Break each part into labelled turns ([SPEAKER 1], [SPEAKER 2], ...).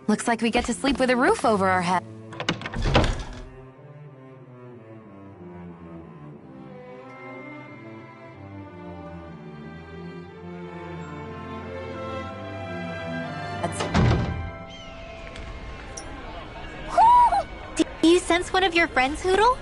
[SPEAKER 1] Looks like we get to sleep with a roof over our head.
[SPEAKER 2] Do you sense one of your friends, Hoodle?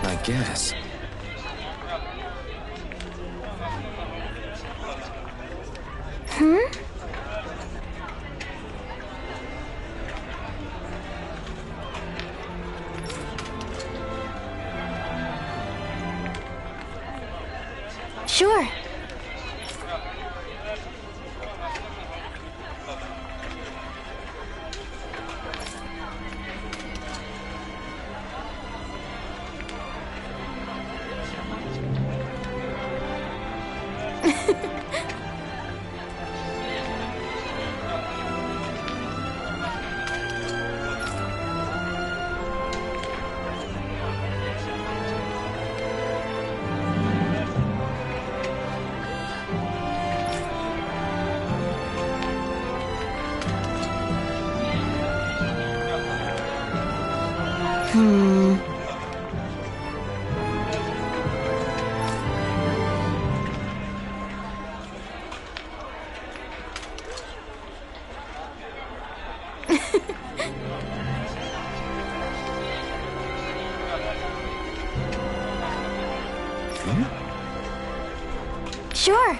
[SPEAKER 3] I guess.
[SPEAKER 2] Sure. Sure.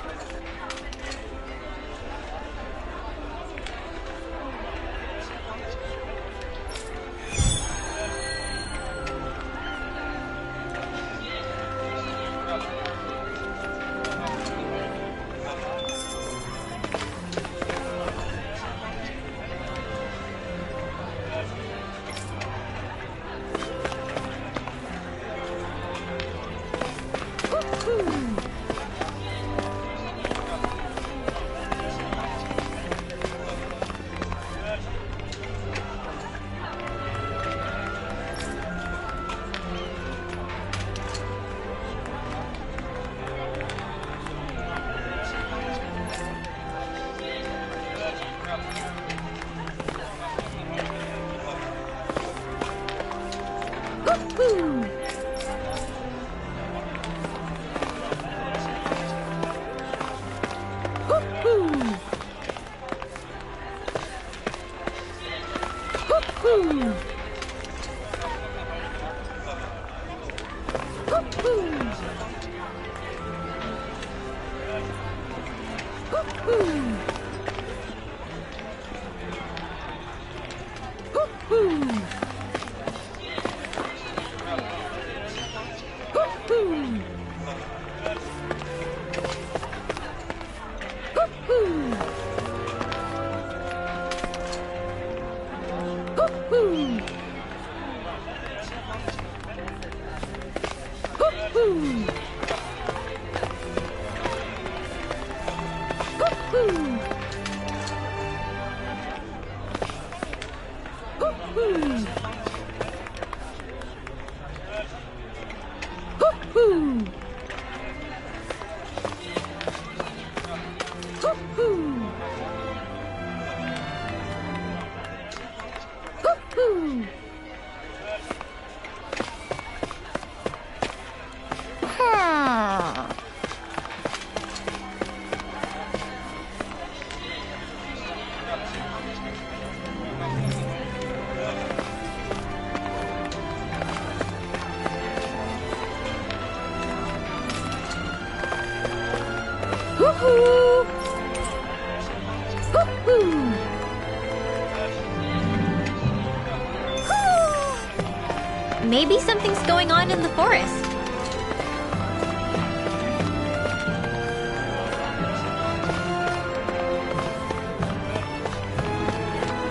[SPEAKER 2] Maybe something's going on in the forest.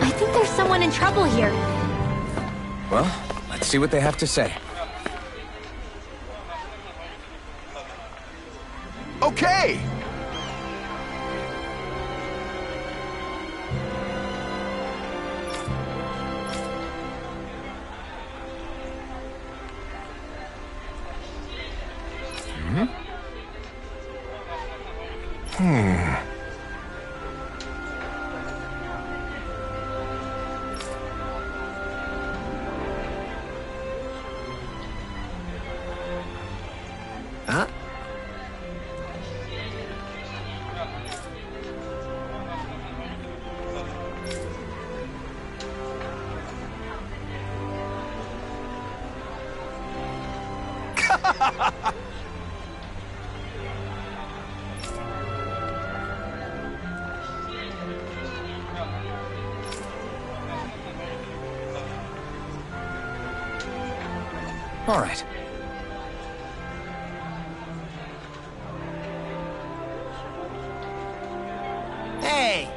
[SPEAKER 2] I think there's someone in trouble here.
[SPEAKER 3] Well, let's see what they have to say.
[SPEAKER 4] Okay!
[SPEAKER 3] Huh? All right.
[SPEAKER 4] Hey!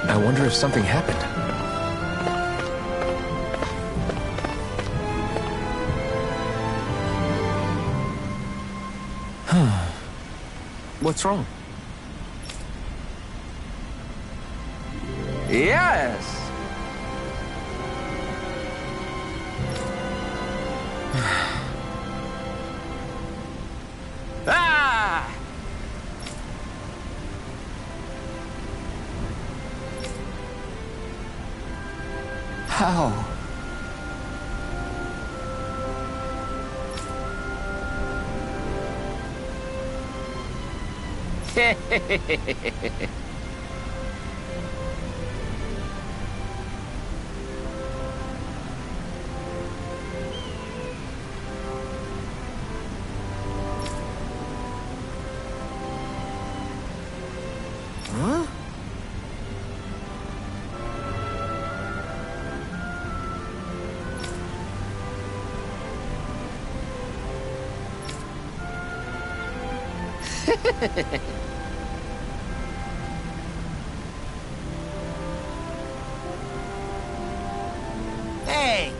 [SPEAKER 3] I wonder if something happened. What's wrong?
[SPEAKER 5] Yes! Ah! How?
[SPEAKER 3] Huh?
[SPEAKER 4] Hey!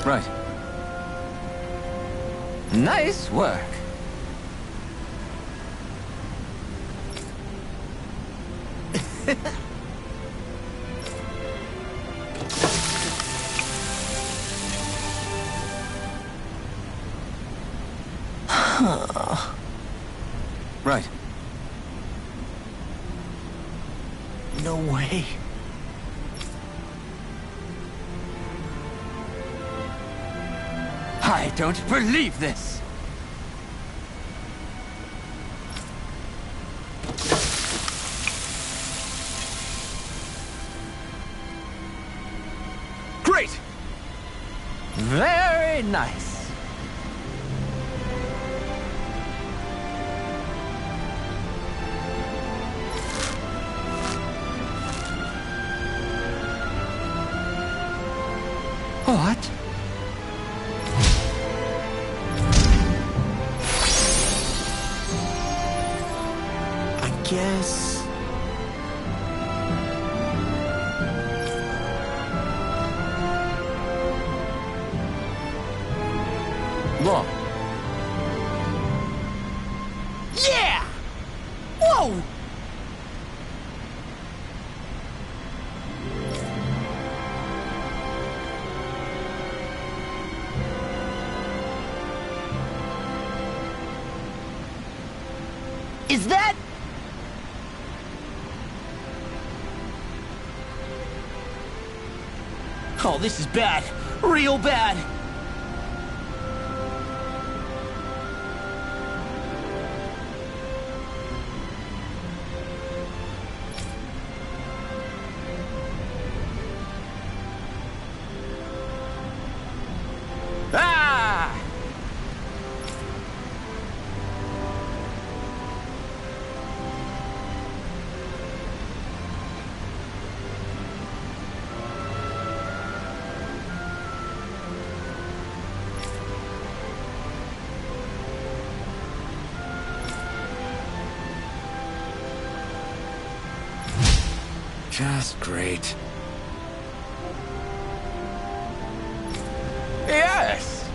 [SPEAKER 3] Right.
[SPEAKER 5] Nice work.
[SPEAKER 3] Right.
[SPEAKER 4] No way.
[SPEAKER 5] I don't believe this.
[SPEAKER 4] Great!
[SPEAKER 5] Very nice. What?
[SPEAKER 4] I guess...
[SPEAKER 3] Long.
[SPEAKER 4] Yeah! Whoa! Is that... Oh, this is bad. Real bad.
[SPEAKER 5] Ah!
[SPEAKER 3] Just great.
[SPEAKER 5] Yes!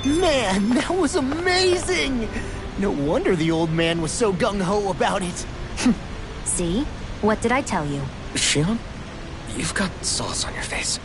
[SPEAKER 4] Man, that was amazing! No wonder the old man was so gung-ho about it.
[SPEAKER 2] See? What did I tell you?
[SPEAKER 3] Shion, you've got sauce on your face.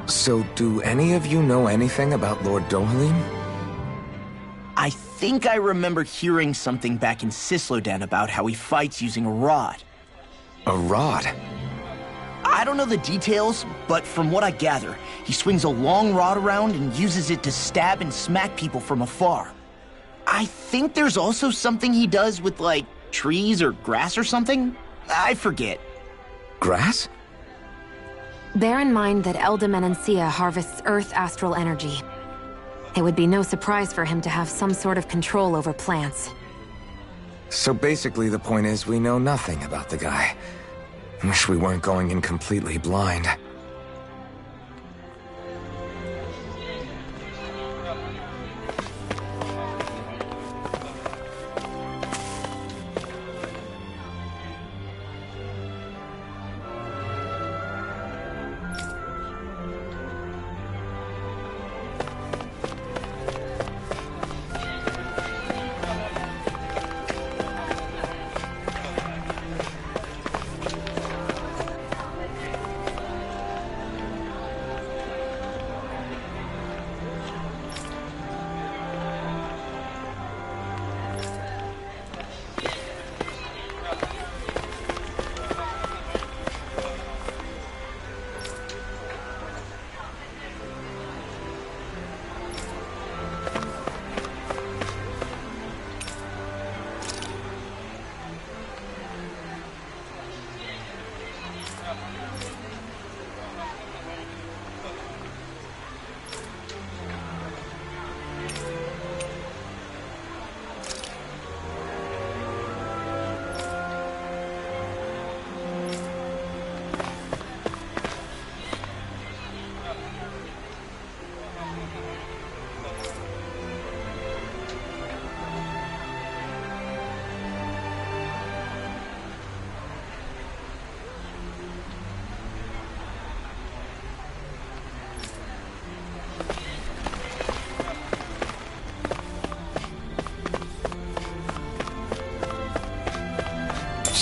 [SPEAKER 3] So, do any of you know anything about Lord Dohalim?
[SPEAKER 4] I think I remember hearing something back in Sislodan about how he fights using a rod.
[SPEAKER 3] A rod?
[SPEAKER 4] I don't know the details, but from what I gather, he swings a long rod around and uses it to stab and smack people from afar. I think there's also something he does with, like, trees or grass or something? I forget.
[SPEAKER 3] Grass?
[SPEAKER 1] Bear in mind that Elda Menancia harvests Earth astral energy. It would be no surprise for him to have some sort of control over plants.
[SPEAKER 3] So basically the point is we know nothing about the guy. Wish we weren't going in completely blind.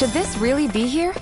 [SPEAKER 1] Should this really be here?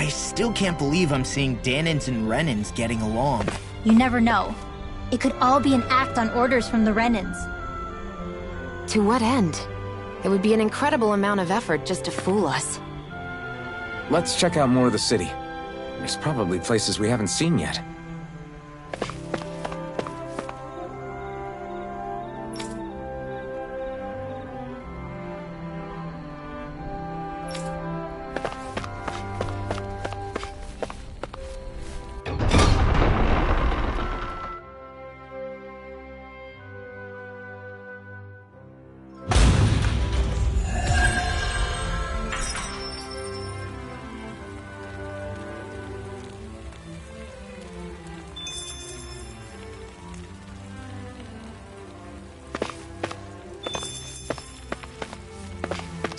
[SPEAKER 4] I still can't believe I'm seeing Danins and Renins getting along.
[SPEAKER 2] You never know. It could all be an act on orders from the Renins.
[SPEAKER 1] To what end? It would be an incredible amount of effort just to fool us.
[SPEAKER 3] Let's check out more of the city. There's probably places we haven't seen yet.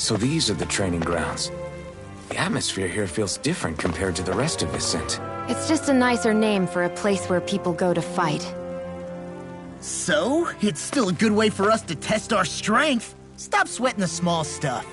[SPEAKER 3] So these are the training grounds. The atmosphere here feels different compared to the rest of Viscint.
[SPEAKER 1] It's just a nicer name for a place where people go to fight.
[SPEAKER 4] So, it's still a good way for us to test our strength. Stop sweating the small stuff.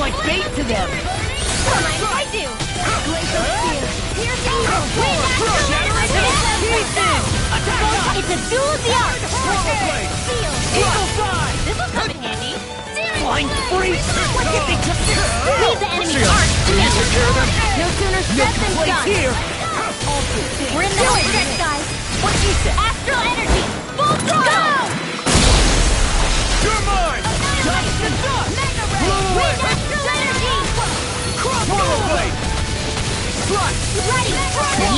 [SPEAKER 2] like bait to them. Come on, I do. Glacial Spear. Piercing. Wait, Attack! It's a duel of the arts. Eagle Fly. This will come in handy. Flying Freeze. What did they just do? Leave the enemy arc together. No sooner said than done. We're in the vortex, guys. What she said? Astral energy. Full throttle.
[SPEAKER 5] You're mine!
[SPEAKER 2] Touch the dust! Mega Ray! Wind astral energy!
[SPEAKER 5] Swallow Blade! Strike!
[SPEAKER 2] Ready!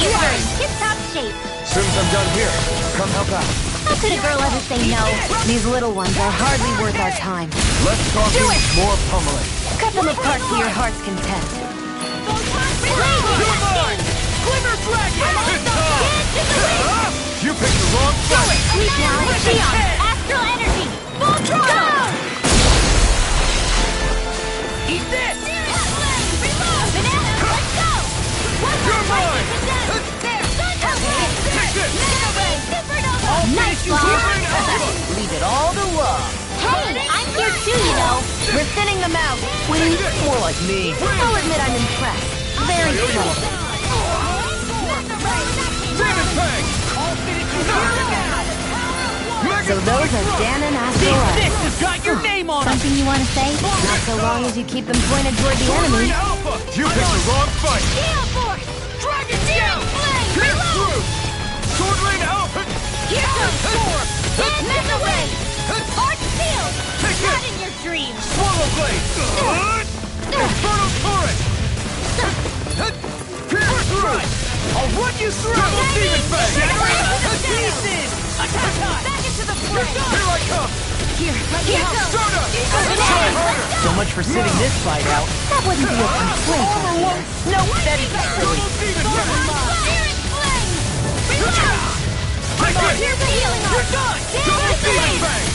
[SPEAKER 2] You are in tip-top shape.
[SPEAKER 3] Soon as I'm done here, come help out.
[SPEAKER 2] How could a girl ever say no?
[SPEAKER 1] These little ones are hardly worth our time.
[SPEAKER 3] Less talking, more pummeling.
[SPEAKER 1] Cut them apart to your heart's content.
[SPEAKER 5] You're mine! Glimmer Dragon! You picked the wrong fight!
[SPEAKER 2] Sweet now, Xion! Astral energy! Full throttle! Eat this! Reload! Banana, let's go!
[SPEAKER 5] You're mine!
[SPEAKER 2] There! Take
[SPEAKER 5] this!
[SPEAKER 2] Mega Ray! Supernova! Nice
[SPEAKER 5] You're
[SPEAKER 2] ball!
[SPEAKER 5] in
[SPEAKER 4] Leave it all to love.
[SPEAKER 2] Hey, I'm here too, you know.
[SPEAKER 1] We're thinning them out.
[SPEAKER 4] Wait, more like me.
[SPEAKER 1] I'll admit I'm impressed. Very subtle.
[SPEAKER 5] Demon Fang!
[SPEAKER 1] So those are Dan and Astral.
[SPEAKER 5] This has got your name Flame on him!
[SPEAKER 2] Something you want to say?
[SPEAKER 1] Not so long as you keep them pointed toward the
[SPEAKER 5] Sword
[SPEAKER 1] enemy.
[SPEAKER 5] Rain Alpha! You picked the wrong fight!
[SPEAKER 2] Gale Force!
[SPEAKER 5] Dragon
[SPEAKER 2] Searing
[SPEAKER 5] Gale!
[SPEAKER 2] Flame!
[SPEAKER 5] Pierce
[SPEAKER 2] Reload!
[SPEAKER 5] through! Sword Rain Alpha!
[SPEAKER 2] Here comes Thor! Send away! Arch Field!
[SPEAKER 5] Take
[SPEAKER 2] Not
[SPEAKER 5] it!
[SPEAKER 2] in your dreams!
[SPEAKER 5] Swallow Blade! Inferno Torrent! Pierce through! I'll run you through! Double Demon Fang!
[SPEAKER 2] Pieces! Attack time! Back into the fray!
[SPEAKER 5] Here I come!
[SPEAKER 2] Here goes!
[SPEAKER 5] Stardust!
[SPEAKER 2] Try
[SPEAKER 4] So much for sitting this fight out.
[SPEAKER 2] That wouldn't be a complaint.
[SPEAKER 4] No, that'd be silly.
[SPEAKER 5] Double Demon Fang!
[SPEAKER 2] Searing Flame! Reload!
[SPEAKER 5] Take it!
[SPEAKER 2] Here's the healing art!
[SPEAKER 5] You're done!
[SPEAKER 2] Stand
[SPEAKER 5] Double
[SPEAKER 2] with the
[SPEAKER 5] Demon
[SPEAKER 2] wave!
[SPEAKER 5] Fang!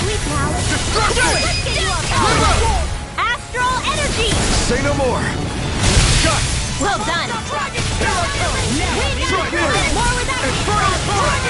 [SPEAKER 2] Sweet power!
[SPEAKER 5] Destruction!
[SPEAKER 2] Let's get you up!
[SPEAKER 5] Reload!
[SPEAKER 2] Astral Energy!
[SPEAKER 3] Say no more.
[SPEAKER 5] Shut!
[SPEAKER 2] Well done!
[SPEAKER 5] Here I come!
[SPEAKER 2] We
[SPEAKER 5] Strike
[SPEAKER 2] got
[SPEAKER 5] first!
[SPEAKER 2] more without
[SPEAKER 5] Inferno Torrent!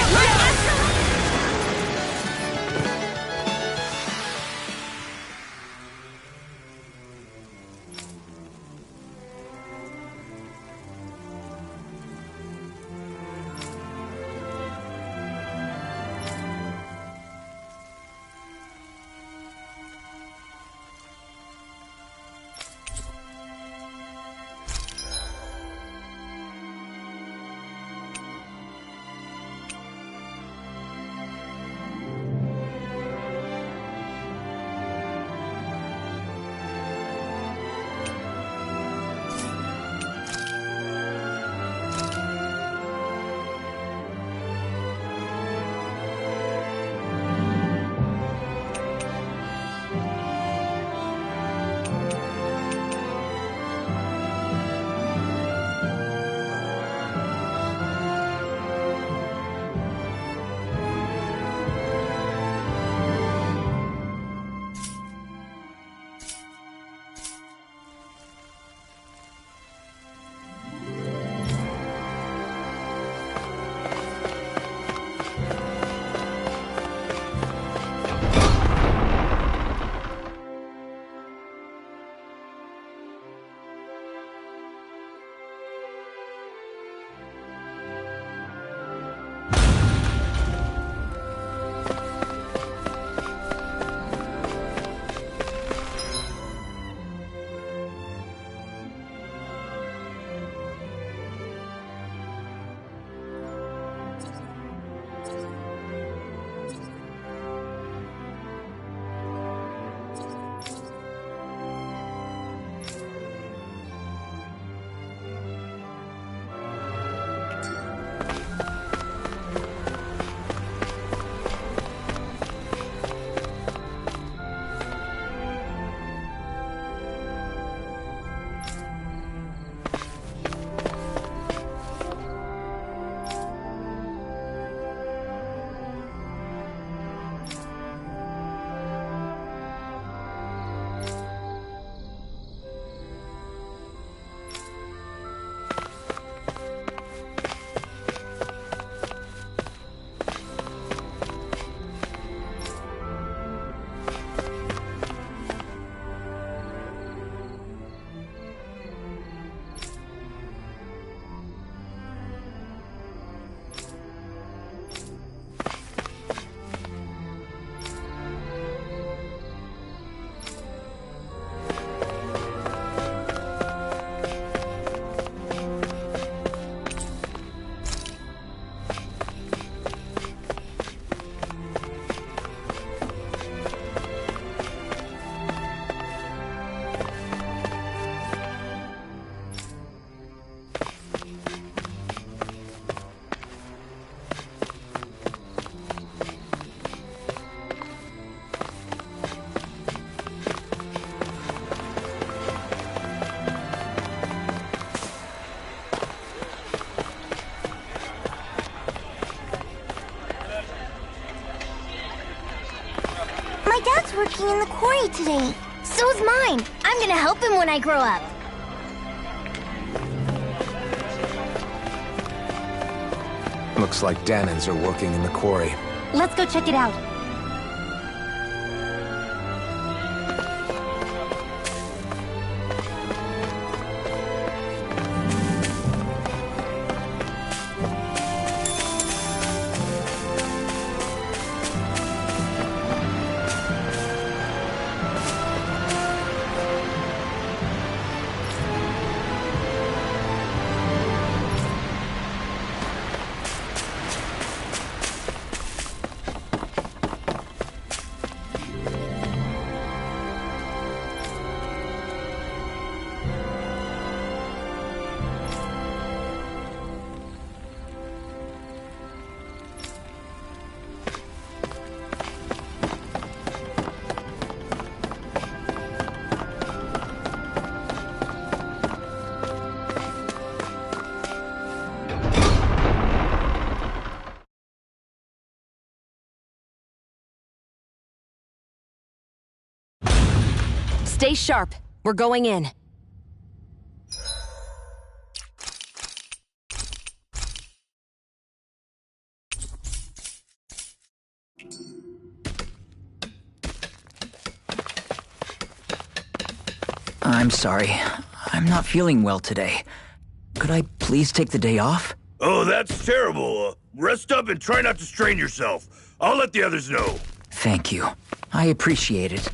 [SPEAKER 2] My dad's working in the quarry today. So's mine. I'm gonna help him when I grow up.
[SPEAKER 3] Looks like Danans are working in the quarry.
[SPEAKER 2] Let's go check it out.
[SPEAKER 1] Stay sharp. We're going in.
[SPEAKER 6] I'm sorry. I'm not feeling well today. Could I please take the day off?
[SPEAKER 5] Oh, that's terrible. Rest up and try not to strain yourself. I'll let the others know.
[SPEAKER 6] Thank you. I appreciate it.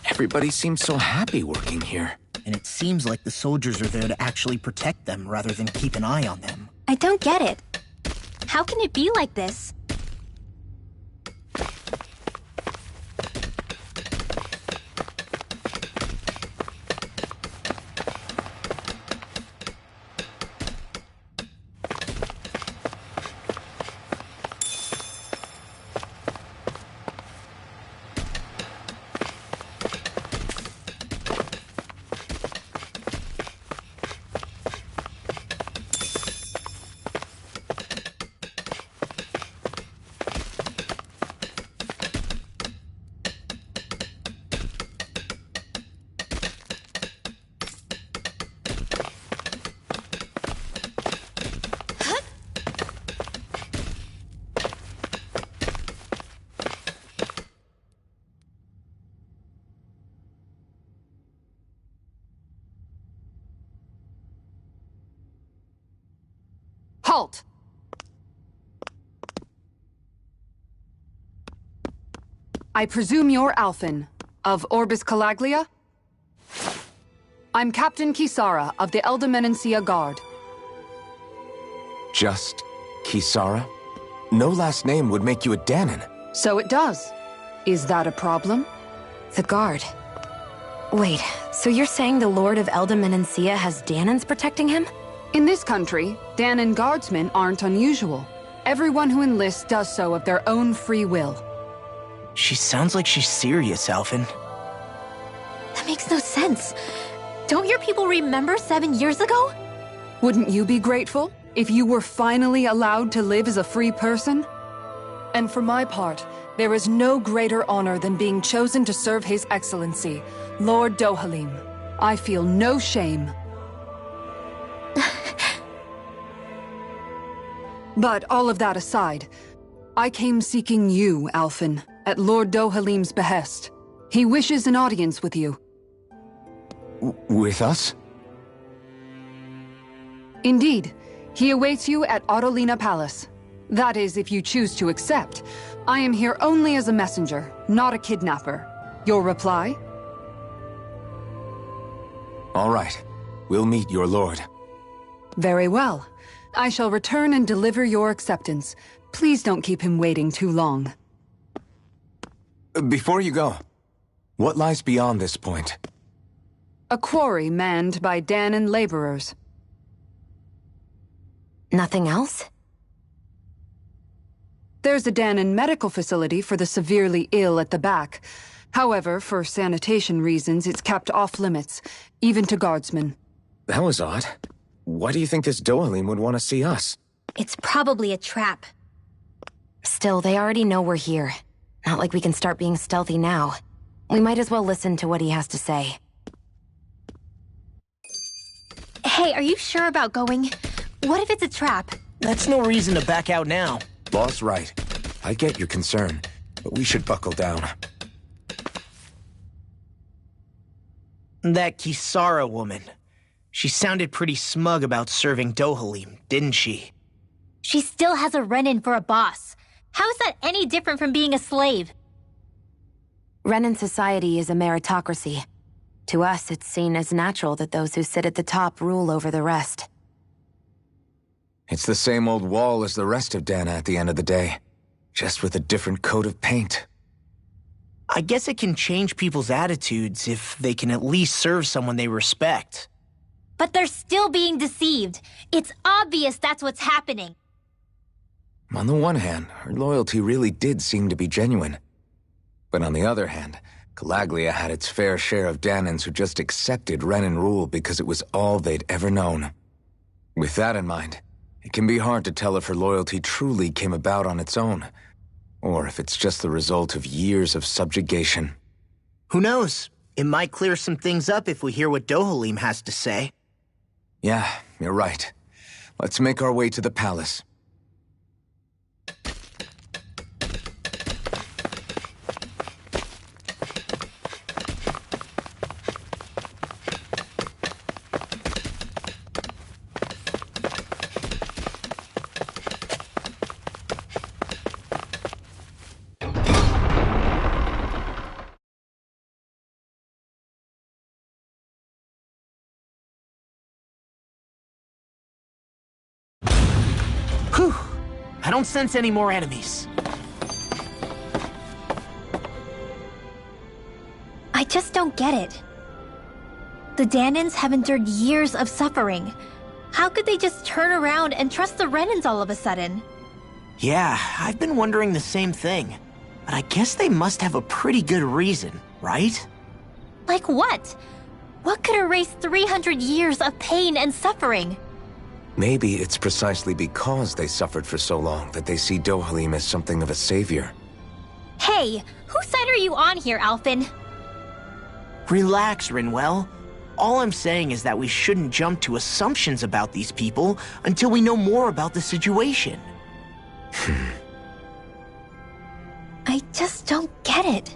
[SPEAKER 3] Everybody seems so happy working here.
[SPEAKER 4] And it seems like the soldiers are there to actually protect them rather than keep an eye on them.
[SPEAKER 2] I don't get it. How can it be like this?
[SPEAKER 7] Halt! I presume you're Alphen, of Orbis Calaglia? I'm Captain Kisara of the Eldimenencia Guard.
[SPEAKER 3] Just Kisara? No last name would make you a Danon.
[SPEAKER 7] So it does. Is that a problem?
[SPEAKER 1] The guard. Wait, so you're saying the Lord of Eldimenencia has Danons protecting him?
[SPEAKER 7] In this country, Danon guardsmen aren't unusual. Everyone who enlists does so of their own free will.
[SPEAKER 4] She sounds like she's serious, Alphen.
[SPEAKER 2] That makes no sense. Don't your people remember 7 years ago?
[SPEAKER 7] Wouldn't you be grateful if you were finally allowed to live as a free person?
[SPEAKER 8] And for my part, there is no greater honor than being chosen to serve His Excellency, Lord Dohalim.
[SPEAKER 7] I feel no shame. But all of that aside, I came seeking you, Alphen, at Lord Dohalim's behest. He wishes an audience with you.
[SPEAKER 3] With us?
[SPEAKER 7] Indeed. He awaits you at Autolina Palace. That is, if you choose to accept. I am here only as a messenger, not a kidnapper. Your reply?
[SPEAKER 3] All right. We'll meet your lord.
[SPEAKER 7] Very well. I shall return and deliver your acceptance. Please don't keep him waiting too long.
[SPEAKER 3] Before you go, what lies beyond this point?
[SPEAKER 7] A quarry manned by Danan laborers.
[SPEAKER 1] Nothing else?
[SPEAKER 7] There's a Danan medical facility for the severely ill at the back. However, for sanitation reasons, it's kept off limits, even to guardsmen.
[SPEAKER 3] That was odd. Why do you think this Dohalim would want to see us?
[SPEAKER 2] It's probably a trap.
[SPEAKER 1] Still, they already know we're here. Not like we can start being stealthy now. We might as well listen to what he has to say.
[SPEAKER 2] Hey, are you sure about going? What if it's a trap?
[SPEAKER 4] That's no reason to back out now.
[SPEAKER 3] Boss right. I get your concern, but we should buckle down.
[SPEAKER 4] That Kisara woman. She sounded pretty smug about serving Dohalim, didn't she?
[SPEAKER 2] She still has a Renin for a boss. How is that any different from being a slave?
[SPEAKER 1] Renin society is a meritocracy. To us, it's seen as natural that those who sit at the top rule over the rest.
[SPEAKER 3] It's the same old wall as the rest of Dana at the end of the day, just with a different coat of paint.
[SPEAKER 4] I guess it can change people's attitudes if they can at least serve someone they respect.
[SPEAKER 2] But they're still being deceived. It's obvious that's what's happening.
[SPEAKER 3] On the one hand, her loyalty really did seem to be genuine. But on the other hand, Calaglia had its fair share of Danans who just accepted Renin rule because it was all they'd ever known. With that in mind, it can be hard to tell if her loyalty truly came about on its own, or if it's just the result of years of subjugation.
[SPEAKER 4] Who knows? It might clear some things up if we hear what Dohalim has to say.
[SPEAKER 3] Yeah, you're right. Let's make our way to the palace.
[SPEAKER 4] Whew! I don't sense any more enemies.
[SPEAKER 2] I just don't get it. The Danans have endured years of suffering. How could they just turn around and trust the Renins all of a sudden?
[SPEAKER 4] Yeah, I've been wondering the same thing. But I guess they must have a pretty good reason, right?
[SPEAKER 2] Like what? What could erase 300 years of pain and suffering?
[SPEAKER 3] Maybe it's precisely because they suffered for so long that they see Dohalim as something of a savior.
[SPEAKER 2] Hey, whose side are you on here, Alphen?
[SPEAKER 4] Relax, Rinwell. All I'm saying is that we shouldn't jump to assumptions about these people until we know more about the situation.
[SPEAKER 2] I just don't get it.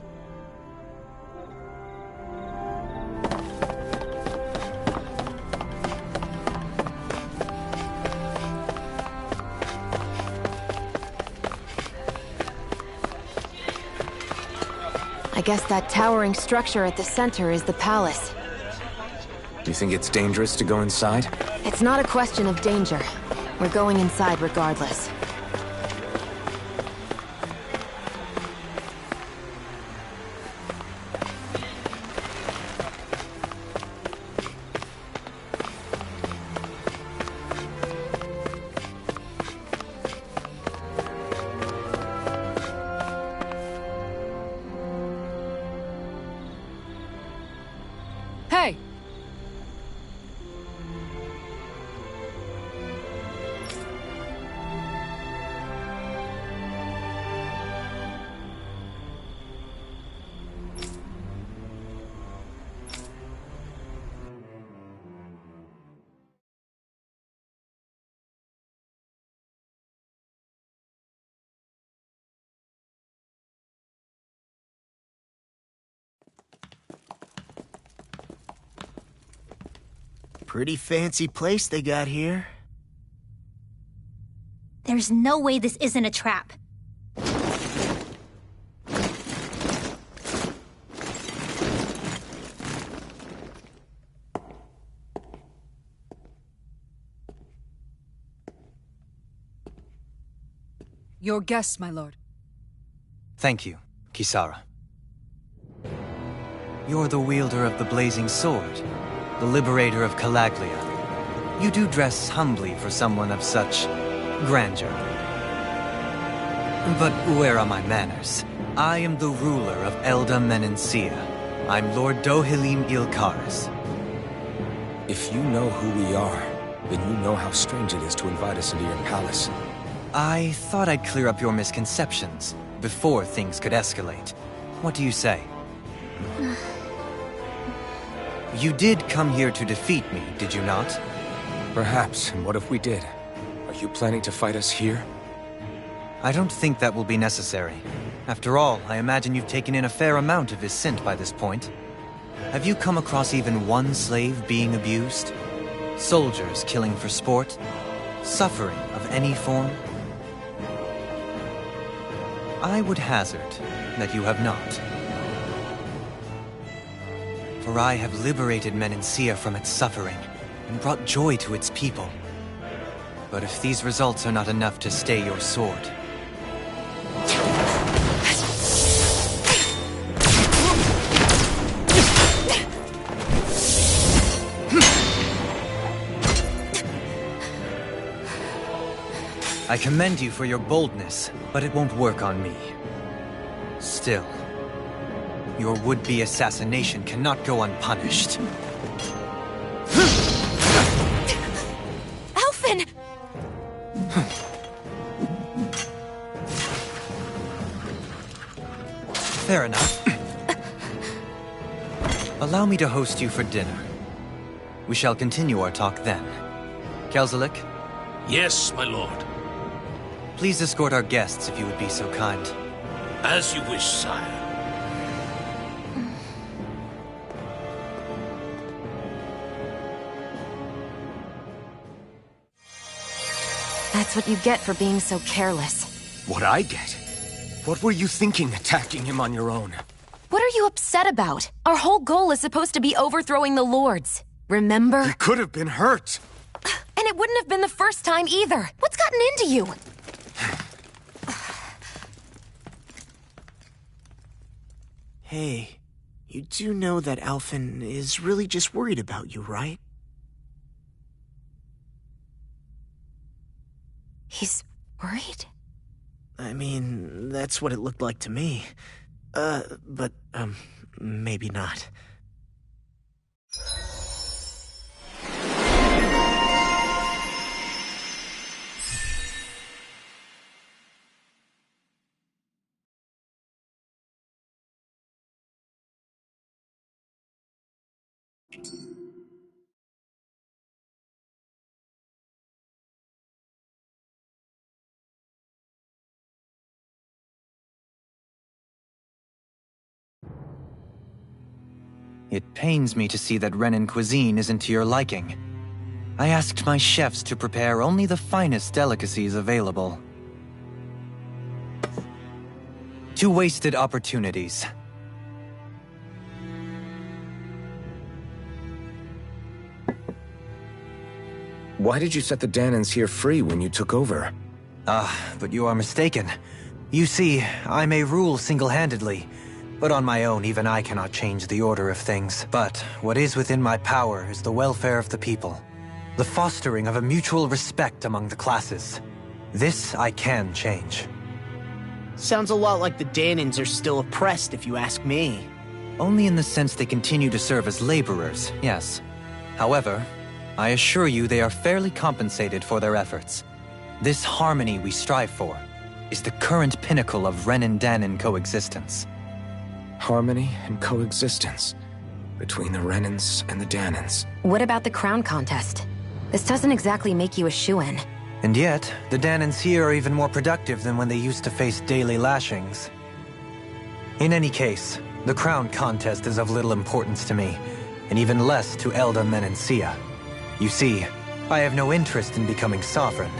[SPEAKER 1] I guess that towering structure at the center is the palace.
[SPEAKER 3] Do you think it's dangerous to go inside?
[SPEAKER 1] It's not a question of danger. We're going inside regardless.
[SPEAKER 7] Hey!
[SPEAKER 4] Pretty fancy place they got here.
[SPEAKER 2] There's no way this isn't a trap.
[SPEAKER 7] Your guests, my lord.
[SPEAKER 9] Thank you, Kisara. You're the wielder of the blazing sword, the liberator of Calaglia. You do dress humbly for someone of such grandeur. But where are my manners? I am the ruler of Elda Menencia. I'm Lord Dohalim Ilkaris.
[SPEAKER 3] If you know who we are, then you know how strange it is to invite us into your palace.
[SPEAKER 9] I thought I'd clear up your misconceptions before things could escalate. What do you say? You did come here to defeat me, did you not?
[SPEAKER 3] Perhaps, and what if we did? Are you planning to fight us here?
[SPEAKER 9] I don't think that will be necessary. After all, I imagine you've taken in a fair amount of Viscint by this point. Have you come across even one slave being abused? Soldiers killing for sport? Suffering of any form? I would hazard that you have not. For I have liberated Menencia from its suffering and brought joy to its people. But if these results are not enough to stay your sword... I commend you for your boldness, but it won't work on me. Still, your would-be assassination cannot go unpunished.
[SPEAKER 2] Alphen!
[SPEAKER 9] Fair enough. Allow me to host you for dinner. We shall continue our talk then. Kelzelik?
[SPEAKER 10] Yes, my lord.
[SPEAKER 9] Please escort our guests if you would be so kind.
[SPEAKER 10] As you wish, sire.
[SPEAKER 1] That's what you get for being so careless.
[SPEAKER 3] What I get? What were you thinking attacking him on your own?
[SPEAKER 1] What are you upset about? Our whole goal is supposed to be overthrowing the lords. Remember?
[SPEAKER 3] He could have been hurt.
[SPEAKER 1] And it wouldn't have been the first time either. What's gotten into you?
[SPEAKER 4] Hey, you do know that Alphen is really just worried about you, right?
[SPEAKER 1] He's worried?
[SPEAKER 4] I mean, that's what it looked like to me. But maybe not.
[SPEAKER 9] It pains me to see that Renan cuisine isn't to your liking. I asked my chefs to prepare only the finest delicacies available. 2 wasted opportunities.
[SPEAKER 3] Why did you set the Danans here free when you took over?
[SPEAKER 9] But you are mistaken. You see, I may rule single-handedly, but on my own, even I cannot change the order of things. But what is within my power is the welfare of the people. The fostering of a mutual respect among the classes. This I can change.
[SPEAKER 4] Sounds a lot like the Danans are still oppressed, if you ask me.
[SPEAKER 9] Only in the sense they continue to serve as laborers, yes. However, I assure you they are fairly compensated for their efforts. This harmony we strive for is the current pinnacle of Renan-Danan coexistence.
[SPEAKER 3] Harmony and coexistence between the Renans and the Danans.
[SPEAKER 1] What about the crown contest? This doesn't exactly make you a shoo-in.
[SPEAKER 9] And yet, the Danans here are even more productive than when they used to face daily lashings. In any case, the crown contest is of little importance to me, and even less to Elda Menencia. You see, I have no interest in becoming sovereign.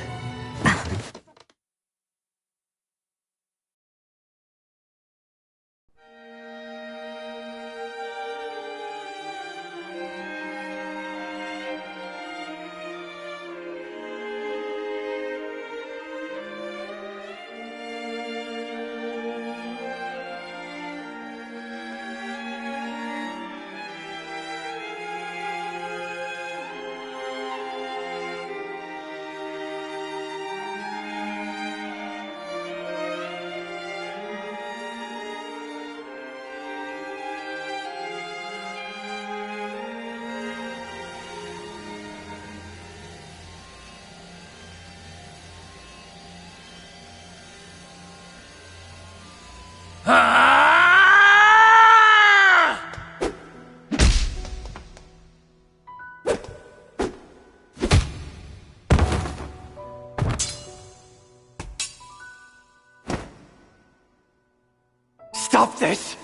[SPEAKER 5] Stop this!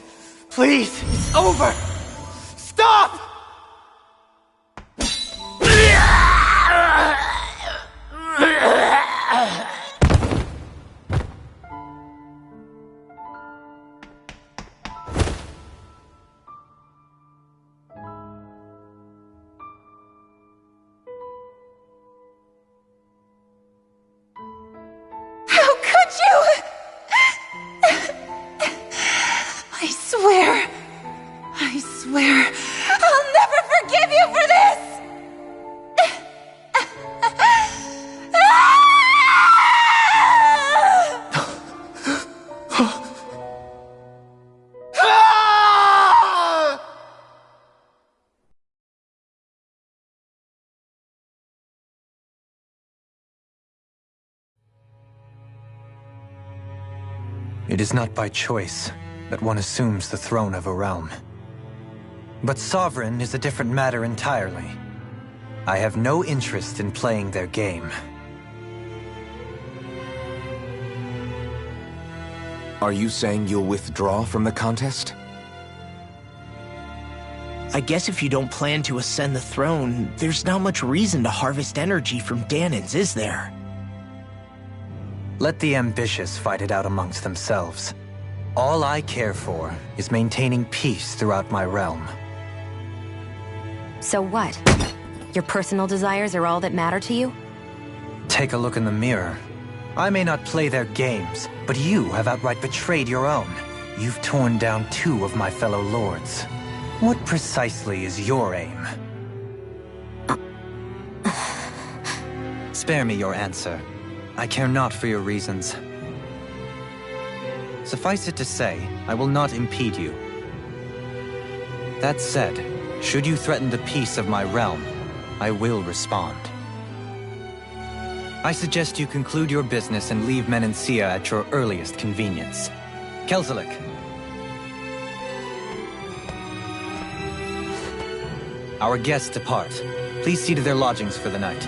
[SPEAKER 5] Please! It's over! Stop!
[SPEAKER 2] How could you? I swear, I'll never forgive you for this!
[SPEAKER 9] It is not by choice that one assumes the throne of a realm. But sovereign is a different matter entirely. I have no interest in playing their game.
[SPEAKER 3] Are you saying you'll withdraw from the contest?
[SPEAKER 4] I guess if you don't plan to ascend the throne, there's not much reason to harvest energy from Danans, is there?
[SPEAKER 9] Let the ambitious fight it out amongst themselves. All I care for is maintaining peace throughout my realm.
[SPEAKER 1] So what? Your personal desires are all that matter to you?
[SPEAKER 9] Take a look in the mirror. I may not play their games, but you have outright betrayed your own. You've torn down 2 of my fellow lords. What precisely is your aim? Spare me your answer. I care not for your reasons. Suffice it to say, I will not impede you. That said, should you threaten the peace of my realm, I will respond. I suggest you conclude your business and leave Menancia at your earliest convenience. Kelzelik. Our guests depart. Please see to their lodgings for the night.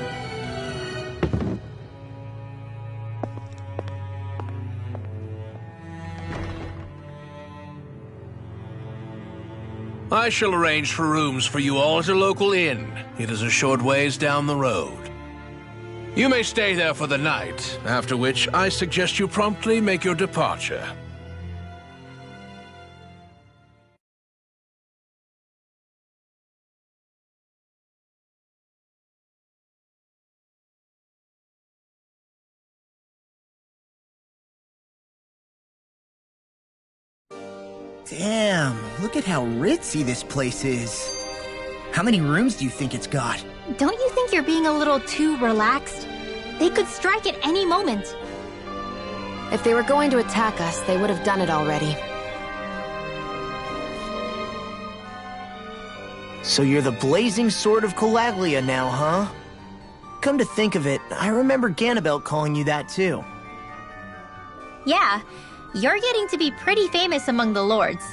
[SPEAKER 10] I shall arrange for rooms for you all at a local inn. It is a short ways down the road. You may stay there for the night, after which I suggest you promptly make your departure.
[SPEAKER 4] Damn, look at how ritzy this place is. How many rooms do you think it's got?
[SPEAKER 2] Don't you think you're being a little too relaxed? They could strike at any moment.
[SPEAKER 1] If they were going to attack us, they would have done it already.
[SPEAKER 4] So you're the blazing sword of Calaglia now, huh? Come to think of it, I remember Ganabelt calling you that too.
[SPEAKER 2] Yeah, you're getting to be pretty famous among the lords.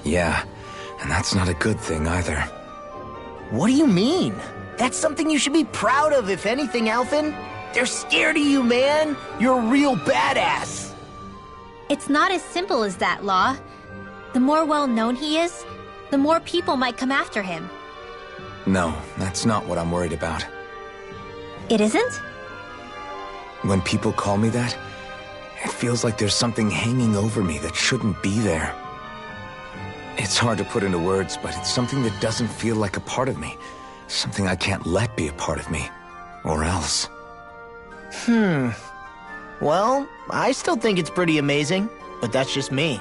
[SPEAKER 3] Yeah, and that's not a good thing either.
[SPEAKER 4] What do you mean? That's something you should be proud of, if anything, Alphen. They're scared of you, man. You're a real badass.
[SPEAKER 2] It's not as simple as that, Law. The more well-known he is, the more people might come after him.
[SPEAKER 3] No, that's not what I'm worried about.
[SPEAKER 2] It isn't?
[SPEAKER 3] When people call me that, it feels like there's something hanging over me that shouldn't be there. It's hard to put into words, but it's something that doesn't feel like a part of me. Something I can't let be a part of me. Or else.
[SPEAKER 4] Well, I still think it's pretty amazing, but that's just me.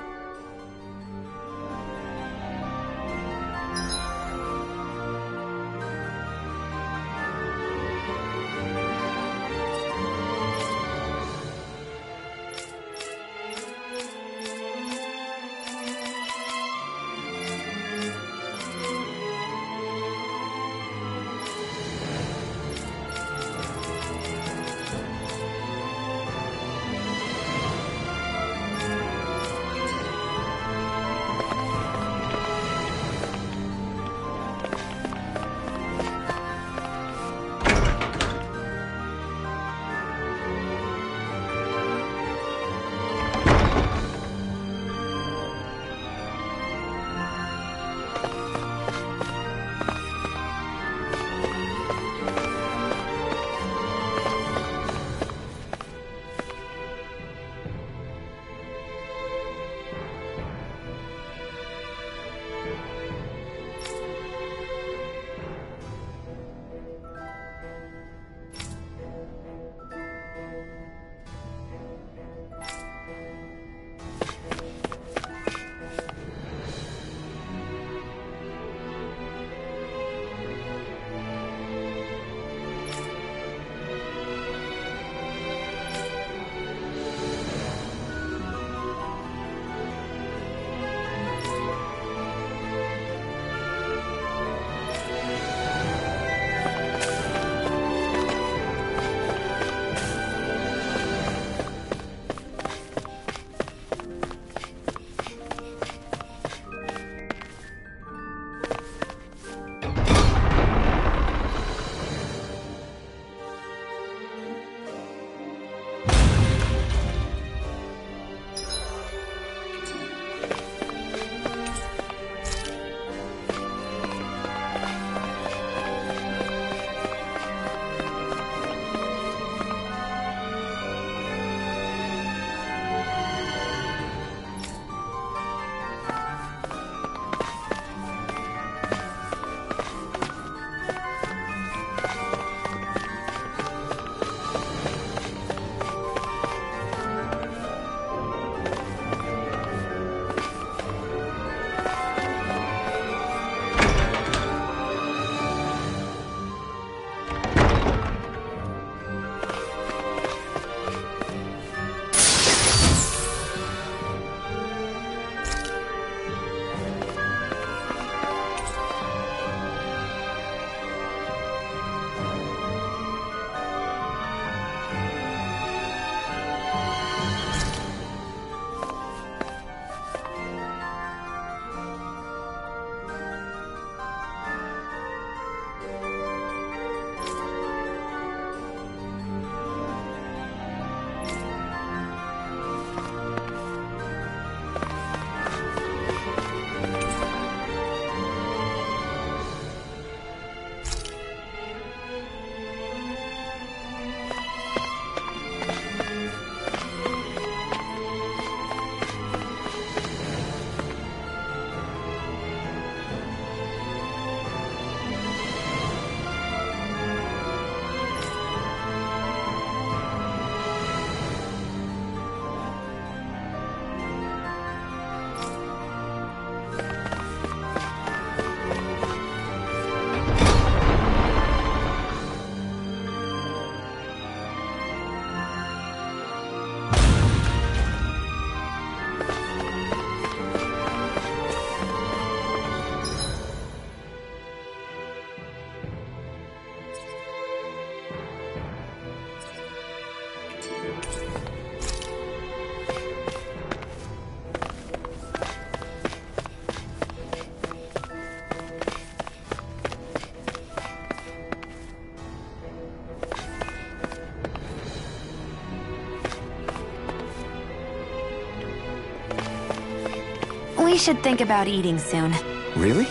[SPEAKER 1] We should think about eating soon.
[SPEAKER 3] Really?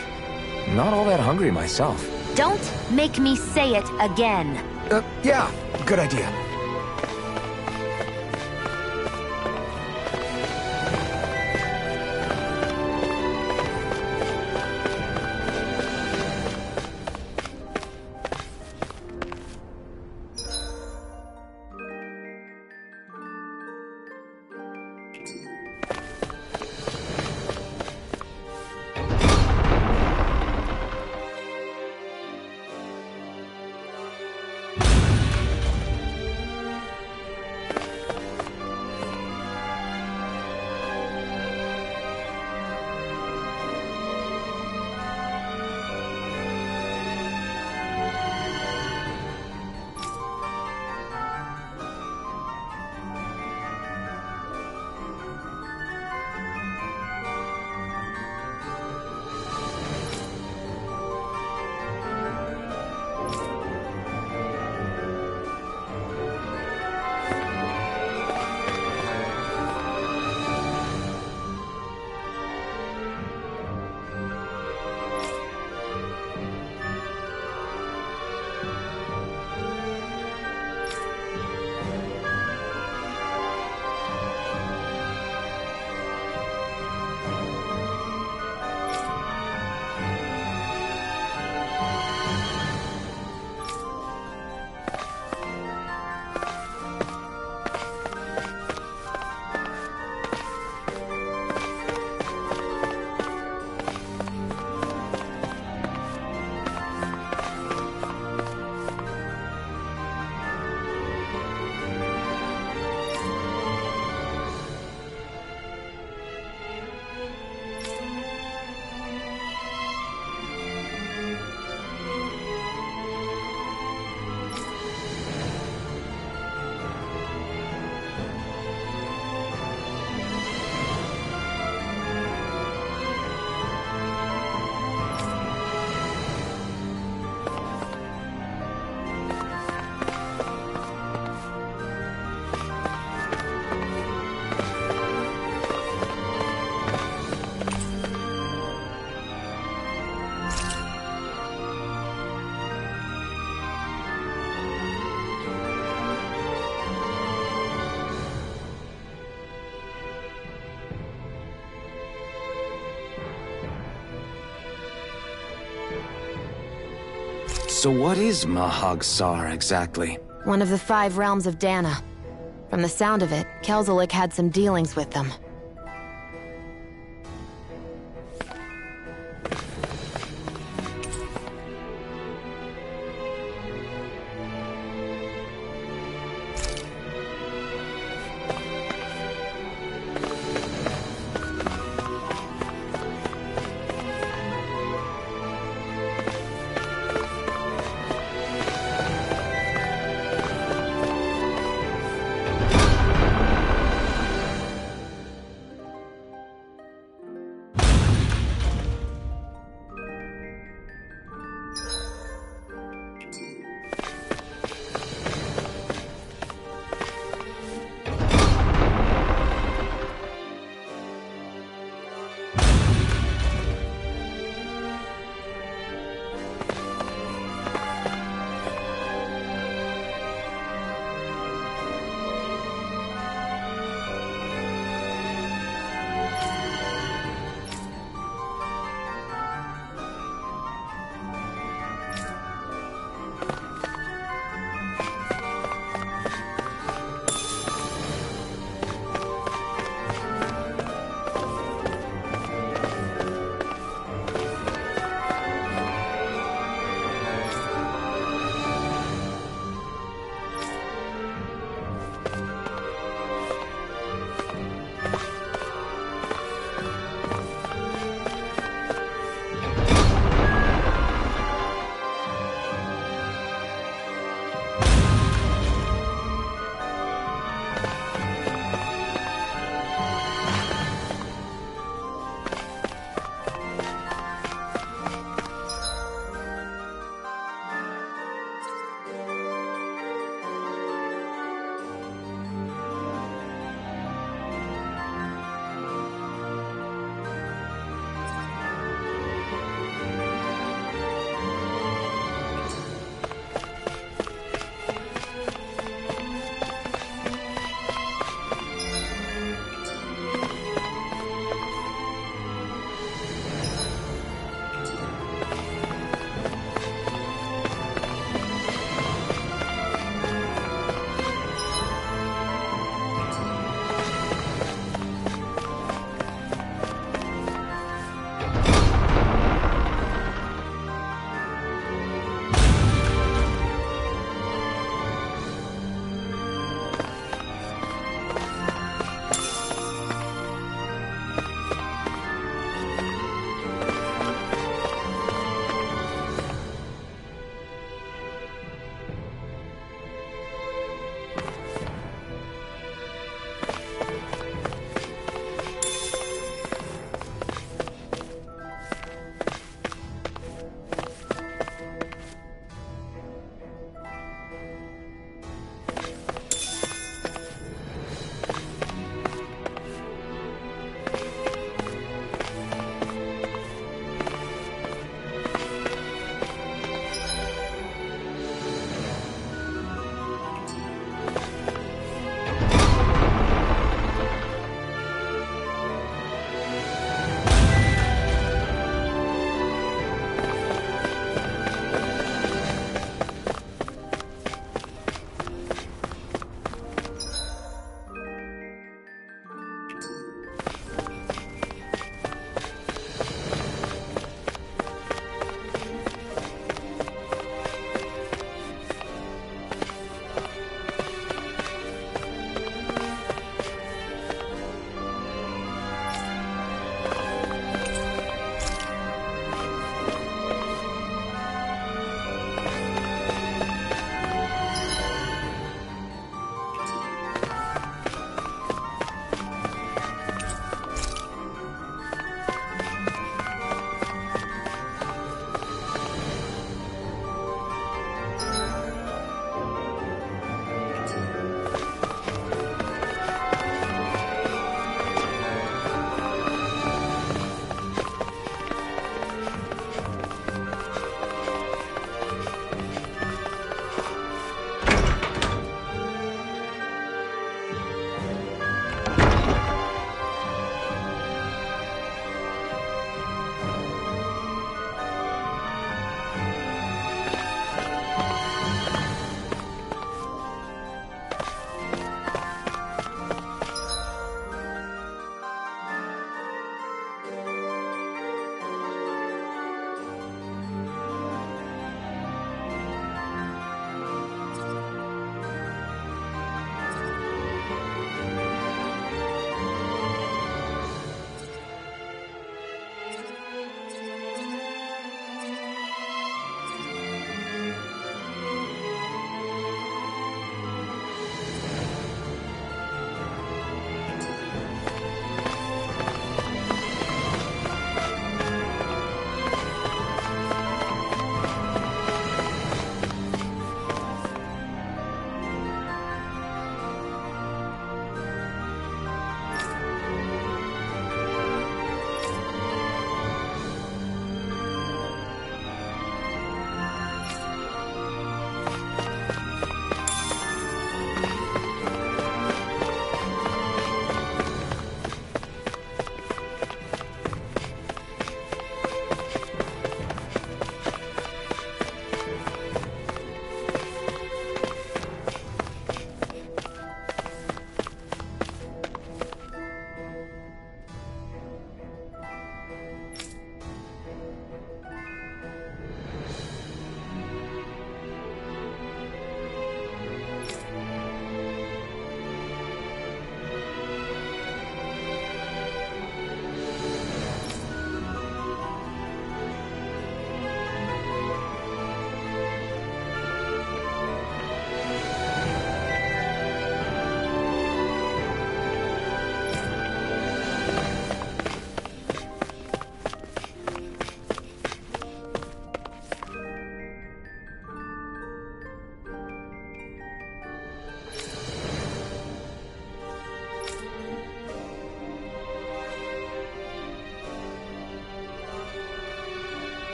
[SPEAKER 3] Not all that hungry myself.
[SPEAKER 2] Don't make me say it again.
[SPEAKER 3] Yeah, good idea. So what is Mahag Sar exactly?
[SPEAKER 1] One of the 5 realms of Dana. From the sound of it, Kelzelik had some dealings with them.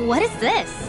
[SPEAKER 2] What is this?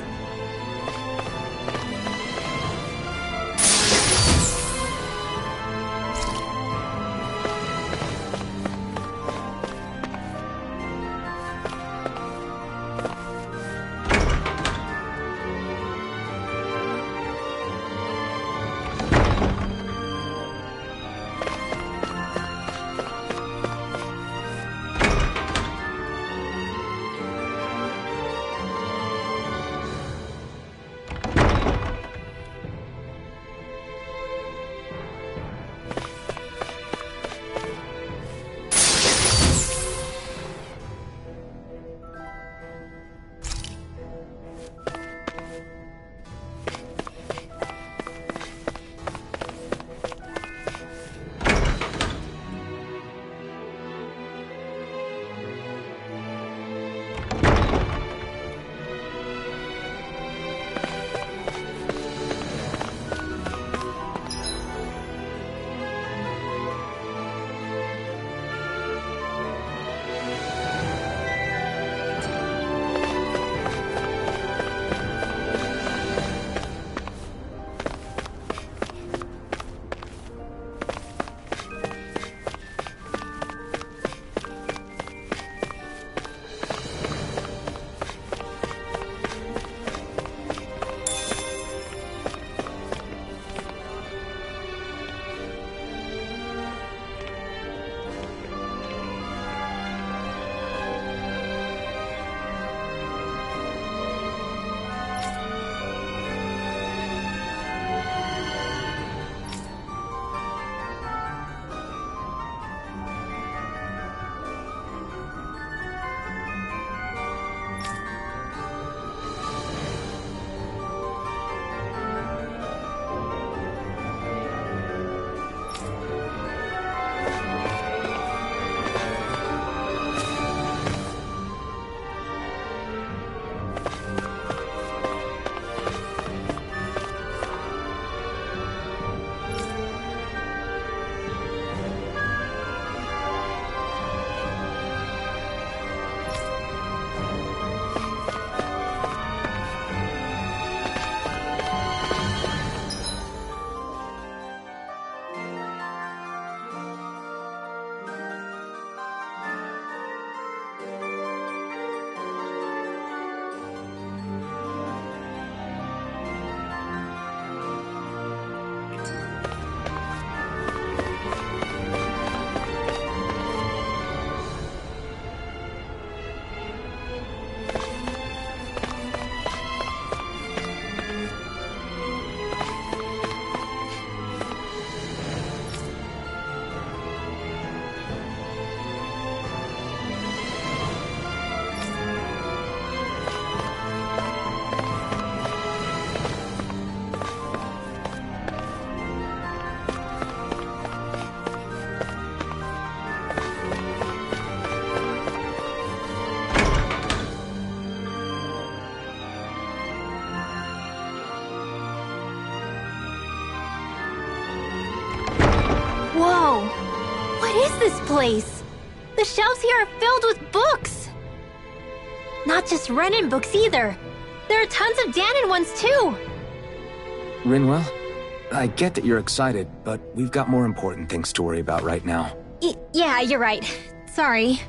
[SPEAKER 2] Whoa! What is this place? The shelves here are filled with books! Not just Renin books either. There are tons of Danon ones too!
[SPEAKER 3] Rinwell, I get that you're excited, but we've got more important things to worry about right now.
[SPEAKER 2] Yeah, you're right. Sorry.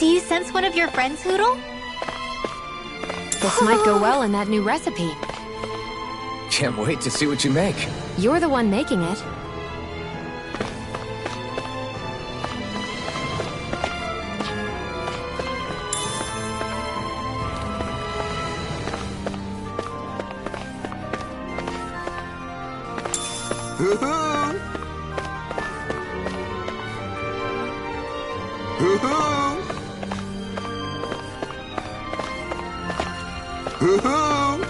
[SPEAKER 2] Do you sense one of your friends, Hoodle?
[SPEAKER 1] This might go well in that new recipe.
[SPEAKER 3] Can't wait to see what you make.
[SPEAKER 1] You're the one making it.
[SPEAKER 4] Hoo-hoo! Hoo-hoo! Hoo-hoo!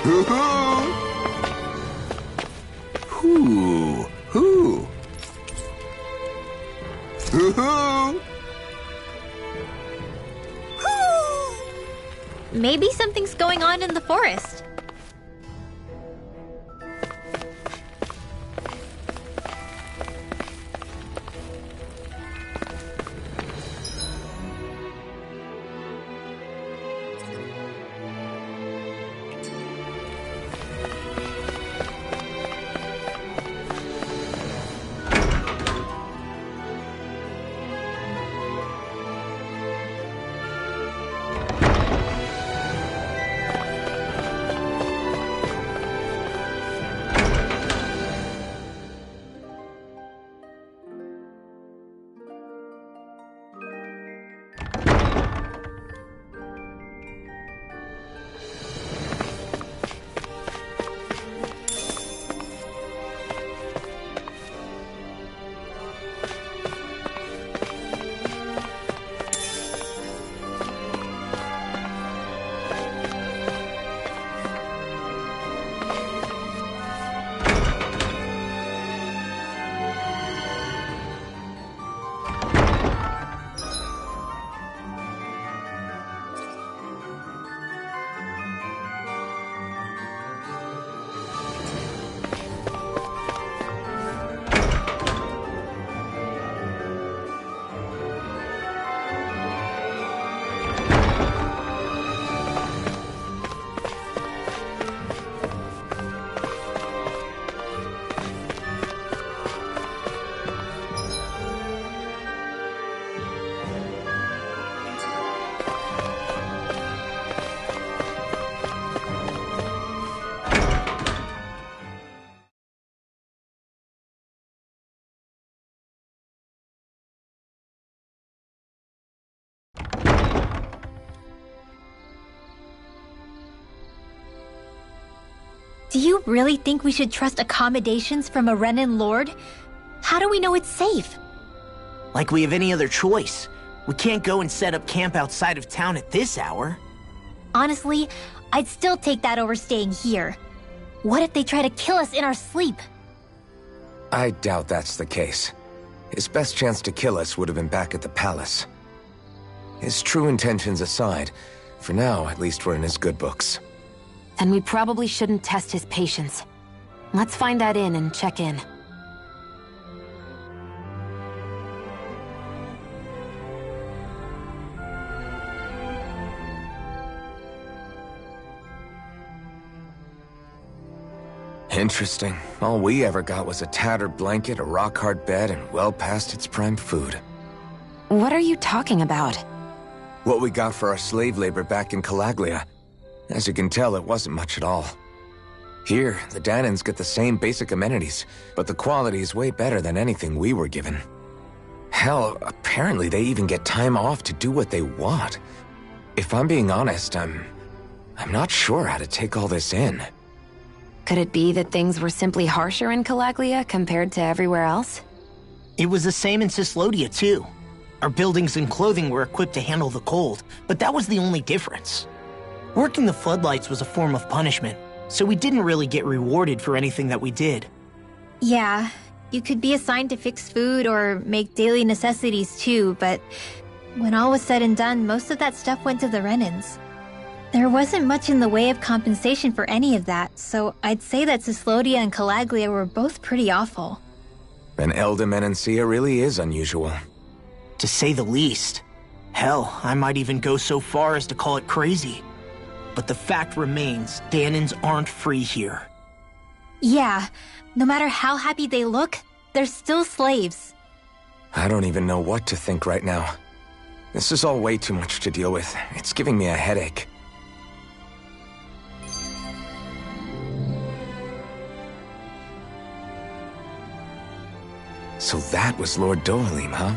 [SPEAKER 4] Hoo-hoo! Hoo! Hoo! Hoo-hoo!
[SPEAKER 2] Maybe something's going on in the forest. Do you really think we should trust accommodations from a Renan Lord? How do we know it's safe?
[SPEAKER 4] Like we have any other choice. We can't go and set up camp outside of town at this hour.
[SPEAKER 2] Honestly, I'd still take that over staying here. What if they try to kill us in our sleep?
[SPEAKER 3] I doubt that's the case. His best chance to kill us would have been back at the palace. His true intentions aside, for now, at least we're in his good books.
[SPEAKER 1] Then we probably shouldn't test his patience. Let's find that inn and check in.
[SPEAKER 3] Interesting. All we ever got was a tattered blanket, a rock-hard bed, and well past its prime food.
[SPEAKER 1] What are you talking about?
[SPEAKER 3] What we got for our slave labor back in Calaglia. As you can tell, it wasn't much at all. Here, the Danans get the same basic amenities, but the quality is way better than anything we were given. Hell, apparently they even get time off to do what they want. If I'm being honest, I'm not sure how to take all this in.
[SPEAKER 1] Could it be that things were simply harsher in Calaglia compared to everywhere else?
[SPEAKER 4] It was the same in Cislodia, too. Our buildings and clothing were equipped to handle the cold, but that was the only difference. Working the floodlights was a form of punishment, so we didn't really get rewarded for anything that we did.
[SPEAKER 2] Yeah, you could be assigned to fix food or make daily necessities too, but when all was said and done, most of that stuff went to the Renans. There wasn't much in the way of compensation for any of that, so I'd say that Cislodia and Calaglia were both pretty awful.
[SPEAKER 3] And Elda really is unusual.
[SPEAKER 4] To say the least. Hell, I might even go so far as to call it crazy. But the fact remains, Danans aren't free here.
[SPEAKER 2] Yeah, no matter how happy they look, they're still slaves.
[SPEAKER 3] I don't even know what to think right now. This is all way too much to deal with. It's giving me a headache. So that was Lord Dohalim, huh?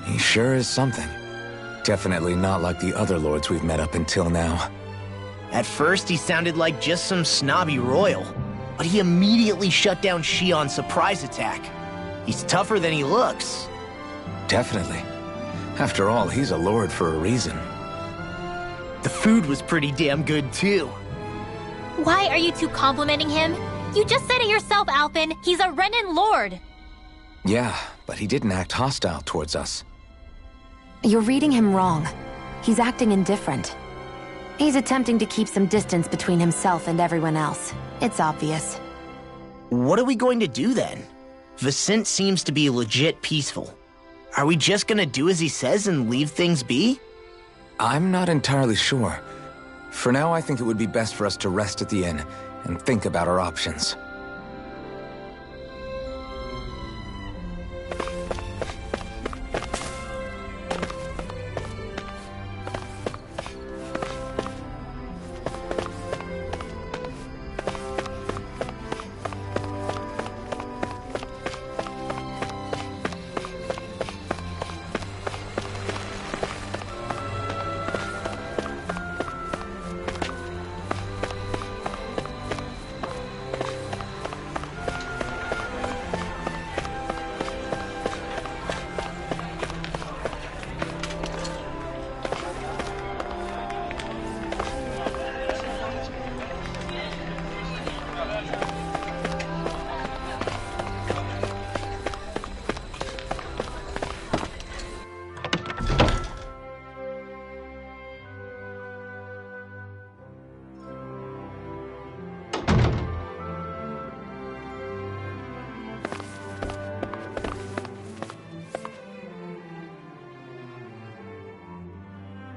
[SPEAKER 3] He sure is something. Definitely not like the other lords we've met up until now.
[SPEAKER 4] At first, he sounded like just some snobby royal, but he immediately shut down Shion's surprise attack. He's tougher than he looks.
[SPEAKER 3] Definitely. After all, he's a lord for a reason.
[SPEAKER 4] The food was pretty damn good, too.
[SPEAKER 2] Why are you two complimenting him? You just said it yourself, Alphen. He's a Renin lord.
[SPEAKER 3] Yeah, but he didn't act hostile towards us.
[SPEAKER 1] You're reading him wrong. He's acting indifferent. He's attempting to keep some distance between himself and everyone else. It's obvious.
[SPEAKER 4] What are we going to do then? Viscint seems to be legit peaceful. Are we just gonna do as he says and leave things be?
[SPEAKER 3] I'm not entirely sure. For now, I think it would be best for us to rest at the inn and think about our options.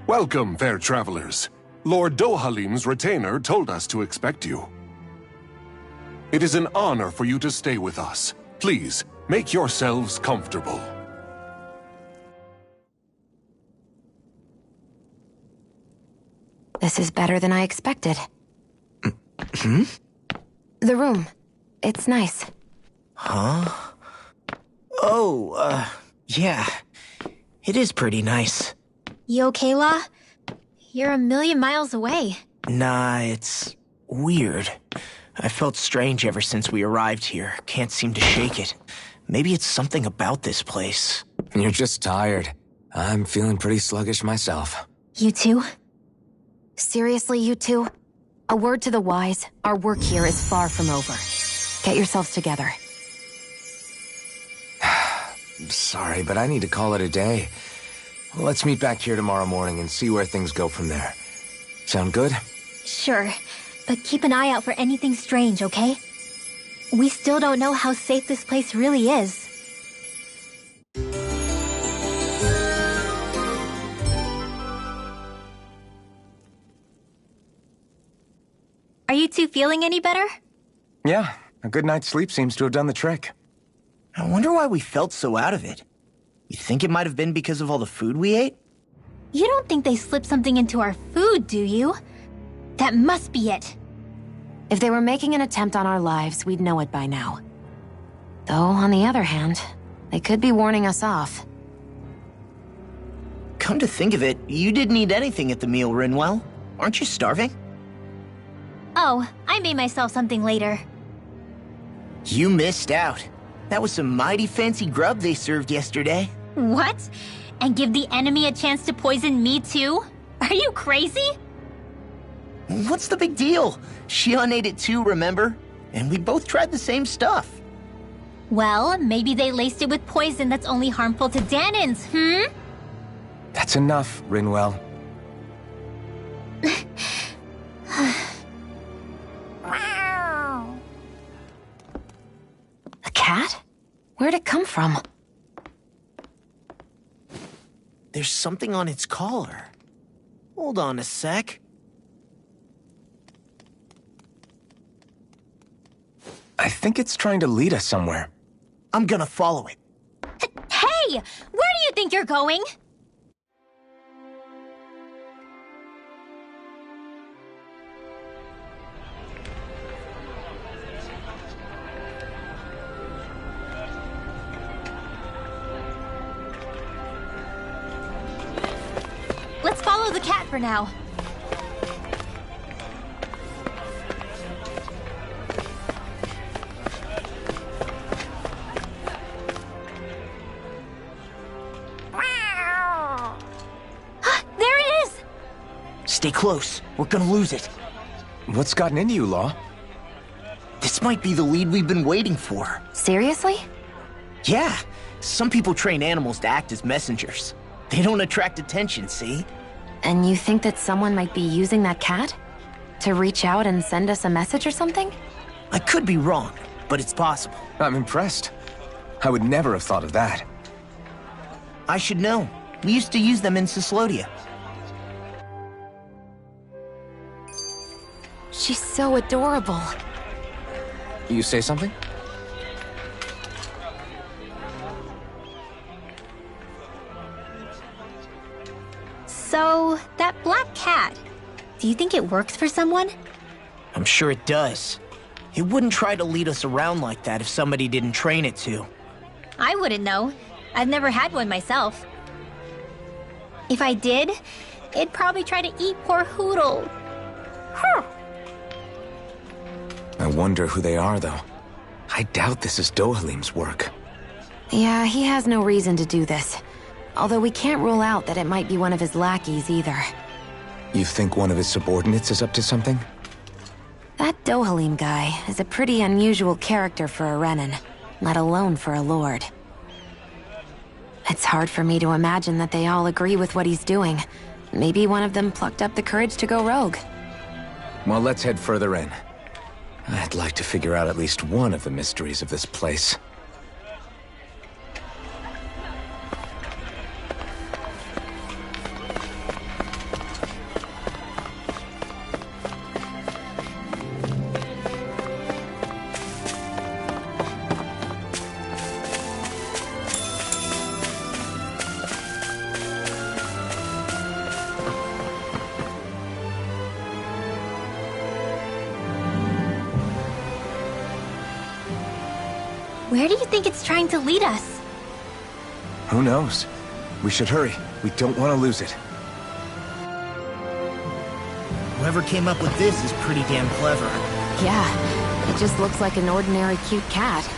[SPEAKER 11] Welcome, fair travelers. Lord Dohalim's retainer told us to expect you. It is an honor for you to stay with us. Please, make yourselves comfortable.
[SPEAKER 1] This is better than I expected.
[SPEAKER 4] Hmm?
[SPEAKER 1] The room. It's nice.
[SPEAKER 4] Huh? Oh, yeah. It is pretty nice.
[SPEAKER 2] You okay, La? You're a million miles away.
[SPEAKER 4] Nah, it's weird. I felt strange ever since we arrived here. Can't seem to shake it. Maybe it's something about this place.
[SPEAKER 3] You're just tired. I'm feeling pretty sluggish myself.
[SPEAKER 2] You too?
[SPEAKER 1] Seriously, you two? A word to the wise, our work here is far from over. Get yourselves together.
[SPEAKER 3] Sorry, but I need to call it a day. Let's meet back here tomorrow morning and see where things go from there. Sound good?
[SPEAKER 2] Sure, but keep an eye out for anything strange, okay? We still don't know how safe this place really is. Are you two feeling any better?
[SPEAKER 3] Yeah, a good night's sleep seems to have done the trick.
[SPEAKER 4] I wonder why we felt so out of it. You think it might have been because of all the food we ate?
[SPEAKER 2] You don't think they slipped something into our food, do you? That must be it.
[SPEAKER 1] If they were making an attempt on our lives, we'd know it by now. Though, on the other hand, they could be warning us off.
[SPEAKER 4] Come to think of it, you didn't eat anything at the meal, Rinwell. Aren't you starving?
[SPEAKER 2] Oh, I made myself something later.
[SPEAKER 4] You missed out. That was some mighty fancy grub they served yesterday.
[SPEAKER 2] What? And give the enemy a chance to poison me too? Are you crazy?
[SPEAKER 4] What's the big deal? Shion ate it too, remember? And we both tried the same stuff.
[SPEAKER 2] Well, maybe they laced it with poison that's only harmful to Danins,
[SPEAKER 3] That's enough, Rinwell.
[SPEAKER 1] A cat? Where'd it come from?
[SPEAKER 4] There's something on its collar. Hold on a sec.
[SPEAKER 3] I think it's trying to lead us somewhere.
[SPEAKER 4] I'm gonna follow it.
[SPEAKER 2] Hey! Hey! Where do you think you're going? Let's follow the cat for now. There it is!
[SPEAKER 4] Stay close. We're gonna lose it.
[SPEAKER 3] What's gotten into you, Law?
[SPEAKER 4] This might be the lead we've been waiting for.
[SPEAKER 1] Seriously?
[SPEAKER 4] Yeah. Some people train animals to act as messengers. They don't attract attention, see?
[SPEAKER 1] And you think that someone might be using that cat? To reach out and send us a message or something?
[SPEAKER 4] I could be wrong, but it's possible.
[SPEAKER 3] I'm impressed. I would never have thought of that.
[SPEAKER 4] I should know. We used to use them in Cyslodia.
[SPEAKER 1] She's so adorable.
[SPEAKER 3] You say something?
[SPEAKER 2] So, that black cat, do you think it works for someone?
[SPEAKER 4] I'm sure it does. It wouldn't try to lead us around like that if somebody didn't train it to.
[SPEAKER 2] I wouldn't know. I've never had one myself. If I did, it'd probably try to eat poor Hoodle. Huh.
[SPEAKER 3] I wonder who they are, though. I doubt this is Dohalim's work.
[SPEAKER 1] Yeah, he has no reason to do this. Although we can't rule out that it might be one of his lackeys either.
[SPEAKER 3] You think one of his subordinates is up to something?
[SPEAKER 1] That Dohalim guy is a pretty unusual character for a Renan, let alone for a lord. It's hard for me to imagine that they all agree with what he's doing. Maybe one of them plucked up the courage to go rogue.
[SPEAKER 3] Well, let's head further in. I'd like to figure out at least one of the mysteries of this place.
[SPEAKER 2] Where do you think it's trying to lead us?
[SPEAKER 3] Who knows? We should hurry. We don't want to lose it.
[SPEAKER 4] Whoever came up with this is pretty damn clever.
[SPEAKER 1] Yeah, it just looks like an ordinary cute cat.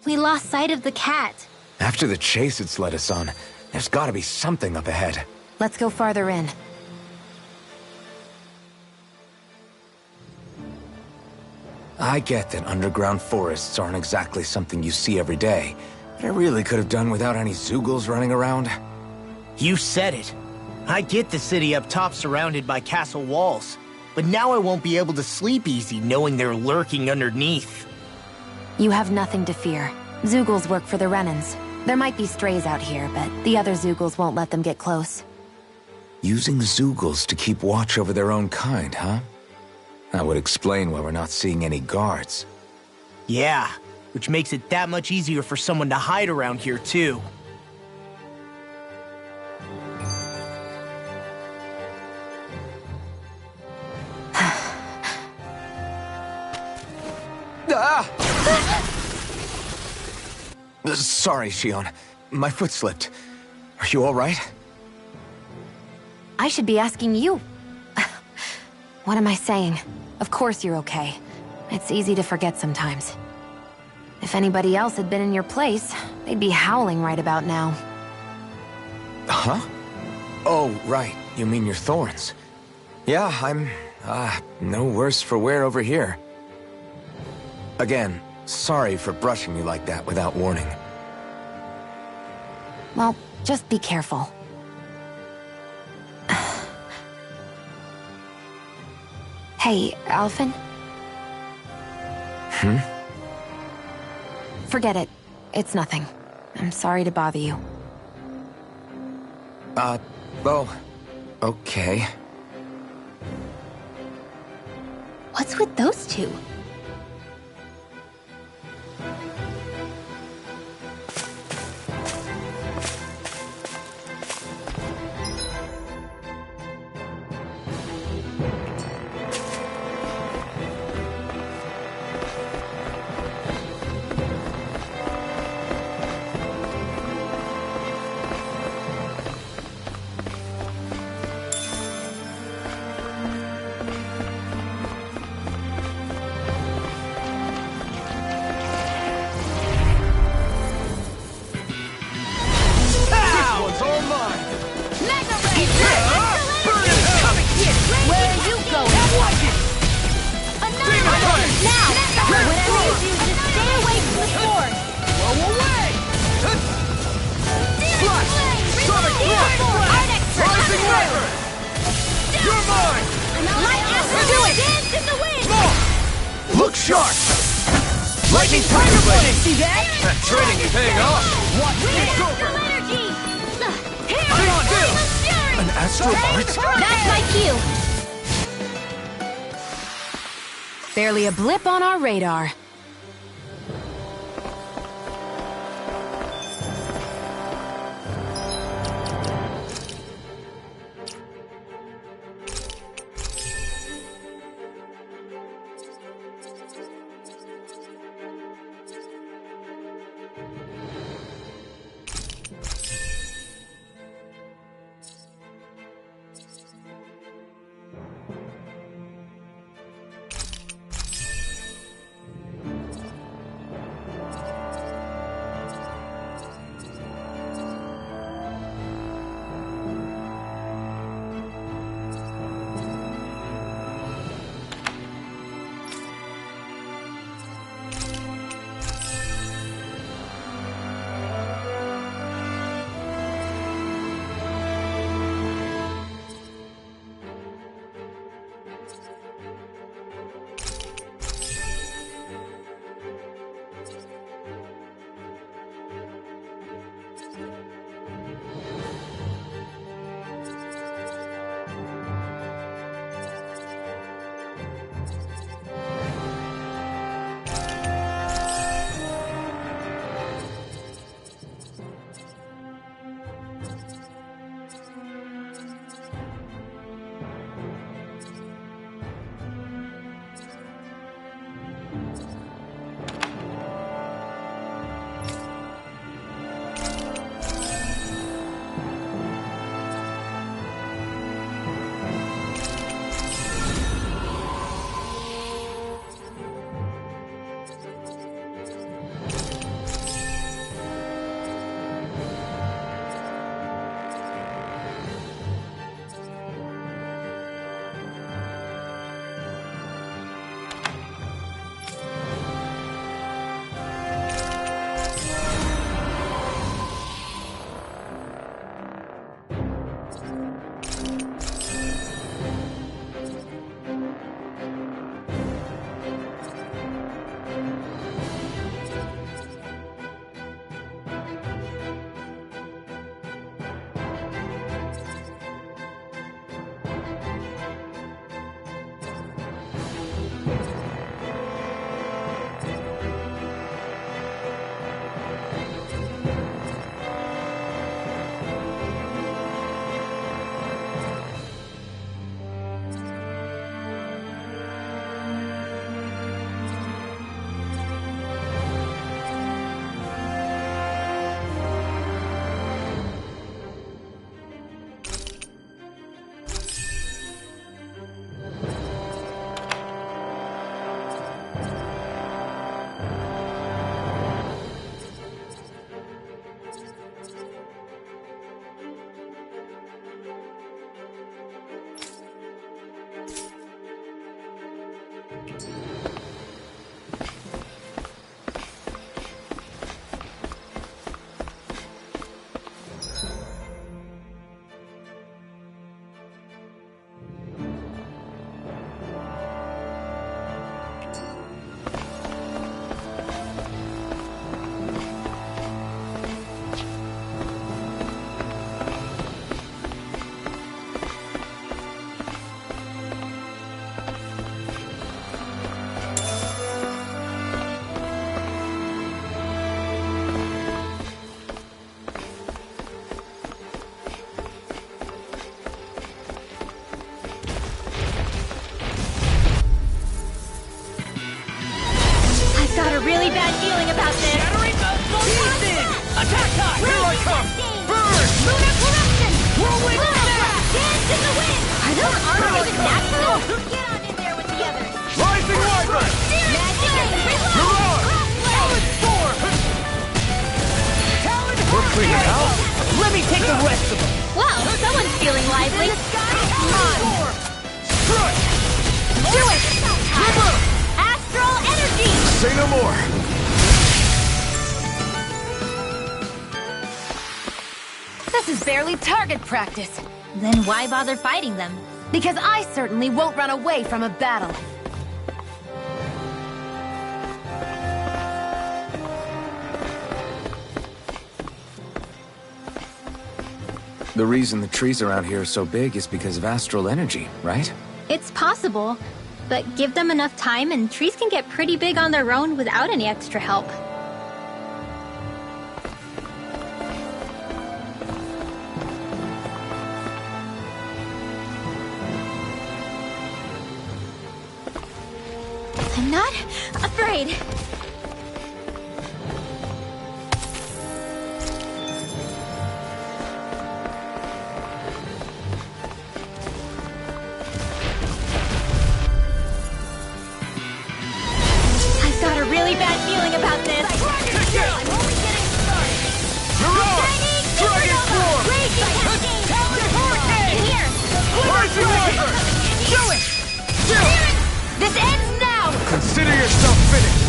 [SPEAKER 2] We lost sight of the cat.
[SPEAKER 3] After the chase it's led us on, there's gotta be something up ahead.
[SPEAKER 1] Let's go farther in.
[SPEAKER 3] I get that underground forests aren't exactly something you see every day, but I really could have done without any Zeugles running around.
[SPEAKER 4] You said it. I get the city up top surrounded by castle walls, but now I won't be able to sleep easy knowing they're lurking underneath.
[SPEAKER 1] You have nothing to fear. Zeugles work for the Renans. There might be strays out here, but the other Zeugles won't let them get close.
[SPEAKER 3] Using Zeugles to keep watch over their own kind, huh? That would explain why we're not seeing any guards.
[SPEAKER 4] Yeah, which makes it that much easier for someone to hide around here, too.
[SPEAKER 3] Ah! Sorry, Shion. My foot slipped. Are you all right?
[SPEAKER 1] I should be asking you. What am I saying? Of course you're okay. It's easy to forget sometimes. If anybody else had been in your place, they'd be howling right about now.
[SPEAKER 3] Huh? Oh, right. You mean your thorns. Yeah, I'm, no worse for wear over here. Again, sorry for brushing you like that without warning.
[SPEAKER 1] Well, just be careful. Hey, Alphen? Forget it. It's nothing. I'm sorry to bother you.
[SPEAKER 3] Oh, okay.
[SPEAKER 2] What's with those two?
[SPEAKER 5] Look sharp! Lightning Tiger Blade! See that? That training is paying off! Watch this over! An astral art?
[SPEAKER 2] That's my cue!
[SPEAKER 1] Barely a blip on our radar.
[SPEAKER 4] the rest of them.
[SPEAKER 2] Wow, someone's feeling lively. Come on. Do it! Astral energy!
[SPEAKER 5] Say no more.
[SPEAKER 1] This is barely target practice.
[SPEAKER 2] Then why bother fighting them?
[SPEAKER 1] Because I certainly won't run away from a battle.
[SPEAKER 3] The reason the trees around here are so big is because of astral energy, right?
[SPEAKER 2] It's possible, but give them enough time and trees can get pretty big on their own without any extra help. I'm not afraid. I've got a really bad feeling about this. I'm only getting started. Dragon form! Raging cascade! Talon hurricane! In here!
[SPEAKER 5] Rising water!
[SPEAKER 2] Do it! This ends now!
[SPEAKER 5] Consider yourself finished.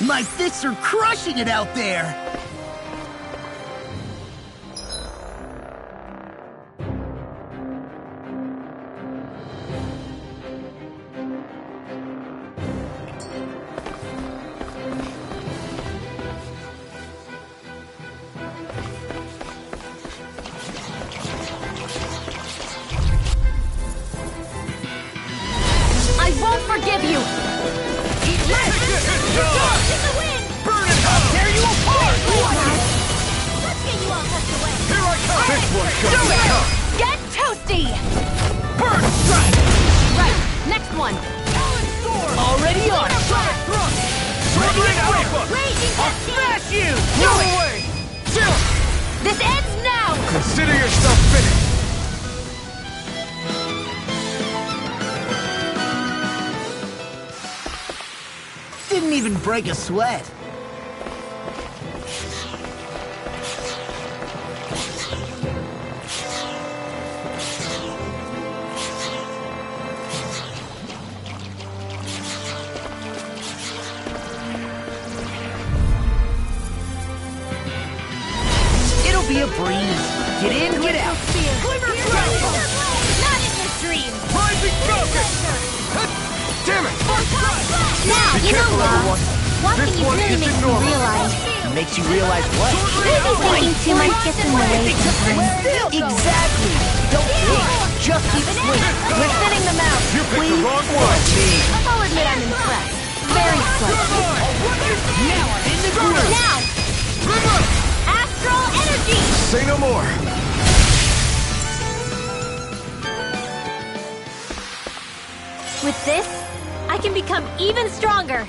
[SPEAKER 4] My fists are crushing it out there.
[SPEAKER 1] I won't forgive you!
[SPEAKER 5] Tear you apart!
[SPEAKER 2] Let's get you all tucked away.
[SPEAKER 5] Here I come! This one comes!
[SPEAKER 1] Get toasty!
[SPEAKER 5] Burn strike!
[SPEAKER 1] Right, next one.
[SPEAKER 4] Already on it.
[SPEAKER 5] Sword alpha!
[SPEAKER 2] Raging cascade!
[SPEAKER 4] Smash you!
[SPEAKER 5] No way!
[SPEAKER 1] This ends now!
[SPEAKER 5] Consider yourself finished.
[SPEAKER 4] Didn't even break a sweat. It'll be a breeze. Get in, get out.
[SPEAKER 2] Not in this dream!
[SPEAKER 5] Rising Falcon! Damn it!
[SPEAKER 2] Now,
[SPEAKER 5] Be
[SPEAKER 2] you know
[SPEAKER 5] careful,
[SPEAKER 2] what?
[SPEAKER 5] everyone.
[SPEAKER 2] Walking
[SPEAKER 5] This
[SPEAKER 2] you
[SPEAKER 5] one
[SPEAKER 2] really
[SPEAKER 5] isn't
[SPEAKER 2] makes me
[SPEAKER 5] normal.
[SPEAKER 2] realize
[SPEAKER 4] Makes you realize what?
[SPEAKER 2] maybe thinking too much gets in the way sometimes.
[SPEAKER 4] Exactly. Don't think. Just keep swinging.
[SPEAKER 1] We're thinning them out.
[SPEAKER 5] You picked the wrong one!
[SPEAKER 1] I'll admit I'm impressed. Very slightly.
[SPEAKER 4] Now I'm in the groove.
[SPEAKER 2] Now! Astral energy!
[SPEAKER 5] Say no more!
[SPEAKER 2] With this, I can become even stronger.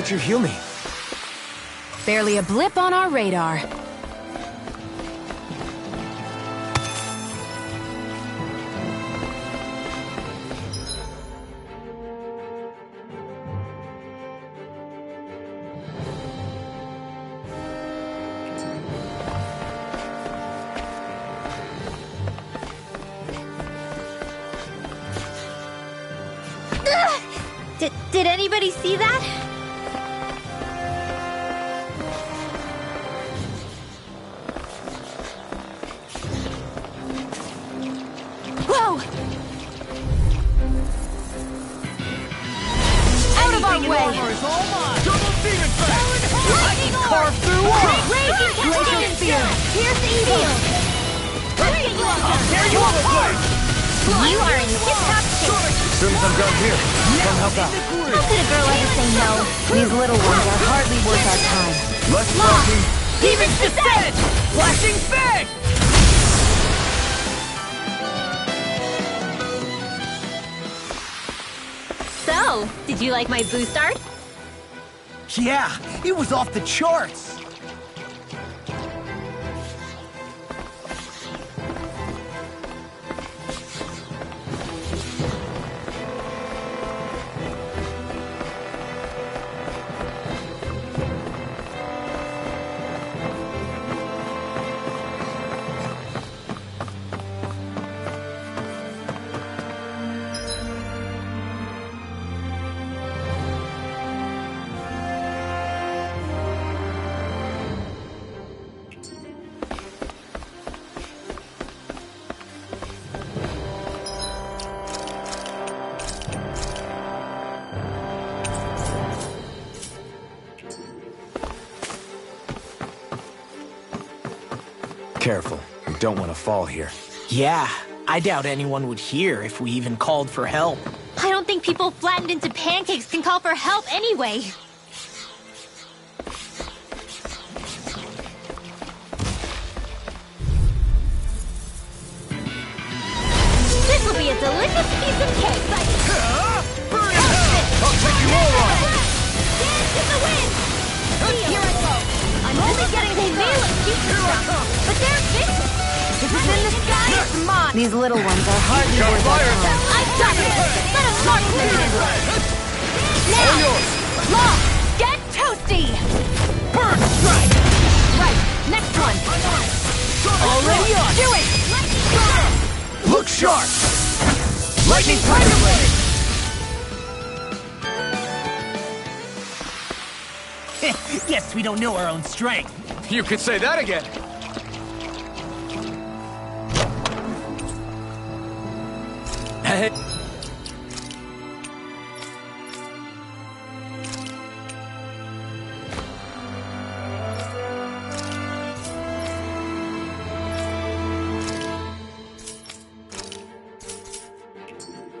[SPEAKER 9] don't you heal me?
[SPEAKER 1] Barely a blip on our radar.
[SPEAKER 2] Did anybody see that?
[SPEAKER 1] Whoa! Out of our way!
[SPEAKER 5] Double demon fang!
[SPEAKER 2] Lightning orb!
[SPEAKER 5] Carve through aura!
[SPEAKER 2] Raging
[SPEAKER 1] Glacier Spear!
[SPEAKER 2] Here's the evil! Let's get you up!
[SPEAKER 5] Tear you apart!
[SPEAKER 2] You are in tip-top shape!
[SPEAKER 9] As soon as I'm done here, come help out.
[SPEAKER 2] How could a girl ever say no?
[SPEAKER 1] These little ones are hardly worth our time.
[SPEAKER 9] Less talking.
[SPEAKER 2] Demon's Descent!
[SPEAKER 5] Flashing fang!
[SPEAKER 2] So, did you like my boost art?
[SPEAKER 4] Yeah, it was off the charts.
[SPEAKER 3] Careful. You don't want to fall here.
[SPEAKER 4] Yeah, I doubt anyone would hear if we even called for help.
[SPEAKER 2] I don't think people flattened into pancakes can call for help anyway. This will be a delicious piece of cake.
[SPEAKER 5] Burn in hell! I'll take you all on!
[SPEAKER 2] Dance in the wind! Here I go. I'm only getting the veil of future stuff, but there's Viscint. If it's in the sky, it's mine.
[SPEAKER 1] These little ones are hardly worth our time.
[SPEAKER 2] I've got it. Let us march through.
[SPEAKER 5] All yours!
[SPEAKER 2] Law, get toasty.
[SPEAKER 5] Burn strike!
[SPEAKER 2] Right, next one.
[SPEAKER 5] Already on!
[SPEAKER 2] Do it.
[SPEAKER 5] Look sharp! Lightning Tiger Blade!
[SPEAKER 4] Guess we don't know our own strength.
[SPEAKER 5] You could say that again!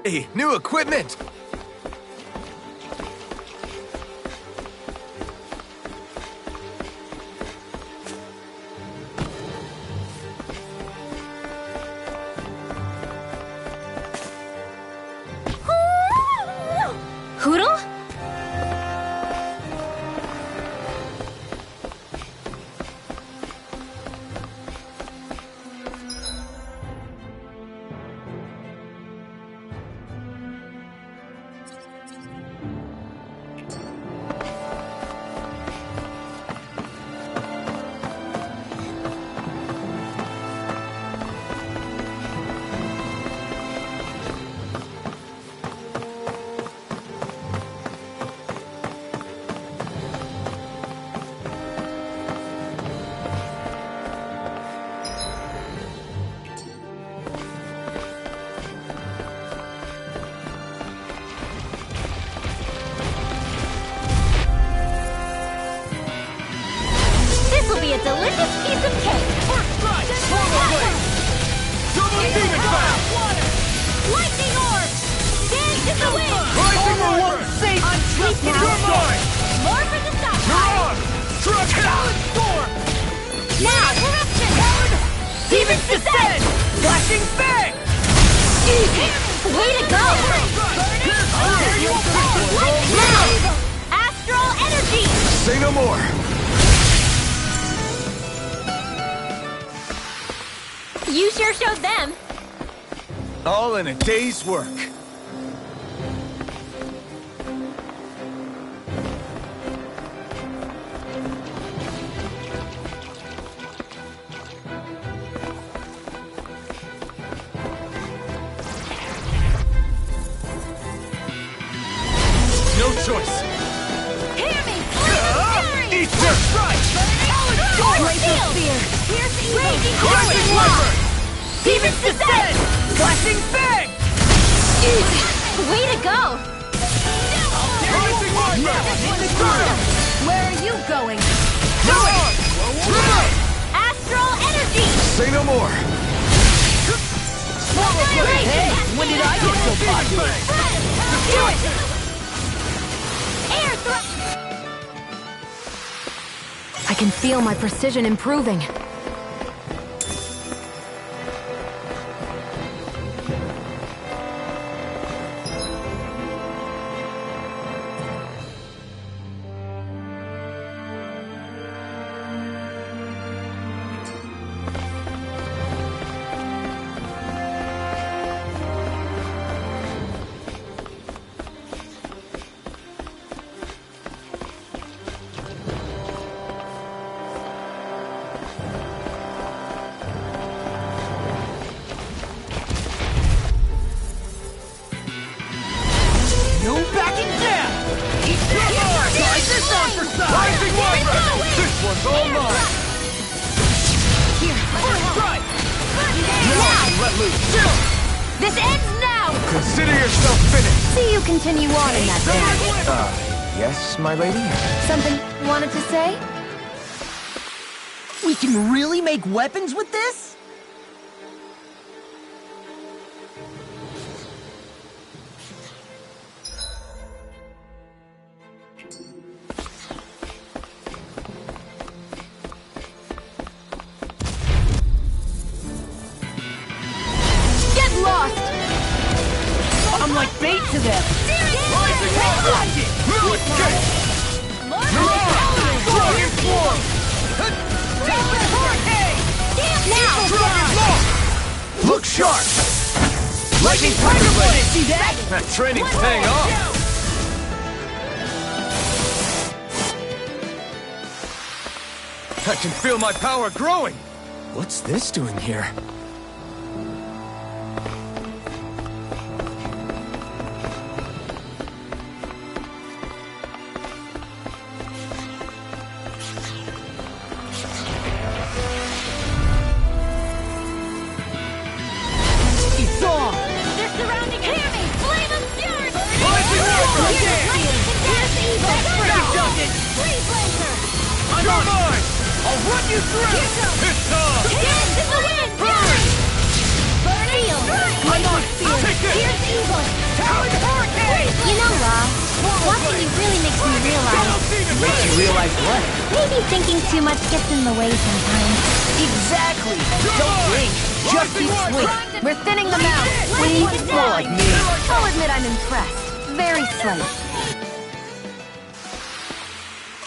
[SPEAKER 9] Hey, new equipment!
[SPEAKER 2] Hoodle? A delicious piece of cake.
[SPEAKER 5] First strike! Portal Blade! Double demon fang!
[SPEAKER 2] Lightning orb! Dance in the wind!
[SPEAKER 5] Rising won't save!
[SPEAKER 2] I'm sleep now.
[SPEAKER 5] You're mine!
[SPEAKER 2] More for the stop.
[SPEAKER 5] You're on! Truck Talon Storm!
[SPEAKER 2] Now, eruption!
[SPEAKER 5] Demon's Descent! Flashing Fang!
[SPEAKER 2] Way to go! Now, astral energy!
[SPEAKER 5] Say no more!
[SPEAKER 2] You sure showed them.
[SPEAKER 5] All in a day's work. No choice.
[SPEAKER 2] Hear me!
[SPEAKER 5] Eat your strike!
[SPEAKER 2] Raging Horse!
[SPEAKER 5] Demon's Descent! Flashing Fang!
[SPEAKER 2] Easy! Way to go!
[SPEAKER 5] Rising Marker!
[SPEAKER 8] Where are you going?
[SPEAKER 2] Astral Energy!
[SPEAKER 5] Say no more!
[SPEAKER 2] Hey,
[SPEAKER 4] when did I get so popular?
[SPEAKER 2] Do it! Air thrust!
[SPEAKER 1] I can feel my precision improving.
[SPEAKER 4] No backing down!
[SPEAKER 5] Try this on for size! Rising Marker! This one's all mine! First strike! Now let loose!
[SPEAKER 2] This ends now!
[SPEAKER 5] Consider yourself finished!
[SPEAKER 1] See you continue on in that vein.
[SPEAKER 3] Yes, my lady?
[SPEAKER 1] Something you wanted to say?
[SPEAKER 4] We can really make weapons with this?
[SPEAKER 8] Get lost!
[SPEAKER 4] I'm like bait to them!
[SPEAKER 5] Dragon Form! Look sharp! Lightning Tiger Blade!
[SPEAKER 4] See that?
[SPEAKER 5] That training's paying off! I can feel my power growing!
[SPEAKER 3] What's this doing here?
[SPEAKER 4] It's on!
[SPEAKER 2] They're surrounding me! Flame of Fury!
[SPEAKER 5] I'm on mine! I'll run you through! It's on!
[SPEAKER 2] Yes, to the wind! Fury! Steel!
[SPEAKER 5] I'm on! Take this!
[SPEAKER 2] Here's evil!
[SPEAKER 5] Talon Hurricane!
[SPEAKER 2] You know, Law, watching you really makes me realize...
[SPEAKER 4] Makes you realize what?
[SPEAKER 2] Maybe thinking too much gets in the way sometimes.
[SPEAKER 4] Exactly! Don't blink! Just keep swinging!
[SPEAKER 1] We're thinning them out.
[SPEAKER 4] More like me!
[SPEAKER 1] I'll admit I'm impressed. Very slight.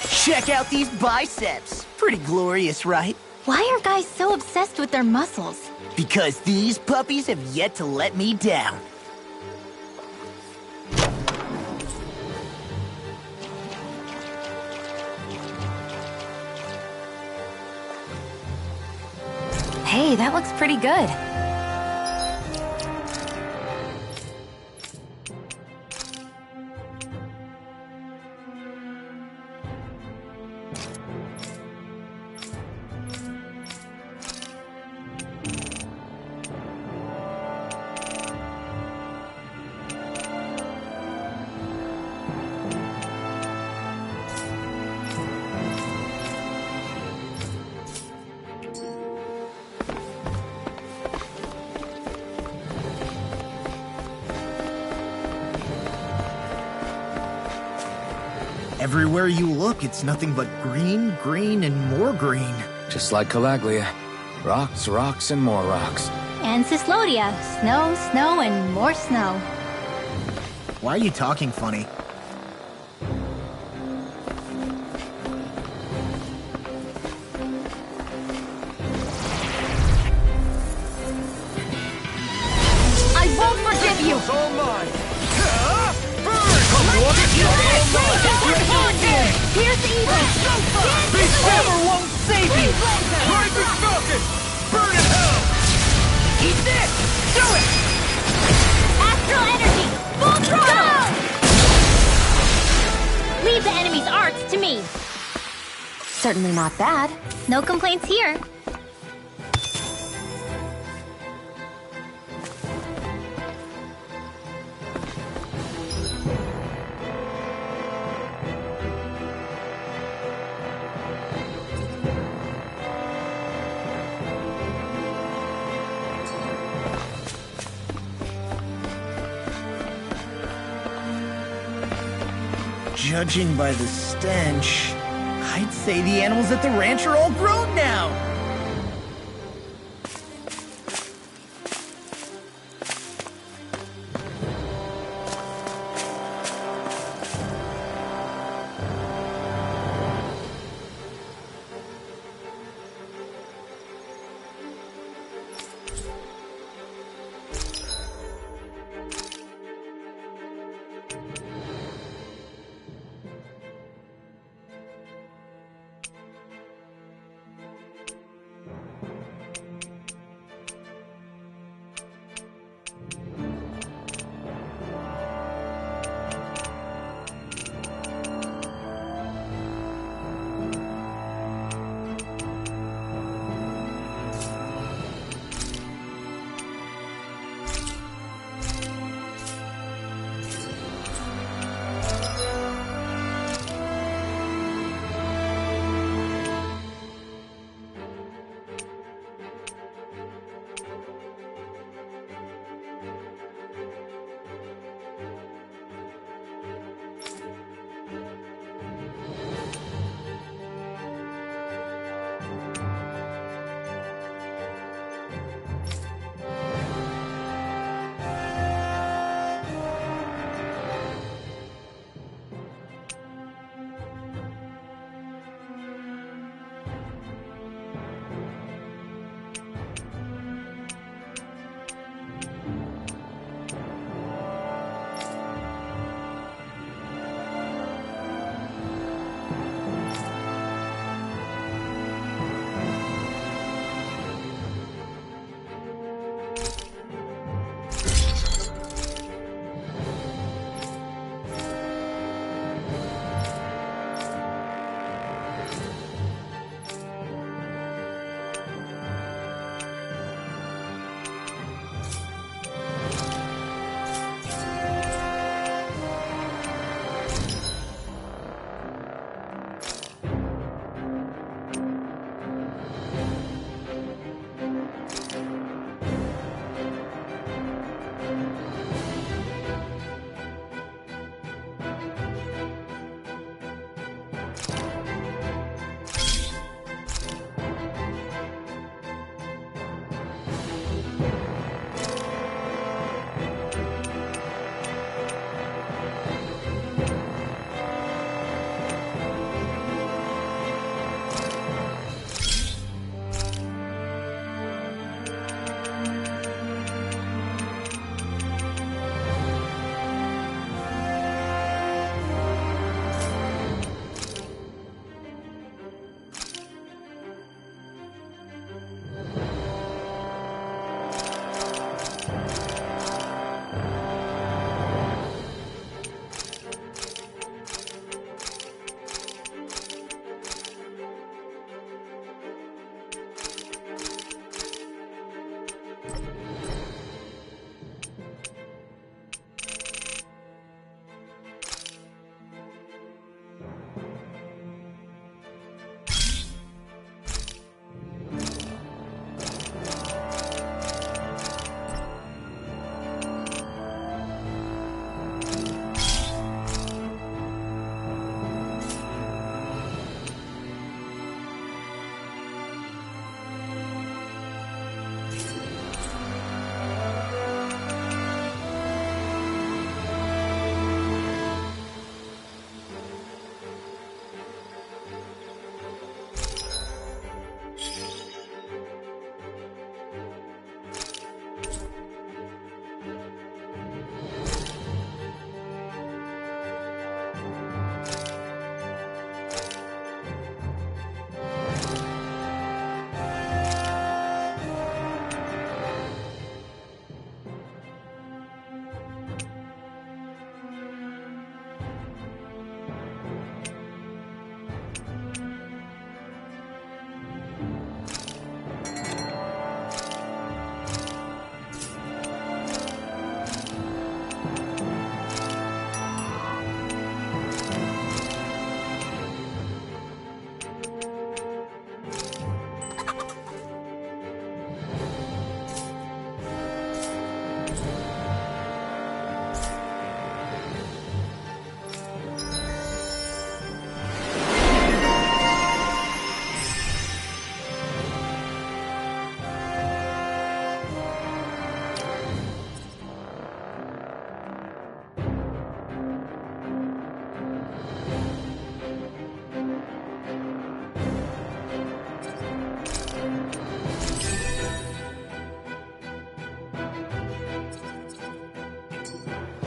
[SPEAKER 4] Check out these biceps! Pretty glorious, right?
[SPEAKER 2] Why are guys so obsessed with their muscles?
[SPEAKER 4] Because these puppies have yet to let me down.
[SPEAKER 1] Hey, that looks pretty good.
[SPEAKER 4] Everywhere you look, it's nothing but green, green, and more green.
[SPEAKER 3] Just like Calaglia. Rocks, rocks, and more rocks.
[SPEAKER 2] And Cyslodia. Snow, snow, and more snow.
[SPEAKER 4] Why are you talking funny?
[SPEAKER 2] me.
[SPEAKER 1] Certainly not bad.
[SPEAKER 2] No complaints here.
[SPEAKER 4] Judging by the stench, I'd say the animals at the ranch are all grown now.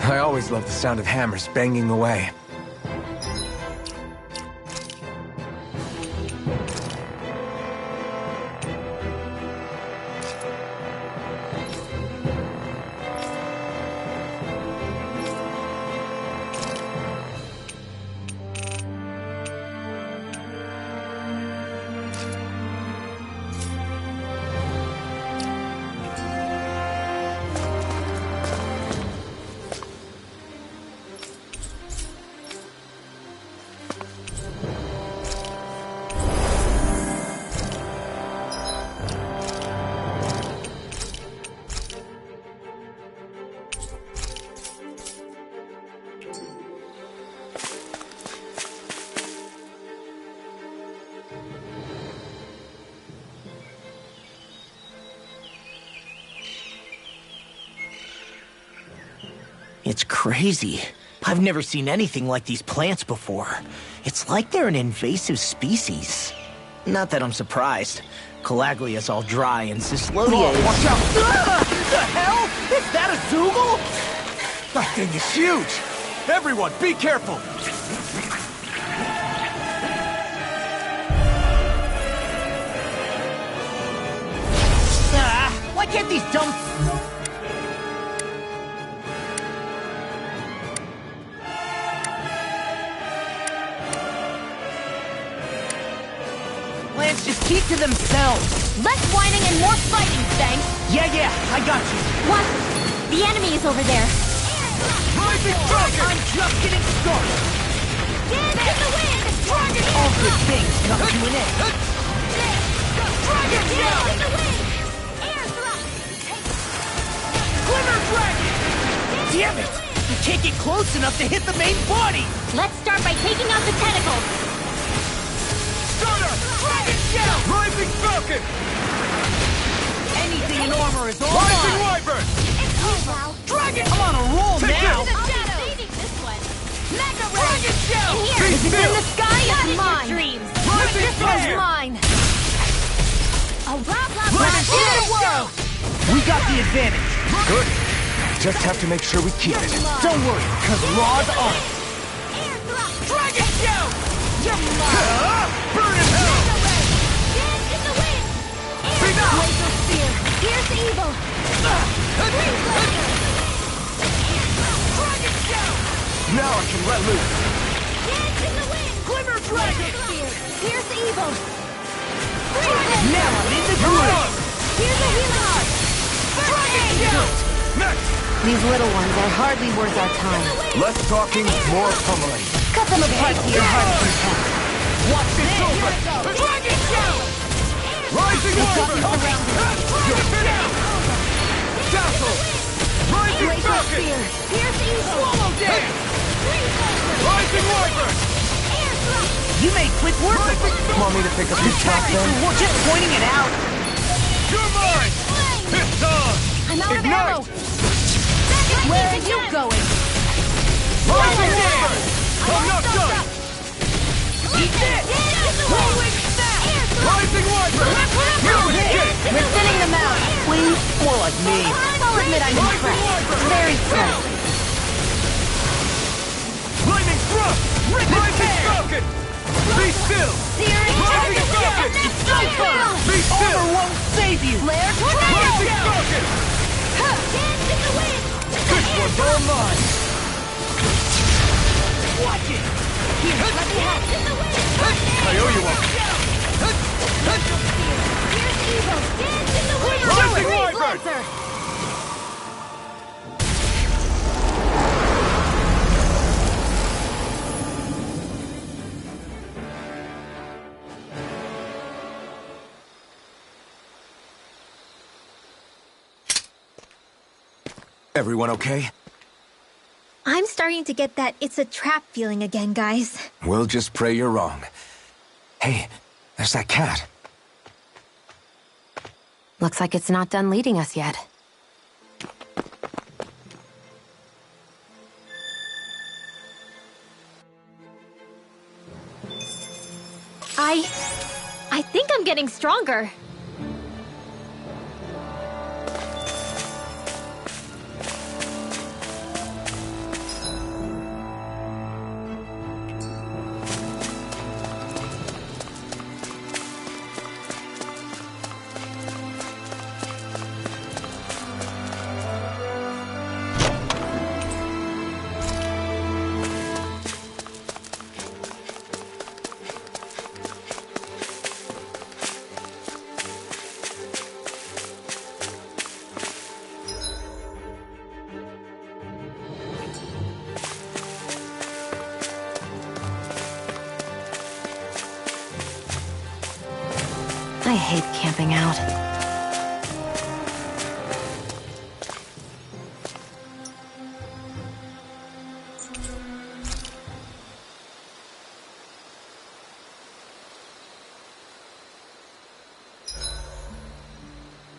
[SPEAKER 3] I always love the sound of hammers banging away.
[SPEAKER 4] It's crazy. I've never seen anything like these plants before. It's like they're an invasive species. Not that I'm surprised. Calaglia's all dry and Cislodia is...
[SPEAKER 5] Watch out!
[SPEAKER 4] The hell? Is that a Zoogle?
[SPEAKER 5] That thing is huge! Everyone, be careful!
[SPEAKER 4] Why can't these dumb... plants just keep to themselves?
[SPEAKER 2] Less whining and more fighting, thanks.
[SPEAKER 4] Yeah, I got you.
[SPEAKER 2] What? The enemy is over there.
[SPEAKER 5] Rising Dragon!
[SPEAKER 4] I'm just getting started.
[SPEAKER 2] Dance in the wind! Dragon!
[SPEAKER 4] All good things come to an end.
[SPEAKER 2] Dragon! Dance in the wind! Air thrust!
[SPEAKER 4] Glimmer Dragon! Damn it! You can't get close enough to hit the main body!
[SPEAKER 2] Let's start by taking out the tentacles.
[SPEAKER 5] Stunner! Dragon Shell! Rising Falcon!
[SPEAKER 4] Anything in armor is all
[SPEAKER 5] Rising
[SPEAKER 4] mine!
[SPEAKER 5] Wyvern!
[SPEAKER 2] Wow.
[SPEAKER 4] Dragon! I'm on a roll now!
[SPEAKER 2] The shadow! Saving this one. Mega Ray!
[SPEAKER 4] Dragon Shell!
[SPEAKER 2] Here!
[SPEAKER 5] Be
[SPEAKER 2] Is it in
[SPEAKER 5] still.
[SPEAKER 2] the sky?
[SPEAKER 1] Not
[SPEAKER 2] It's
[SPEAKER 1] mine.
[SPEAKER 2] your dreams!
[SPEAKER 5] Rising
[SPEAKER 1] This one's
[SPEAKER 5] Fire!
[SPEAKER 1] mine!
[SPEAKER 2] Oh, blah, blah, blah!
[SPEAKER 4] Let it
[SPEAKER 2] Here
[SPEAKER 4] hit
[SPEAKER 2] it
[SPEAKER 4] the world! We got the advantage.
[SPEAKER 3] Good. Just have to make sure we keep it.
[SPEAKER 4] Don't worry, because Raw's on it.
[SPEAKER 2] Air thrust!
[SPEAKER 4] Dragon Shell!
[SPEAKER 2] You're mine!
[SPEAKER 5] Burn in hell!
[SPEAKER 2] Mega Ray! Dance in the wind! Air
[SPEAKER 5] Be now!
[SPEAKER 2] Laser spear! Here's evil! Breathe laser!
[SPEAKER 4] Dragon Shell!
[SPEAKER 5] Now I can let loose!
[SPEAKER 2] Dance in the wind!
[SPEAKER 4] Glimmer Dragon!
[SPEAKER 2] Spear! Here's evil!
[SPEAKER 4] Now I'm in the groove!
[SPEAKER 2] Here's a healing heart!
[SPEAKER 4] Dragon Shell!
[SPEAKER 5] Next!
[SPEAKER 1] These little ones are hardly worth our time.
[SPEAKER 3] Less talking, more pummeling.
[SPEAKER 1] Cut them apart to your heart's content.
[SPEAKER 5] Watch this over!
[SPEAKER 4] Dragon Shell!
[SPEAKER 5] Rising Wyvern! You're finished! Dazzle! Rising
[SPEAKER 2] Laser
[SPEAKER 5] Falcon!
[SPEAKER 2] spear! Here's evil!
[SPEAKER 4] Swallow dance!
[SPEAKER 2] Breathe laser!
[SPEAKER 5] Rising Wyvern!
[SPEAKER 2] Air thrust!
[SPEAKER 4] You made quick work of it!
[SPEAKER 3] Want me to pick up your slack
[SPEAKER 4] Tactics
[SPEAKER 3] then?
[SPEAKER 4] were just pointing it out!
[SPEAKER 5] You're mine! It's on!
[SPEAKER 2] I'm out of
[SPEAKER 5] Ignite!
[SPEAKER 2] ammo! Where are you going?
[SPEAKER 5] Rising Wyvern! I'm not done!
[SPEAKER 4] Eat this! Rolling snap!
[SPEAKER 5] Rising Wyvern! Here we go!
[SPEAKER 1] We're thinning them out.
[SPEAKER 4] Please? More like me.
[SPEAKER 1] I'll admit I'm impressed. Very impressed.
[SPEAKER 5] Lightning Thrust! Rising Falcon! Be still! Rising Falcon!
[SPEAKER 4] It's so fun!
[SPEAKER 5] Be still!
[SPEAKER 4] Armor won't save you!
[SPEAKER 1] Flare
[SPEAKER 5] Rising
[SPEAKER 1] tornado!
[SPEAKER 5] Falcon!
[SPEAKER 2] Dance in the wind!
[SPEAKER 5] This one's all mine!
[SPEAKER 4] Watch it!
[SPEAKER 2] Here, let me help! In the wind!
[SPEAKER 5] I owe you one!
[SPEAKER 2] Here's evil! Dance in the wind!
[SPEAKER 5] Rising
[SPEAKER 2] Breathe
[SPEAKER 5] Wyvern!
[SPEAKER 2] laser!
[SPEAKER 3] Everyone okay?
[SPEAKER 12] I'm starting to get that it's a trap feeling again, guys.
[SPEAKER 3] We'll just pray you're wrong. Hey, there's that cat.
[SPEAKER 1] Looks like it's not done leading us yet.
[SPEAKER 2] I think I'm getting stronger.
[SPEAKER 1] hate camping out.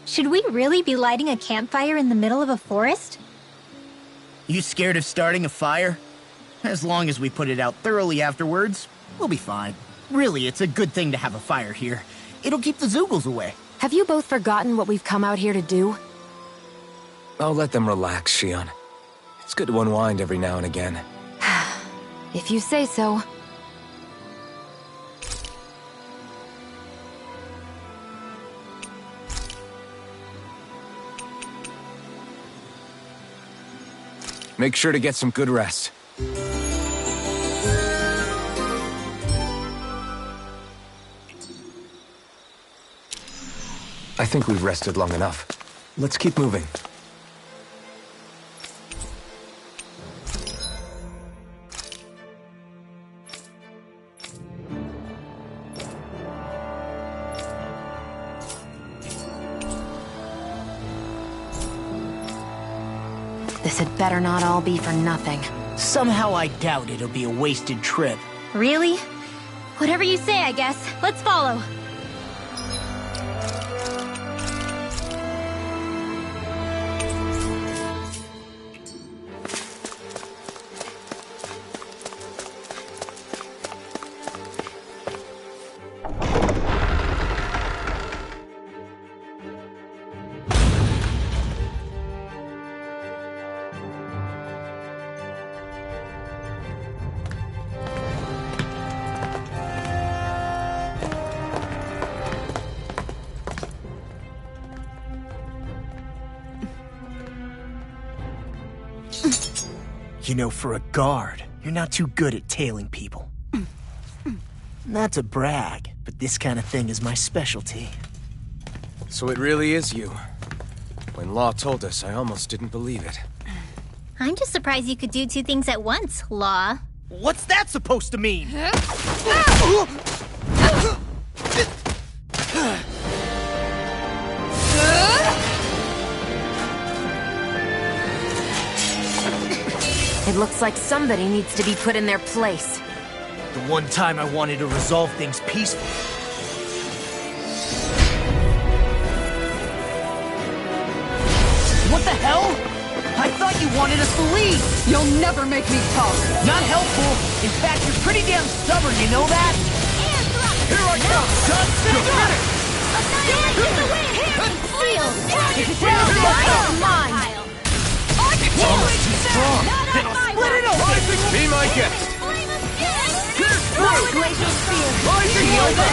[SPEAKER 12] Should we really be lighting a campfire in the middle of a forest?
[SPEAKER 4] You scared of starting a fire? As long as we put it out thoroughly afterwards, we'll be fine. Really, it's a good thing to have a fire here. It'll keep the Zoogles away.
[SPEAKER 1] Have you both forgotten what we've come out here to do?
[SPEAKER 3] I'll let them relax, Shion. It's good to unwind every now and again.
[SPEAKER 1] If you say so.
[SPEAKER 3] Make sure to get some good rest. I think we've rested long enough. Let's keep moving.
[SPEAKER 1] This had better not all be for nothing.
[SPEAKER 4] Somehow I doubt it'll be a wasted trip.
[SPEAKER 12] Really? Whatever you say, I guess. Let's follow.
[SPEAKER 4] You know, for a guard, you're not too good at tailing people. Not to brag, but this kind of thing is my specialty.
[SPEAKER 3] So it really is you. When Law told us, I almost didn't believe it.
[SPEAKER 12] I'm just surprised you could do two things at once, Law.
[SPEAKER 4] What's that supposed to mean?
[SPEAKER 1] It looks like somebody needs to be put in their place.
[SPEAKER 4] The one time I wanted to resolve things peacefully. What the hell? I thought you wanted us to leave!
[SPEAKER 7] You'll never make me talk!
[SPEAKER 4] Not helpful! In fact, you're pretty damn stubborn, you know that?
[SPEAKER 5] Here I come! Just finish!
[SPEAKER 12] Annihilate the wind! Seal!
[SPEAKER 1] Mine!
[SPEAKER 5] Too strong!
[SPEAKER 4] Then I'll split it open!
[SPEAKER 5] Be my guest!
[SPEAKER 12] My glacial spear!
[SPEAKER 5] Rising Nova!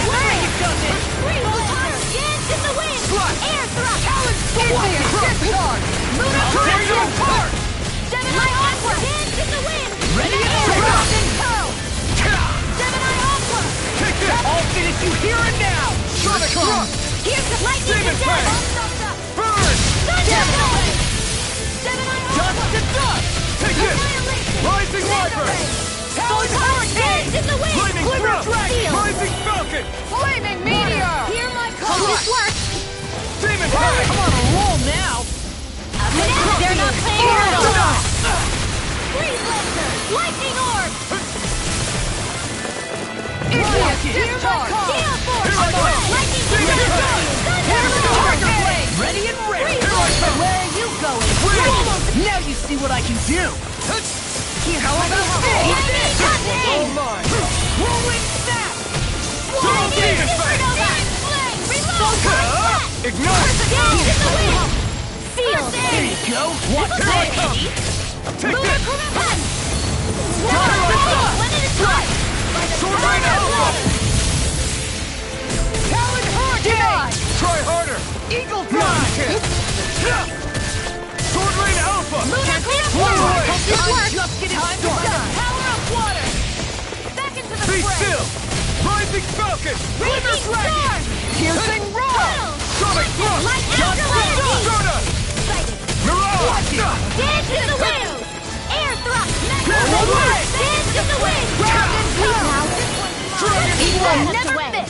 [SPEAKER 12] Dance in the wind! Air thrust!
[SPEAKER 7] Give me a ship charge!
[SPEAKER 5] I'll tear you apart!
[SPEAKER 12] Gemini Aqua! Dance in the wind!
[SPEAKER 4] Ready and
[SPEAKER 12] Frost
[SPEAKER 4] ready!
[SPEAKER 12] and Pearl! Gemini Aqua!
[SPEAKER 5] Take this!
[SPEAKER 4] I'll finish you here and now!
[SPEAKER 5] Sonic Thrust!
[SPEAKER 12] Here's the lightning
[SPEAKER 5] Demon
[SPEAKER 12] and
[SPEAKER 5] Fang!
[SPEAKER 12] death!
[SPEAKER 5] Burn!
[SPEAKER 12] Gemini! Gemini
[SPEAKER 4] Dust
[SPEAKER 12] Aqua!
[SPEAKER 4] to dust!
[SPEAKER 5] Take this!
[SPEAKER 12] Annihilation!
[SPEAKER 5] Rising
[SPEAKER 12] Thunder
[SPEAKER 5] Viper!
[SPEAKER 12] Ray!
[SPEAKER 4] Talon Hurricane!
[SPEAKER 12] Dance in the wind!
[SPEAKER 5] Flaming
[SPEAKER 12] Quiver
[SPEAKER 5] Thrust!
[SPEAKER 12] Seal!
[SPEAKER 5] Rising Falcon!
[SPEAKER 7] Flaming meteor!
[SPEAKER 12] Hear my call! This works!
[SPEAKER 5] Demon Fang!
[SPEAKER 4] I'm on a roll now!
[SPEAKER 12] They're not playing at all! Freeze Laser! Lightning Orb!
[SPEAKER 7] Ship charge!
[SPEAKER 12] Gale Force!
[SPEAKER 5] Here I go!
[SPEAKER 12] Lightning
[SPEAKER 5] Demon Fang!
[SPEAKER 4] Tiger Blade! Ready and ready!
[SPEAKER 5] Here I come!
[SPEAKER 4] Where are you going? Now you see what I can do! Here, how about this?
[SPEAKER 5] Oh my!
[SPEAKER 4] Rolling snap!
[SPEAKER 5] Demon Fang! Ignite!
[SPEAKER 12] Seal!
[SPEAKER 4] There you go! Watch
[SPEAKER 5] Here I come! Take this! Sword Rain Alpha!
[SPEAKER 4] Talon Hurricane!
[SPEAKER 5] Try harder!
[SPEAKER 4] Eagle
[SPEAKER 5] Blind
[SPEAKER 4] Drive!
[SPEAKER 5] Kick! Sword Rain Alpha!
[SPEAKER 4] I'm just getting started!
[SPEAKER 12] Power of water! Back into the
[SPEAKER 5] Be
[SPEAKER 12] fray!
[SPEAKER 5] still! Rising Falcon!
[SPEAKER 12] Raging Storm!
[SPEAKER 4] Piercing Roar!
[SPEAKER 5] Sonic Thrust!
[SPEAKER 12] Light after energy!
[SPEAKER 5] Soda! Mirage!
[SPEAKER 12] Dance in the wind! Air thrust!
[SPEAKER 5] Clear the way!
[SPEAKER 12] Dance in the wind! Round and
[SPEAKER 5] Dragon
[SPEAKER 12] Equal
[SPEAKER 5] Blade!
[SPEAKER 12] never fit!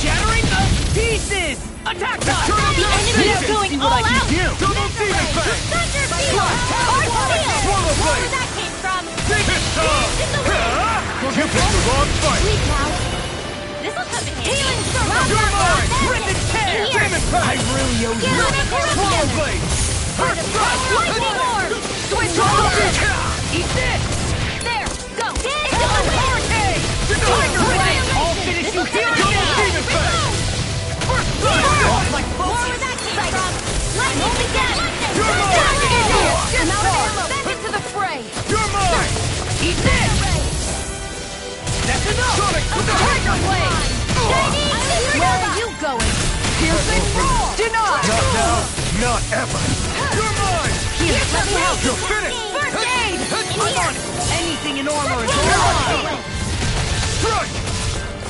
[SPEAKER 4] Shattering of Steel!
[SPEAKER 2] pieces! Attack us! The enemy is going all out!
[SPEAKER 5] Double demon fang!
[SPEAKER 2] Thunder field! Hard field!
[SPEAKER 5] Swallow
[SPEAKER 2] Where
[SPEAKER 5] blade!
[SPEAKER 2] that came from?
[SPEAKER 5] Pistol!
[SPEAKER 2] In the wind!
[SPEAKER 5] You picked the wrong fight!
[SPEAKER 2] Sleep now. This'll come in handy. Healing circle!
[SPEAKER 5] You're mine! Rip and tear!
[SPEAKER 2] In here!
[SPEAKER 5] Demon fang! I really owe
[SPEAKER 2] Get on it,
[SPEAKER 5] Swallow blade! First strike!
[SPEAKER 2] Lightning orb!
[SPEAKER 5] Switch over!
[SPEAKER 2] Eat this! There! Go! Into the wind!
[SPEAKER 5] Tiger ray!
[SPEAKER 2] I'll finish you here!
[SPEAKER 5] Double demon fang! First strike!
[SPEAKER 2] Off like where that came from? Lightning again!
[SPEAKER 5] You're mine!
[SPEAKER 2] I'm out of ammo! Send it to the fray!
[SPEAKER 5] You're mine!
[SPEAKER 2] Eat this!
[SPEAKER 5] That's enough! Sonic with the
[SPEAKER 2] Tiger blade! Where are you going? Piercing roar! Denied!
[SPEAKER 5] Not now, not ever! You're mine!
[SPEAKER 2] Here, let me help!
[SPEAKER 5] You're finished!
[SPEAKER 2] First aid!
[SPEAKER 5] I'm on it!
[SPEAKER 2] Anything in armor is
[SPEAKER 5] You're Strike!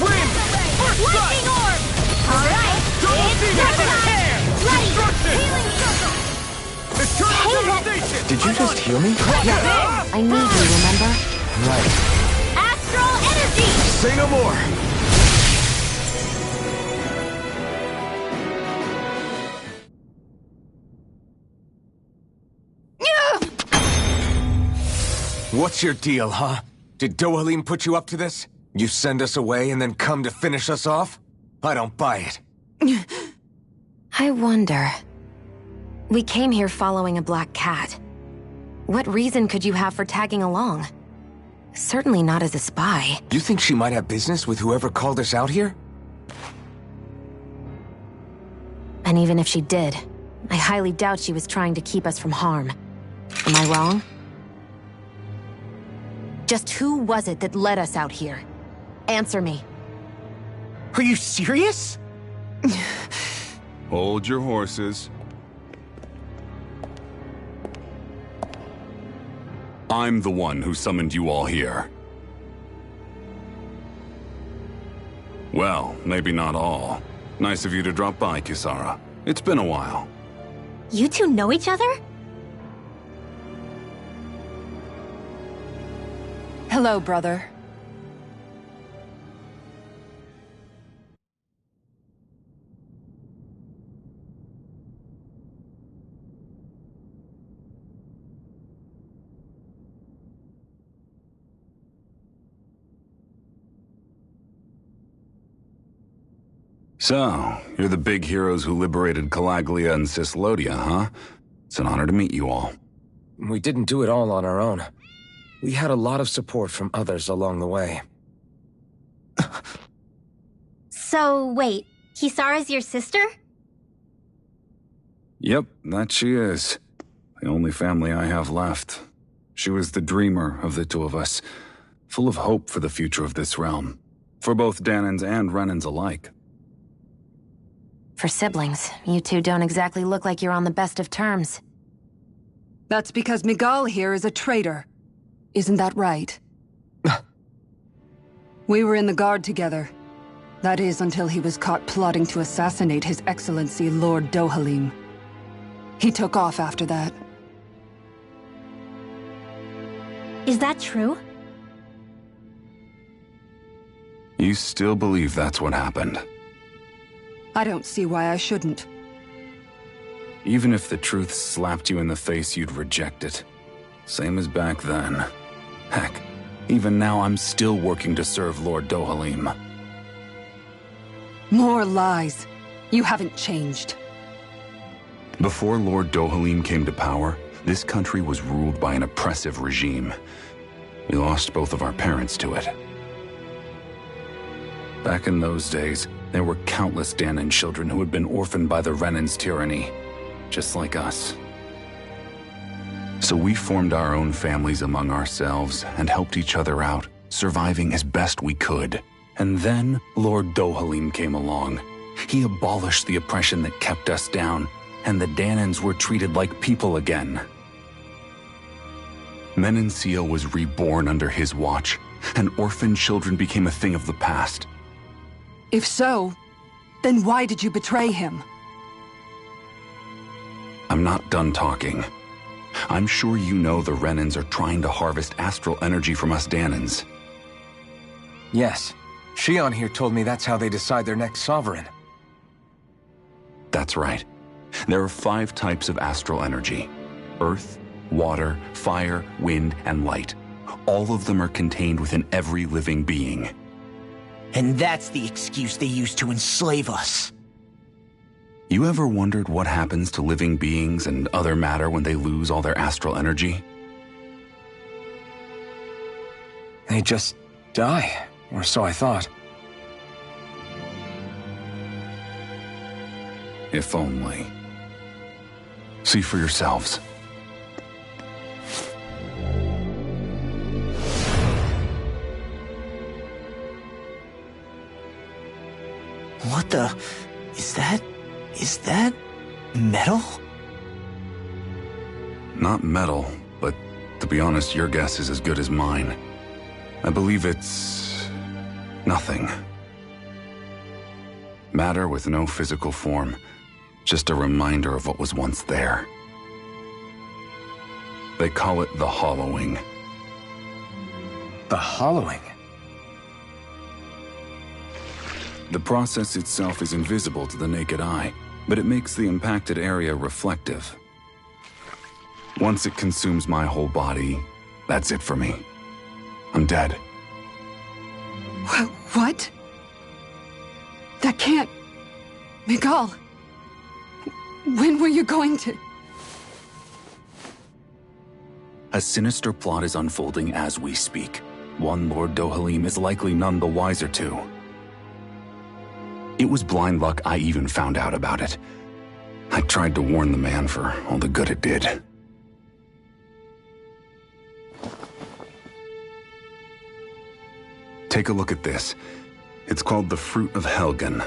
[SPEAKER 5] Wind! First strike!
[SPEAKER 2] Lightning orb! Alright!
[SPEAKER 5] Double demon fang!
[SPEAKER 2] Ready!
[SPEAKER 5] Destruction!
[SPEAKER 2] Healing circle!
[SPEAKER 5] Eternal devastation!
[SPEAKER 3] Did you just hear me?
[SPEAKER 1] Yeah, I need you, remember?
[SPEAKER 3] Right.
[SPEAKER 2] Astral energy!
[SPEAKER 3] Say no more! What's your deal, huh? Did Dohalim put you up to this? You send us away and then come to finish us off? I don't buy it.
[SPEAKER 1] I wonder. We came here following a black cat. What reason could you have for tagging along? Certainly not as a spy.
[SPEAKER 3] You think she might have business with whoever called us out here?
[SPEAKER 1] And even if she did, I highly doubt she was trying to keep us from harm. Am I wrong? Just who was it that led us out here? Answer me.
[SPEAKER 4] Are you serious?
[SPEAKER 13] Hold your horses. I'm the one who summoned you all here. Well, maybe not all. Nice of you to drop by, Kisara. It's been a while.
[SPEAKER 12] You two know each other?
[SPEAKER 7] Hello, brother.
[SPEAKER 13] So, you're the big heroes who liberated Calaglia and Cislodia, huh? It's an honor to meet you all.
[SPEAKER 3] We didn't do it all on our own. We had a lot of support from others along the way.
[SPEAKER 12] So, wait, Kisara's your sister?
[SPEAKER 13] Yep, that she is. The only family I have left. She was the dreamer of the two of us, full of hope for the future of this realm, for both Danans and Renans alike.
[SPEAKER 1] For siblings, you two don't exactly look like you're on the best of terms.
[SPEAKER 7] That's because Miguel here is a traitor. Isn't that right? We were in the Guard together. That is, until he was caught plotting to assassinate His Excellency Lord Dohalim. He took off after that.
[SPEAKER 12] Is that true?
[SPEAKER 13] You still believe that's what happened?
[SPEAKER 7] I don't see why I shouldn't.
[SPEAKER 13] Even if the truth slapped you in the face, you'd reject it. Same as back then. Heck, even now I'm still working to serve Lord Dohalim.
[SPEAKER 7] More lies. You haven't changed.
[SPEAKER 13] Before Lord Dohalim came to power, this country was ruled by an oppressive regime. We lost both of our parents to it. Back in those days, there were countless Danan children who had been orphaned by the Renan's tyranny, just like us. So we formed our own families among ourselves and helped each other out, surviving as best we could. And then Lord Dohalim came along. He abolished the oppression that kept us down, and the Danans were treated like people again. Menancia was reborn under his watch, and orphaned children became a thing of the past.
[SPEAKER 7] If so, then why did you betray him?
[SPEAKER 13] I'm not done talking. I'm sure you know the Renans are trying to harvest astral energy from us Danans.
[SPEAKER 3] Yes. Shion here told me that's how they decide their next sovereign.
[SPEAKER 13] That's right. There are 5 types of astral energy: earth, water, fire, wind, and light. All of them are contained within every living being.
[SPEAKER 4] And that's the excuse they use to enslave us.
[SPEAKER 13] You ever wondered what happens to living beings and other matter when they lose all their astral energy?
[SPEAKER 3] They just die, or so I thought.
[SPEAKER 13] If only. See for yourselves.
[SPEAKER 4] What the... Is that metal?
[SPEAKER 13] Not metal, but to be honest, your guess is as good as mine. I believe it's... nothing. Matter with no physical form. Just a reminder of what was once there. They call it the hollowing.
[SPEAKER 3] The hollowing?
[SPEAKER 13] The process itself is invisible to the naked eye, but it makes the impacted area reflective. Once it consumes my whole body, that's it for me. I'm dead.
[SPEAKER 7] What? That can't... Miguel... When were you going to...
[SPEAKER 13] A sinister plot is unfolding as we speak. One Lord Dohalim is likely none the wiser to. It was blind luck I even found out about it. I tried to warn the man for all the good it did. Take a look at this. It's called the Fruit of Helgen.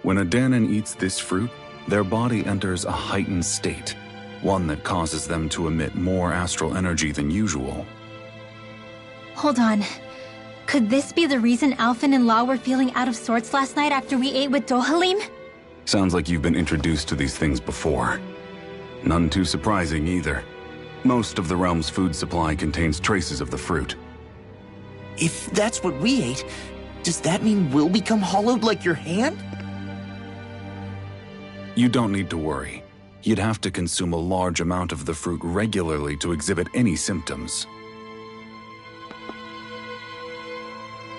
[SPEAKER 13] When a Danon eats this fruit, their body enters a heightened state, one that causes them to emit more astral energy than usual.
[SPEAKER 12] Hold on. Could this be the reason Alphen and Law were feeling out of sorts last night after we ate with Dohalim?
[SPEAKER 13] Sounds like you've been introduced to these things before. None too surprising either. Most of the realm's food supply contains traces of the fruit.
[SPEAKER 4] If that's what we ate, does that mean we'll become hollowed like your hand?
[SPEAKER 13] You don't need to worry. You'd have to consume a large amount of the fruit regularly to exhibit any symptoms.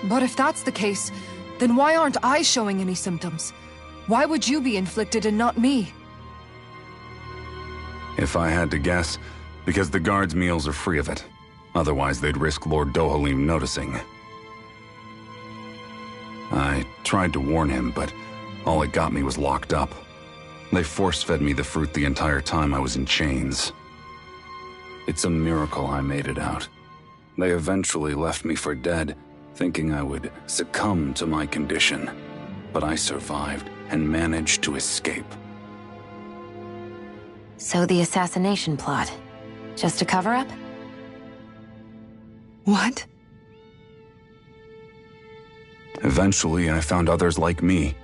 [SPEAKER 8] But if that's the case, then why aren't I showing any symptoms? Why would you be inflicted and not me?
[SPEAKER 13] If I had to guess, because the guards' meals are free of it. Otherwise, they'd risk Lord Dohalim noticing. I tried to warn him, but all it got me was locked up. They force-fed me the fruit the entire time I was in chains. It's a miracle I made it out. They eventually left me for dead, thinking I would succumb to my condition. But I survived and managed to escape.
[SPEAKER 1] So the assassination plot, just a cover-up?
[SPEAKER 7] What?
[SPEAKER 13] Eventually, I found others like me,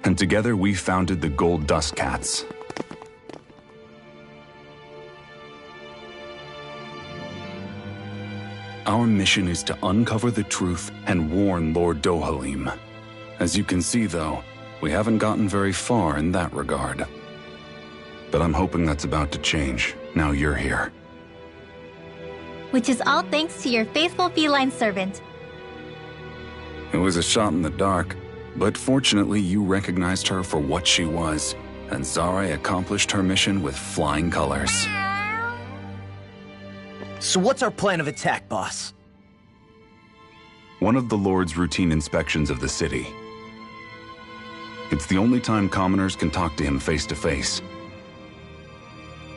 [SPEAKER 13] and together we founded the Gold Dust Cats. Our mission is to uncover the truth and warn Lord Dohalim. As you can see, though, we haven't gotten very far in that regard. But I'm hoping that's about to change, now you're here.
[SPEAKER 12] Which is all thanks to your faithful feline servant.
[SPEAKER 13] It was a shot in the dark, but fortunately you recognized her for what she was, and Zare accomplished her mission with flying colors.
[SPEAKER 4] So what's our plan of attack, boss?
[SPEAKER 13] One of the Lord's routine inspections of the city. It's the only time commoners can talk to him face to face.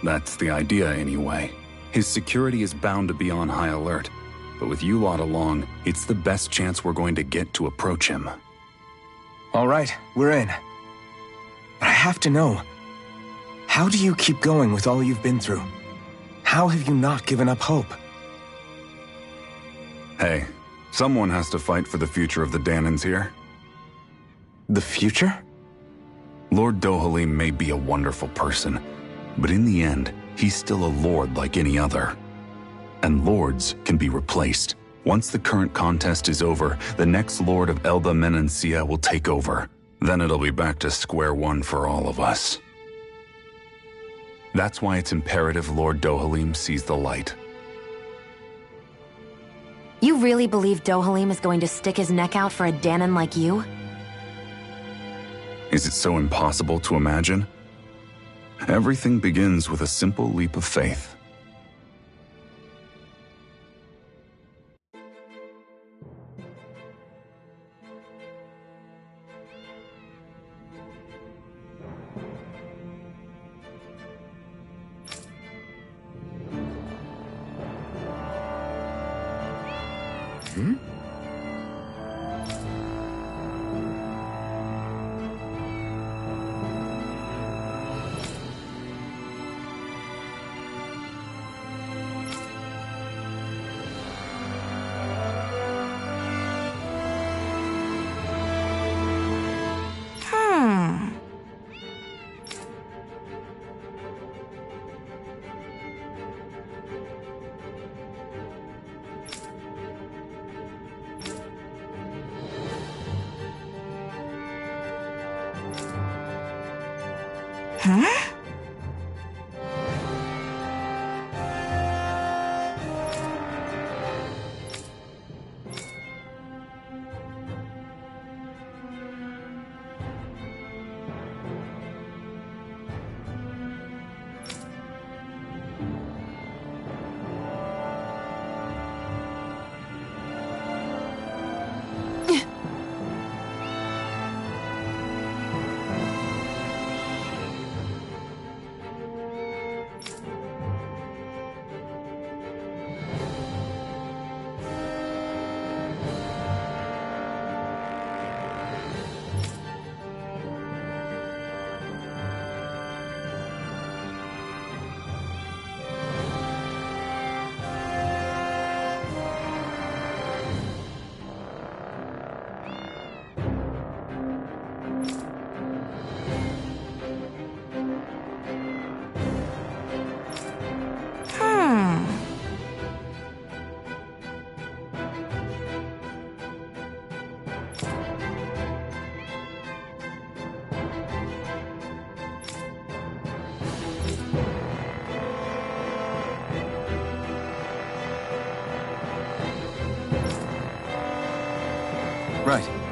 [SPEAKER 13] That's the idea, anyway. His security is bound to be on high alert, but with you lot along, it's the best chance we're going to get to approach him.
[SPEAKER 3] All right, we're in. But I have to know, how do you keep going with all you've been through? How have you not given up hope?
[SPEAKER 13] Hey, someone has to fight for the future of the Danons here.
[SPEAKER 3] The future?
[SPEAKER 13] Lord Dohalim may be a wonderful person, but in the end, he's still a lord like any other. And lords can be replaced. Once the current contest is over, the next lord of Elba Menancia will take over. then it'll be back to square one for all of us. That's why it's imperative Lord Dohalim sees the light.
[SPEAKER 1] You really believe Dohalim is going to stick his neck out for a Danon like you?
[SPEAKER 13] Is it so impossible to imagine? Everything begins with a simple leap of faith.
[SPEAKER 1] Huh?
[SPEAKER 9] Right.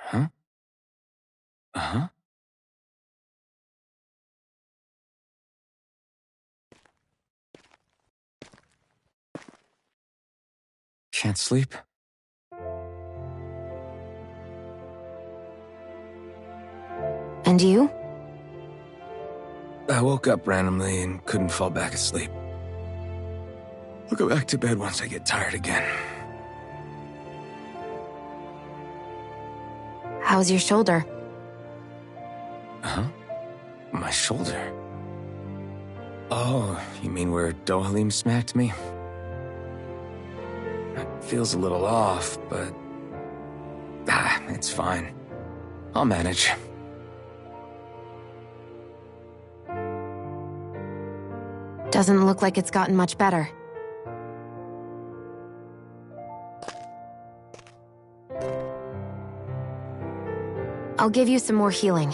[SPEAKER 3] Huh? Uh-huh. Can't sleep?
[SPEAKER 1] And you?
[SPEAKER 3] I woke up randomly and couldn't fall back asleep. I'll go back to bed once I get tired again.
[SPEAKER 1] How's your shoulder?
[SPEAKER 3] Huh? My shoulder? Oh, you mean where Dohalim smacked me? It feels a little off, but... it's fine. I'll manage.
[SPEAKER 1] Doesn't look like it's gotten much better. I'll give you some more healing.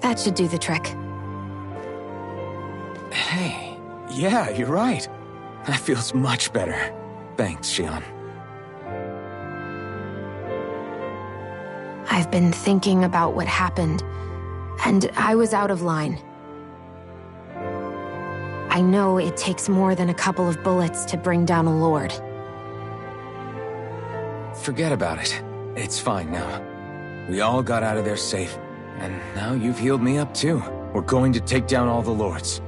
[SPEAKER 1] That should do the trick.
[SPEAKER 3] Hey, yeah, you're right. That feels much better. Thanks, Xion.
[SPEAKER 1] I've been thinking about what happened, and I was out of line. I know it takes more than a couple of bullets to bring down a lord.
[SPEAKER 3] Forget about it. It's fine now. We all got out of there safe, and now you've healed me up too. We're going to take down all the lords.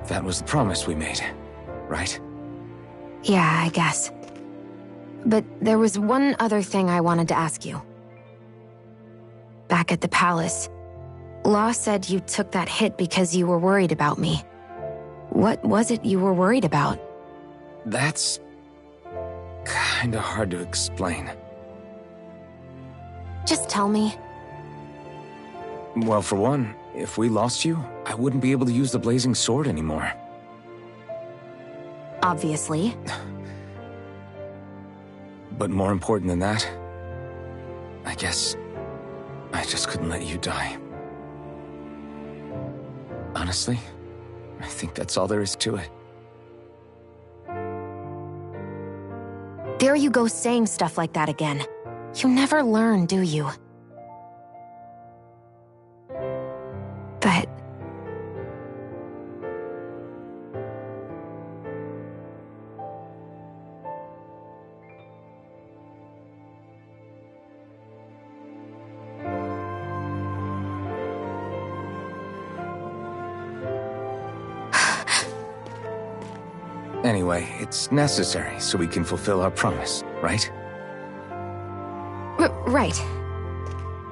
[SPEAKER 3] That was the promise we made, right?
[SPEAKER 1] Yeah, I guess. But there was one other thing I wanted to ask you. Back at the palace, Law said you took that hit because you were worried about me. What was it you were worried about?
[SPEAKER 3] That's... kinda hard to explain.
[SPEAKER 1] Just tell me.
[SPEAKER 3] Well, for one, if we lost you, I wouldn't be able to use the blazing sword anymore.
[SPEAKER 1] Obviously.
[SPEAKER 3] But more important than that, I guess I just couldn't let you die. Honestly, I think that's all there is to it.
[SPEAKER 1] There you go saying stuff like that again. You never learn, do you? But...
[SPEAKER 3] Anyway, it's necessary so we can fulfill our promise, right?
[SPEAKER 1] Right.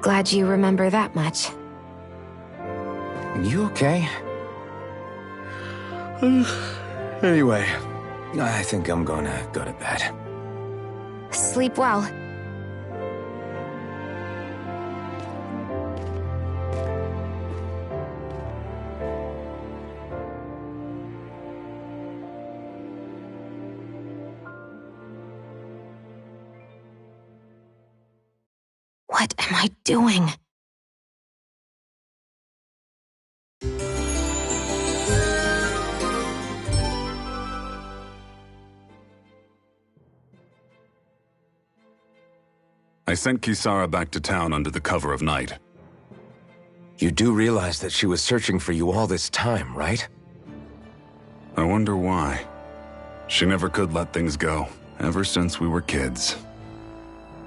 [SPEAKER 1] Glad you remember that much.
[SPEAKER 3] You okay? Anyway, I think I'm gonna go to bed.
[SPEAKER 1] Sleep well. What am I doing?
[SPEAKER 13] I sent Kisara back to town under the cover of night.
[SPEAKER 3] You do realize that she was searching for you all this time, right?
[SPEAKER 13] I wonder why. She never could let things go, ever since we were kids.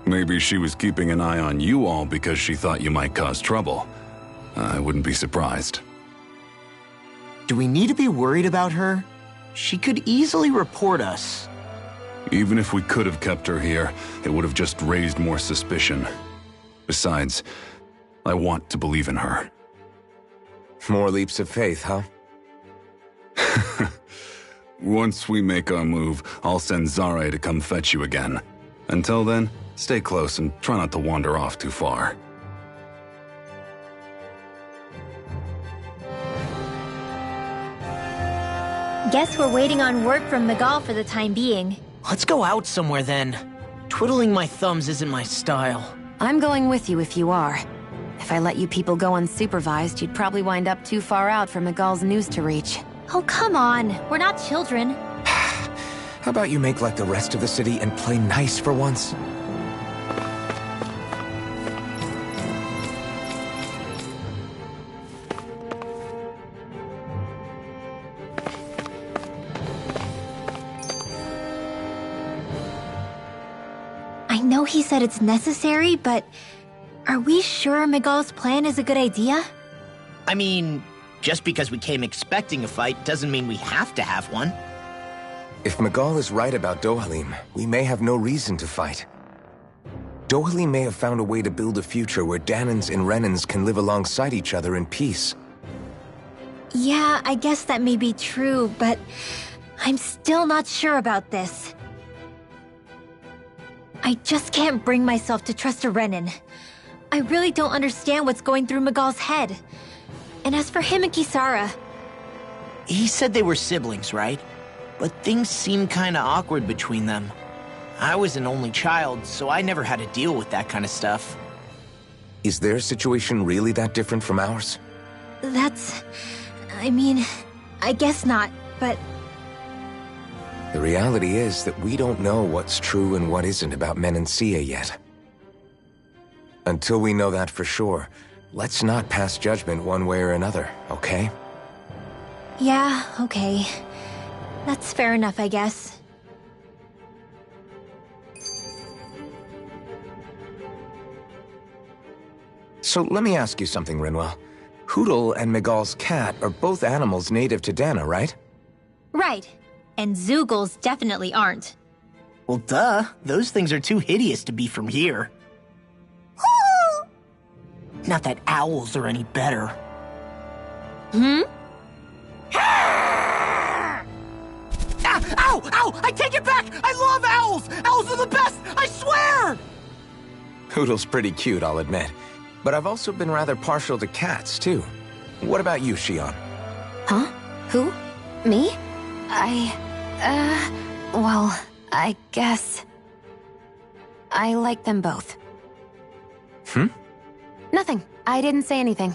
[SPEAKER 13] Maybe she was keeping an eye on you all because she thought you might cause trouble. I wouldn't be surprised.
[SPEAKER 4] Do we need to be worried about her? She could easily report us.
[SPEAKER 13] Even if we could have kept her here, it would have just raised more suspicion. Besides, I want to believe in her.
[SPEAKER 3] More leaps of faith, huh?
[SPEAKER 13] Once we make our move, I'll send Zare to come fetch you again. Until then, stay close and try not to wander off too far.
[SPEAKER 12] Guess we're waiting on word from Miguel for the time being.
[SPEAKER 4] Let's go out somewhere then. Twiddling my thumbs isn't my style.
[SPEAKER 1] I'm going with you if you are. If I let you people go unsupervised, you'd probably wind up too far out for Miguel's news to reach.
[SPEAKER 12] Oh, come on. We're not children.
[SPEAKER 3] How about you make like the rest of the city and play nice for once?
[SPEAKER 12] I know he said it's necessary, but are we sure Miguel's plan is a good idea?
[SPEAKER 4] I mean, just because we came expecting a fight doesn't mean we have to have one.
[SPEAKER 3] If Miguel is right about Dohalim, we may have no reason to fight. Dohalim may have found a way to build a future where Danans and Renans can live alongside each other in peace.
[SPEAKER 12] Yeah, I guess that may be true, but I'm still not sure about this. I just can't bring myself to trust a Renan. I really don't understand what's going through Miguel's head. And as for him and Kisara...
[SPEAKER 4] He said they were siblings, right? But things seemed kinda awkward between them. I was an only child, so I never had to deal with that kind of stuff.
[SPEAKER 3] Is their situation really that different from ours?
[SPEAKER 12] I mean, I guess not, but...
[SPEAKER 3] The reality is that we don't know what's true and what isn't about Menancia yet. Until we know that for sure, let's not pass judgment one way or another, okay?
[SPEAKER 12] Yeah, okay. That's fair enough, I guess.
[SPEAKER 3] So let me ask you something, Rinwell. Hootle and Miguel's cat are both animals native to Dana, right?
[SPEAKER 12] Right. And Zoogles definitely aren't.
[SPEAKER 4] Well, duh. Those things are too hideous to be from here. Not that owls are any better.
[SPEAKER 12] Hmm?
[SPEAKER 4] Ow! Ow! I take it back! I love owls! Owls are the best! I swear!
[SPEAKER 3] Hootle's pretty cute, I'll admit. But I've also been rather partial to cats, too. What about you, Shion?
[SPEAKER 1] Huh? Who? Me? Well, I guess... I like them both. Nothing. I didn't say anything.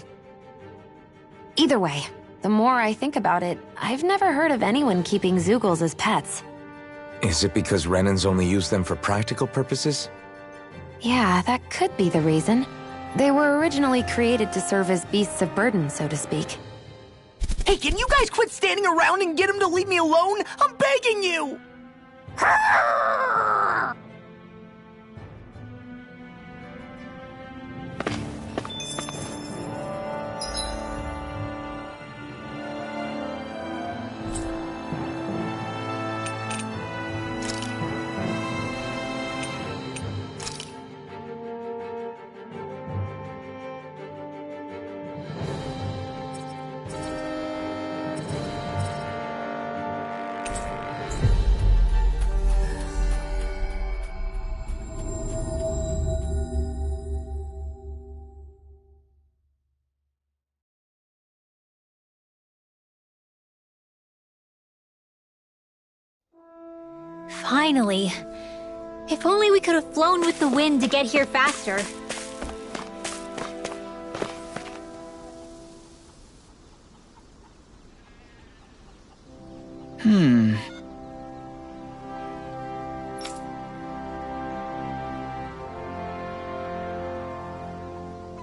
[SPEAKER 1] Either way, the more I think about it, I've never heard of anyone keeping Zoogles as pets.
[SPEAKER 3] Is it because Renans only use them for practical purposes?
[SPEAKER 1] Yeah, that could be the reason. They were originally created to serve as beasts of burden, so to speak.
[SPEAKER 4] Hey, can you guys quit standing around and get him to leave me alone? I'm begging you!
[SPEAKER 12] Finally. If only we could have flown with the wind to get here faster.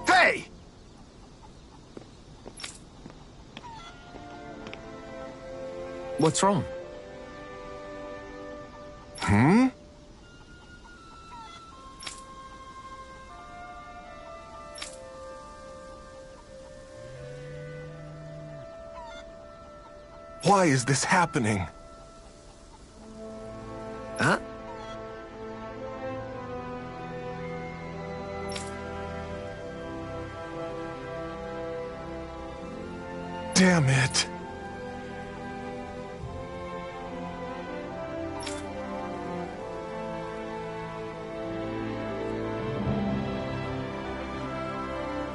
[SPEAKER 11] Hey!
[SPEAKER 3] What's wrong?
[SPEAKER 11] Why is this happening?
[SPEAKER 4] Huh?
[SPEAKER 11] Damn it.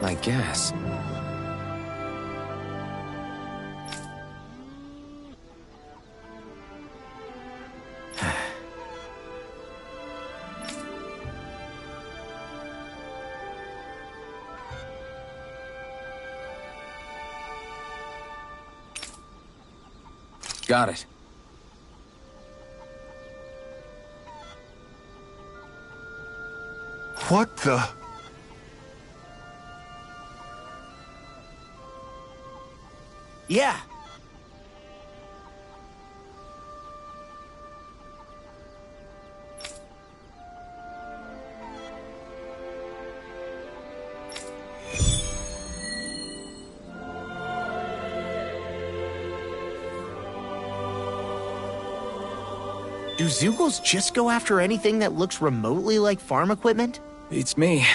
[SPEAKER 3] I guess. Got it.
[SPEAKER 11] What the...
[SPEAKER 4] Yeah. Do Zeugles just go after anything that looks remotely like farm equipment?
[SPEAKER 3] Beats me.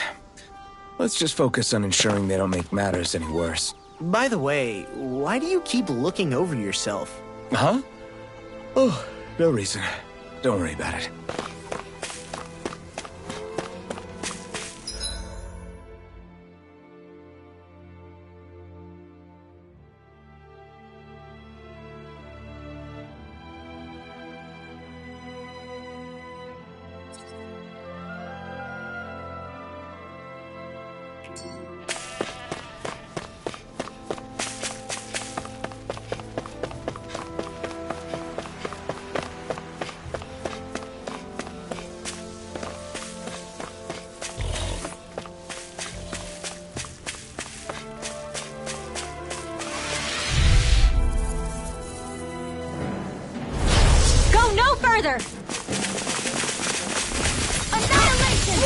[SPEAKER 3] Let's just focus on ensuring they don't make matters any worse.
[SPEAKER 4] By the way, why do you keep looking over yourself?
[SPEAKER 3] Huh? Oh, no reason. Don't worry about it.
[SPEAKER 2] Further! Annihilation!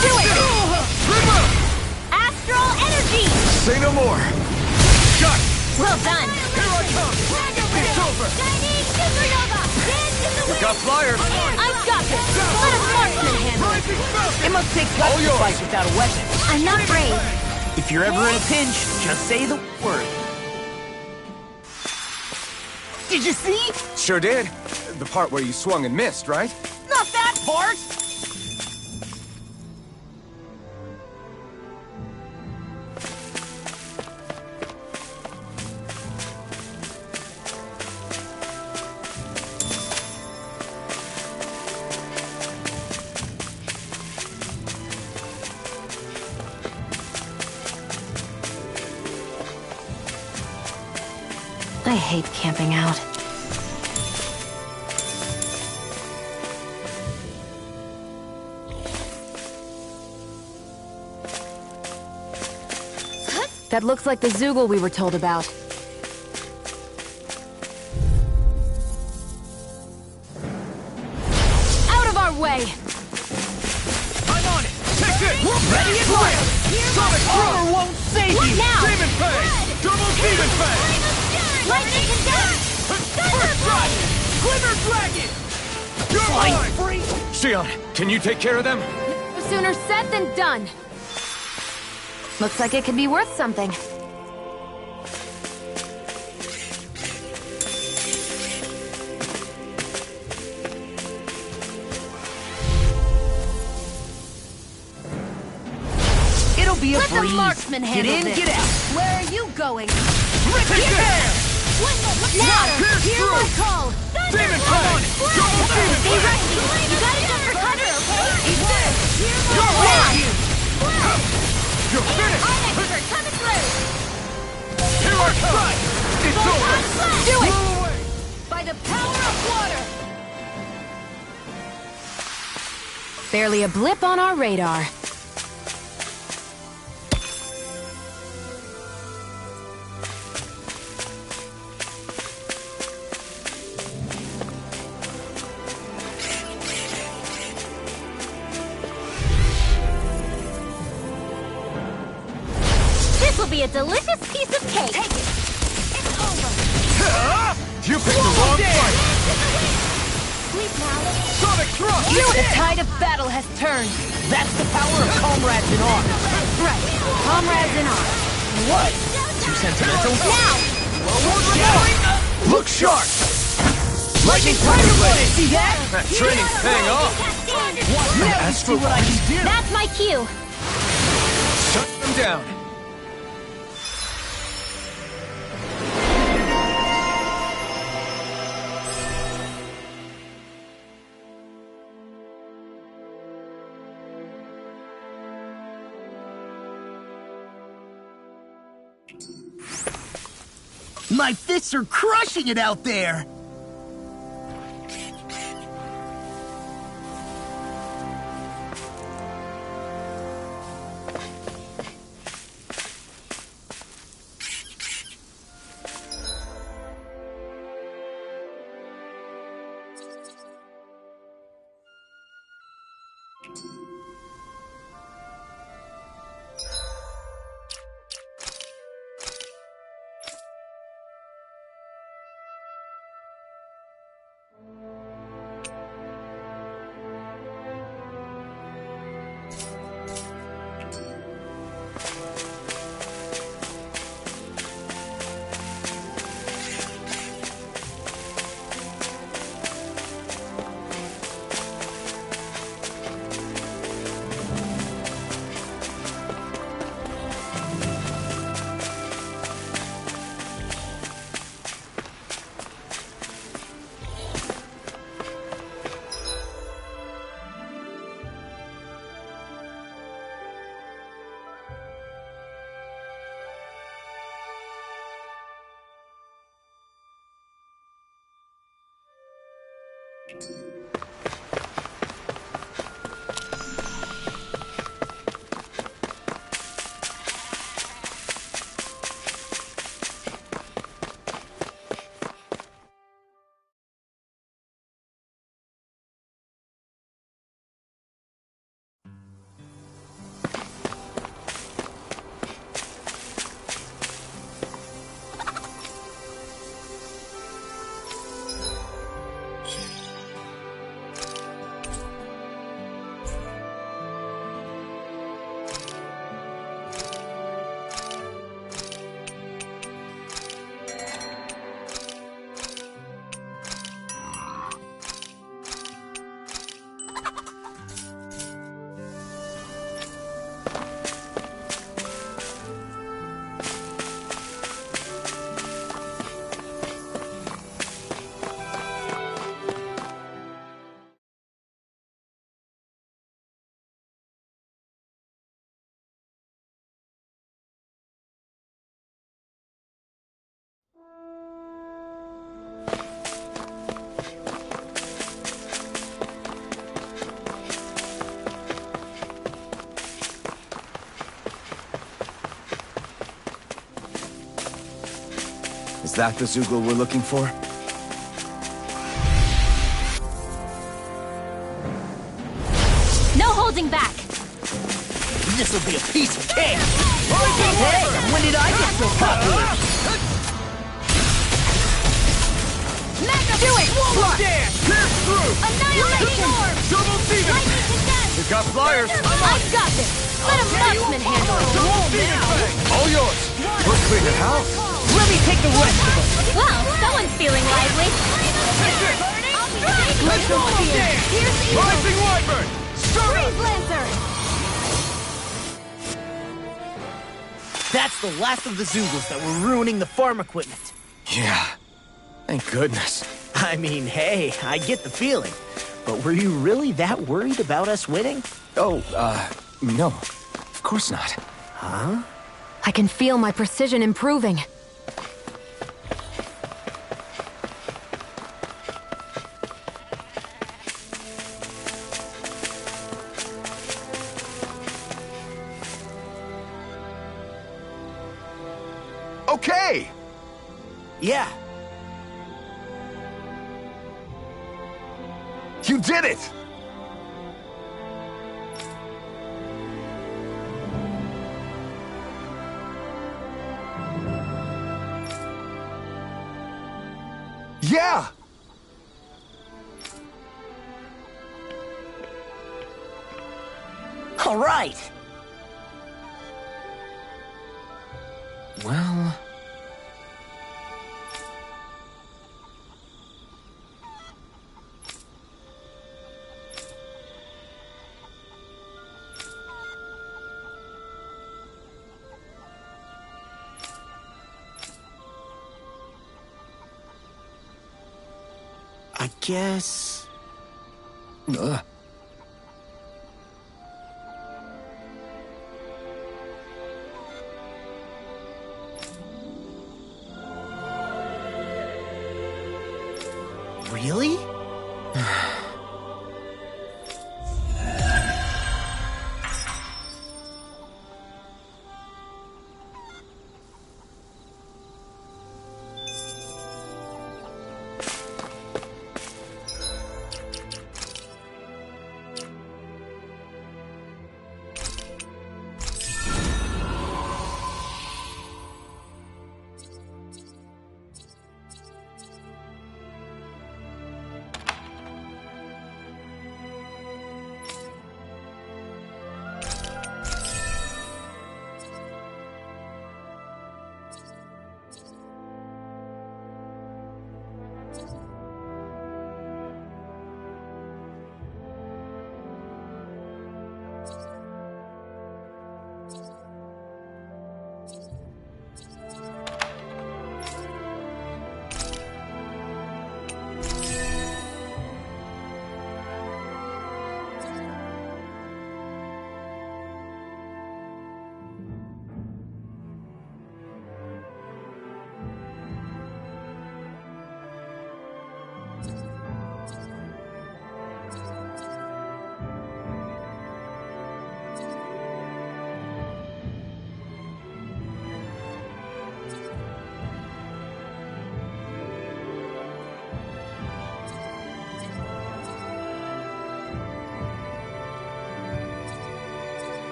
[SPEAKER 2] Do it! Astral energy!
[SPEAKER 5] Say no more! Shut!
[SPEAKER 2] Well done!
[SPEAKER 5] Here I come! It's over! We got flyers!
[SPEAKER 2] I've got this! Let a marksman handle it!
[SPEAKER 4] It must take guts to fight without a weapon.
[SPEAKER 2] I'm not brave.
[SPEAKER 4] If you're ever in a pinch, just say the word. Did you see?
[SPEAKER 5] Sure did. The part where you swung and missed, right?
[SPEAKER 4] Not that part!
[SPEAKER 1] I hate camping out. That looks like the Zeugle we were told about. Out of our way!
[SPEAKER 5] I'm on it! Take this! Ready and fire! Sonic Armor won't save you!
[SPEAKER 2] Now!
[SPEAKER 5] Demon Fang! Double Demon Fang!
[SPEAKER 2] Lightning condemned!
[SPEAKER 5] First strike! Glimmer Dragon! You're mine! Free! Xion, can you take care of them?
[SPEAKER 1] No sooner said than done. Looks like it could be worth something.
[SPEAKER 4] It'll be a
[SPEAKER 2] Let
[SPEAKER 4] breeze.
[SPEAKER 2] the marksman
[SPEAKER 4] Get
[SPEAKER 2] handle
[SPEAKER 4] in,
[SPEAKER 2] this.
[SPEAKER 4] get out.
[SPEAKER 2] Where are you going?
[SPEAKER 5] Take care!
[SPEAKER 2] Now!
[SPEAKER 5] Pierce
[SPEAKER 2] Hear my
[SPEAKER 5] through!
[SPEAKER 2] call!
[SPEAKER 5] Demon Fang! Double Demon
[SPEAKER 2] Stay
[SPEAKER 5] Fang!
[SPEAKER 2] ready! You gotta jump for cover, okay?
[SPEAKER 5] He's dead!
[SPEAKER 2] Hear
[SPEAKER 5] You're
[SPEAKER 2] my
[SPEAKER 5] right!
[SPEAKER 2] call!
[SPEAKER 5] You're finished!
[SPEAKER 2] I'm expert! Coming through!
[SPEAKER 5] Here I come! It's over!
[SPEAKER 2] Do it!
[SPEAKER 5] Blow away!
[SPEAKER 2] By the power of water!
[SPEAKER 1] Barely a blip on our radar.
[SPEAKER 2] This will be a delicious piece of cake! Take it! It's over!
[SPEAKER 5] You picked the wrong fight!
[SPEAKER 2] Sleep now!
[SPEAKER 5] Sonic Thrust!
[SPEAKER 2] The tide of battle has turned!
[SPEAKER 4] That's the power of comrades in arms.
[SPEAKER 2] Right! Comrades in arms!
[SPEAKER 4] What? Too sentimental?
[SPEAKER 2] Now!
[SPEAKER 5] Look sharp!
[SPEAKER 4] Lightning Thunderblade! See that?
[SPEAKER 5] That training's paying off!
[SPEAKER 4] Now you see what I can do!
[SPEAKER 2] That's my cue!
[SPEAKER 5] Shut them down!
[SPEAKER 4] My fists are crushing it out there!
[SPEAKER 3] Is that the Zoogle we're looking for?
[SPEAKER 2] No holding back!
[SPEAKER 4] This'll be a piece of cake! Hey, when did I get so popular?
[SPEAKER 2] Do it!
[SPEAKER 5] Swallow dance! Pierce through!
[SPEAKER 2] Annihilating orb!
[SPEAKER 5] Double demon!
[SPEAKER 2] Lightning condensed!
[SPEAKER 5] We've got flyers!
[SPEAKER 2] I've got this! Let a marksman handle it!
[SPEAKER 5] Double demon fang! All yours!
[SPEAKER 3] We're cleared house.
[SPEAKER 4] Let me take the rest of them!
[SPEAKER 2] Well, someone's feeling lively.
[SPEAKER 5] Let's swallow dance! Rising wyvern! Stir up!
[SPEAKER 2] Freeze Lancer!
[SPEAKER 4] That's the last of the Zoogles that were ruining the farm equipment.
[SPEAKER 3] Yeah. Thank goodness.
[SPEAKER 4] I mean, hey, I get the feeling. But were you really that worried about us winning?
[SPEAKER 3] Oh, no. Of course not.
[SPEAKER 4] Huh?
[SPEAKER 1] I can feel my precision improving.
[SPEAKER 3] Okay!
[SPEAKER 4] Yeah.
[SPEAKER 3] You did it! Yeah!
[SPEAKER 4] All right.
[SPEAKER 3] Well...
[SPEAKER 4] I guess... Really?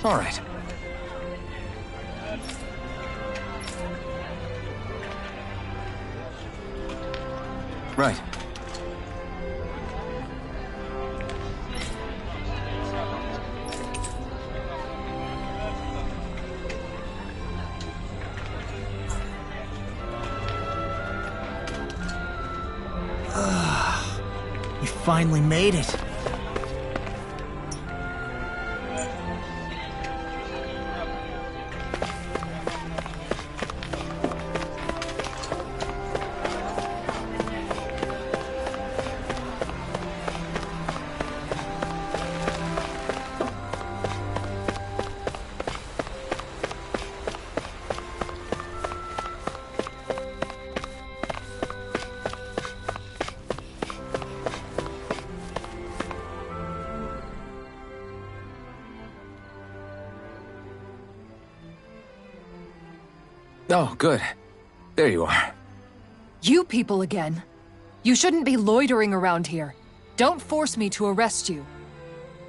[SPEAKER 3] All right. Right.
[SPEAKER 4] We finally made it.
[SPEAKER 3] Oh, good. There you are.
[SPEAKER 8] You people again. You shouldn't be loitering around here. Don't force me to arrest you.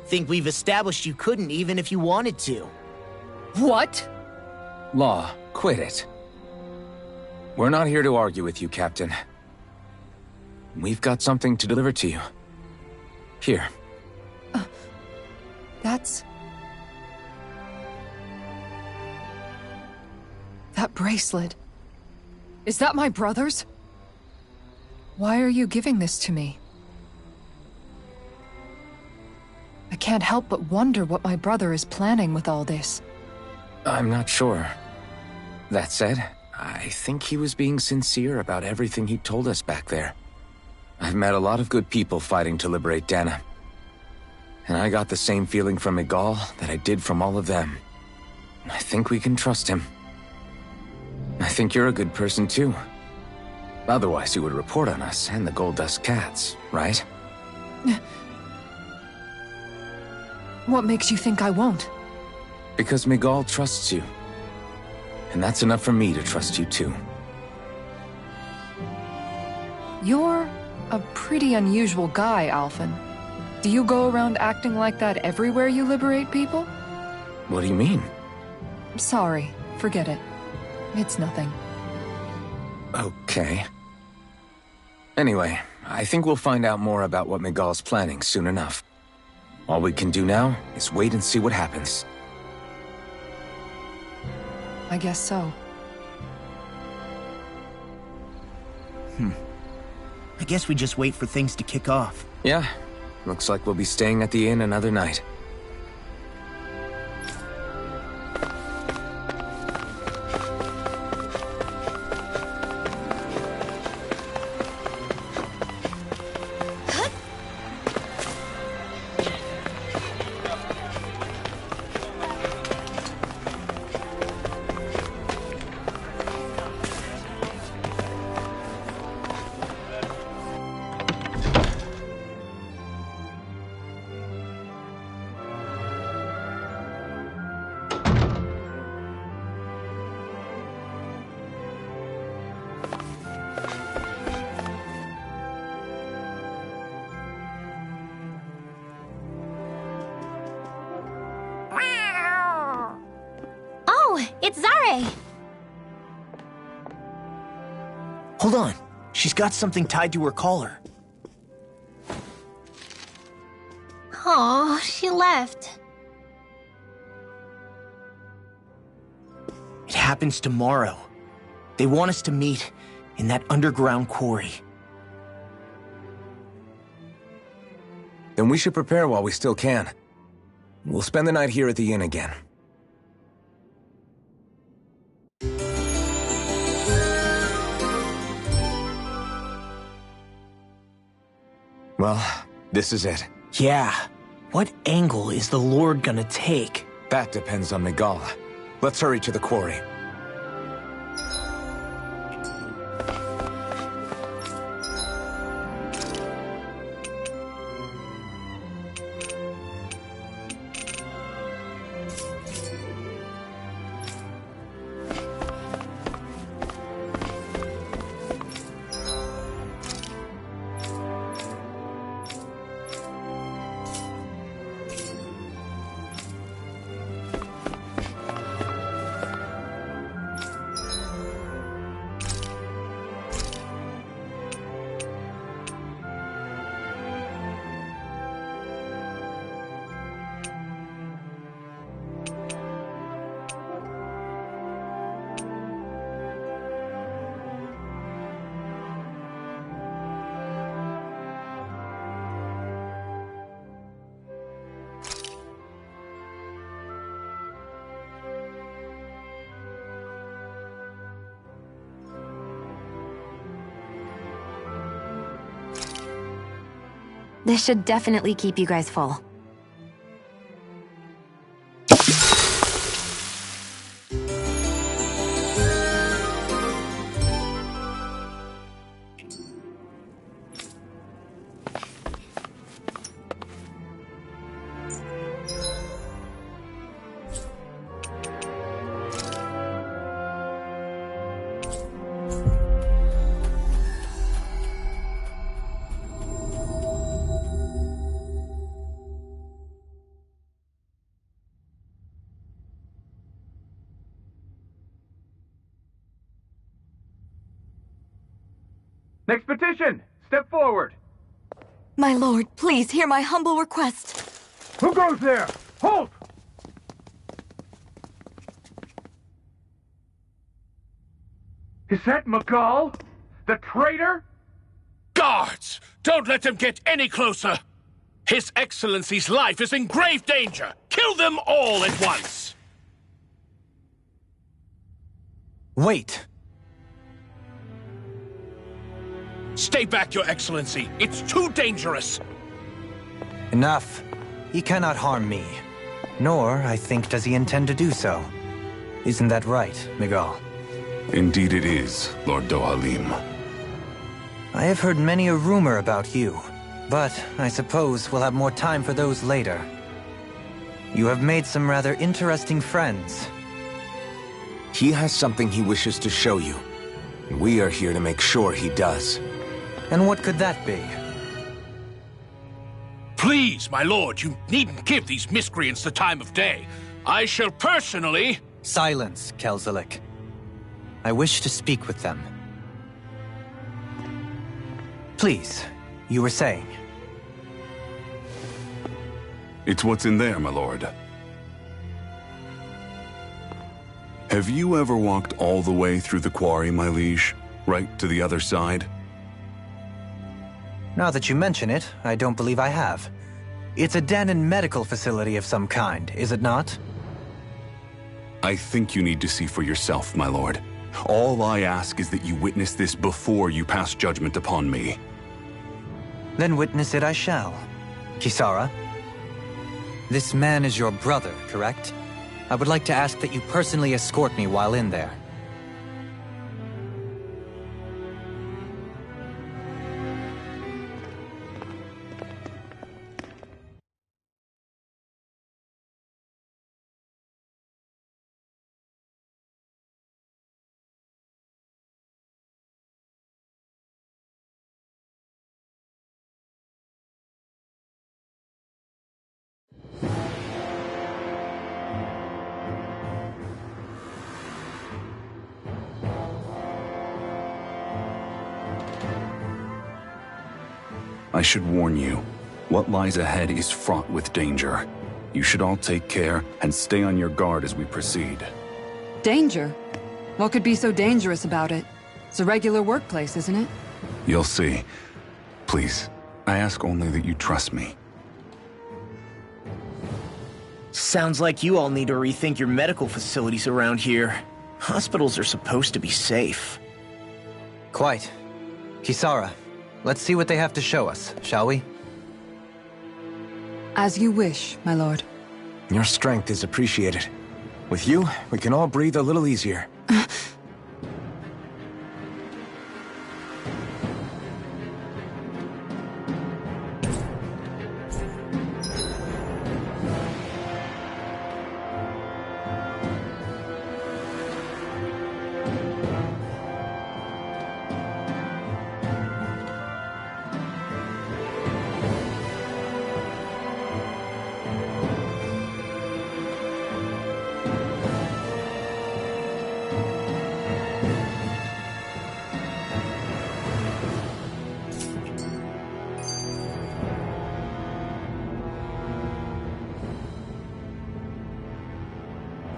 [SPEAKER 4] Think we've established you couldn't even if you wanted to.
[SPEAKER 8] What?
[SPEAKER 3] Law, quit it. We're not here to argue with you, Captain. We've got something to deliver to you. Here.
[SPEAKER 8] That's... That bracelet. Is that my brother's? Why are you giving this to me? I can't help but wonder what my brother is planning with all this.
[SPEAKER 3] I'm not sure. That said, I think he was being sincere about everything he told us back there. I've met a lot of good people fighting to liberate Dana. And I got the same feeling from Miguel that I did from all of them. I think we can trust him. I think you're a good person too. Otherwise you would report on us and the Gold Dust Cats, right?
[SPEAKER 8] What makes you think I won't?
[SPEAKER 3] Because Miguel trusts you. And that's enough for me to trust you too.
[SPEAKER 8] You're a pretty unusual guy, Alphen. Do you go around acting like that everywhere you liberate people?
[SPEAKER 3] What do you mean?
[SPEAKER 8] Sorry, forget it. It's nothing.
[SPEAKER 3] Okay. Anyway, I think we'll find out more about what Miguel's planning soon enough. All we can do now is wait and see what happens.
[SPEAKER 8] I guess so.
[SPEAKER 4] I guess we just wait for things to kick off.
[SPEAKER 3] Yeah, looks like we'll be staying at the inn another night.
[SPEAKER 12] It's Zare!
[SPEAKER 4] Hold on. She's got something tied to her collar.
[SPEAKER 12] Oh, she left.
[SPEAKER 4] It happens tomorrow. They want us to meet in that underground quarry.
[SPEAKER 3] Then we should prepare while we still can. We'll spend the night here at the inn again. Well, this is it.
[SPEAKER 4] Yeah. What angle is the Lord gonna take?
[SPEAKER 3] That depends on Miguel. Let's hurry to the quarry.
[SPEAKER 1] This should definitely keep you guys full.
[SPEAKER 5] Next petition! Step forward!
[SPEAKER 14] My lord, please hear my humble request.
[SPEAKER 5] Who goes there? Halt! Is that Miguel? The traitor?
[SPEAKER 10] Guards! Don't let them get any closer! His Excellency's life is in grave danger! Kill them all at once!
[SPEAKER 9] Wait!
[SPEAKER 10] Stay back, Your Excellency. It's too dangerous.
[SPEAKER 9] Enough. He cannot harm me. Nor, I think, does he intend to do so. Isn't that right, Miguel?
[SPEAKER 13] Indeed it is, Lord Dohalim.
[SPEAKER 9] I have heard many a rumor about you, but I suppose we'll have more time for those later. You have made some rather interesting friends.
[SPEAKER 3] He has something he wishes to show you. We are here to make sure he does.
[SPEAKER 9] And what could that be?
[SPEAKER 10] Please, my lord, you needn't give these miscreants the time of day. I shall personally...
[SPEAKER 9] Silence, Kelzelik. I wish to speak with them. Please, you were saying.
[SPEAKER 13] It's what's in there, my lord. Have you ever walked all the way through the quarry, my liege? Right to the other side?
[SPEAKER 9] Now that you mention it, I don't believe I have. It's a Danon medical facility of some kind, is it not?
[SPEAKER 13] I think you need to see for yourself, my lord. All I ask is that you witness this before you pass judgment upon me.
[SPEAKER 9] Then witness it I shall. Kisara, this man is your brother, correct? I would like to ask that you personally escort me while in there.
[SPEAKER 13] I should warn you, what lies ahead is fraught with danger. You should all take care and stay on your guard as we proceed.
[SPEAKER 7] Danger? What could be so dangerous about it? It's a regular workplace, isn't it?
[SPEAKER 13] You'll see. Please, I ask only that you trust me.
[SPEAKER 4] Sounds like you all need to rethink your medical facilities around here. Hospitals are supposed to be safe.
[SPEAKER 9] Quite. Kisara, let's see what they have to show us, shall we?
[SPEAKER 7] As you wish, my lord.
[SPEAKER 3] Your strength is appreciated. With you, we can all breathe a little easier.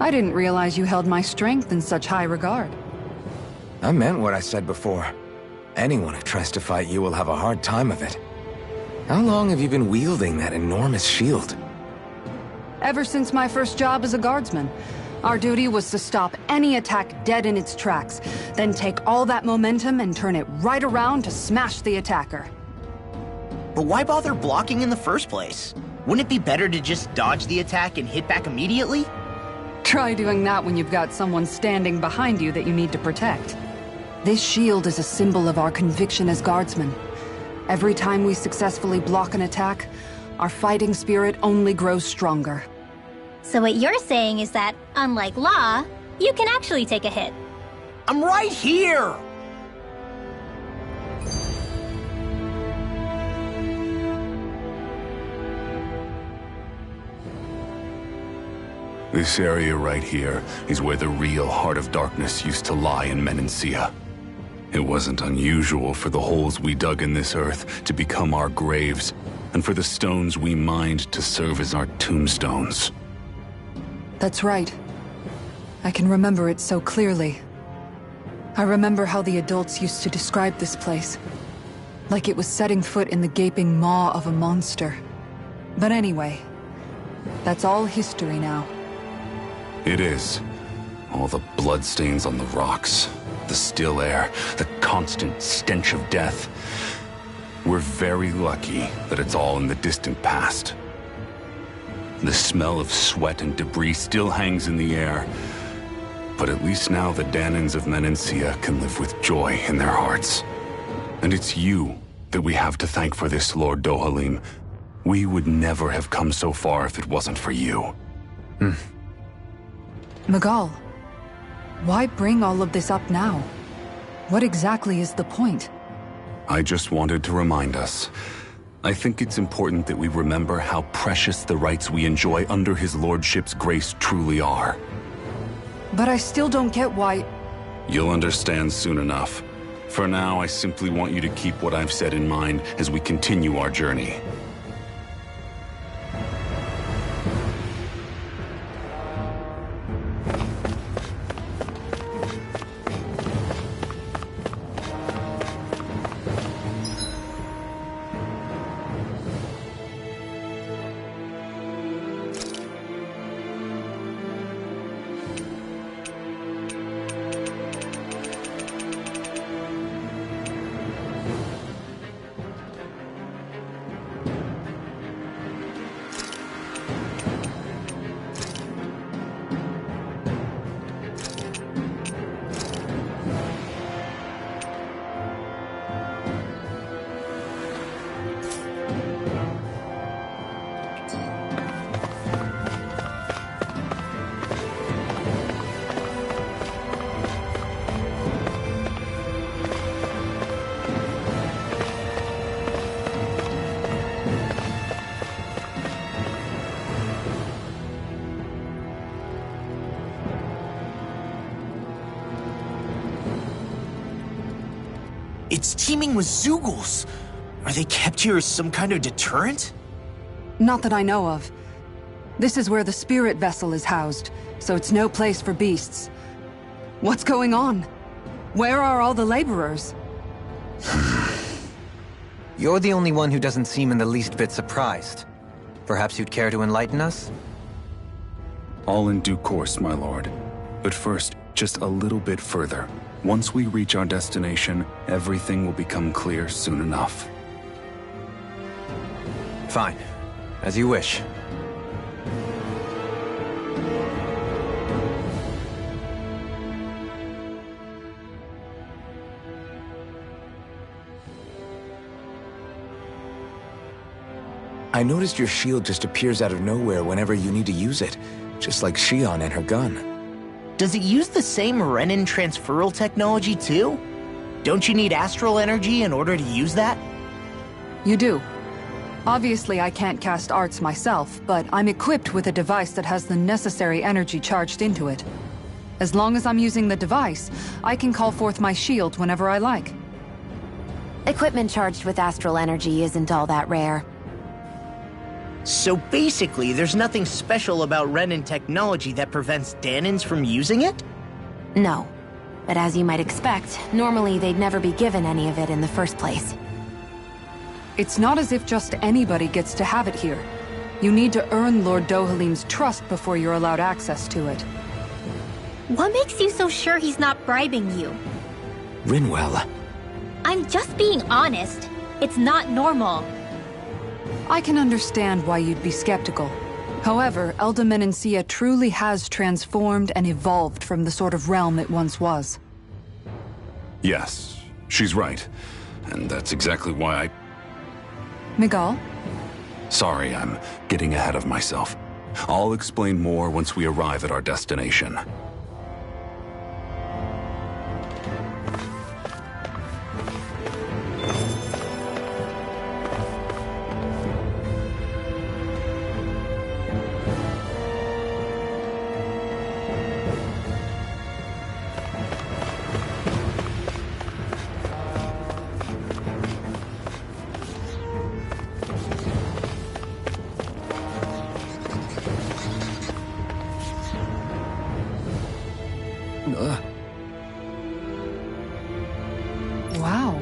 [SPEAKER 7] I didn't realize you held my strength in such high regard.
[SPEAKER 3] I meant what I said before. Anyone who tries to fight you will have a hard time of it. How long have you been wielding that enormous shield?
[SPEAKER 7] Ever since my first job as a guardsman. Our duty was to stop any attack dead in its tracks, then take all that momentum and turn it right around to smash the attacker.
[SPEAKER 4] But why bother blocking in the first place? Wouldn't it be better to just dodge the attack and hit back immediately?
[SPEAKER 7] Try doing that when you've got someone standing behind you that you need to protect. This shield is a symbol of our conviction as guardsmen. Every time we successfully block an attack, our fighting spirit only grows stronger.
[SPEAKER 12] So what you're saying is that, unlike Law, you can actually take a hit.
[SPEAKER 4] I'm right here!
[SPEAKER 13] This area right here is where the real Heart of Darkness used to lie in Menancia. It wasn't unusual for the holes we dug in this earth to become our graves, and for the stones we mined to serve as our tombstones.
[SPEAKER 7] That's right. I can remember it so clearly. I remember how the adults used to describe this place. Like it was setting foot in the gaping maw of a monster. But anyway, that's all history now.
[SPEAKER 13] It is. All the bloodstains on the rocks. The still air, the constant stench of death. We're very lucky that it's all in the distant past. The smell of sweat and debris still hangs in the air, but at least now the Danans of Menancia can live with joy in their hearts. And it's you that we have to thank for this, Lord Dohalim. We would never have come so far if it wasn't for you.
[SPEAKER 7] Magal, why bring all of this up now? What exactly is the point?
[SPEAKER 13] I just wanted to remind us. I think it's important that we remember how precious the rights we enjoy under his lordship's grace truly are.
[SPEAKER 7] But I still don't get why...
[SPEAKER 13] You'll understand soon enough. For now, I simply want you to keep what I've said in mind as we continue our journey.
[SPEAKER 4] It's teeming with Zeugles. Are they kept here as some kind of deterrent?
[SPEAKER 7] Not that I know of. This is where the spirit vessel is housed, so it's no place for beasts. What's going on? Where are all the laborers?
[SPEAKER 9] You're the only one who doesn't seem in the least bit surprised. Perhaps you'd care to enlighten us?
[SPEAKER 13] All in due course, my lord. But first, just a little bit further. Once we reach our destination, everything will become clear soon enough.
[SPEAKER 9] Fine. As you wish.
[SPEAKER 3] I noticed your shield just appears out of nowhere whenever you need to use it, just like Shion and her gun.
[SPEAKER 4] Does it use the same Renin transferal technology too? Don't you need astral energy in order to use that?
[SPEAKER 7] You do. Obviously, I can't cast arts myself, but I'm equipped with a device that has the necessary energy charged into it. As long as I'm using the device, I can call forth my shield whenever I like.
[SPEAKER 1] Equipment charged with astral energy isn't all that rare.
[SPEAKER 4] So basically, there's nothing special about Renin technology that prevents Danans from using it?
[SPEAKER 1] No. But as you might expect, normally they'd never be given any of it in the first place.
[SPEAKER 7] It's not as if just anybody gets to have it here. You need to earn Lord Dohalim's trust before you're allowed access to it.
[SPEAKER 12] What makes you so sure he's not bribing you?
[SPEAKER 3] Rinwell.
[SPEAKER 12] I'm just being honest. It's not normal.
[SPEAKER 7] I can understand why you'd be skeptical. However, Elda Menancia truly has transformed and evolved from the sort of realm it once was.
[SPEAKER 13] Yes, she's right. And that's exactly why I...
[SPEAKER 7] Miguel?
[SPEAKER 13] Sorry, I'm getting ahead of myself. I'll explain more once we arrive at our destination.
[SPEAKER 7] Wow.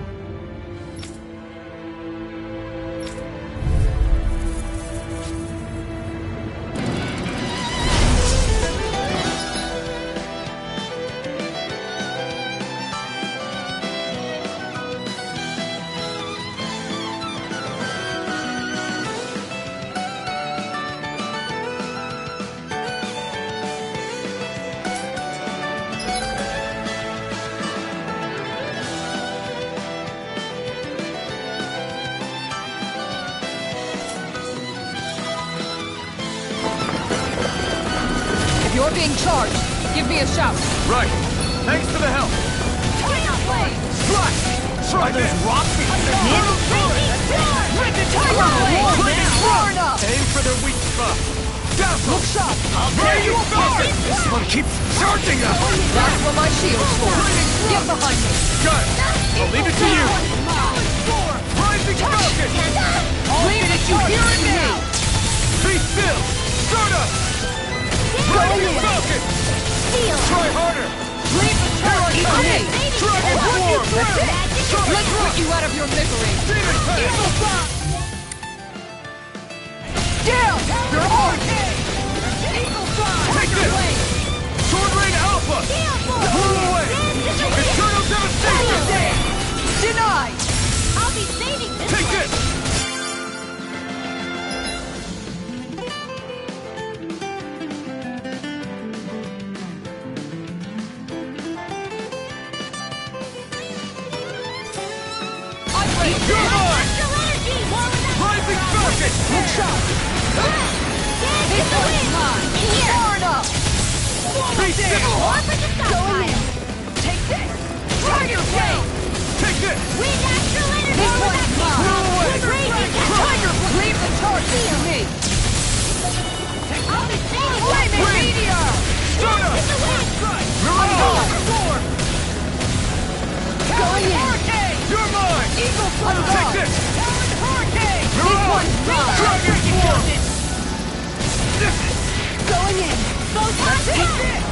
[SPEAKER 8] being charged. Give me a shout.
[SPEAKER 5] Right. Thanks for the help.
[SPEAKER 8] Tiger Blade!
[SPEAKER 5] Slash! Try this.
[SPEAKER 4] Rocks in
[SPEAKER 8] Tiger Blade! Far enough!
[SPEAKER 5] Aim for their weak spot. Down.
[SPEAKER 8] Look sharp!
[SPEAKER 5] There you go! This one keeps charging us!
[SPEAKER 8] That's what my shield's for. Get behind me!
[SPEAKER 5] Got it. I'll leave it to you. Rising Falcon!
[SPEAKER 8] Leave it, you hear it now!
[SPEAKER 5] Be still! Start up! Rising Falcon! Try harder!
[SPEAKER 8] Leave the charge to me!
[SPEAKER 5] Dragon form!
[SPEAKER 8] Let's put you out of your misery!
[SPEAKER 5] Demon Pack!
[SPEAKER 8] Down! You're on!
[SPEAKER 5] Take this! Sword Rain Alpha! Pull away! Eternal Devastation!
[SPEAKER 8] Denied!
[SPEAKER 2] I'll be saving this
[SPEAKER 5] Take
[SPEAKER 2] one.
[SPEAKER 5] this! You're mine! Rising Falcon!
[SPEAKER 8] Look sharp! This one's mine! Far enough!
[SPEAKER 5] Be civil!
[SPEAKER 8] Going in! Take this! Tiger Blade!
[SPEAKER 5] Take this!
[SPEAKER 8] This one's mine!
[SPEAKER 5] Pull away!
[SPEAKER 8] Tiger Blade! Leave the charge to me! Flaming Meteor!
[SPEAKER 5] Start up! You're
[SPEAKER 8] I'm
[SPEAKER 5] on!
[SPEAKER 8] gone! Going in!
[SPEAKER 5] You're mine!
[SPEAKER 8] Eagle Flight!
[SPEAKER 5] Take this! You're
[SPEAKER 8] This
[SPEAKER 5] on!
[SPEAKER 8] one's mine!
[SPEAKER 5] Dragon form!
[SPEAKER 8] Going in!
[SPEAKER 5] That's it!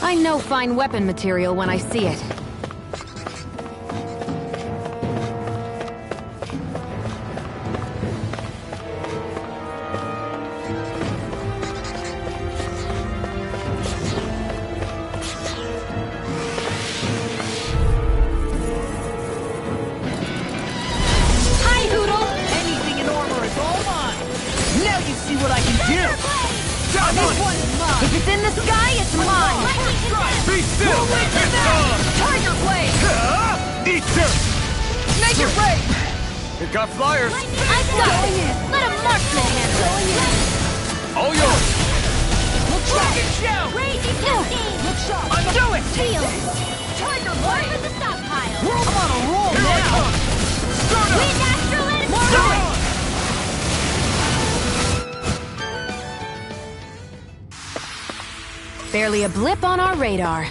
[SPEAKER 1] I know fine weapon material when I see it.
[SPEAKER 2] Hi, Hoodle!
[SPEAKER 4] Anything in armor is all mine! Now you see what I can do!
[SPEAKER 5] That
[SPEAKER 8] This
[SPEAKER 5] one!
[SPEAKER 8] one's mine!
[SPEAKER 1] If it's in the sky, it's mine!
[SPEAKER 5] Be still! It's on!
[SPEAKER 8] Tiger Blade!
[SPEAKER 5] Eat dirt!
[SPEAKER 8] Make it rain!
[SPEAKER 5] It got flyers!
[SPEAKER 2] I've got it! Let a marksman handle it!
[SPEAKER 5] All yours!
[SPEAKER 8] Look sharp!
[SPEAKER 2] Crazy Cascade!
[SPEAKER 8] Look sharp!
[SPEAKER 2] Do it! Shield!
[SPEAKER 8] Tiger
[SPEAKER 2] Over
[SPEAKER 8] Blade!
[SPEAKER 2] the stockpile!
[SPEAKER 8] I'm on a roll
[SPEAKER 5] Here I
[SPEAKER 8] now!
[SPEAKER 5] come! Start up!
[SPEAKER 2] Wind Astral and
[SPEAKER 5] Do it!
[SPEAKER 1] Barely a blip on our radar.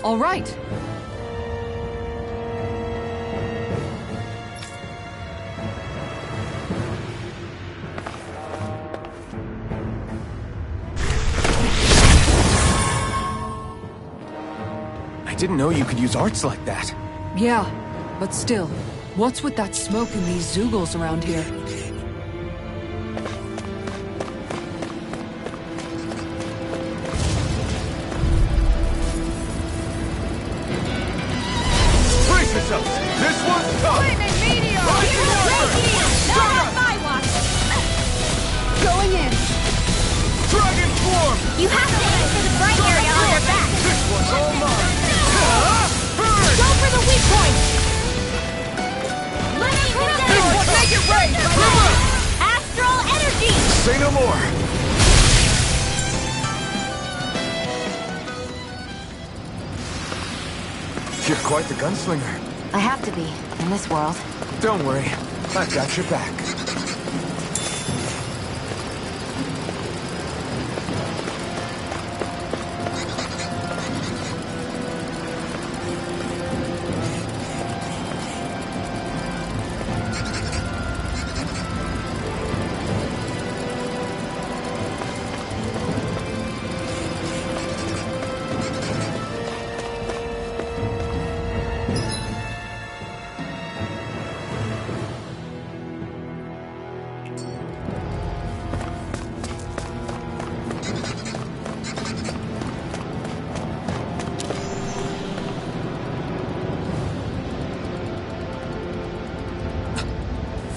[SPEAKER 7] All right.
[SPEAKER 3] I didn't know you could use arts like that.
[SPEAKER 7] Yeah, but still, what's with that smoke and these Zoogles around here?
[SPEAKER 5] Brace yourselves! This one's tough!
[SPEAKER 2] Flaming meteor! Not on my watch!
[SPEAKER 7] Going in!
[SPEAKER 5] Dragon form!
[SPEAKER 12] You have to aim for the bright area on their back.
[SPEAKER 5] This one's all mine! Burn!
[SPEAKER 2] Go for the weak point!
[SPEAKER 12] Let me hit them!
[SPEAKER 5] Big one, make it rain!
[SPEAKER 12] Astral energy!
[SPEAKER 5] Say no more!
[SPEAKER 3] You're quite the gunslinger.
[SPEAKER 1] I have to be, in this world.
[SPEAKER 3] Don't worry, I've got your back.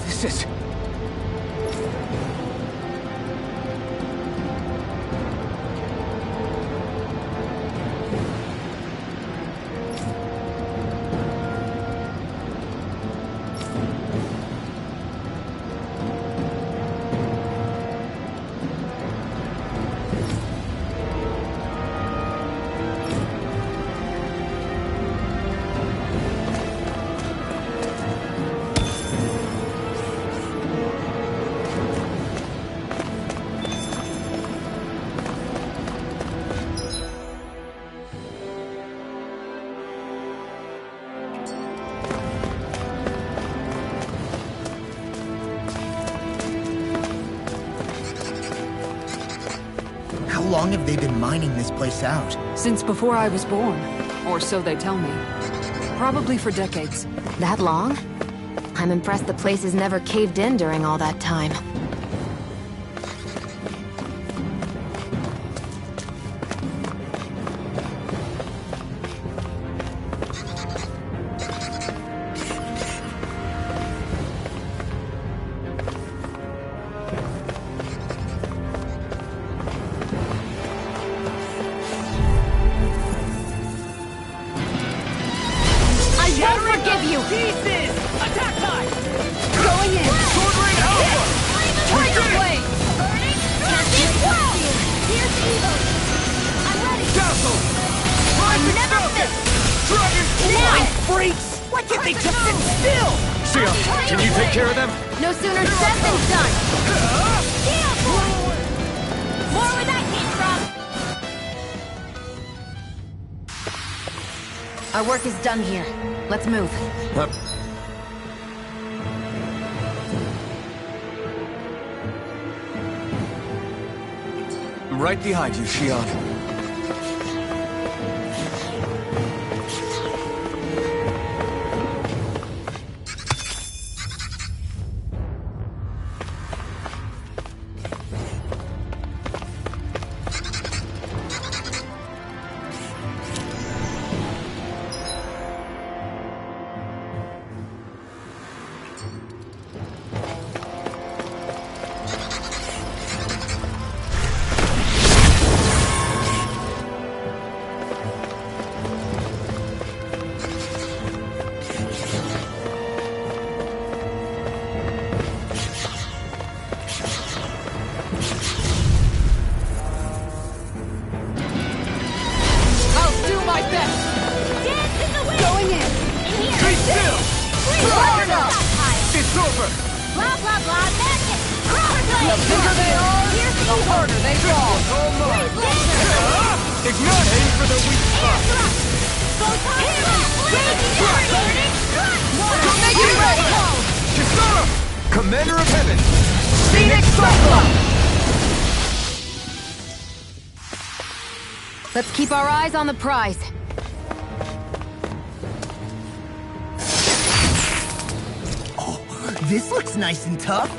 [SPEAKER 3] This is...
[SPEAKER 4] How long have they been mining this place out?
[SPEAKER 7] Since before I was born. Or so they tell me. Probably for decades.
[SPEAKER 1] That long? I'm impressed the place has never caved in during all that time.
[SPEAKER 2] Pieces! Attack time!
[SPEAKER 7] Going in!
[SPEAKER 5] Sword Rain Alpha!
[SPEAKER 2] Tiger Blade!
[SPEAKER 12] Here's evil! I'm ready!
[SPEAKER 5] Dazzle! Rise and Falcon! Dragon
[SPEAKER 12] Now!
[SPEAKER 4] Freaks! Why can't they just sit still?
[SPEAKER 3] Sia, can you take care of them?
[SPEAKER 12] No sooner said than done! Shield force! More where that came from!
[SPEAKER 1] Our work is done here. Let's move.
[SPEAKER 3] I'm right behind you, Shion.
[SPEAKER 5] It's over!
[SPEAKER 12] Blah, blah, blah, magic!
[SPEAKER 2] The bigger they are, the harder they fall.
[SPEAKER 5] All mine!
[SPEAKER 12] Freeze laser!
[SPEAKER 5] Ignite! Aim for the weak spot!
[SPEAKER 12] Air thrust!
[SPEAKER 5] Commander of Heaven! Phoenix Cyclone!
[SPEAKER 1] Let's keep our eyes on the prize.
[SPEAKER 4] Oh, this looks nice and tough.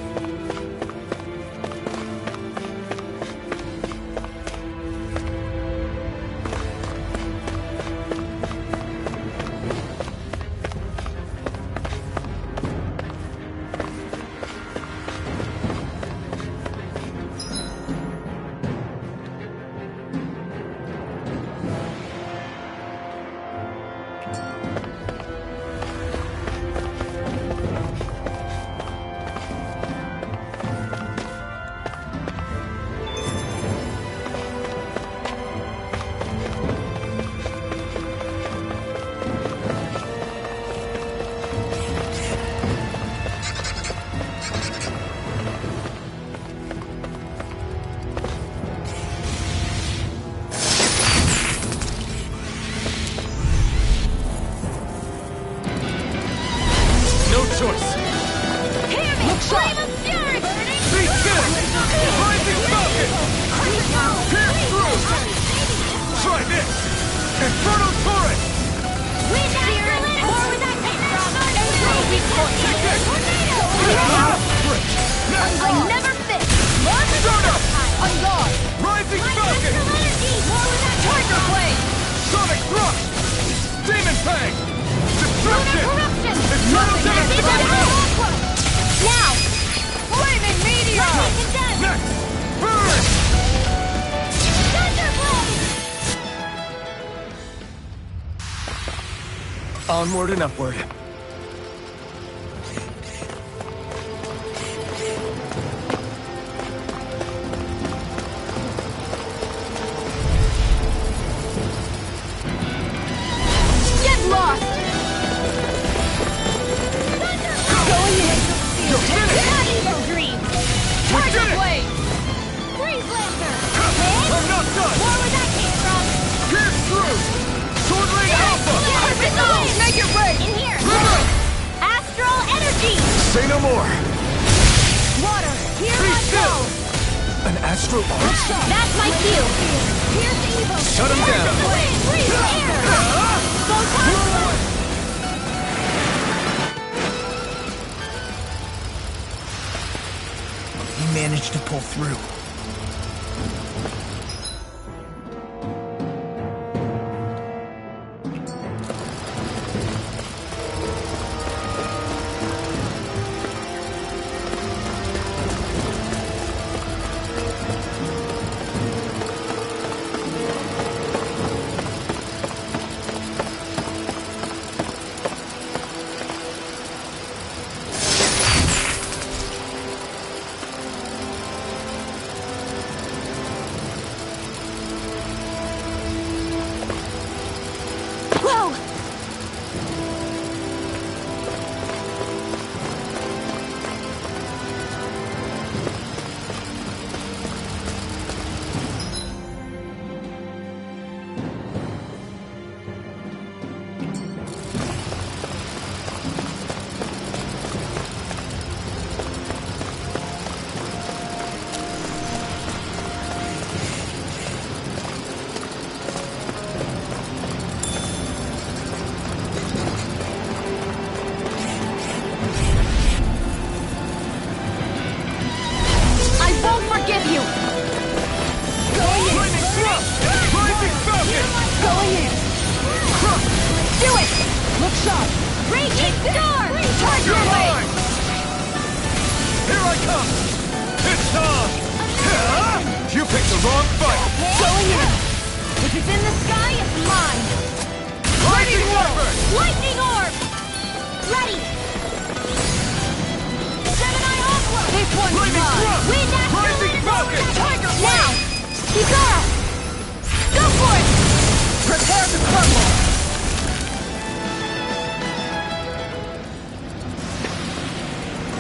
[SPEAKER 5] Onward and upward.
[SPEAKER 1] Get lost!
[SPEAKER 2] Going in!
[SPEAKER 5] You're finished!
[SPEAKER 2] Not evil dreams!
[SPEAKER 5] We did it!
[SPEAKER 2] Blade! Freeze Lancer!
[SPEAKER 5] I'm not done!
[SPEAKER 2] More where that came from!
[SPEAKER 5] Pierce through! Sword Lane Alpha!
[SPEAKER 2] Make it rain! In here! Astral Energy!
[SPEAKER 5] Say no more!
[SPEAKER 2] Water! Here
[SPEAKER 5] Be
[SPEAKER 2] I go!
[SPEAKER 5] still! An astral arch?
[SPEAKER 2] That's my cue! Here's the evil!
[SPEAKER 5] Shut him down!
[SPEAKER 2] Freeze air! Go time!
[SPEAKER 4] He managed to pull through.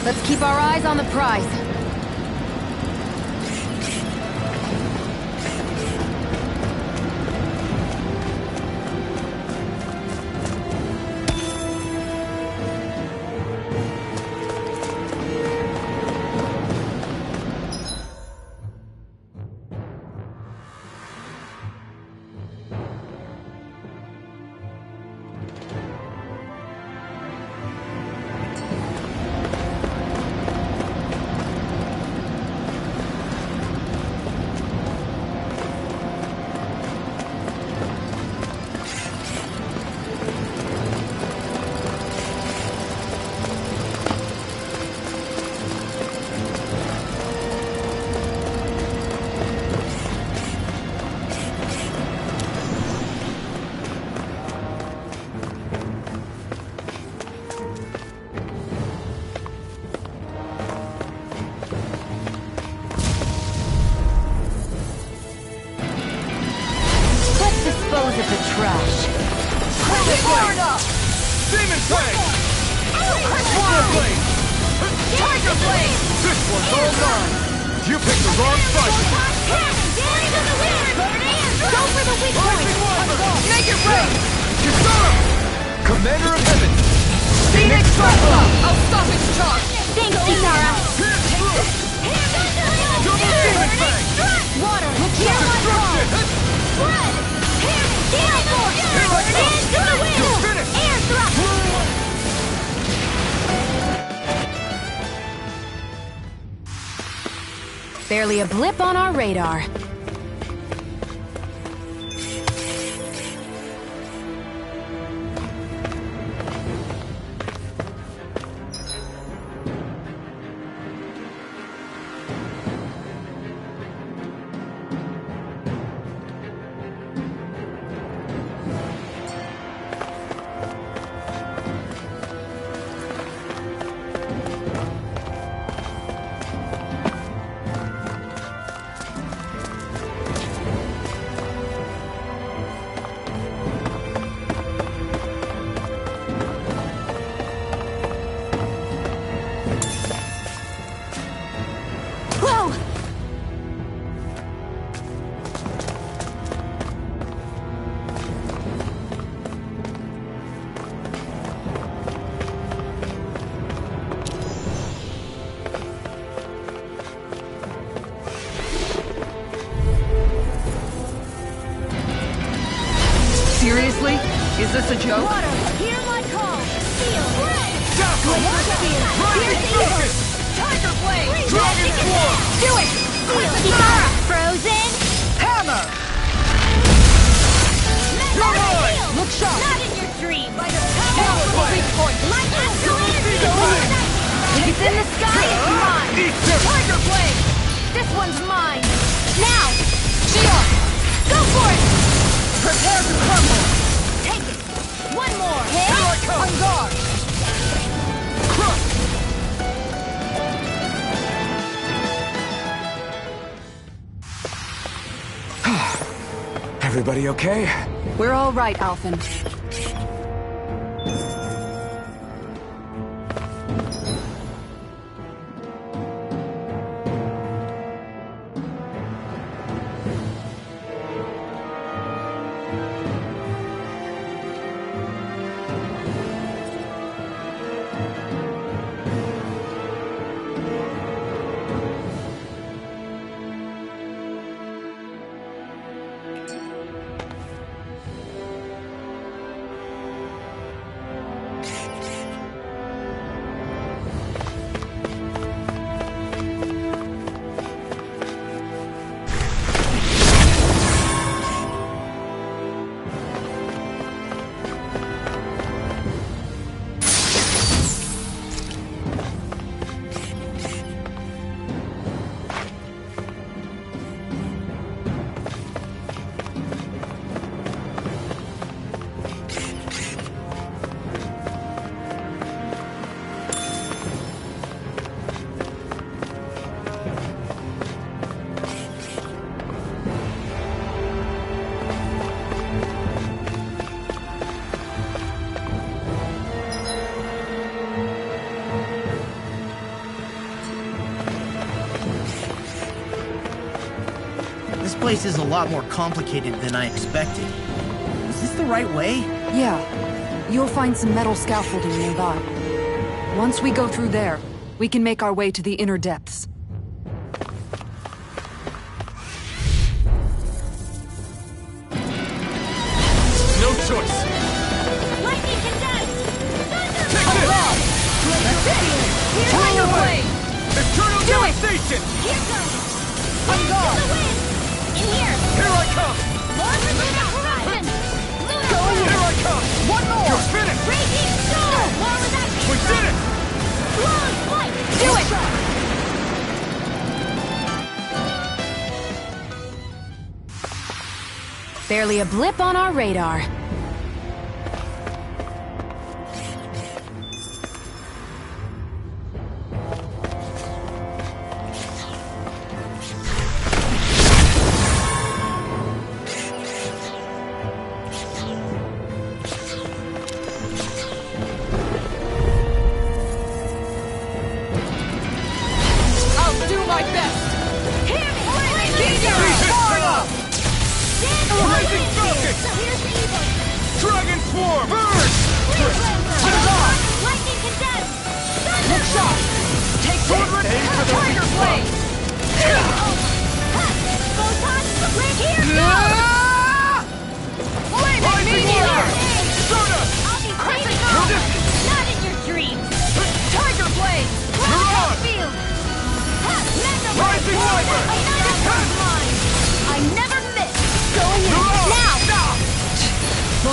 [SPEAKER 1] Let's keep our eyes on the prize.
[SPEAKER 5] Demon Fang! Water Blade!
[SPEAKER 2] Tiger Blade!
[SPEAKER 5] This one's all mine! You picked the wrong fight!
[SPEAKER 2] Go for the weak point!
[SPEAKER 5] Make it rain! Kisara! Commander of Heaven!
[SPEAKER 2] Phoenix Cyclone! I'll stop its charge! Thanks, Kisara!
[SPEAKER 5] Double Demon Fang!
[SPEAKER 2] Water! Hear my call! Blood! Gale Force! Hands to the wind! Air thrust!
[SPEAKER 1] Barely a blip on our radar.
[SPEAKER 8] Seriously? Is this a joke?
[SPEAKER 2] Water! Hear my call! Steel!
[SPEAKER 5] Focus!
[SPEAKER 2] Tiger Blade!
[SPEAKER 5] Dragon Swarm!
[SPEAKER 2] Do it! Steel! Kisara! Frozen!
[SPEAKER 8] Hammer! Look sharp!
[SPEAKER 2] Not in your dreams!
[SPEAKER 8] Weak point!
[SPEAKER 2] If it's in the sky, it's mine!
[SPEAKER 8] Tiger Blade!
[SPEAKER 2] This one's mine! Now!
[SPEAKER 8] Shield!
[SPEAKER 2] Go for it!
[SPEAKER 8] Prepare to crumble!
[SPEAKER 2] Take it! One more!
[SPEAKER 8] Here I come! On guard!
[SPEAKER 3] Everybody okay?
[SPEAKER 7] We're all right, Alphen.
[SPEAKER 4] This place is a lot more complicated than I expected. Is this the right way?
[SPEAKER 7] Yeah. You'll find some metal scaffolding nearby. Once we go through there, we can make our way to the inner depths.
[SPEAKER 5] No choice!
[SPEAKER 2] Lightning condense!
[SPEAKER 5] Take this!
[SPEAKER 2] That's it!
[SPEAKER 5] Tiger Blade! Eternal devastation!
[SPEAKER 2] Here goes!
[SPEAKER 8] On guard!
[SPEAKER 2] In here!
[SPEAKER 5] Here I come!
[SPEAKER 2] More for Luna Horizon! Luna
[SPEAKER 5] Here I come!
[SPEAKER 8] One more!
[SPEAKER 5] You're finished!
[SPEAKER 2] Raging Storm! War without
[SPEAKER 5] We did it!
[SPEAKER 2] Long flight!
[SPEAKER 8] Do it!
[SPEAKER 1] Barely a blip on our radar.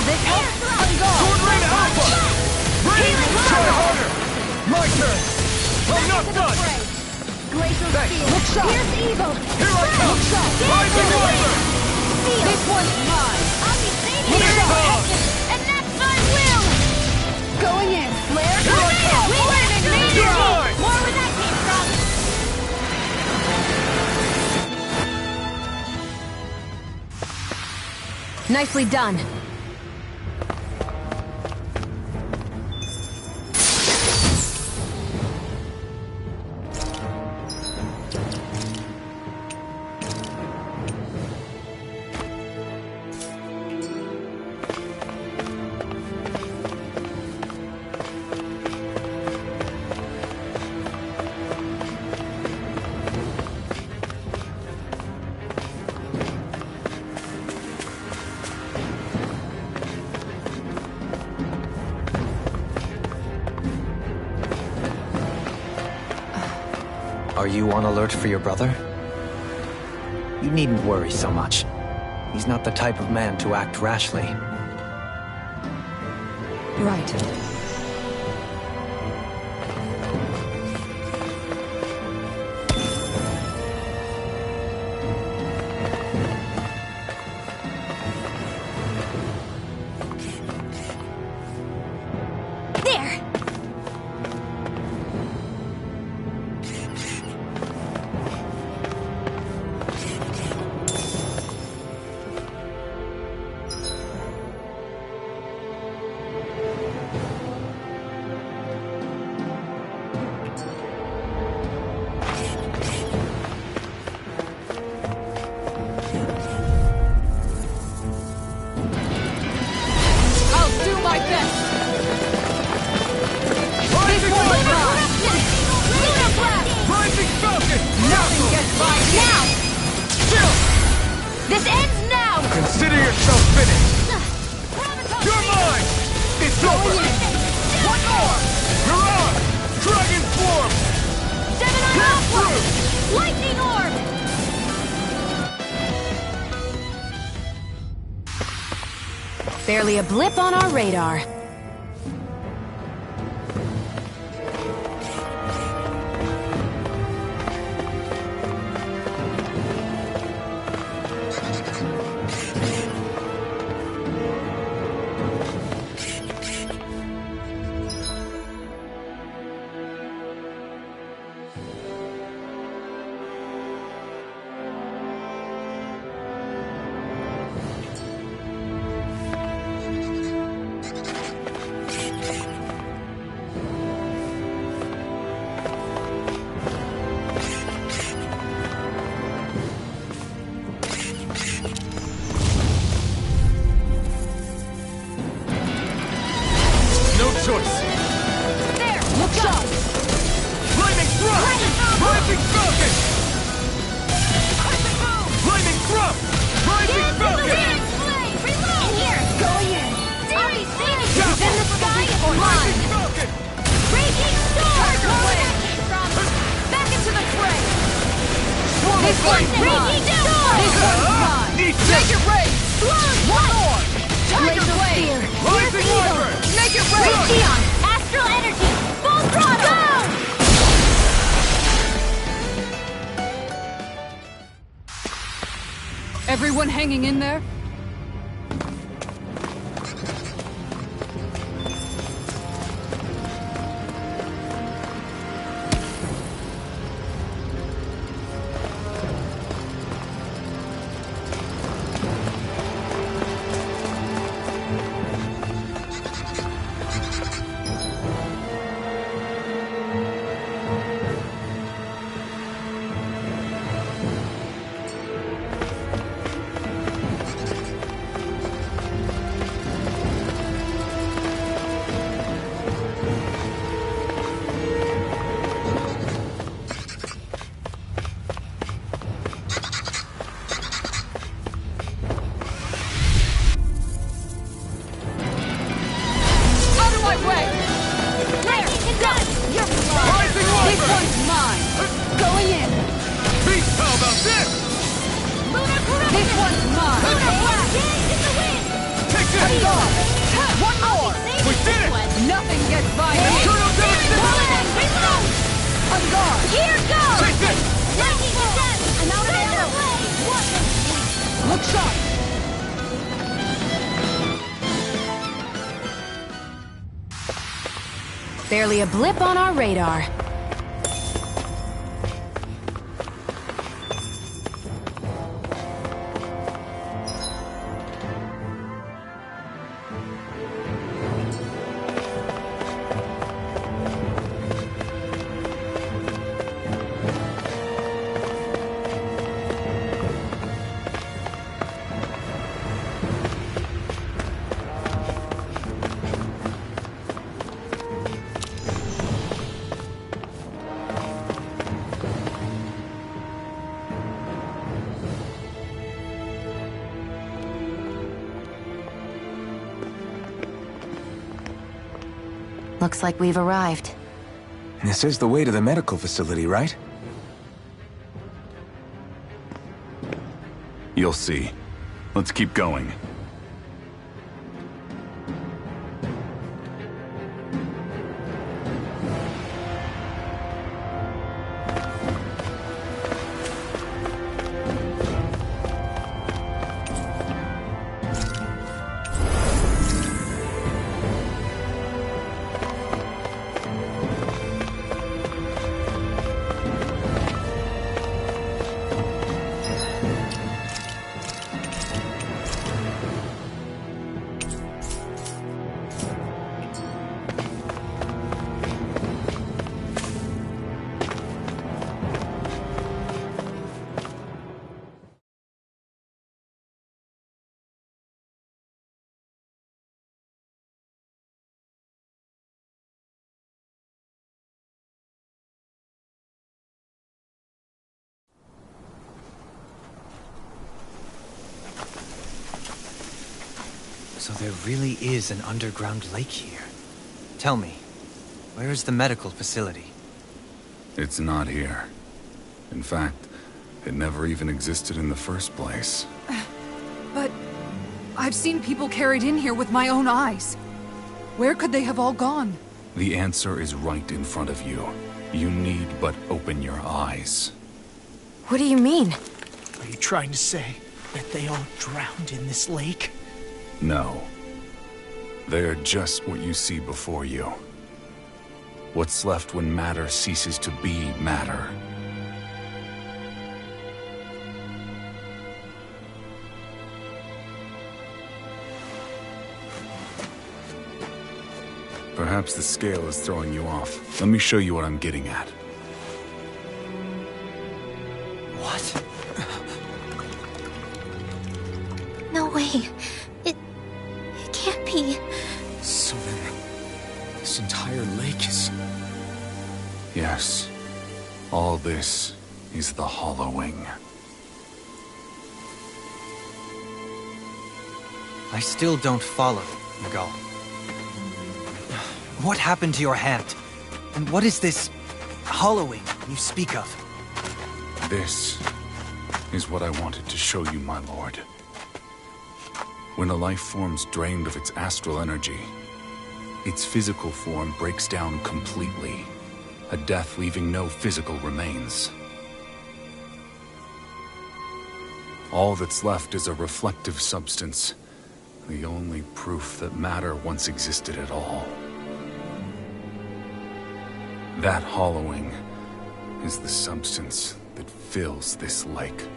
[SPEAKER 2] this help? On guard!
[SPEAKER 5] Sword Rain Alpha! Ready! Try harder! My turn! I'm not done!
[SPEAKER 2] Glacial
[SPEAKER 5] Thanks.
[SPEAKER 2] Steel!
[SPEAKER 5] Look sharp.
[SPEAKER 2] Here's evil!
[SPEAKER 5] Here I come!
[SPEAKER 2] Look sharp!
[SPEAKER 5] Rising Riser!
[SPEAKER 2] Steel! This one's mine! I'll be saving
[SPEAKER 5] Look
[SPEAKER 2] your
[SPEAKER 5] sharp.
[SPEAKER 2] essence, and that's my will! Going in! Flare!
[SPEAKER 5] Here I come!
[SPEAKER 2] Flaming meteor!
[SPEAKER 5] You're mine!
[SPEAKER 2] More where that came from!
[SPEAKER 1] Nicely done.
[SPEAKER 9] Are you on alert for your brother? You needn't worry so much. He's not the type of man to act rashly.
[SPEAKER 7] Right.
[SPEAKER 12] There!
[SPEAKER 2] I'll do my best!
[SPEAKER 5] Rising Riser!
[SPEAKER 2] Lunar
[SPEAKER 5] Rising Falcon!
[SPEAKER 2] Nothing gets by me! Now!
[SPEAKER 5] Still!
[SPEAKER 2] This ends now!
[SPEAKER 5] Consider yourself finished! You're mine! It's over! One more! You're on! Dragon Form!
[SPEAKER 2] Gemini
[SPEAKER 5] Get
[SPEAKER 2] Alpha!
[SPEAKER 5] through!
[SPEAKER 2] Lightning Orb!
[SPEAKER 1] Barely a blip on our radar.
[SPEAKER 5] No choice!
[SPEAKER 2] There! Look up!
[SPEAKER 5] Lightning Thrust! Rising Falcon! Lightning Thrust! Rising Falcon!
[SPEAKER 2] In here! Going in! I'll be saving you!
[SPEAKER 5] Javelin!
[SPEAKER 2] Then the sky is mine!
[SPEAKER 5] Rising Falcon!
[SPEAKER 2] Raging Storm!
[SPEAKER 5] Tiger
[SPEAKER 2] Where
[SPEAKER 5] Blade!
[SPEAKER 2] that came from! Back into the fray!
[SPEAKER 5] Swarm of
[SPEAKER 2] This one's
[SPEAKER 5] Blade!
[SPEAKER 2] Raging Storm! This one's mine!
[SPEAKER 5] Need
[SPEAKER 2] Make it rain! One more! Tiger
[SPEAKER 1] Glacial
[SPEAKER 2] Blade!
[SPEAKER 1] Spear.
[SPEAKER 5] Rising Wyvern!
[SPEAKER 2] Make it rain! Raytheon! Astral Energy! Full throttle! Go!
[SPEAKER 7] Everyone hanging in there?
[SPEAKER 1] Barely a blip on our radar. Looks like we've arrived.
[SPEAKER 3] This is the way to the medical facility, right?
[SPEAKER 13] You'll see. Let's keep going.
[SPEAKER 9] So there really is an underground lake here. Tell me, where is the medical facility?
[SPEAKER 13] It's not here. In fact, it never even existed in the first place.
[SPEAKER 7] But I've seen people carried in here with my own eyes. Where could they have all gone?
[SPEAKER 13] The answer is right in front of you. You need but open your eyes.
[SPEAKER 1] What do you mean?
[SPEAKER 4] Are you trying to say that they all drowned in this lake?
[SPEAKER 13] No. They're just what you see before you. What's left when matter ceases to be matter. Perhaps the scale is throwing you off. Let me show you what I'm getting at.
[SPEAKER 9] What?
[SPEAKER 12] No way. It can't be.
[SPEAKER 5] So then, this entire lake is...
[SPEAKER 13] Yes. All this is the hollowing.
[SPEAKER 9] I still don't follow, Miguel. What happened to your hand? And what is this hollowing you speak of?
[SPEAKER 13] This is what I wanted to show you, my lord. When a life form's drained of its astral energy, its physical form breaks down completely, a death leaving no physical remains. All that's left is a reflective substance, the only proof that matter once existed at all. That hollowing is the substance that fills this lake.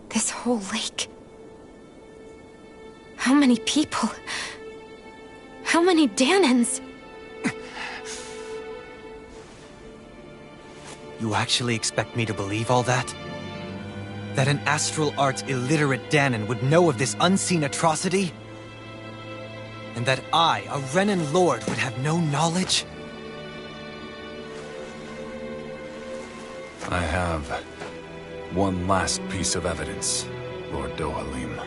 [SPEAKER 1] This whole lake. How many people? How many Danans?
[SPEAKER 9] You actually expect me to believe all that? That an astral arts illiterate Danan would know of this unseen atrocity? And that I, a Renan lord, would have no knowledge?
[SPEAKER 13] I have one last piece of evidence, Lord Dohalim.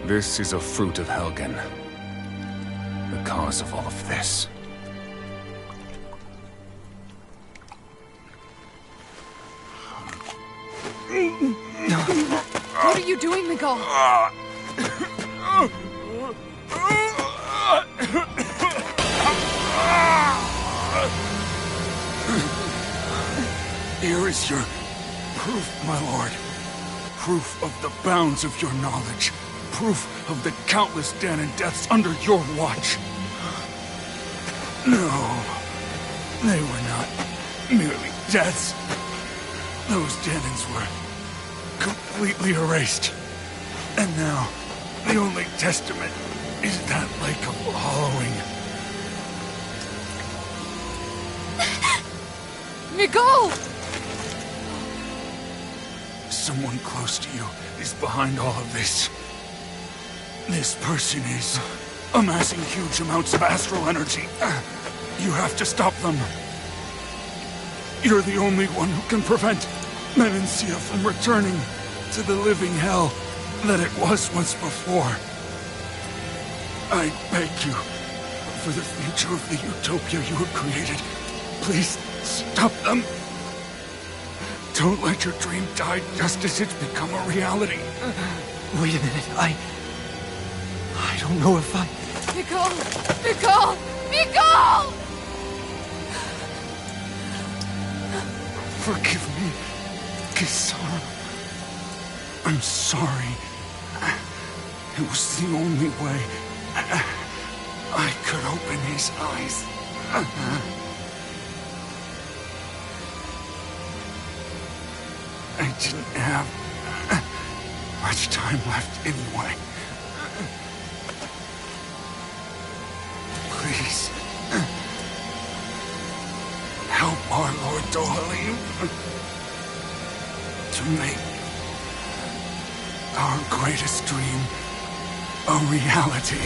[SPEAKER 13] This is a fruit of Helgen, the cause of all of this.
[SPEAKER 7] What are you doing, Miguel?
[SPEAKER 5] Here is your proof, my lord. proof of the bounds of your knowledge. Proof of the countless Danon deaths under your watch. No, they were not merely deaths. Those Danons were completely erased. And now, the only testament is that lake of hollowing.
[SPEAKER 8] Nicole!
[SPEAKER 5] Someone close to you is behind all of this. This person is amassing huge amounts of astral energy. You have to stop them. You're the only one who can prevent Menancia from returning to the living hell that it was once before. I beg you, for the future of the utopia you have created, please stop them. Don't let your dream die just as it's become a reality.
[SPEAKER 9] Wait a minute, I don't know if I...
[SPEAKER 8] Nicole! Nicole! Nicole!
[SPEAKER 5] Forgive me, Kisara. I'm sorry. It was the only way I could open his eyes. I didn't have much time left anyway. Please, help our Lord Dohalim to make our greatest dream a reality.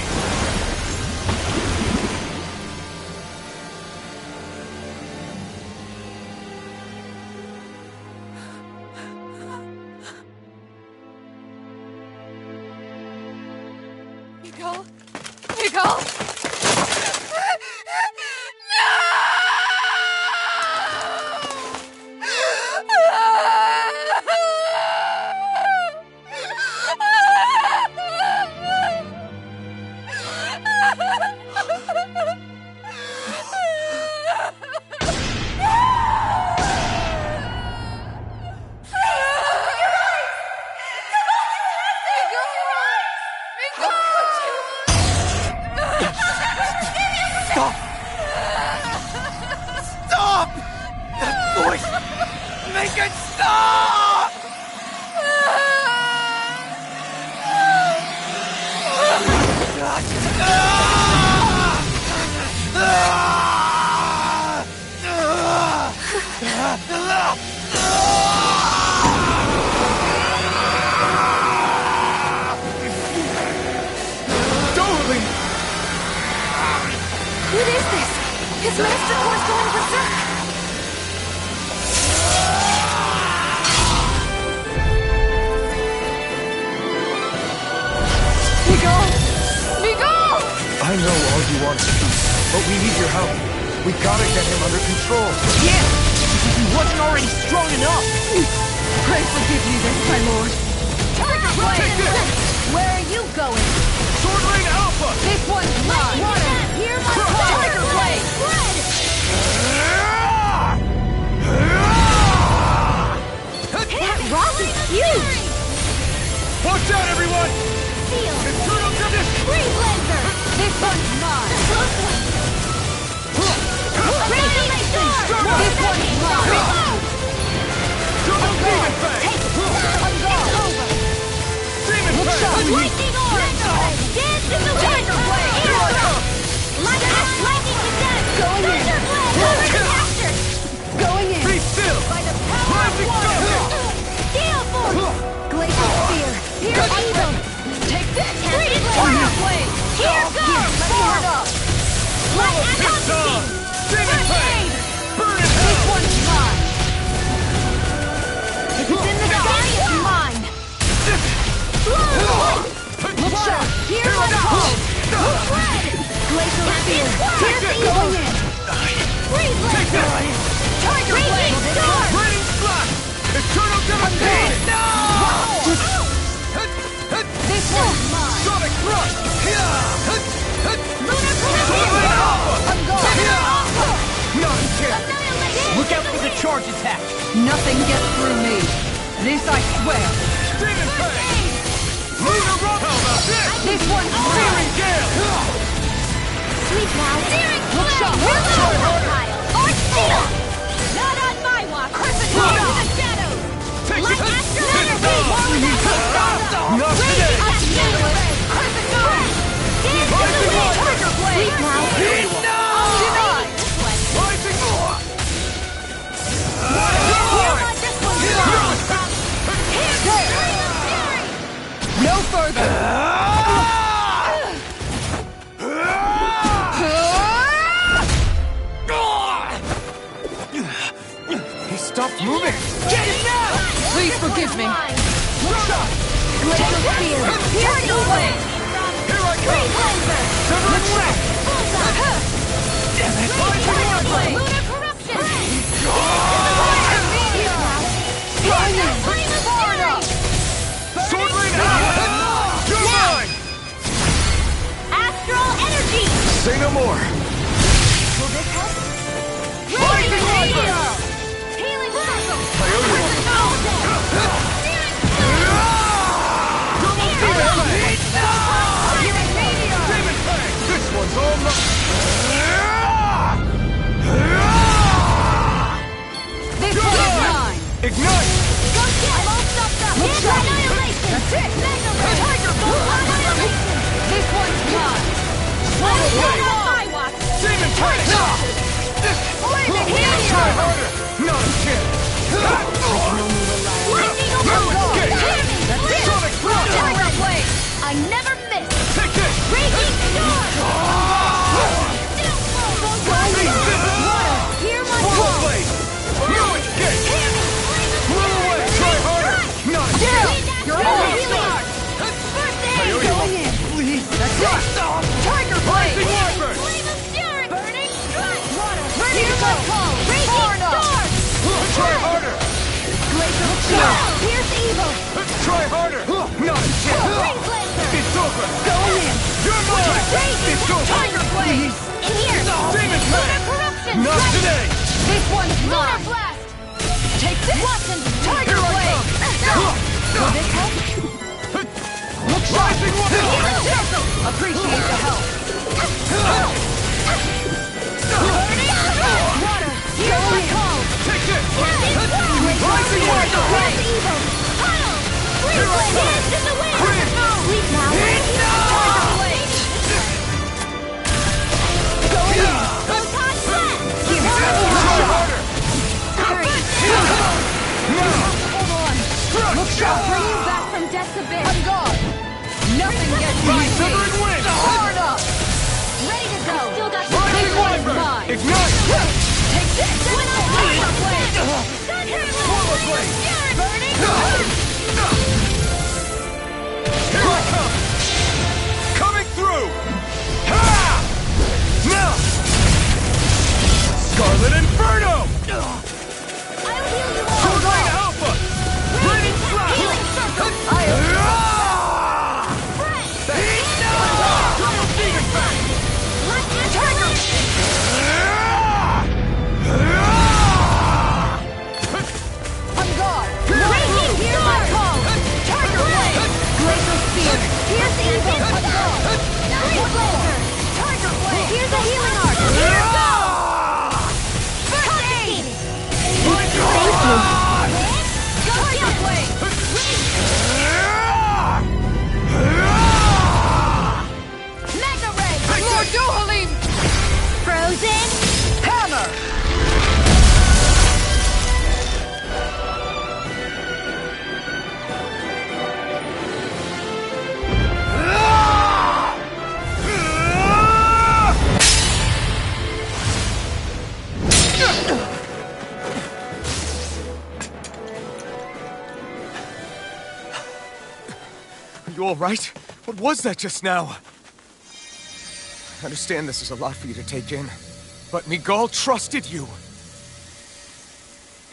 [SPEAKER 8] Nicole? Nicole?
[SPEAKER 5] Stop! That voice! Make it stop!
[SPEAKER 8] Dohalim! What is this? His master core's going berserk! Nicole! Nicole!
[SPEAKER 9] I know all you want is peace, but we need your help. We gotta get him under control.
[SPEAKER 2] Yeah! Because he wasn't already strong enough!
[SPEAKER 8] Pray forgive me this, my lord.
[SPEAKER 2] Take this! Where are you going?
[SPEAKER 5] Sword Rain Alpha!
[SPEAKER 8] This one's mine!
[SPEAKER 2] Hear my Tiger Blade! That rock is huge!
[SPEAKER 5] Watch out, everyone!
[SPEAKER 2] Feel!
[SPEAKER 5] Internal goodness!
[SPEAKER 2] Freeze laser!
[SPEAKER 8] This one's mine!
[SPEAKER 2] Radiant Star!
[SPEAKER 8] This one's mine!
[SPEAKER 5] Double Demon Fang!
[SPEAKER 8] I'm gone!
[SPEAKER 5] Demon Fang!
[SPEAKER 2] Lightning Orb! Dance in the wind! Lightning to death! Thunder Blade! Master!
[SPEAKER 8] Going in!
[SPEAKER 5] Be still!
[SPEAKER 2] By the power of water! Steel Force!
[SPEAKER 8] Glacial Spear!
[SPEAKER 2] Here's Evil!
[SPEAKER 8] Take this!
[SPEAKER 2] Freeze
[SPEAKER 8] Fire Blade!
[SPEAKER 2] Here goes!
[SPEAKER 8] Let me head up!
[SPEAKER 2] Light
[SPEAKER 5] It's on! Demon Fang! Burn in
[SPEAKER 8] This
[SPEAKER 5] hell!
[SPEAKER 8] one's mine!
[SPEAKER 2] If it's in the sky, it's mine!
[SPEAKER 8] Look sharp! Here's my call! Glacial Spear!
[SPEAKER 2] Here's Evil!
[SPEAKER 8] Going in!
[SPEAKER 2] Freeze Laser!
[SPEAKER 8] Tiger Blade!
[SPEAKER 2] Raging Star!
[SPEAKER 5] Raining Slash! Eternal Devastation!
[SPEAKER 8] This one's mine!
[SPEAKER 5] Sonic Thrust!
[SPEAKER 2] Lunar
[SPEAKER 5] Sword Rain Alpha!
[SPEAKER 8] I'm gone!
[SPEAKER 5] Not a chance!
[SPEAKER 2] Annihilate!
[SPEAKER 6] Look out for the charge attack!
[SPEAKER 8] Nothing gets through me! This I swear!
[SPEAKER 5] Demon
[SPEAKER 2] now. Searing flame! Or steel! Not on my watch! Crescent Moon to the shadows! Light Astral Energy!
[SPEAKER 5] Not today!
[SPEAKER 2] Crescent Moon! Dance to the wind! Trigger blade! Now! Denied!
[SPEAKER 5] Rising more!
[SPEAKER 8] No further!
[SPEAKER 5] He stopped moving! Get it now!
[SPEAKER 8] Please forgive me.
[SPEAKER 2] Glacial Spear! Piercing Blade!
[SPEAKER 5] Here I come! Severing Wing! Damn it!
[SPEAKER 2] Lightning Blade! Lunar Corruption! Flame of Fury!
[SPEAKER 5] Sword Rain out! You're mine!
[SPEAKER 2] Astral Energy!
[SPEAKER 5] Say no more!
[SPEAKER 2] Will this help?
[SPEAKER 5] Lightning
[SPEAKER 2] Radiant
[SPEAKER 5] Viper!
[SPEAKER 2] Healing Circle!
[SPEAKER 5] I owe you one. Double Demon Fang! Demon Fang! This one's all mine!
[SPEAKER 8] This one is mine!
[SPEAKER 5] Ignite!
[SPEAKER 2] Go get! I'm all stopped up! Annihilation!
[SPEAKER 8] That's it!
[SPEAKER 2] Mega Ray! Tiger Bolt! Annihilation!
[SPEAKER 8] This one's mine!
[SPEAKER 2] Not on my watch!
[SPEAKER 5] Demon Fang!
[SPEAKER 2] Flaming Meteor!
[SPEAKER 5] Try harder! Not a chance!
[SPEAKER 2] Lightning Overload!
[SPEAKER 5] Escape!
[SPEAKER 2] That's it!
[SPEAKER 5] Sonic Thrust!
[SPEAKER 2] Tiger Blade! I never miss!
[SPEAKER 5] Take this!
[SPEAKER 2] Raging Storm! Hear my
[SPEAKER 5] Swallow
[SPEAKER 2] call!
[SPEAKER 5] Blade! No escape! Blow away! Try harder! Not a chance!
[SPEAKER 8] You're all healing!
[SPEAKER 5] I owe you one.
[SPEAKER 8] Please, that's it! Tiger Blade!
[SPEAKER 5] Rising Wyvern!
[SPEAKER 2] Flame of Fury! Burning Strike!
[SPEAKER 8] Ready to go!
[SPEAKER 2] Raging
[SPEAKER 8] Far enough!
[SPEAKER 2] Storm!
[SPEAKER 5] Try harder!
[SPEAKER 8] Glacial Spear!
[SPEAKER 2] Pierce Evil!
[SPEAKER 5] Try harder! Not a chance!
[SPEAKER 2] Ring Blazer!
[SPEAKER 5] It's over!
[SPEAKER 8] Go in!
[SPEAKER 5] You're mine! It's over!
[SPEAKER 8] Tiger Blade!
[SPEAKER 2] Here!
[SPEAKER 5] Demon
[SPEAKER 2] Lunar
[SPEAKER 5] Fang!
[SPEAKER 2] Corruption!
[SPEAKER 5] Not today!
[SPEAKER 8] This one's
[SPEAKER 2] Lunar
[SPEAKER 8] mine!
[SPEAKER 2] Blast!
[SPEAKER 8] Take this!
[SPEAKER 2] Watson!
[SPEAKER 8] Tiger Blade! Will this help?
[SPEAKER 5] Rising Water!
[SPEAKER 2] Healing Circle!
[SPEAKER 8] Appreciate the help!
[SPEAKER 2] Burning Strike! Water! Hear my call!
[SPEAKER 5] Take this!
[SPEAKER 2] Rising
[SPEAKER 5] Water!
[SPEAKER 2] Pierce Evil! Tunnel! Freeze Blade! Dance in the wind!
[SPEAKER 5] Freeze!
[SPEAKER 2] Sleep now! Tiger Blade!
[SPEAKER 8] Go in!
[SPEAKER 2] Photon Blast!
[SPEAKER 5] Try harder!
[SPEAKER 8] Hold on! Look sharp! Bring you back from death's abyss! I'm gone! Nothing gets by me!
[SPEAKER 5] Severing Wind!
[SPEAKER 8] Hard up!
[SPEAKER 2] Ready to go! Still got
[SPEAKER 5] Rising
[SPEAKER 8] This one's
[SPEAKER 5] Wyvern!
[SPEAKER 8] mine!
[SPEAKER 5] Ignite!
[SPEAKER 8] Take this!
[SPEAKER 2] Tiger Blade!
[SPEAKER 5] Swallow Blade!
[SPEAKER 2] Burning!
[SPEAKER 5] Here I come! Coming through! Ha! Now! Scarlet Inferno!
[SPEAKER 2] I'll heal you all!
[SPEAKER 5] Sword Rain Alpha! Radiant Flash!
[SPEAKER 2] Healing Circle!
[SPEAKER 5] Double Demon Fang!
[SPEAKER 2] Lightning Tiger!
[SPEAKER 8] I'm gone!
[SPEAKER 2] Raging Hear my call! Tiger Blade!
[SPEAKER 8] Glacial Spear!
[SPEAKER 2] Pierce Evil! Freeze Blazer! Tiger Blade! Here's a healing arc! Here goes! Confiscated! Thank you! Go Tiger Blade! Mega Ray!
[SPEAKER 8] Lord Dohalim!
[SPEAKER 2] Frozen!
[SPEAKER 8] Hammer!
[SPEAKER 5] Are you all right? What was that just now? I understand this is a lot for you to take in, but Miguel trusted you.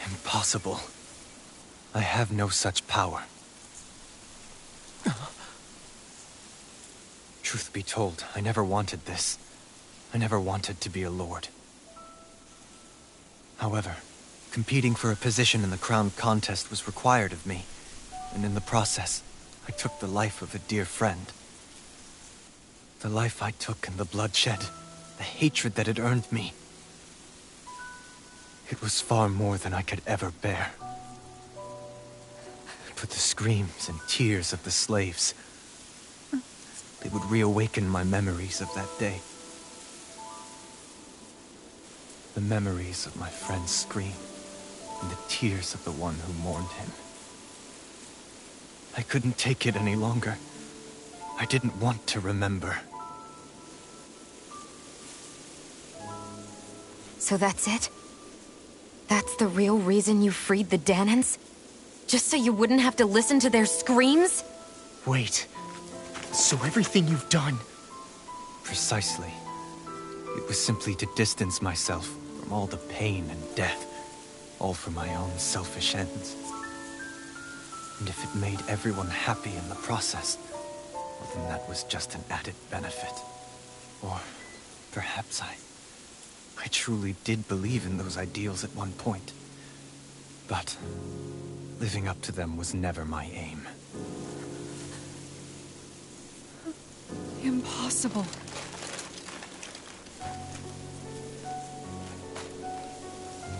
[SPEAKER 9] Impossible. I have no such power. Truth be told, I never wanted this. I never wanted to be a lord. However, competing for a position in the crown contest was required of me, and in the process, I took the life of a dear friend. The life I took and the bloodshed, the hatred that had earned me. It was far more than I could ever bear. But the screams and tears of the slaves, they would reawaken my memories of that day. The memories of my friend's scream, and the tears of the one who mourned him. I couldn't take it any longer. I didn't want to remember.
[SPEAKER 1] So that's it? That's the real reason you freed the Danans? Just so you wouldn't have to listen to their screams?
[SPEAKER 4] Wait. So everything you've done...
[SPEAKER 9] Precisely. It was simply to distance myself from all the pain and death, all for my own selfish ends. And if it made everyone happy in the process, well, then that was just an added benefit. Or perhaps I truly did believe in those ideals at one point. But living up to them was never my aim.
[SPEAKER 8] Impossible.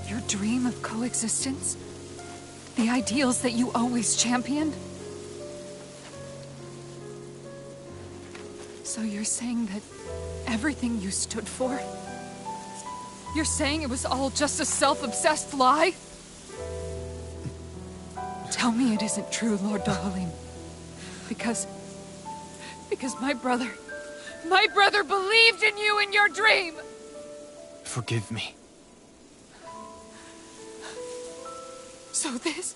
[SPEAKER 8] Your dream of coexistence? The ideals that you always championed? So you're saying that everything you stood for? You're saying it was all just a self-obsessed lie? Tell me it isn't true, Lord Dohalim. Because my brother believed in you in your dream!
[SPEAKER 9] Forgive me.
[SPEAKER 8] So this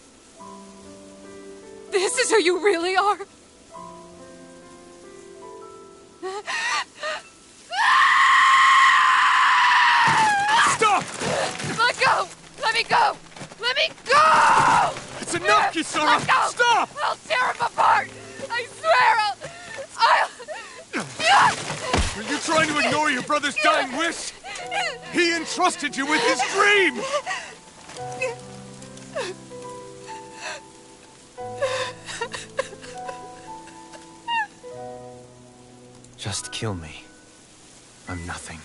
[SPEAKER 8] is who you really are?
[SPEAKER 5] Stop!
[SPEAKER 8] Let go! Let me go! Let me go!
[SPEAKER 5] It's enough, Kisara!
[SPEAKER 8] Let go!
[SPEAKER 5] Stop!
[SPEAKER 8] I'll tear him apart! I swear I'll...
[SPEAKER 5] Are you trying to ignore your brother's dying wish? He entrusted you with his dream!
[SPEAKER 9] Just kill me. I'm nothing.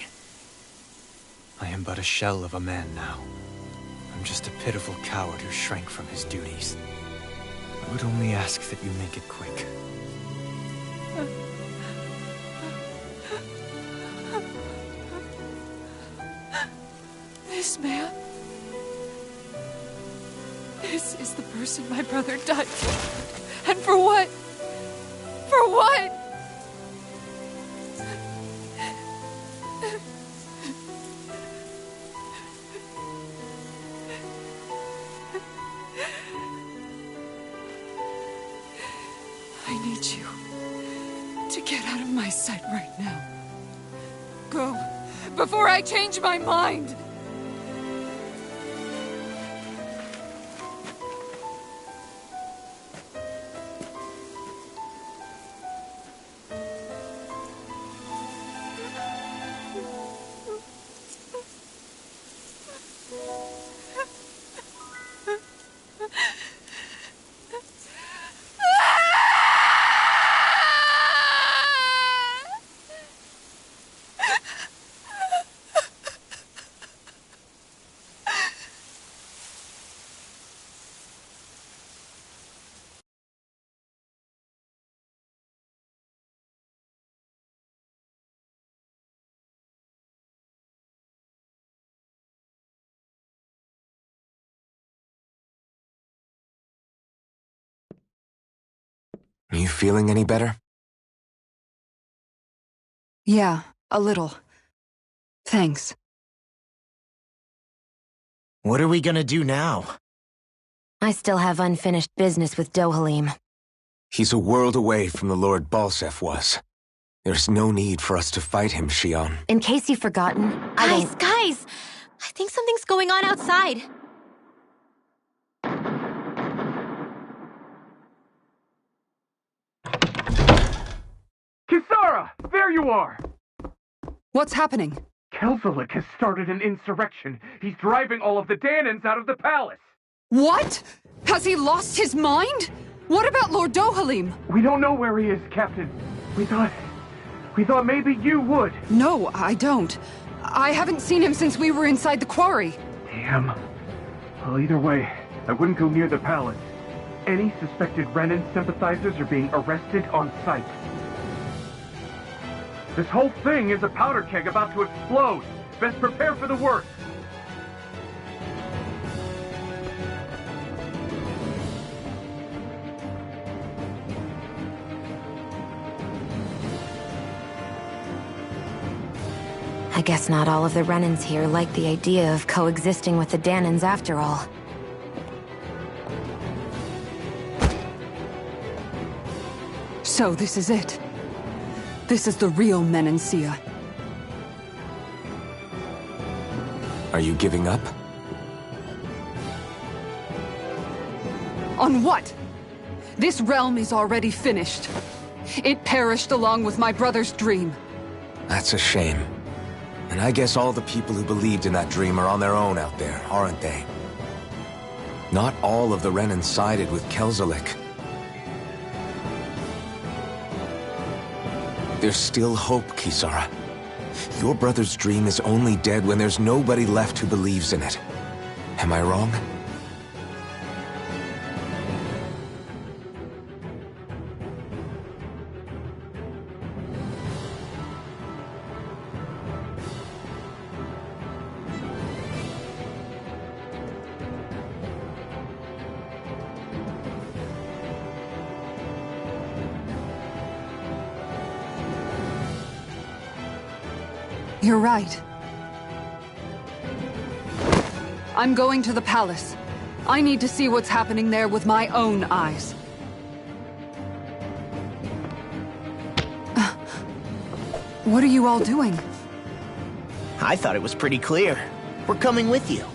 [SPEAKER 9] I am but a shell of a man now. I'm just a pitiful coward who shrank from his duties. I would only ask that you make it quick.
[SPEAKER 8] This man... This is the person my brother died for. And for what? For what? I need you to get out of my sight right now. Go, before I change my mind!
[SPEAKER 3] Are you feeling any better?
[SPEAKER 7] Yeah, a little. Thanks.
[SPEAKER 4] What are we gonna do now?
[SPEAKER 1] I still have unfinished business with Dohalim.
[SPEAKER 3] He's a world away from the Lord Balsef was. There's no need for us to fight him, Shion.
[SPEAKER 1] In case you've forgotten,
[SPEAKER 12] Guys! I think something's going on outside.
[SPEAKER 15] Kisara! There you are!
[SPEAKER 7] What's happening?
[SPEAKER 15] Kelzelik has started an insurrection. He's driving all of the Danans out of the palace.
[SPEAKER 8] What? Has he lost his mind? What about Lord Dohalim?
[SPEAKER 15] We don't know where he is, Captain. We thought We thought maybe you would.
[SPEAKER 7] No, I don't. I haven't seen him since we were inside the quarry.
[SPEAKER 15] Damn. Well, either way, I wouldn't go near the palace. Any suspected Renan sympathizers are being arrested on sight. This whole thing is a powder keg about to explode. Best prepare for the worst.
[SPEAKER 1] I guess not all of the Renans here like the idea of coexisting with the Danans after all.
[SPEAKER 7] So this is it. This is the real Menancia.
[SPEAKER 3] Are you giving up?
[SPEAKER 7] On what? This realm is already finished. It perished along with my brother's dream.
[SPEAKER 3] That's a shame. And I guess all the people who believed in that dream are on their own out there, aren't they? Not all of the Renan sided with Kelzelik. There's still hope, Kisara. Your brother's dream is only dead when there's nobody left who believes in it. Am I wrong?
[SPEAKER 7] You're right. I'm going to the palace. I need to see what's happening there with my own eyes. What are you all doing?
[SPEAKER 4] I thought it was pretty clear. We're coming with you.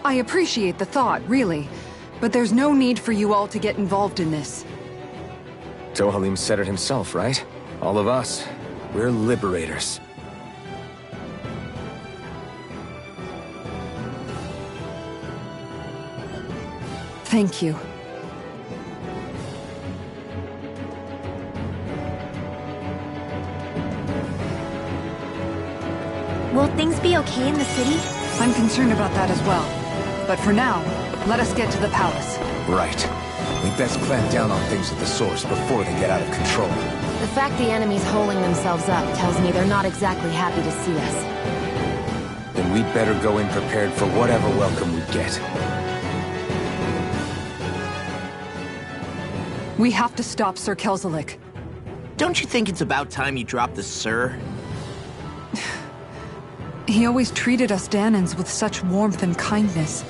[SPEAKER 7] I appreciate the thought, really. But there's no need for you all to get involved in this.
[SPEAKER 3] Dohalim said it himself, right? All of us. We're liberators.
[SPEAKER 7] Thank you.
[SPEAKER 12] Will things be okay in the city?
[SPEAKER 7] I'm concerned about that as well. But for now, let us get to the palace.
[SPEAKER 3] Right. We best clamp down on things at the source before they get out of control.
[SPEAKER 1] The fact the enemy's holding themselves up tells me they're not exactly happy to see us.
[SPEAKER 3] Then we'd better go in prepared for whatever welcome we get.
[SPEAKER 7] We have to stop Sir Kelzelik.
[SPEAKER 4] Don't you think it's about time you dropped the Sir?
[SPEAKER 7] He always treated us Danans with such warmth and kindness.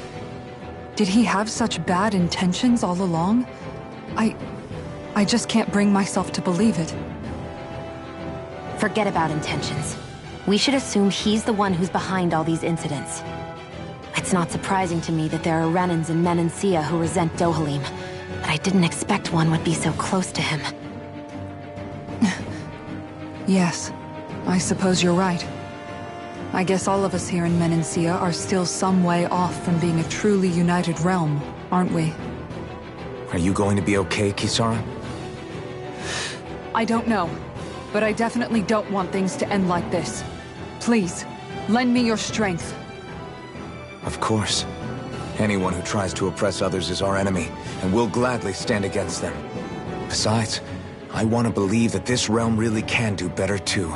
[SPEAKER 7] Did he have such bad intentions all along? I just can't bring myself to believe it.
[SPEAKER 1] Forget about intentions. We should assume he's the one who's behind all these incidents. It's not surprising to me that there are Renans in Menancia who resent Dohalim, but I didn't expect one would be so close to him.
[SPEAKER 7] Yes, I suppose you're right. I guess all of us here in Menancia are still some way off from being a truly united realm, aren't we?
[SPEAKER 3] Are you going to be okay, Kisara?
[SPEAKER 7] I don't know, but I definitely don't want things to end like this. Please, lend me your strength.
[SPEAKER 3] Of course. Anyone who tries to oppress others is our enemy, and we'll gladly stand against them. Besides, I want to believe that this realm really can do better too.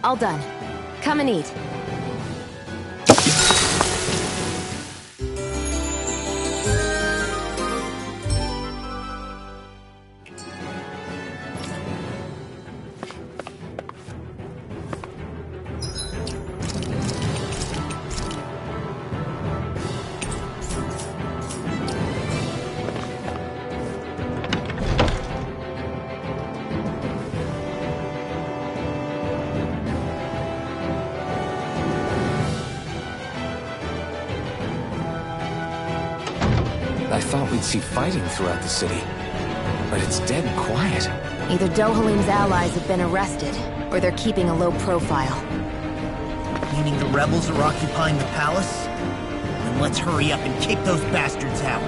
[SPEAKER 1] All done. Come and eat.
[SPEAKER 3] I thought we'd see fighting throughout the city. but it's dead quiet.
[SPEAKER 1] Either Dohalim's allies have been arrested, or they're keeping a low profile.
[SPEAKER 4] Meaning the rebels are occupying the palace? Then let's hurry up and kick those bastards out.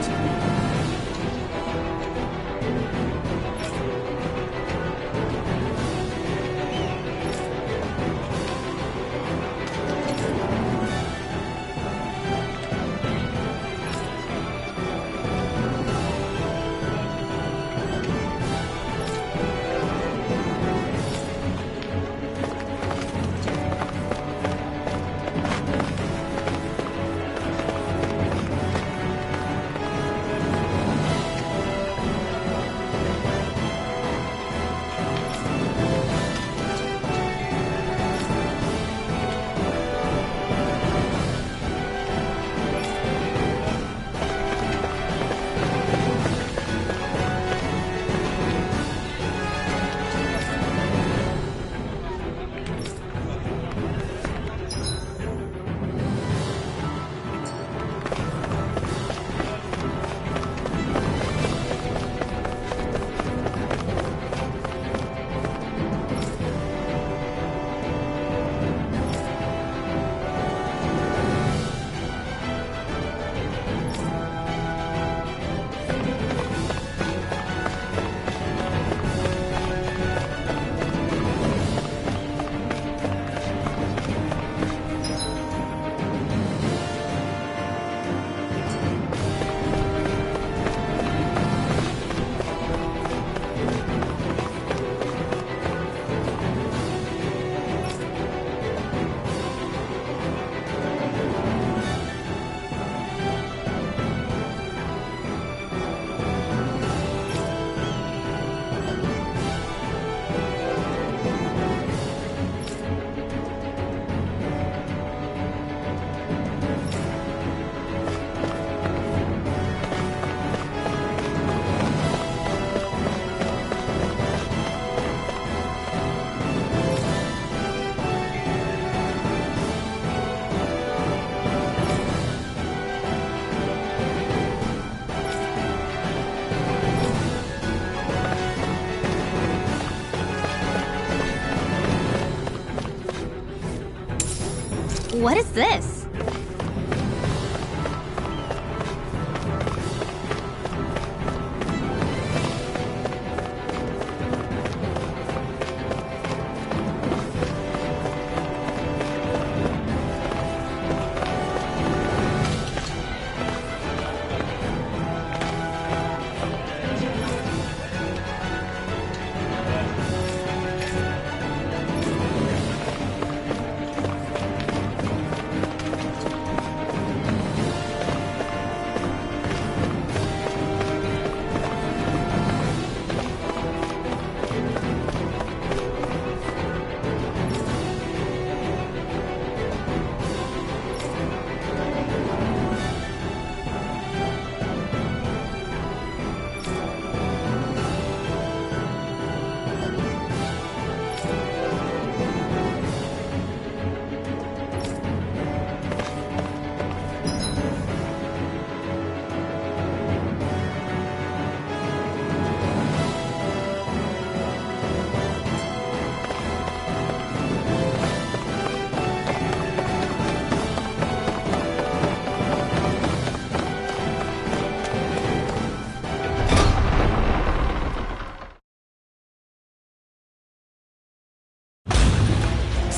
[SPEAKER 12] What is this?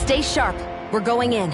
[SPEAKER 1] Stay sharp. We're going in.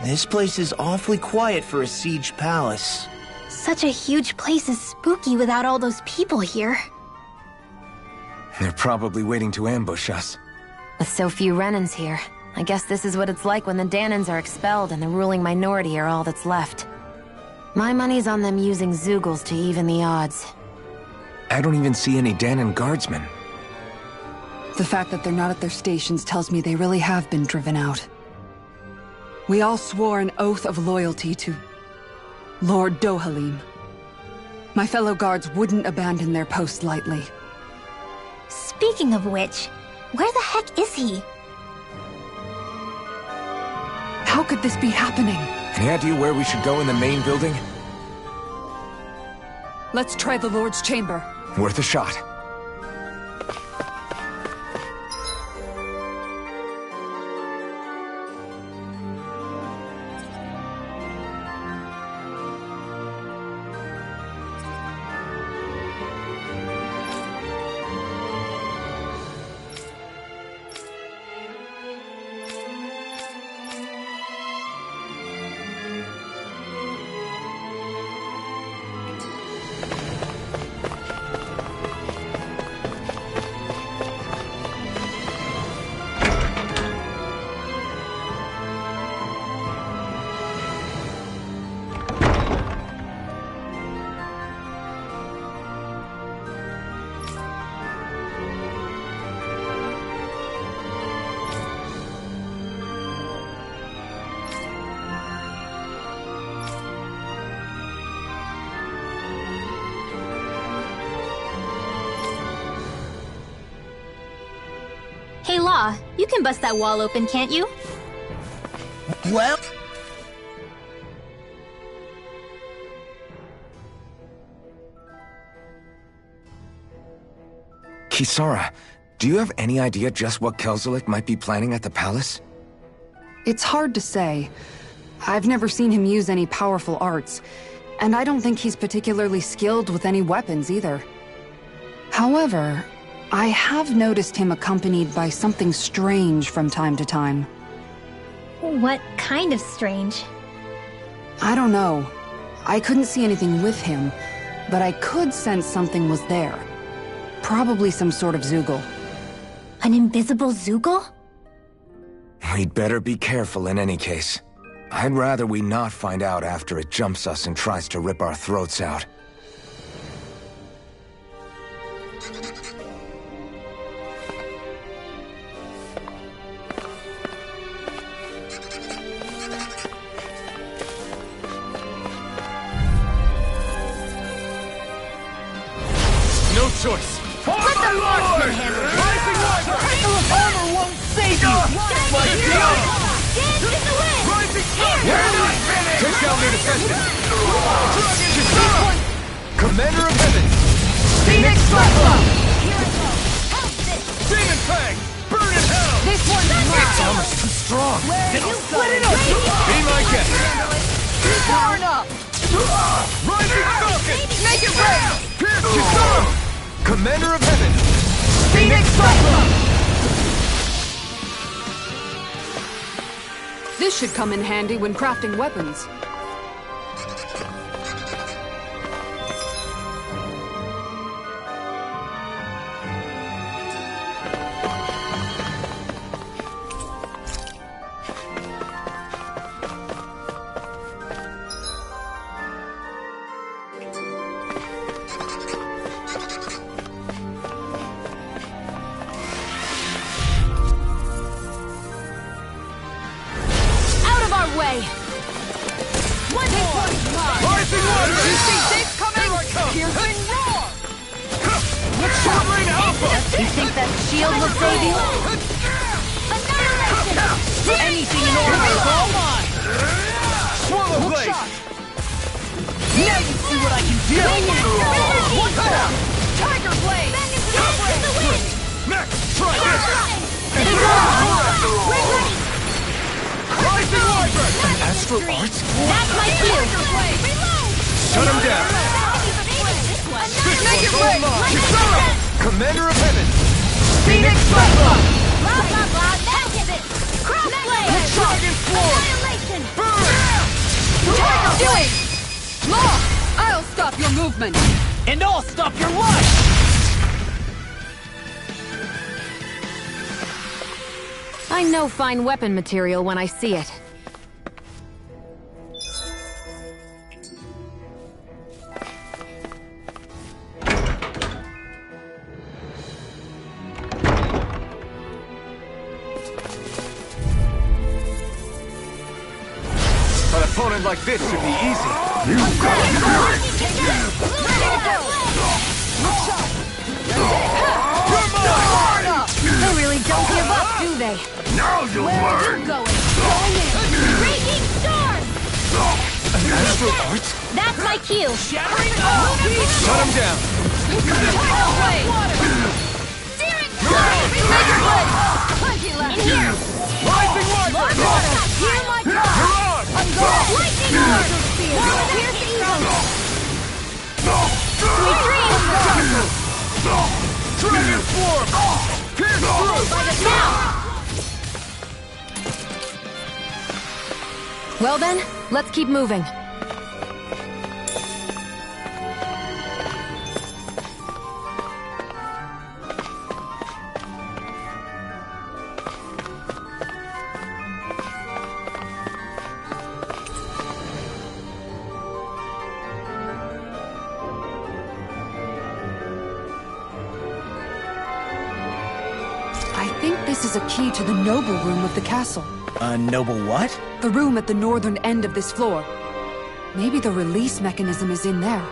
[SPEAKER 4] This place is awfully quiet for a siege palace.
[SPEAKER 12] Such a huge place is spooky without all those people here.
[SPEAKER 3] They're probably waiting to ambush us.
[SPEAKER 1] With so few Renans here, I guess this is what it's like when the Danans are expelled and the ruling minority are all that's left. My money's on them using Zeugles to even the odds.
[SPEAKER 3] I don't even see any Danan guardsmen.
[SPEAKER 7] The fact that they're not at their stations tells me they really have been driven out. We all swore an oath of loyalty to Lord Dohalim. My fellow guards wouldn't abandon their post lightly.
[SPEAKER 12] Speaking of which, where the heck is he?
[SPEAKER 7] How could this be happening?
[SPEAKER 3] Any idea where we should go in the main building?
[SPEAKER 7] Let's try the Lord's chamber.
[SPEAKER 3] Worth a shot.
[SPEAKER 12] Hey, Law, you can bust that wall open, can't you?
[SPEAKER 4] Well...
[SPEAKER 3] Kisara, do you have any idea just what Kelzelik might be planning at the palace?
[SPEAKER 7] It's hard to say. I've never seen him use any powerful arts, and I don't think he's particularly skilled with any weapons either. However, I have noticed him accompanied by something strange from time to time.
[SPEAKER 12] What kind of strange?
[SPEAKER 7] I don't know. I couldn't see anything with him, but I could sense something was there. Probably some sort of Zeugl.
[SPEAKER 12] An invisible Zeugl?
[SPEAKER 3] We'd better be careful in any case. I'd rather we not find out after it jumps us and tries to rip our throats out.
[SPEAKER 5] No choice.
[SPEAKER 2] Let the marksman handle it!
[SPEAKER 5] Rising Wyvern!
[SPEAKER 4] Tiger's armor won't save you!
[SPEAKER 5] My God!
[SPEAKER 2] Dance in the wind!
[SPEAKER 5] Rising Sun!
[SPEAKER 2] Here!
[SPEAKER 5] We're not finished!
[SPEAKER 3] Take down their defenses!
[SPEAKER 5] Dragon Kisara!
[SPEAKER 3] Commander of Heaven!
[SPEAKER 2] Phoenix Cyclone! Here I go! Help this!
[SPEAKER 5] Demon Fang! Burn in hell!
[SPEAKER 2] This one's mine!
[SPEAKER 3] Armor's too strong!
[SPEAKER 2] You split it up!
[SPEAKER 3] Be my guest!
[SPEAKER 2] Burn up!
[SPEAKER 5] Rising Falcon!
[SPEAKER 2] Make it rain!
[SPEAKER 5] Pierce Kisara!
[SPEAKER 3] Commander of Heaven!
[SPEAKER 2] Phoenix Cyclone!
[SPEAKER 7] This should come in handy when crafting weapons.
[SPEAKER 2] Way. One more!
[SPEAKER 5] Rising Wyvern!
[SPEAKER 2] You see this coming?
[SPEAKER 5] Here I come!
[SPEAKER 2] Piercing roar!
[SPEAKER 5] Short Rain Alpha!
[SPEAKER 2] You think that shield will save you? Annihilation! Anything in order is all mine!
[SPEAKER 5] Swallow Blade!
[SPEAKER 2] Now you see what I can do! One more! Tiger Blade! Dance in the wind!
[SPEAKER 5] Next, try this! Rising Wyvern!
[SPEAKER 3] An astral arts?
[SPEAKER 2] That's my cue!
[SPEAKER 3] Shut him down!
[SPEAKER 2] Make it rain!
[SPEAKER 3] Kisara! Commander of Heaven!
[SPEAKER 2] Phoenix Cyclone! Blah blah blah, that is it! Crossblade!
[SPEAKER 5] Dragon Floor!
[SPEAKER 2] Annihilation!
[SPEAKER 5] Burn!
[SPEAKER 8] Do it! Law! I'll stop your movement!
[SPEAKER 4] And I'll stop your life!
[SPEAKER 1] I know fine weapon material when I see it.
[SPEAKER 9] An opponent like this should be easy.
[SPEAKER 1] They really don't give up, do they?
[SPEAKER 5] Now you'll learn!
[SPEAKER 12] Breaking storm!
[SPEAKER 9] Astral Arts?
[SPEAKER 12] That's my cue!
[SPEAKER 2] Shattering
[SPEAKER 9] Shut him down!
[SPEAKER 12] In here!
[SPEAKER 9] Rising Wiper!
[SPEAKER 12] Hear my call!
[SPEAKER 9] You're on!
[SPEAKER 12] Lightning orb! Pierce evil! Sweet dreams!
[SPEAKER 9] Dragon Swarm! Pierce through!
[SPEAKER 12] Now!
[SPEAKER 1] Well then, let's keep moving.
[SPEAKER 7] I think this is a key to the noble room of the castle.
[SPEAKER 4] A noble what?
[SPEAKER 7] The room at the northern end of this floor. Maybe the release mechanism is in there.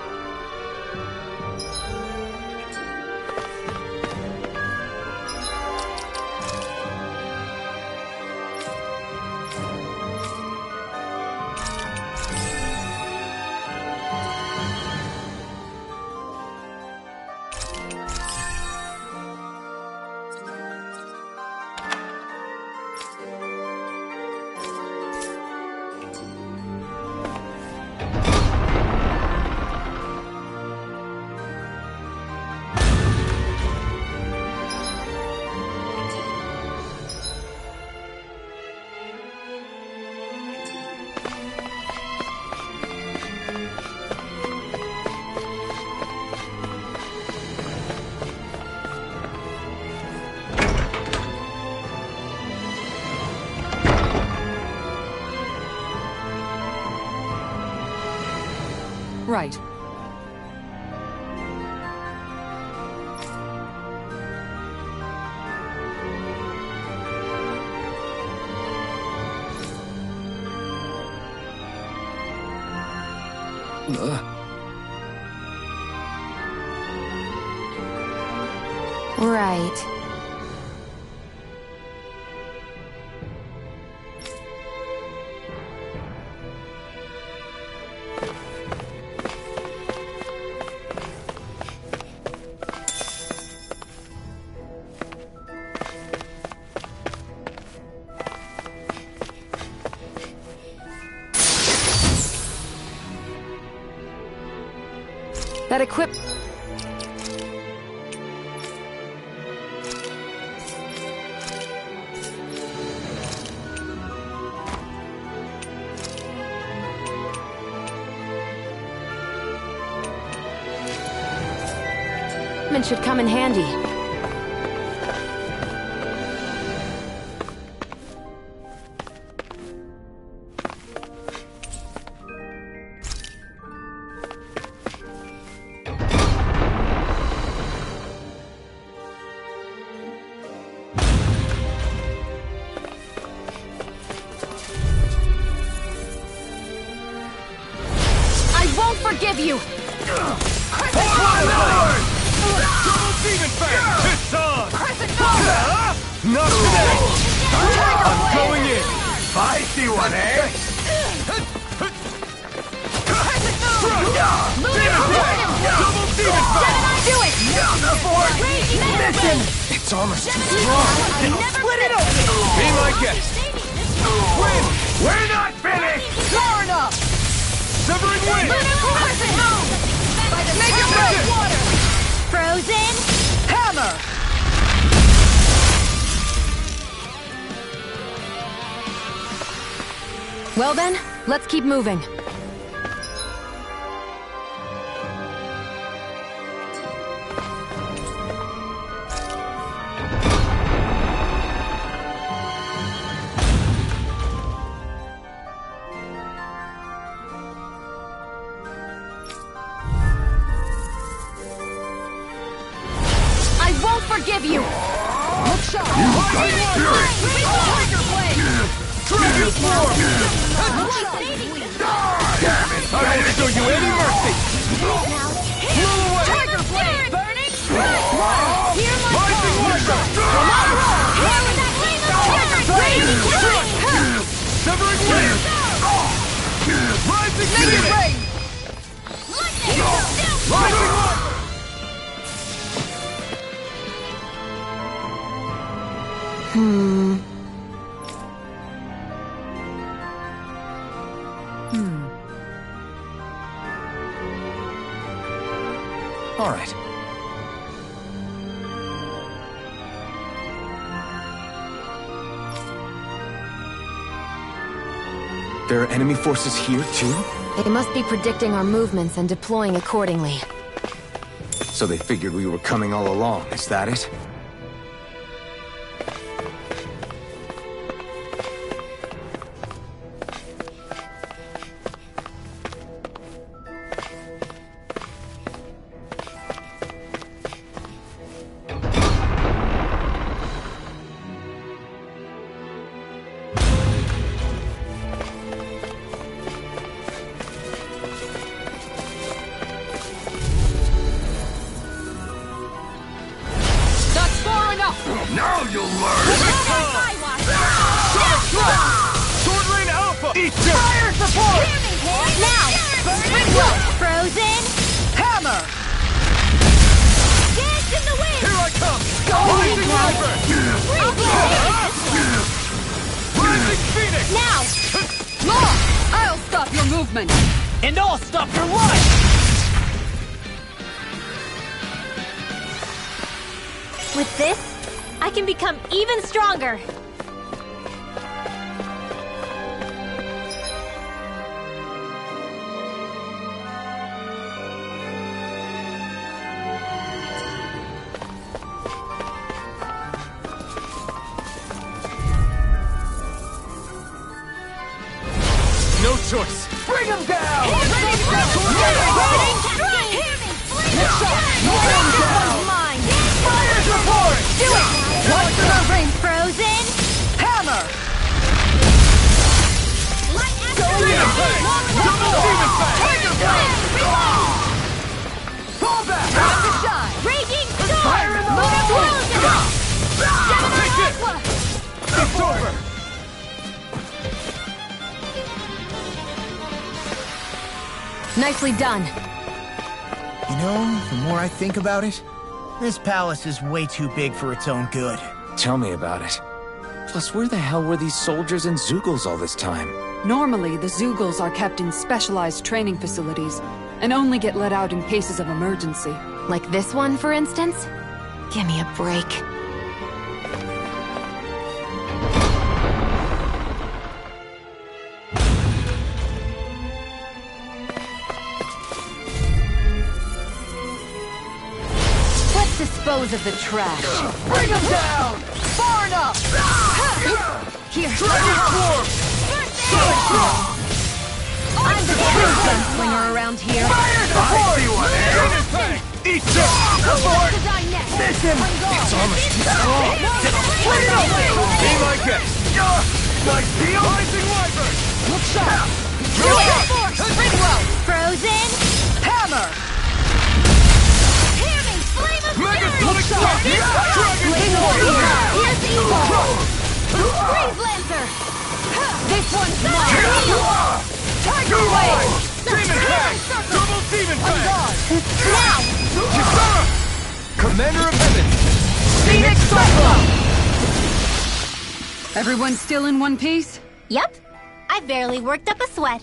[SPEAKER 7] Right.
[SPEAKER 1] Right. That equip... should come in handy. I won't forgive you!
[SPEAKER 9] Demon Fang! It's on! Not today! I'm going in! I see one, eh? Double Demon Fang!
[SPEAKER 12] Do it!
[SPEAKER 9] Mission! It's almost too strong! Split it open! Be my guest! Win! We're not finished!
[SPEAKER 8] Far enough!
[SPEAKER 9] Severing wind!
[SPEAKER 8] Make it break! Water!
[SPEAKER 12] Frozen!
[SPEAKER 8] Hammer!
[SPEAKER 1] Well then, let's keep moving.
[SPEAKER 2] forgive you!
[SPEAKER 5] Look sharp! Tiger Blade! Dragon Form! Damn it! I won't show you any mercy! Blow away!
[SPEAKER 2] Tiger Blade! Burning!
[SPEAKER 5] Rising Weapon!
[SPEAKER 2] Tiger Blade!
[SPEAKER 5] Severing Wind! Rising Phoenix! Rising Light!
[SPEAKER 3] All right. There are enemy forces here, too?
[SPEAKER 1] They must be predicting our movements and deploying accordingly.
[SPEAKER 3] So they figured we were coming all along, is that it?
[SPEAKER 5] Now you'll learn! Sword Rain Alpha! Eat this!
[SPEAKER 2] Fire support! Now! Frozen!
[SPEAKER 5] Hammer!
[SPEAKER 2] Dance in the wind!
[SPEAKER 5] Here I come! Rising Wyvern! Rising Phoenix!
[SPEAKER 2] Now!
[SPEAKER 8] Law! I'll stop your movement!
[SPEAKER 6] And I'll stop your life!
[SPEAKER 12] With this, I can become even stronger.
[SPEAKER 5] No choice! Bring him down! Fire support!
[SPEAKER 2] Do it!
[SPEAKER 5] Watch the
[SPEAKER 2] Rain Frozen!
[SPEAKER 5] Hammer!
[SPEAKER 2] Light
[SPEAKER 5] Demon Fang! Double Demon Fang! Tiger Blade! Fall back!
[SPEAKER 2] Time to shine! Raging Storm!
[SPEAKER 5] Fire in the hole! Take it! It's over!
[SPEAKER 1] Nicely done.
[SPEAKER 4] You know, the more I think about it, this palace is way too big for its own good.
[SPEAKER 3] Tell me about it. Plus, where the hell were these soldiers and Zeugles all this time?
[SPEAKER 7] Normally, the Zeugles are kept in specialized training facilities and only get let out in cases of emergency.
[SPEAKER 1] Like this one, for instance? Give me a break.
[SPEAKER 2] Let's dispose of the trash.
[SPEAKER 5] Bring him down!
[SPEAKER 2] Far enough! Here.
[SPEAKER 5] Dragon Form!
[SPEAKER 2] I'm the true gunslinger around here.
[SPEAKER 5] Fire support! Demon Fang! Eat this! Support!
[SPEAKER 2] To die next.
[SPEAKER 5] Listen! It's almost too strong! Be my guest! Like steel! Rising Wyvern! Look sharp!
[SPEAKER 2] Frozen!
[SPEAKER 5] Hammer!
[SPEAKER 2] Hammy! Flame of
[SPEAKER 5] Mega
[SPEAKER 2] fury!
[SPEAKER 5] Sonic Strike! Dragon Form!
[SPEAKER 2] Here's evil! Freeze Lancer! This one's mine!
[SPEAKER 5] Tiger Blade! Demon Fang! Double Demon Fang!
[SPEAKER 2] Now!
[SPEAKER 5] Kisara! Commander of Heaven! Phoenix Cyclone!
[SPEAKER 8] Everyone still in one piece?
[SPEAKER 12] Yep. I barely worked up a sweat.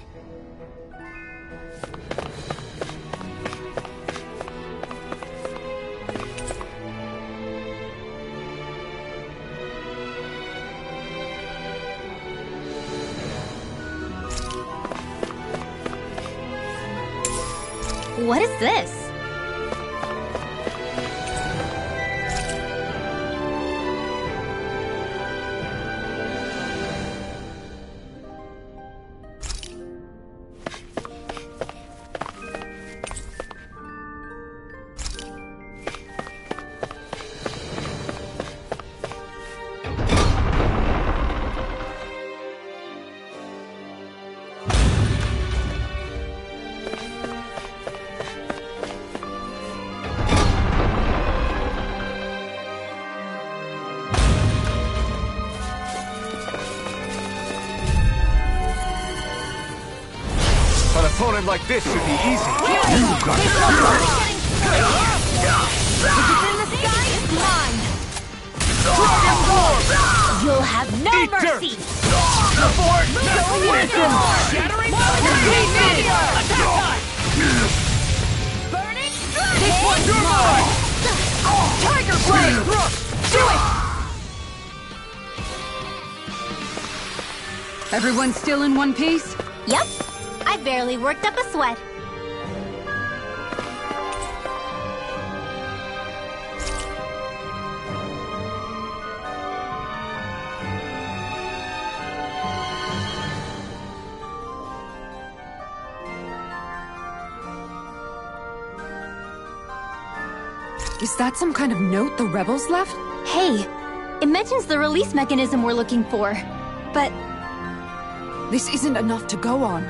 [SPEAKER 12] What is this?
[SPEAKER 9] opponent like this should be easy.
[SPEAKER 2] You'll have no mercy! Burning Strike! This one's mine! Tiger Blade! Do it!
[SPEAKER 7] Everyone still in one piece?
[SPEAKER 12] Yep. I barely worked up a sweat.
[SPEAKER 7] Is that some kind of note the rebels left?
[SPEAKER 12] Hey, it mentions the release mechanism we're looking for. But
[SPEAKER 7] this isn't enough to go on.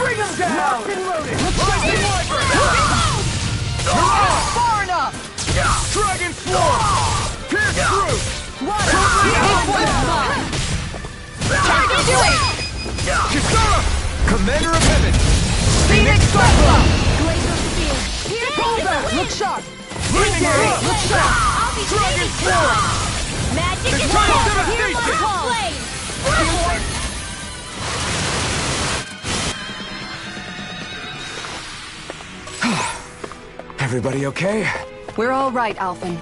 [SPEAKER 8] Bring him down! Locked and loaded! Far enough! Dragon Swarm! Pierce through! This one's mine! Target do it!
[SPEAKER 9] Kisara! Commander of Heaven!
[SPEAKER 8] Phoenix Cyclone!
[SPEAKER 2] Glacial Spear! Here,
[SPEAKER 8] Pull back! Look sharp!
[SPEAKER 2] Legendary!
[SPEAKER 8] Look sharp!
[SPEAKER 2] I'll be
[SPEAKER 8] Dragon
[SPEAKER 2] Phoenix
[SPEAKER 8] Swarm!
[SPEAKER 2] Magic is
[SPEAKER 8] Eternal
[SPEAKER 2] here!
[SPEAKER 8] devastation!
[SPEAKER 2] Blade!
[SPEAKER 3] Everybody okay?
[SPEAKER 7] We're all right, Alphen.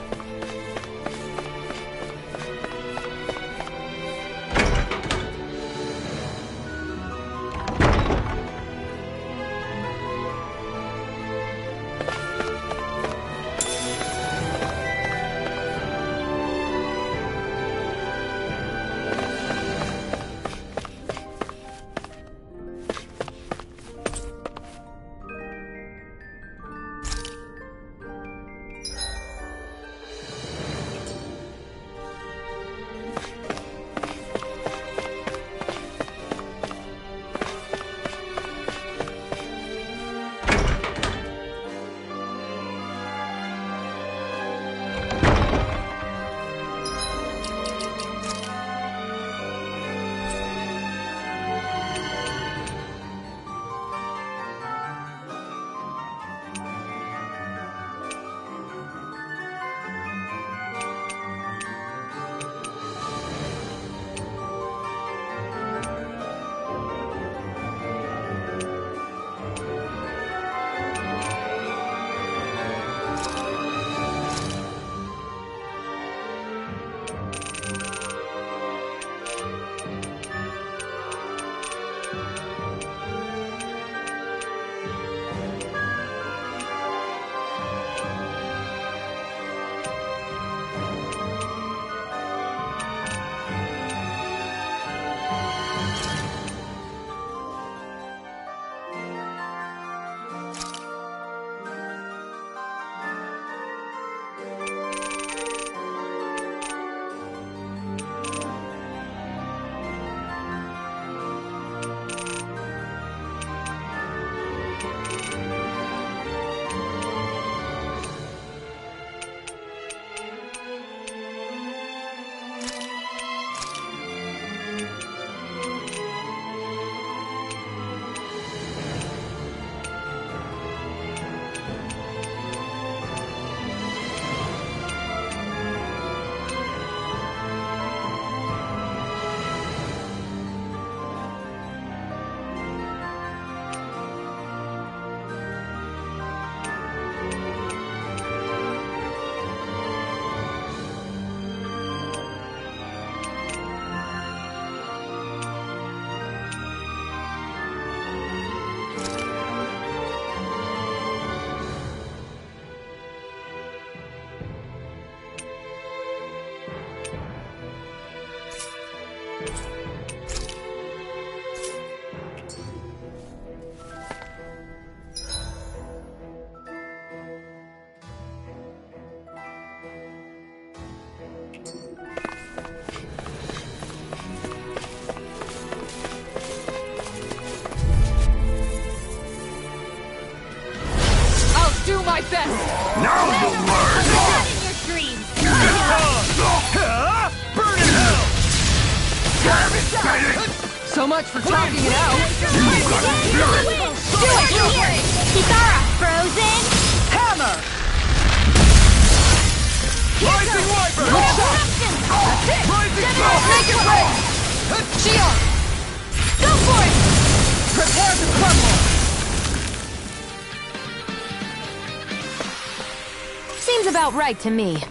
[SPEAKER 8] Do my best!
[SPEAKER 5] Now you'll learn!
[SPEAKER 2] In your dreams!
[SPEAKER 5] Burn in hell! Damn it, Phoenix!
[SPEAKER 8] So much for talking it out!
[SPEAKER 5] You got spirit!
[SPEAKER 2] Do it! Kisara! Frozen!
[SPEAKER 8] Hammer!
[SPEAKER 5] Rising Wyvern!
[SPEAKER 8] That's it!
[SPEAKER 5] Rising
[SPEAKER 8] Make it rain! Shion!
[SPEAKER 2] Go for it!
[SPEAKER 8] Prepare to crumble!
[SPEAKER 1] Seems about right to me.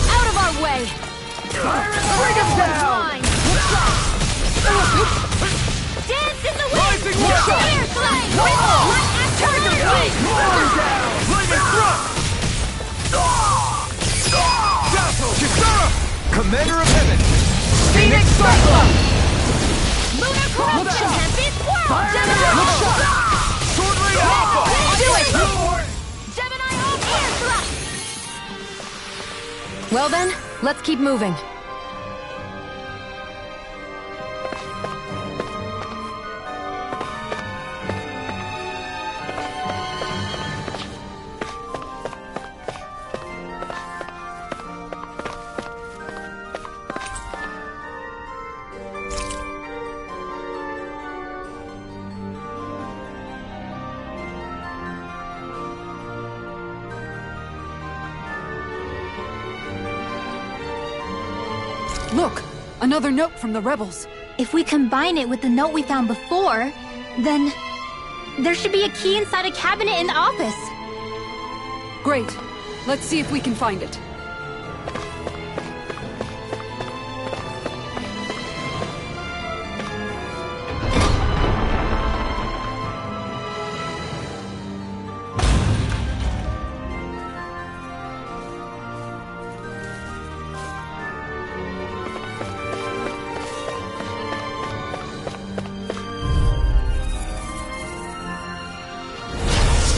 [SPEAKER 2] Out of our way!
[SPEAKER 8] Bring him down!
[SPEAKER 2] Dance in the wind!
[SPEAKER 5] Rising Wyvern!
[SPEAKER 2] Fire flame!
[SPEAKER 5] Tiger Blade! Flaming Thrust! Dazzle! Kisara!
[SPEAKER 9] Commander of Heaven!
[SPEAKER 8] Phoenix Cyclone!
[SPEAKER 2] Lunar corruption! Tempest Whirl!
[SPEAKER 5] Fire!
[SPEAKER 2] Gemini!
[SPEAKER 5] Look shot! Sword Ray Alpha!
[SPEAKER 2] Do it! Gemini Air Thrust!
[SPEAKER 1] Well then, let's keep moving.
[SPEAKER 7] Look! Another note from the rebels.
[SPEAKER 12] If we combine it with the note we found before, then there should be a key inside a cabinet in the office.
[SPEAKER 7] Great. Let's see if we can find it.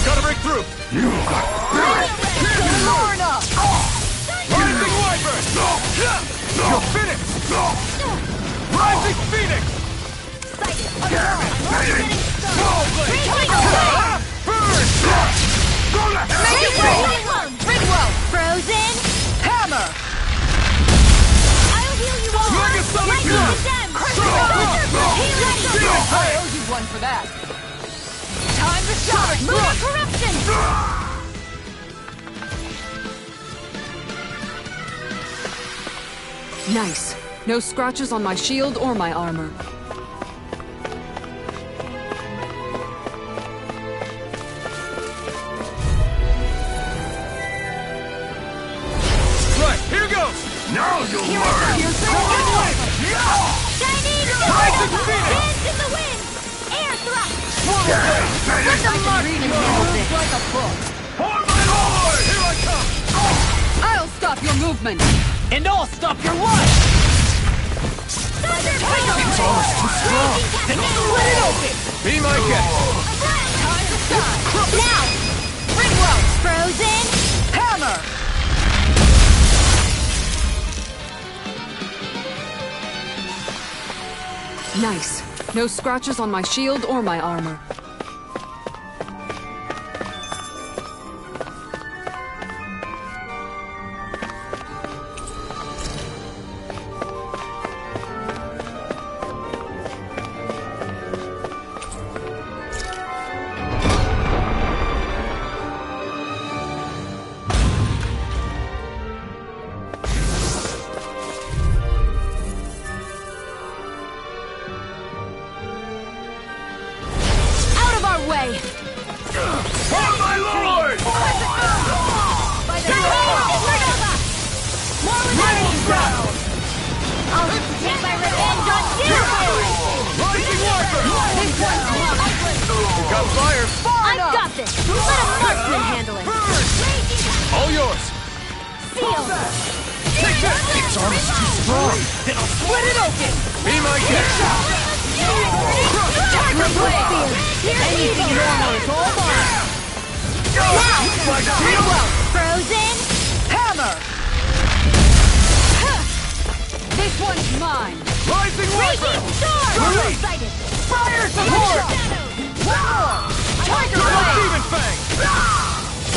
[SPEAKER 5] Gotta break through! You got spirit!
[SPEAKER 8] Lorna!
[SPEAKER 5] Rising Wyvern! You're finished! Rising Phoenix! Damn it, Phoenix! Snowblade! Burn! Go to hell!
[SPEAKER 2] Ridwell! Frozen!
[SPEAKER 8] Hammer!
[SPEAKER 2] I'll heal you all!
[SPEAKER 5] Megasonic
[SPEAKER 2] Lightning
[SPEAKER 5] Blast!
[SPEAKER 2] condemned!
[SPEAKER 8] I owe you one for that. Time to shine!
[SPEAKER 2] Lunar corruption!
[SPEAKER 7] Nice. No scratches on my shield or my armor.
[SPEAKER 5] Right, here goes! Now you'll learn!
[SPEAKER 2] Chinese!
[SPEAKER 5] Rising Phoenix!
[SPEAKER 2] Dance in the wind! Air thrust!
[SPEAKER 5] Let
[SPEAKER 2] the mark
[SPEAKER 8] Like a book.
[SPEAKER 5] For my lord! Here I come!
[SPEAKER 7] I'll stop your movement!
[SPEAKER 6] And I'll stop your life!
[SPEAKER 2] It's almost too strong!
[SPEAKER 6] Then split it open!
[SPEAKER 5] Be my guest!
[SPEAKER 8] Time to shine!
[SPEAKER 2] Now!
[SPEAKER 8] Ridwell!
[SPEAKER 2] Frozen!
[SPEAKER 8] Hammer!
[SPEAKER 7] Nice. No scratches on my shield or my armor.
[SPEAKER 2] down! I'll take my revenge on you!
[SPEAKER 5] Rising Walker!
[SPEAKER 2] This one's mine!
[SPEAKER 5] You got fire!
[SPEAKER 2] I've got this! Let a marksman handle it!
[SPEAKER 5] All yours!
[SPEAKER 2] Seal!
[SPEAKER 5] Take that! Its arm is too strong! Then I'll split it open! Be my guest!
[SPEAKER 2] Anything normal is all mine! Now! Pretty well! Frozen!
[SPEAKER 8] Hammer! This one's mine!
[SPEAKER 5] Rising Walker!
[SPEAKER 2] Raging Storm!
[SPEAKER 5] Release!
[SPEAKER 2] Excited!
[SPEAKER 8] Fire support! One more! Tiger Blade!
[SPEAKER 5] Demon Fang!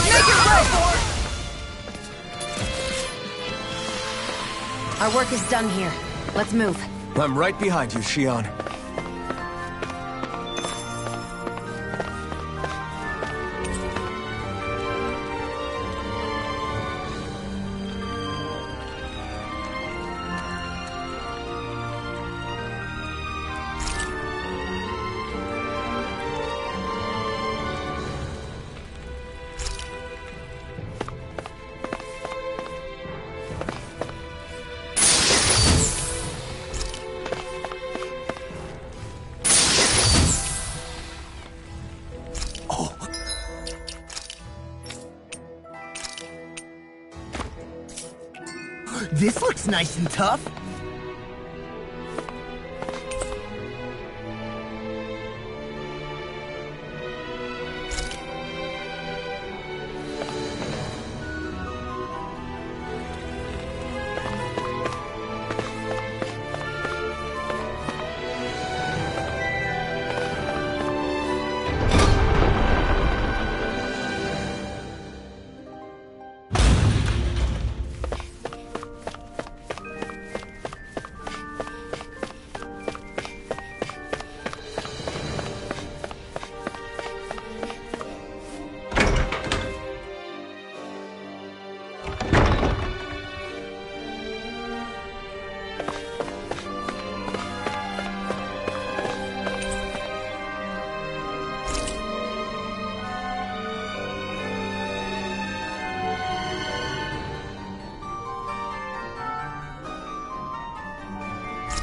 [SPEAKER 8] Make it right!
[SPEAKER 1] Our work is done here. Let's move.
[SPEAKER 3] I'm right behind you, Shion.
[SPEAKER 4] This looks nice and tough.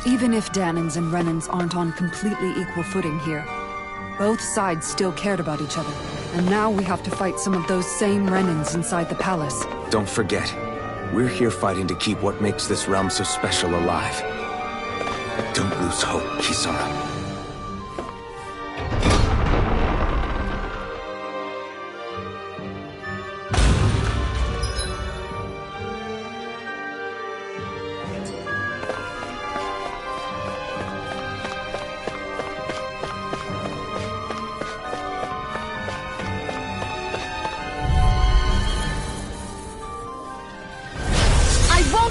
[SPEAKER 7] Even if Danins and Renans aren't on completely equal footing here, both sides still cared about each other. And now we have to fight some of those same Renans inside the palace.
[SPEAKER 3] Don't forget, we're here fighting to keep what makes this realm so special alive. Don't lose hope, Kisara.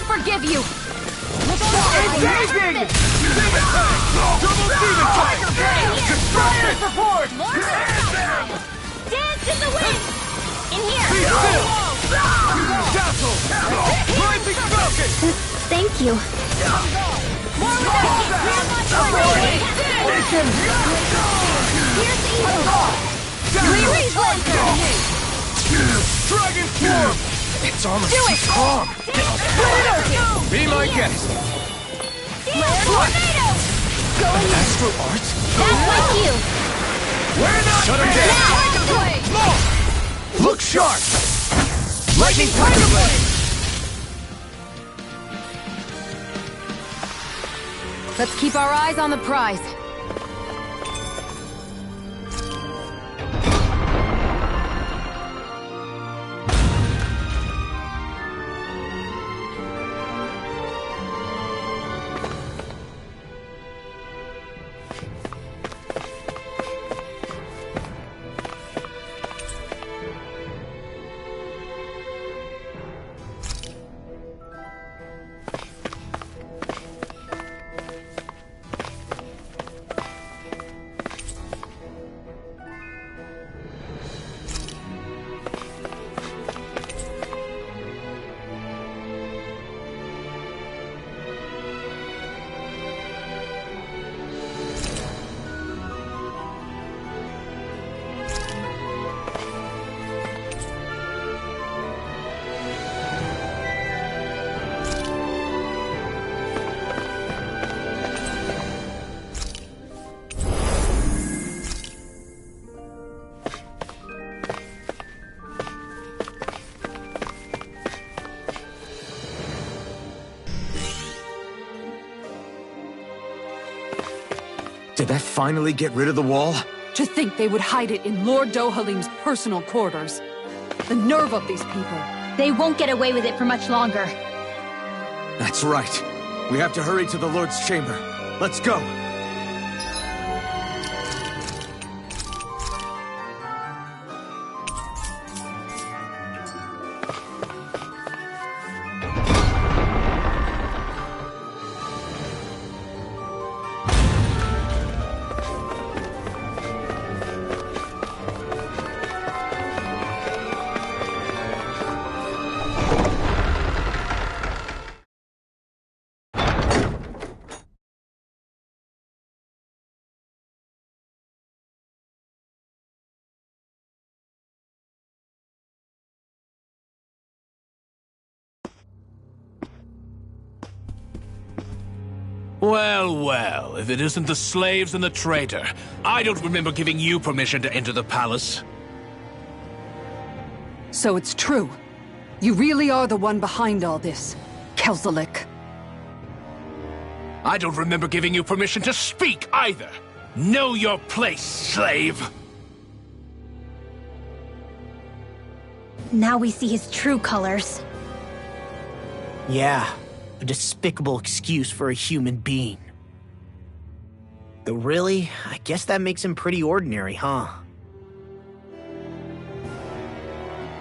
[SPEAKER 2] Forgive you!
[SPEAKER 5] Engaging! Demon Fang! Double Demon Fang!
[SPEAKER 2] Fire support! Dance in the wind! In here!
[SPEAKER 5] Be still! Dazzle! Rising Falcon!
[SPEAKER 12] Thank you.
[SPEAKER 2] More Here's evil! Release Lancer!
[SPEAKER 5] Dragon Swarm!
[SPEAKER 3] Its armor's too strong!
[SPEAKER 5] Be my guest!
[SPEAKER 2] Tornado! Go in here!
[SPEAKER 3] Astral Arts?
[SPEAKER 2] That's like you!
[SPEAKER 5] We're not
[SPEAKER 3] Shut him
[SPEAKER 5] dead!
[SPEAKER 3] down!
[SPEAKER 2] Tiger Blade!
[SPEAKER 3] Look sharp!
[SPEAKER 5] Lightning Tiger Blade!
[SPEAKER 1] Let's keep our eyes on the prize.
[SPEAKER 3] Did that finally get rid of the wall?
[SPEAKER 7] To think they would hide it in Lord Dohalim's personal quarters. The nerve of these people.
[SPEAKER 12] They won't get away with it for much longer.
[SPEAKER 3] That's right. We have to hurry to the Lord's chamber. Let's go.
[SPEAKER 10] Well, well, if it isn't the slaves and the traitor. I don't remember giving you permission to enter the palace.
[SPEAKER 7] So it's true. You really are the one behind all this, Kelzelik.
[SPEAKER 10] I don't remember giving you permission to speak either. Know your place, slave.
[SPEAKER 12] Now we see his true colors.
[SPEAKER 4] Yeah, a despicable excuse for a human being. Though really, I guess that makes him pretty ordinary, huh?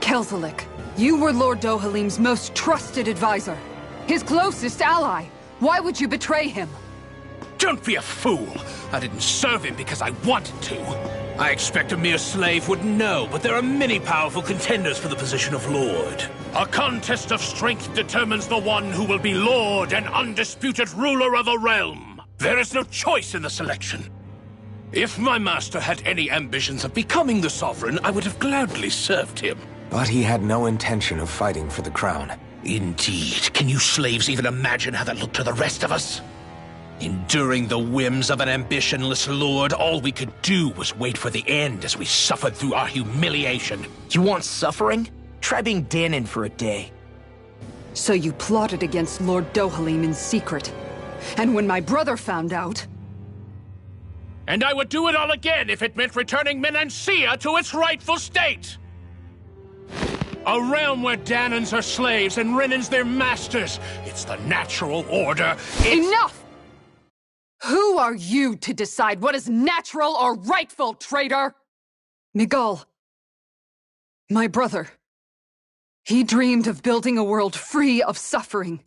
[SPEAKER 7] Kelzelik, you were Lord Dohalim's most trusted advisor. His closest ally. Why would you betray him?
[SPEAKER 10] Don't be a fool! I didn't serve him because I wanted to. I expect a mere slave wouldn't know, but there are many powerful contenders for the position of Lord. A contest of strength determines the one who will be Lord and undisputed ruler of a realm. There is no choice in the selection. If my master had any ambitions of becoming the sovereign, I would have gladly served him.
[SPEAKER 3] But he had no intention of fighting for the crown.
[SPEAKER 10] Indeed. Can you slaves even imagine how that looked to the rest of us? Enduring the whims of an ambitionless lord, all we could do was wait for the end as we suffered through our humiliation.
[SPEAKER 4] You want suffering? Try being Danon for a day.
[SPEAKER 7] So you plotted against Lord Dohalim in secret. And when my brother found out...
[SPEAKER 10] And I would do it all again if it meant returning Menancia to its rightful state! A realm where Danons are slaves and Renans their masters. It's the natural order.
[SPEAKER 7] Enough! Who are you to decide what is natural or rightful, traitor? Miguel. My brother. He dreamed of building a world free of suffering.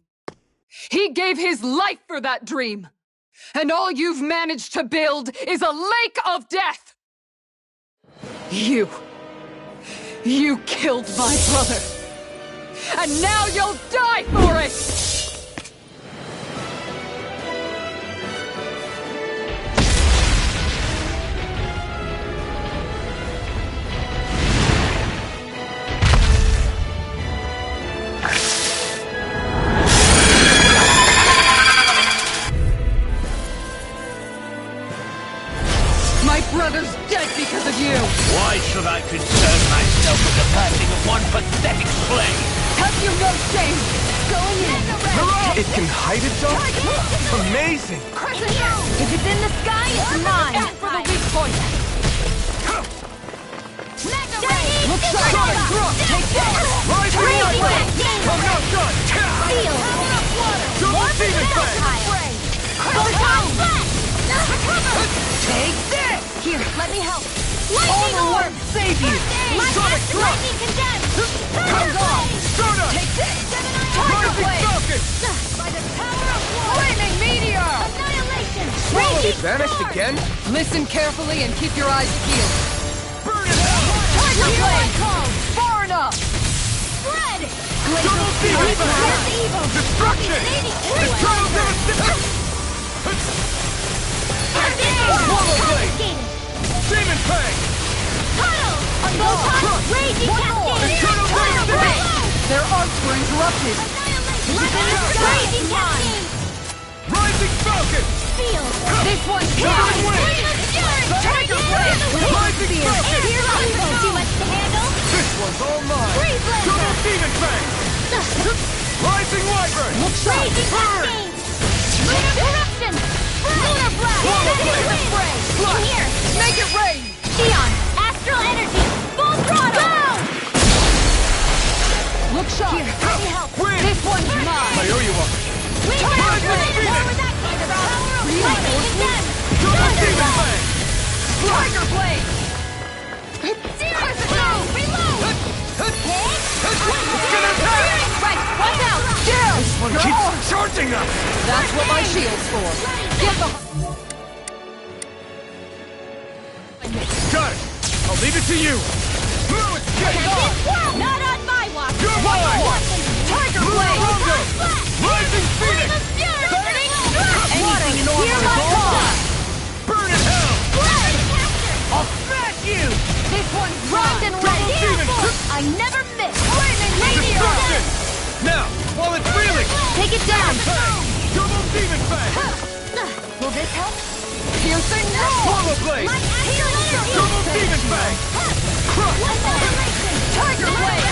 [SPEAKER 7] He gave his life for that dream. And all you've managed to build is a lake of death! You killed my brother! And now you'll die for it! My brother's dead because of you!
[SPEAKER 10] Why should I concern myself with the passing of one pathetic slave?
[SPEAKER 7] Have you no shame? Going in!
[SPEAKER 3] It can hide itself? Amazing!
[SPEAKER 12] If it's in the sky, it's mine!
[SPEAKER 7] Aim for the weak point!
[SPEAKER 12] Look sharp!
[SPEAKER 7] Take this!
[SPEAKER 3] Rising Nightblade! Come out good!
[SPEAKER 12] Seal!
[SPEAKER 3] Double Demon Fang!
[SPEAKER 12] Take this! Here, let me help.
[SPEAKER 3] Overlord, save you! Sonic Thrust!
[SPEAKER 12] Lightning condemned!
[SPEAKER 3] Comes on! Start up!
[SPEAKER 7] Take this!
[SPEAKER 3] Rising Falcon!
[SPEAKER 12] By the power of war!
[SPEAKER 7] Flaming meteor!
[SPEAKER 12] Annihilation!
[SPEAKER 3] It vanished again?
[SPEAKER 7] Listen carefully and keep your eyes peeled.
[SPEAKER 3] Burn it out!
[SPEAKER 7] Tiger Blade! Far enough!
[SPEAKER 12] Spread!
[SPEAKER 3] Double Demon Fang!
[SPEAKER 12] Evil!
[SPEAKER 3] Destruction! Eternal Devastation! Swallow Blade! Demon Fang!
[SPEAKER 12] Tunnel! Photon! Raging Cascade!
[SPEAKER 3] Eternal Devastation!
[SPEAKER 7] Their arcs were interrupted.
[SPEAKER 12] Raging Cascade!
[SPEAKER 3] Rising Falcon!
[SPEAKER 12] Seal!
[SPEAKER 7] This one's
[SPEAKER 3] Tiger
[SPEAKER 7] mine!
[SPEAKER 3] Wind!
[SPEAKER 7] Tiger Blade!
[SPEAKER 3] Rising Falcon!
[SPEAKER 12] Here's too much to handle!
[SPEAKER 3] This one's all mine!
[SPEAKER 12] Freeze Blaster!
[SPEAKER 3] Double Demon Fang! Rising Wyvern!
[SPEAKER 12] Raging Cascade! Lunar Corruption! Lunar Blast!
[SPEAKER 3] Swallow Blade!
[SPEAKER 2] Tiger Blade! Serious blow! Reload! Right, watch out!
[SPEAKER 5] This one keeps charging us!
[SPEAKER 8] That's what my shield's for. Get the...
[SPEAKER 5] Got it! I'll leave it to you!
[SPEAKER 2] Not on my watch!
[SPEAKER 5] You're mine!
[SPEAKER 2] Tiger Blade!
[SPEAKER 5] Rising Phoenix!
[SPEAKER 2] Anything in order! Hear my call!
[SPEAKER 5] Burn in hell!
[SPEAKER 2] I'll smash you! This one's primed and ready! I never miss! Flaming meteor!
[SPEAKER 5] Now, while it's reeling!
[SPEAKER 2] Take it down!
[SPEAKER 5] Double Demon Fang!
[SPEAKER 2] Will this help?
[SPEAKER 8] Piercing roll!
[SPEAKER 5] Portal Blade! Double Demon Fang!
[SPEAKER 2] Tiger Blade!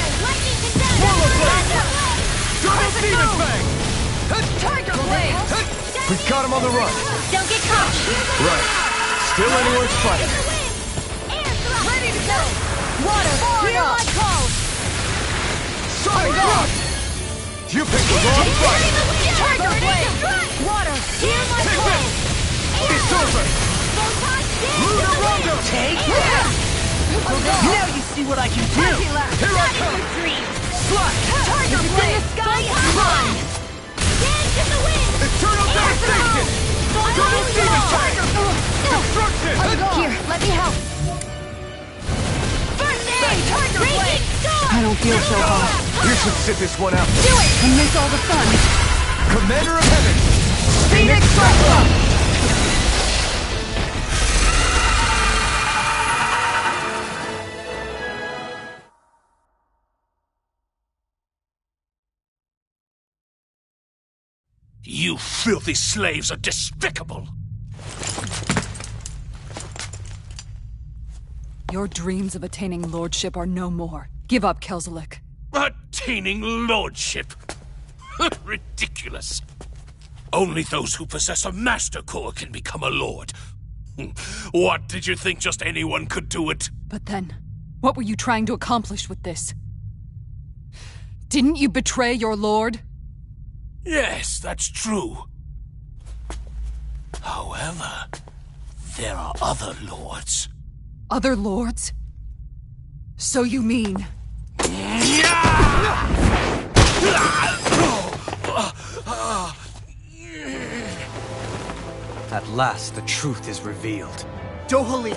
[SPEAKER 5] Portal Blade! Double Demon Fang!
[SPEAKER 2] Tiger Blade!
[SPEAKER 5] We've got him on the run!
[SPEAKER 2] Don't get caught!
[SPEAKER 5] Right. Still anyone's fighting.
[SPEAKER 2] Ready to go! Water! Hear my call!
[SPEAKER 5] Sonic Blood! You picked the wrong fight!
[SPEAKER 2] Tiger Blade! Water! Hear my call!
[SPEAKER 5] It's over! Lunar Rondo!
[SPEAKER 4] Take that! Now you see what I can do!
[SPEAKER 5] Here I come!
[SPEAKER 2] Slash! Tiger Blade! Sky high! Dance in the wind!
[SPEAKER 5] Eternal Devastation! Double Demon Fang! Destruction!
[SPEAKER 2] Here, let me help! First aid! Tiger Blade!
[SPEAKER 7] I don't feel so hot.
[SPEAKER 5] You should sit this one out.
[SPEAKER 2] Do it!
[SPEAKER 7] And miss all the fun.
[SPEAKER 5] Commander of Heaven!
[SPEAKER 2] Phoenix Cyclops!
[SPEAKER 10] You filthy slaves are despicable!
[SPEAKER 8] Your dreams of attaining lordship are no more. Give up, Kelzelik.
[SPEAKER 10] Attaining lordship? Ridiculous. Only those who possess a master core can become a lord. What, did you think just anyone could do it?
[SPEAKER 8] But then, what were you trying to accomplish with this? Didn't you betray your lord?
[SPEAKER 10] Yes, that's true. However, there are other lords.
[SPEAKER 8] Other lords? So you mean...
[SPEAKER 9] At last, the truth is revealed.
[SPEAKER 4] Dohalim,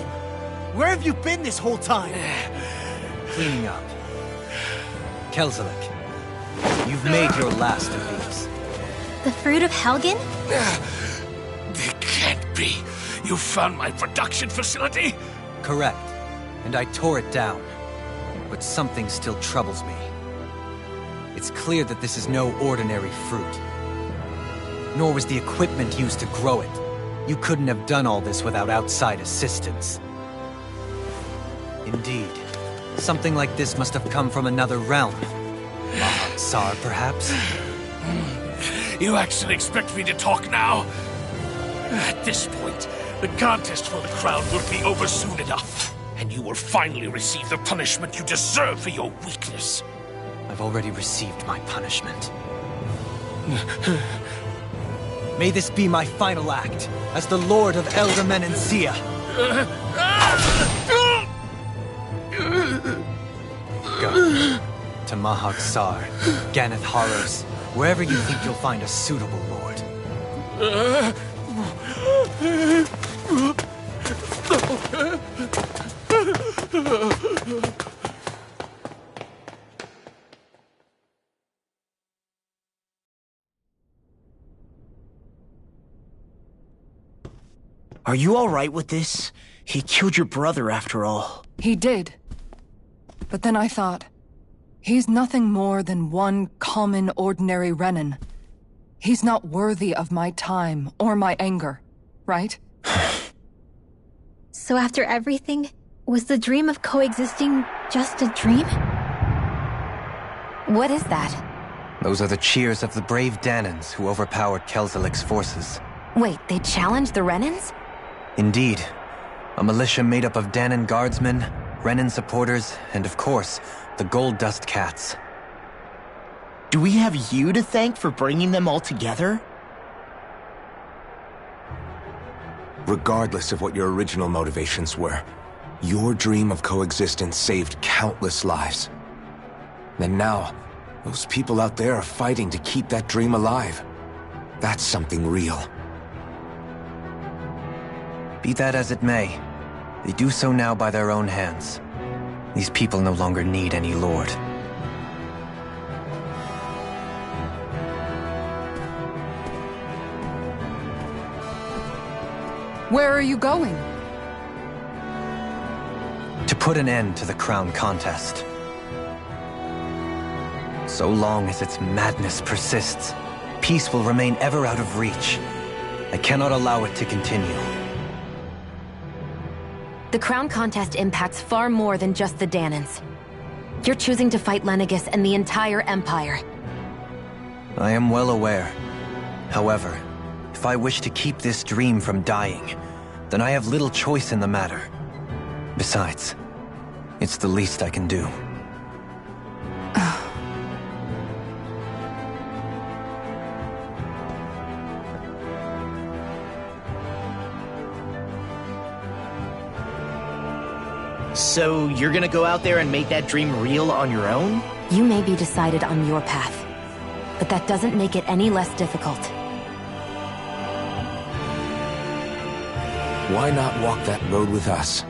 [SPEAKER 4] where have you been this whole time?
[SPEAKER 9] Cleaning up. Kelzelik, you've made your last of these.
[SPEAKER 12] The fruit of Helgen?
[SPEAKER 10] It can't be. You found my production facility?
[SPEAKER 9] Correct. And I tore it down. But something still troubles me. It's clear that this is no ordinary fruit. Nor was the equipment used to grow it. You couldn't have done all this without outside assistance. Indeed. Something like this must have come from another realm. Mahad-Sar, perhaps?
[SPEAKER 10] You actually expect me to talk now? At this point, the contest for the crown will be over soon enough, and you will finally receive the punishment you deserve for your weakness.
[SPEAKER 9] I've already received my punishment. May this be my final act, as the Lord of Elder Menencia. Go. To Mahad-Sar, Ganeth Horrors, wherever you think you'll find a suitable lord.
[SPEAKER 4] Are you alright with this? He killed your brother after all.
[SPEAKER 7] He did. But then I thought, he's nothing more than one common, ordinary Renin. He's not worthy of my time or my anger, right?
[SPEAKER 12] So after everything, was the dream of coexisting just a dream?
[SPEAKER 1] What is that?
[SPEAKER 9] Those are the cheers of the brave Danans who overpowered Kelzelik's forces.
[SPEAKER 1] Wait, they challenged the Renins?
[SPEAKER 9] Indeed. A militia made up of Danan guardsmen, Renin supporters, and of course, the Gold Dust Cats.
[SPEAKER 4] Do we have you to thank for bringing them all together?
[SPEAKER 3] regardless of what your original motivations were. Your dream of coexistence saved countless lives. And now, those people out there are fighting to keep that dream alive. That's something real.
[SPEAKER 9] Be that as it may, they do so now by their own hands. These people no longer need any lord.
[SPEAKER 7] Where are you going?
[SPEAKER 9] To put an end to the crown contest. So long as its madness persists, peace will remain ever out of reach. I cannot allow it to continue.
[SPEAKER 1] The crown contest impacts far more than just the Danans. You're choosing to fight Lenegis and the entire Empire.
[SPEAKER 9] I am well aware. However, if I wish to keep this dream from dying, then I have little choice in the matter. Besides, it's the least I can do.
[SPEAKER 4] So you're gonna go out there and make that dream real on your own?
[SPEAKER 1] You may be decided on your path, but that doesn't make it any less difficult.
[SPEAKER 3] Why not walk that road with us?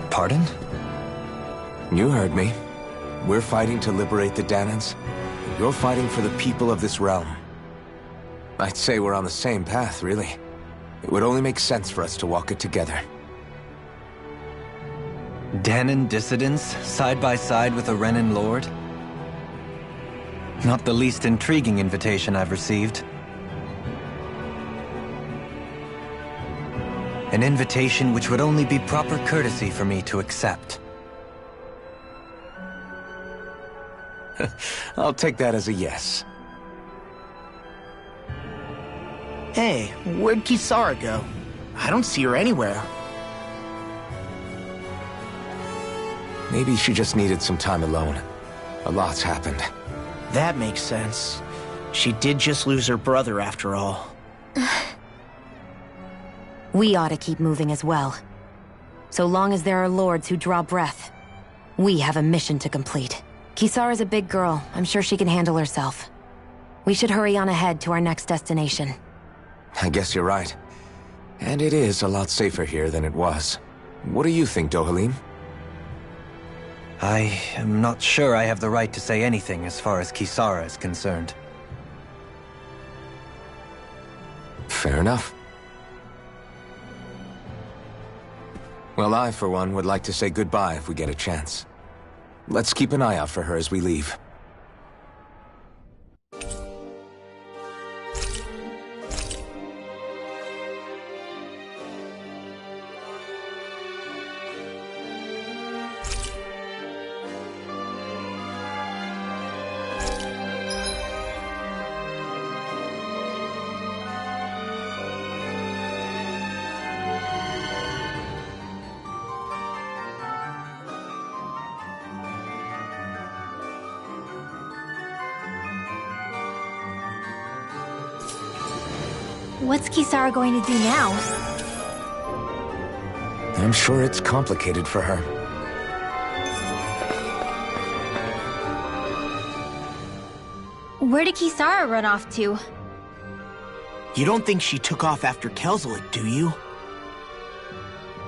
[SPEAKER 9] Pardon?
[SPEAKER 3] You heard me. We're fighting to liberate the Danans. You're fighting for the people of this realm. I'd say we're on the same path, really. It would only make sense for us to walk it together.
[SPEAKER 9] Danan dissidents, side by side with a Renan lord? Not the least intriguing invitation I've received. An invitation which would only be proper courtesy for me to accept.
[SPEAKER 3] I'll take that as a yes.
[SPEAKER 4] Hey, where'd Kisara go? I don't see her anywhere.
[SPEAKER 3] Maybe she just needed some time alone. A lot's happened.
[SPEAKER 4] That makes sense. She did just lose her brother after all.
[SPEAKER 1] We ought to keep moving as well. So long as there are lords who draw breath, we have a mission to complete. Kisara's a big girl. I'm sure she can handle herself. We should hurry on ahead to our next destination.
[SPEAKER 3] I guess you're right. And it is a lot safer here than it was. What do you think, Dohalim?
[SPEAKER 9] I am not sure I have the right to say anything as far as Kisara is concerned.
[SPEAKER 3] Fair enough. Well, I, for one, would like to say goodbye if we get a chance. Let's keep an eye out for her as we leave.
[SPEAKER 12] What's Kisara going to do now?
[SPEAKER 3] I'm sure it's complicated for her.
[SPEAKER 12] Where did Kisara run off to?
[SPEAKER 4] You don't think she took off after Kelzelik, do you?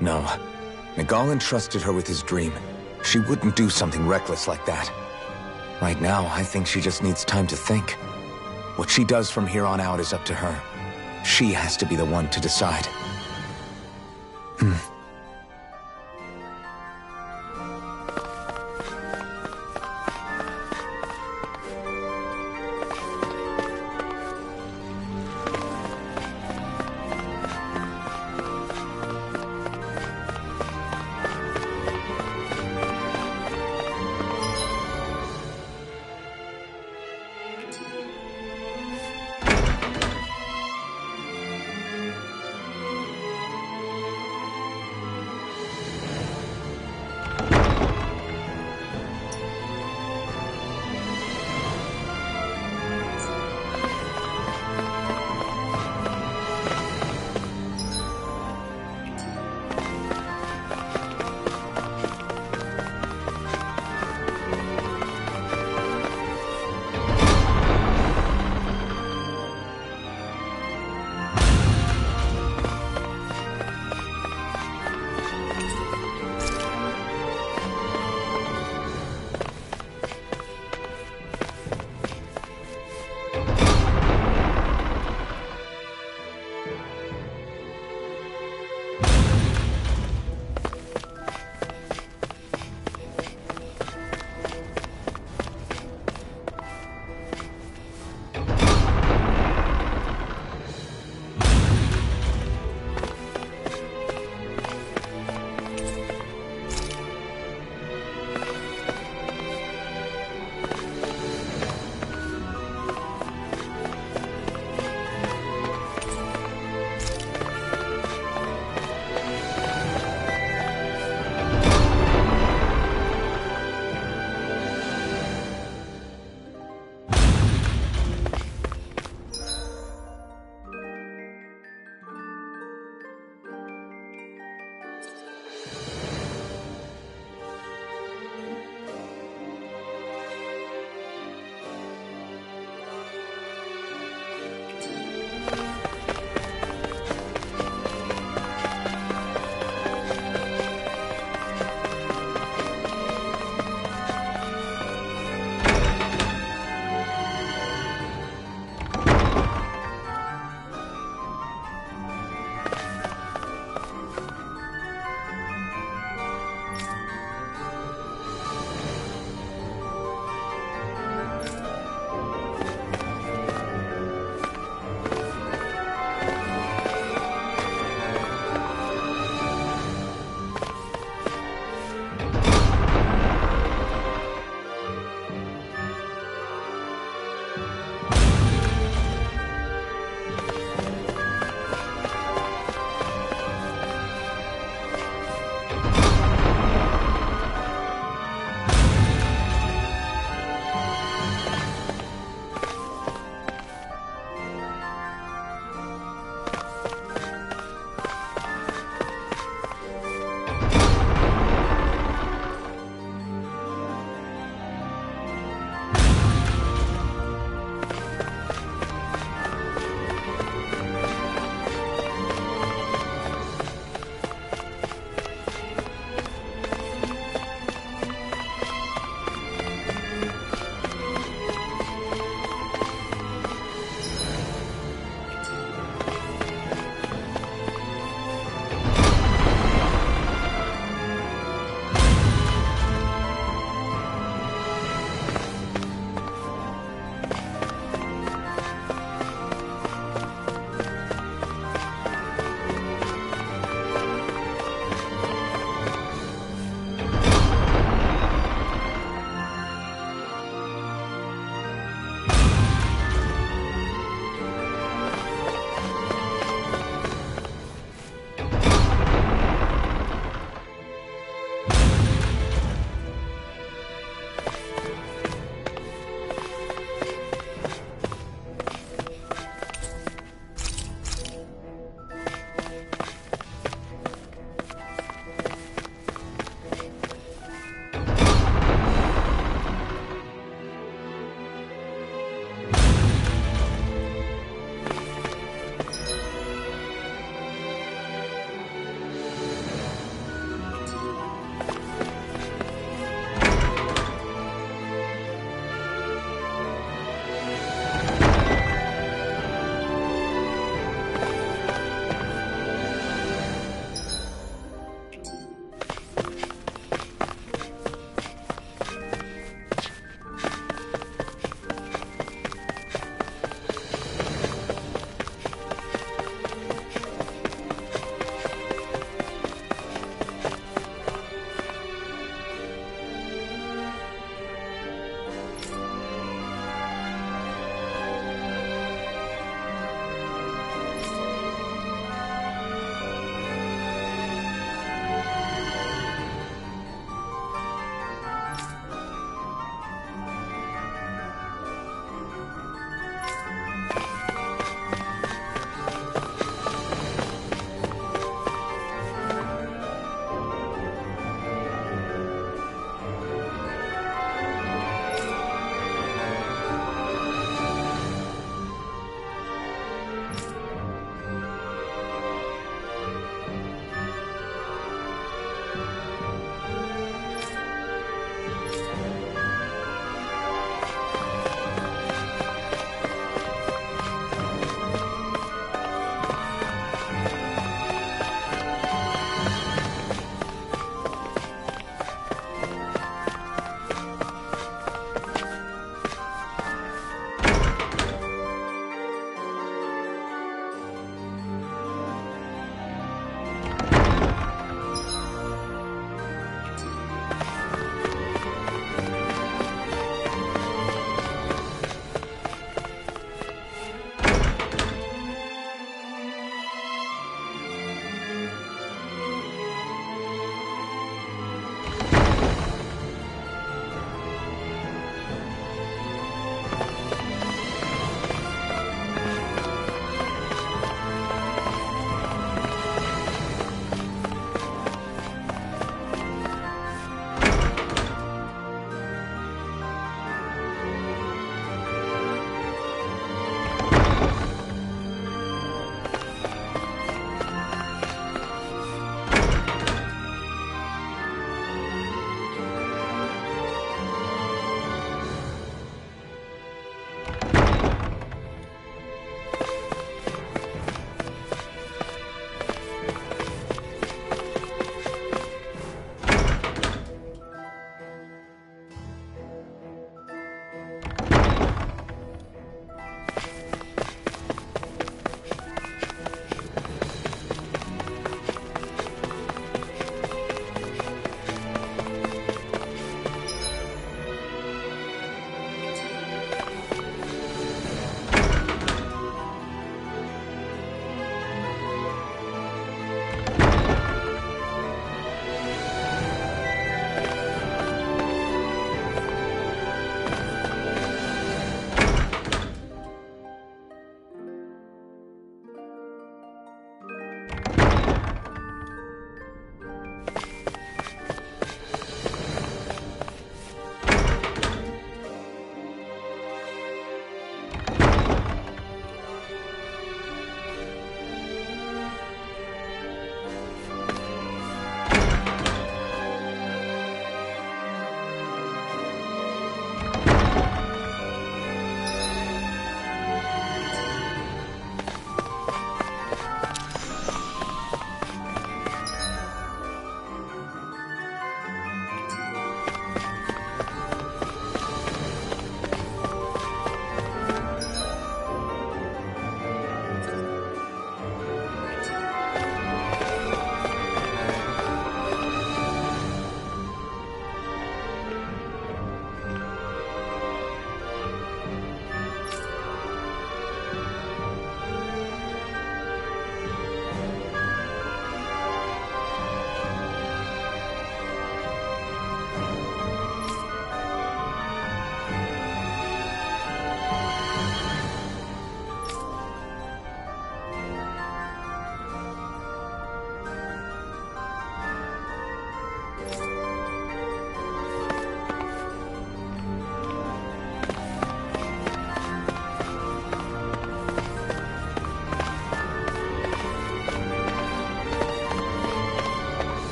[SPEAKER 3] No. Nagal entrusted her with his dream. She wouldn't do something reckless like that. Right now, I think she just needs time to think. What she does from here on out is up to her. She has to be the one to decide.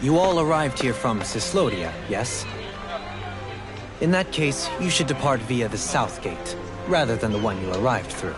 [SPEAKER 9] You all arrived here from Cislodia, yes? In that case, you should depart via the south gate, rather than the one you arrived through.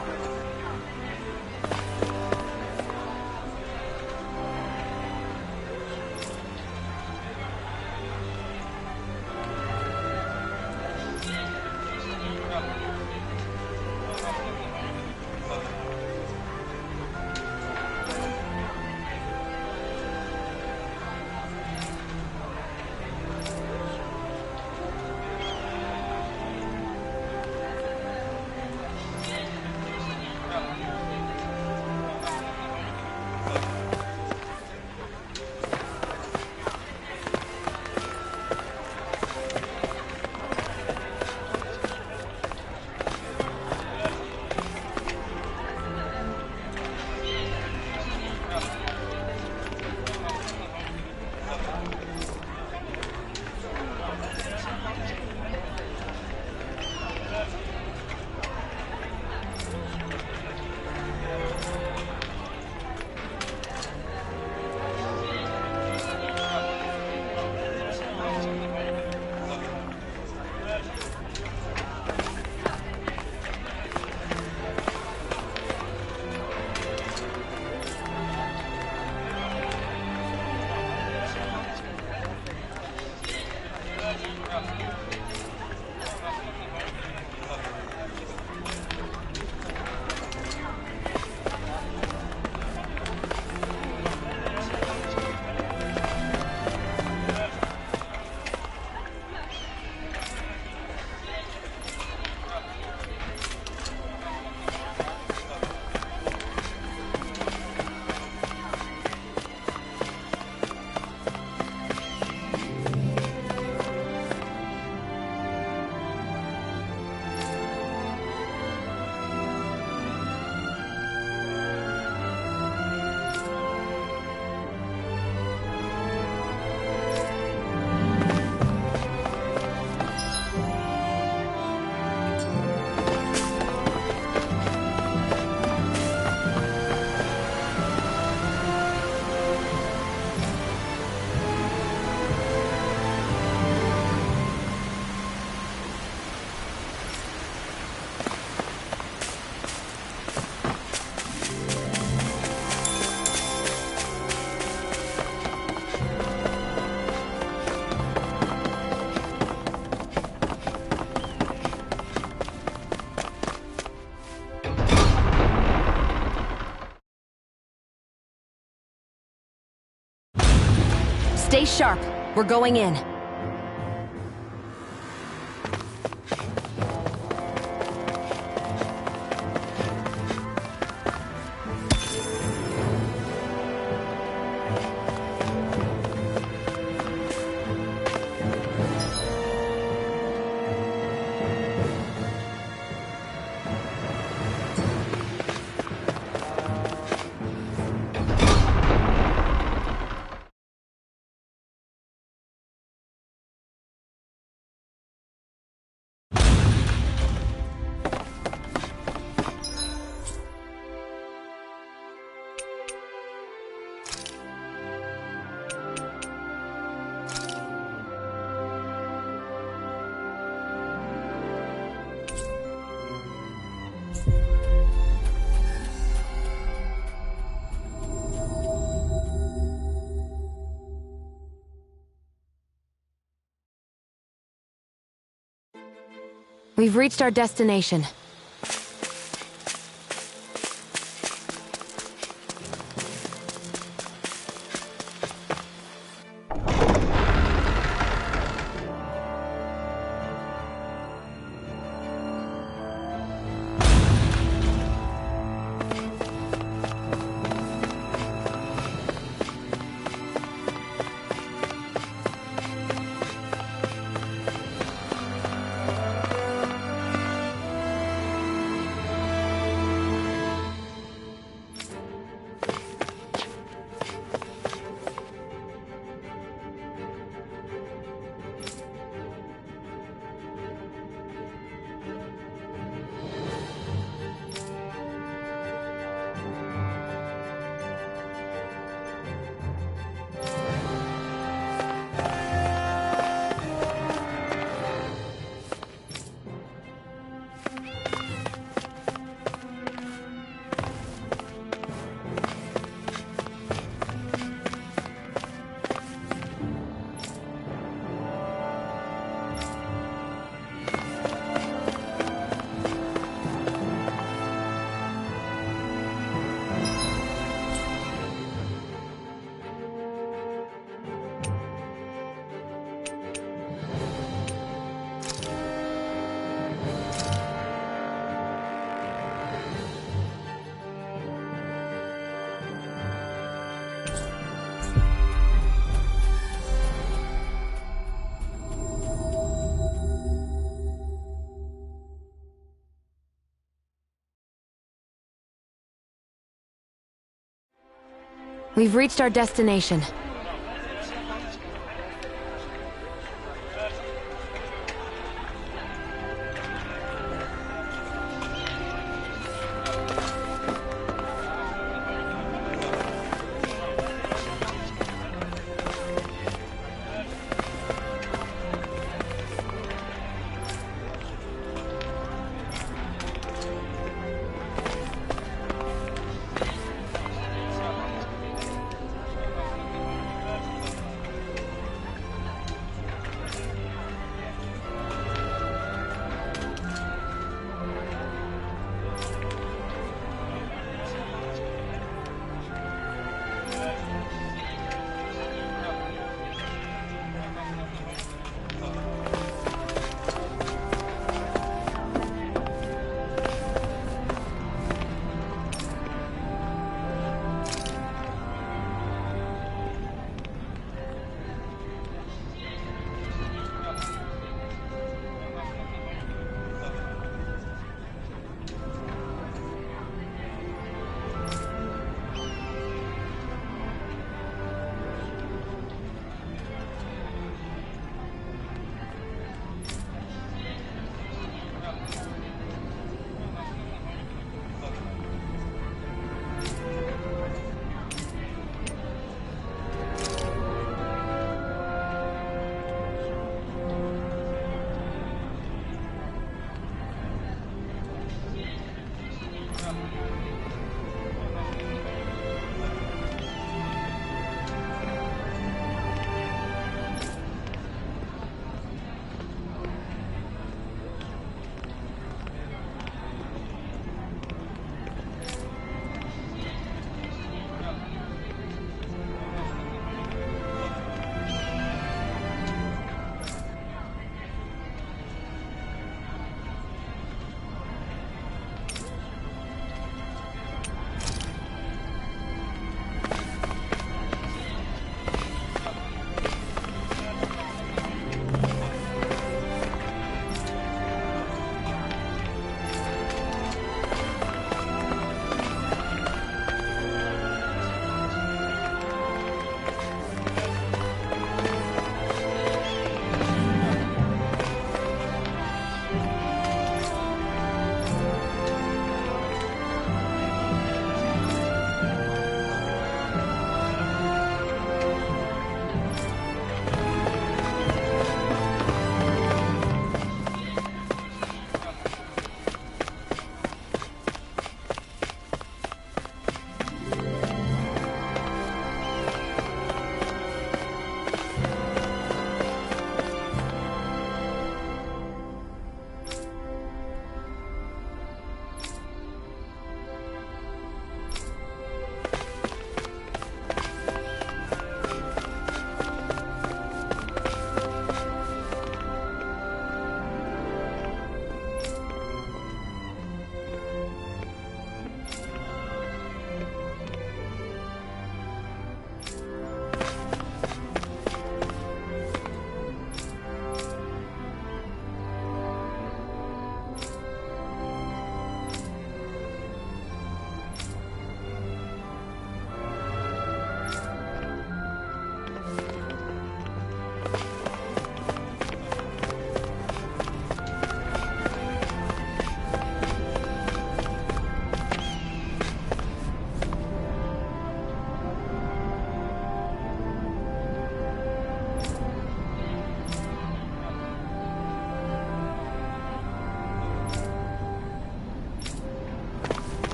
[SPEAKER 16] Stay sharp. We're going in. We've reached our destination.
[SPEAKER 1] We've reached our destination.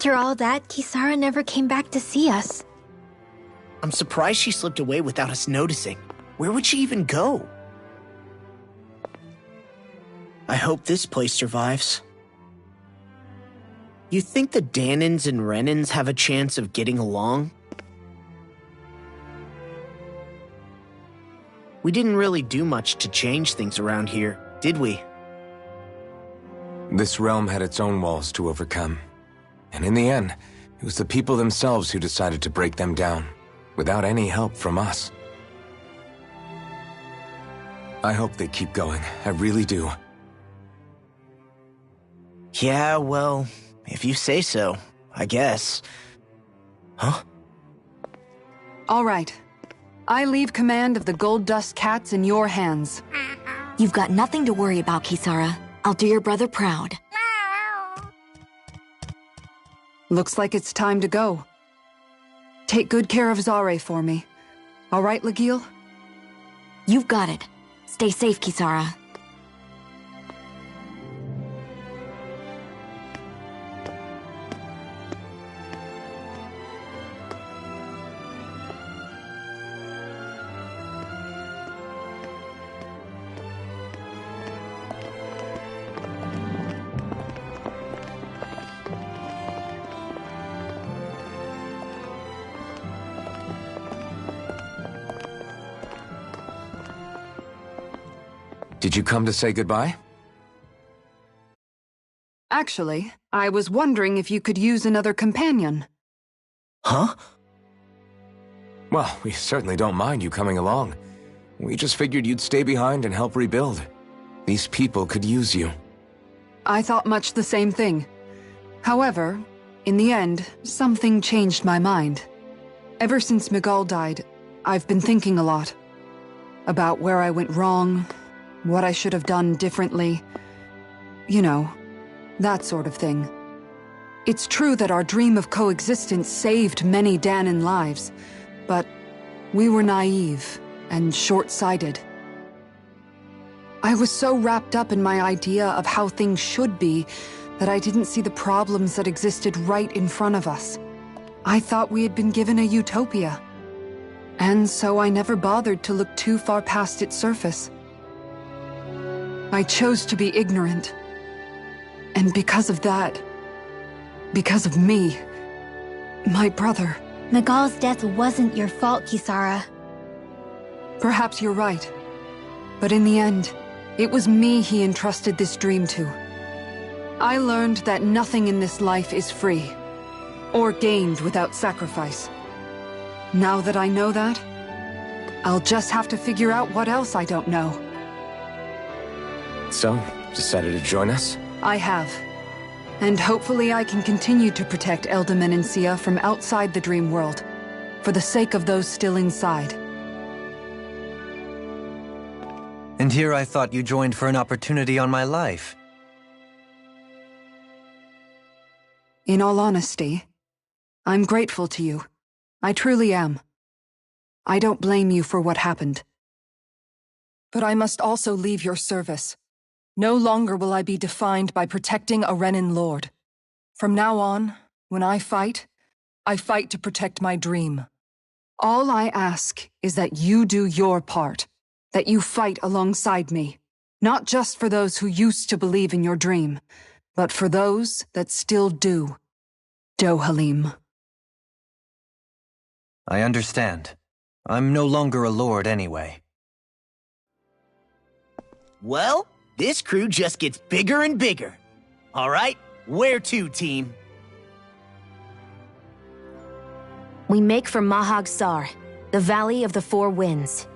[SPEAKER 12] After all that, Kisara never came back to see us.
[SPEAKER 4] I'm surprised she slipped away without us noticing. Where would she even go? I hope this place survives. You think the Danins and Renins have a chance of getting along? We didn't really do much to change things around here, did we?
[SPEAKER 3] This realm had its own walls to overcome. And in the end, it was the people themselves who decided to break them down, without any help from us. I hope they keep going. I really do.
[SPEAKER 4] Yeah, well, if you say so, I guess. Huh?
[SPEAKER 7] All right. I leave command of the Gold Dust Cats in your hands.
[SPEAKER 14] You've got nothing to worry about, Kisara. I'll do your brother proud.
[SPEAKER 7] Looks like it's time to go. Take good care of Zare for me. All right, Legil?
[SPEAKER 14] You've got it. Stay safe, Kisara.
[SPEAKER 3] Did you come to say goodbye?
[SPEAKER 7] Actually, I was wondering if you could use another companion.
[SPEAKER 4] Huh?
[SPEAKER 3] Well, we certainly don't mind you coming along. We just figured you'd stay behind and help rebuild. These people could use you.
[SPEAKER 7] I thought much the same thing. However, in the end, something changed my mind. Ever since Miguel died, I've been thinking a lot. About where I went wrong, what I should have done differently. You know, that sort of thing. It's true that our dream of coexistence saved many Danan lives, but we were naive and short-sighted. I was so wrapped up in my idea of how things should be that I didn't see the problems that existed right in front of us. I thought we had been given a utopia. And so I never bothered to look too far past its surface. I chose to be ignorant. And because of that, because of me, my brother...
[SPEAKER 12] Miguel's death wasn't your fault, Kisara.
[SPEAKER 7] Perhaps you're right. But in the end, it was me he entrusted this dream to. I learned that nothing in this life is free, or gained without sacrifice. Now that I know that, I'll just have to figure out what else I don't know.
[SPEAKER 3] So, decided to join us?
[SPEAKER 7] I have. And hopefully I can continue to protect Elda Menencia from outside the dream world, for the sake of those still inside.
[SPEAKER 9] And here I thought you joined for an opportunity on my life.
[SPEAKER 7] In all honesty, I'm grateful to you. I truly am. I don't blame you for what happened. But I must also leave your service. No longer will I be defined by protecting a Renan lord. From now on, when I fight to protect my dream. All I ask is that you do your part, that you fight alongside me, not just for those who used to believe in your dream, but for those that still do. Dohalim.
[SPEAKER 9] I understand. I'm no longer a lord anyway.
[SPEAKER 4] Well, this crew just gets bigger and bigger. All right, where to, team?
[SPEAKER 16] We make for Mahag Sar, the Valley of the Four Winds.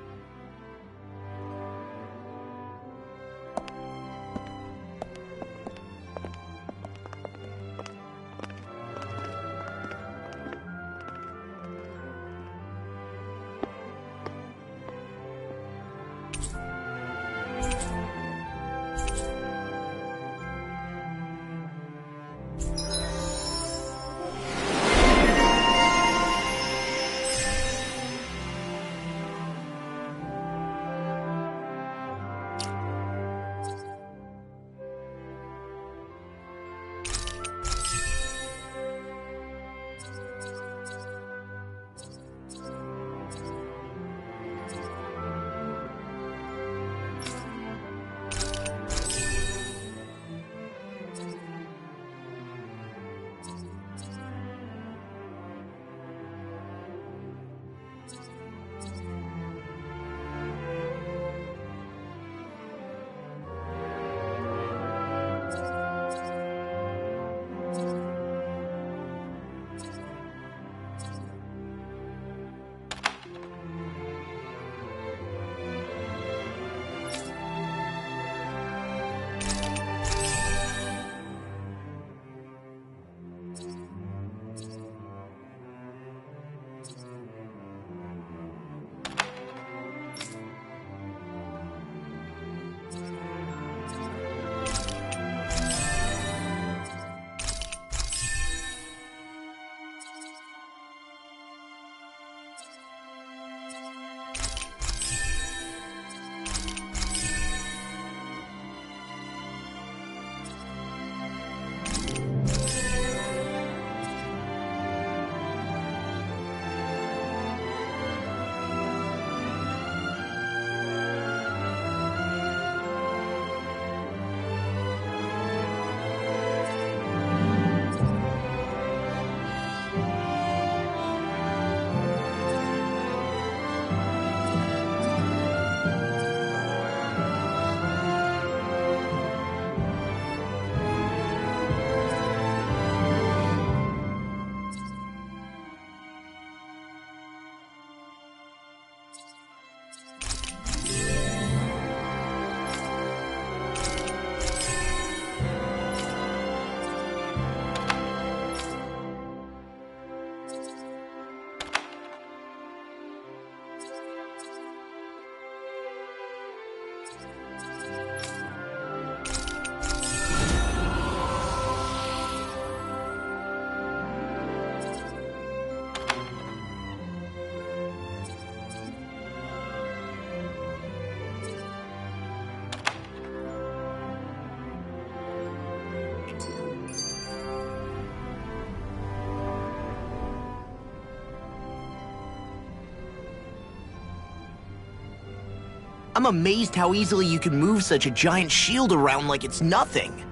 [SPEAKER 4] I'm amazed how easily you can move such a giant shield around like it's nothing.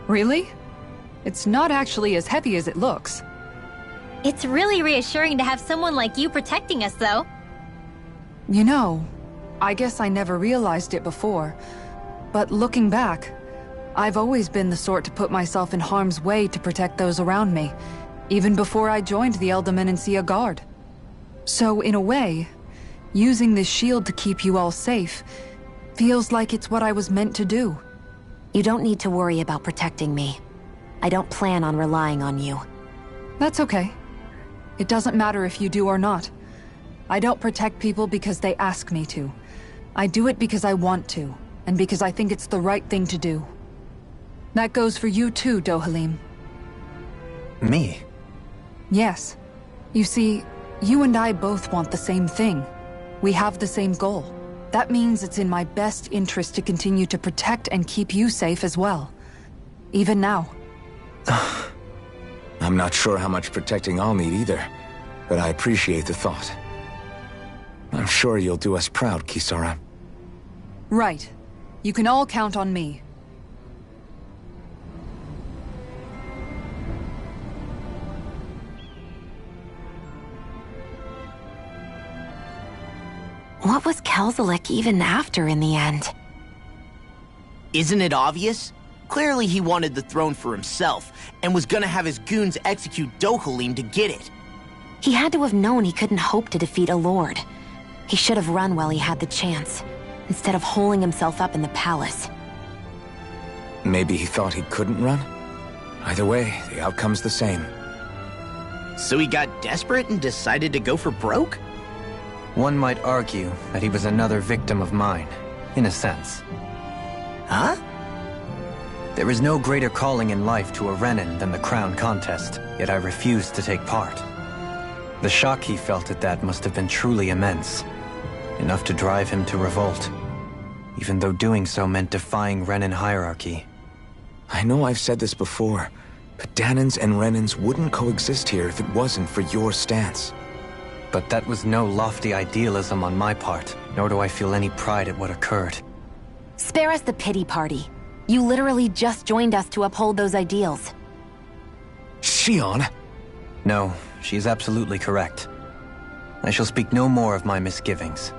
[SPEAKER 7] Really? It's not actually as heavy as it looks.
[SPEAKER 12] It's really reassuring to have someone like you protecting us, though.
[SPEAKER 7] You know, I guess I never realized it before, but looking back, I've always been the sort to put myself in harm's way to protect those around me, even before I joined the Eldermenancia Guard. So, in a way, using this shield to keep you all safe feels like it's what I was meant to do.
[SPEAKER 1] You don't need to worry about protecting me. I don't plan on relying on you.
[SPEAKER 7] That's okay. It doesn't matter if you do or not. I don't protect people because they ask me to. I do it because I want to, and because I think it's the right thing to do. That goes for you too, Dohalim.
[SPEAKER 9] Me?
[SPEAKER 7] Yes. You see, you and I both want the same thing. We have the same goal. That means it's in my best interest to continue to protect and keep you safe as well. Even now.
[SPEAKER 3] I'm not sure how much protecting I'll need either, but I appreciate the thought. I'm sure you'll do us proud, Kisara.
[SPEAKER 7] Right. You can all count on me.
[SPEAKER 1] What was Kelzelik even after in the end?
[SPEAKER 4] Isn't it obvious? Clearly he wanted the throne for himself, and was gonna have his goons execute Dohalim to get it.
[SPEAKER 1] He had to have known he couldn't hope to defeat a lord. He should have run while he had the chance, instead of holding himself up in the palace.
[SPEAKER 3] Maybe he thought he couldn't run? Either way, the outcome's the same.
[SPEAKER 4] So he got desperate and decided to go for broke?
[SPEAKER 9] One might argue that he was another victim of mine, in a sense.
[SPEAKER 4] Huh?
[SPEAKER 9] There is no greater calling in life to a Renin than the crown contest, yet I refused to take part. The shock he felt at that must have been truly immense, enough to drive him to revolt, even though doing so meant defying Renin hierarchy.
[SPEAKER 3] I know I've said this before, but Danans and Renins wouldn't coexist here if it wasn't for your stance.
[SPEAKER 9] But that was no lofty idealism on my part, nor do I feel any pride at what occurred.
[SPEAKER 1] Spare us the pity party. You literally just joined us to uphold those ideals.
[SPEAKER 3] Shion?
[SPEAKER 9] No, she is absolutely correct. I shall speak no more of my misgivings.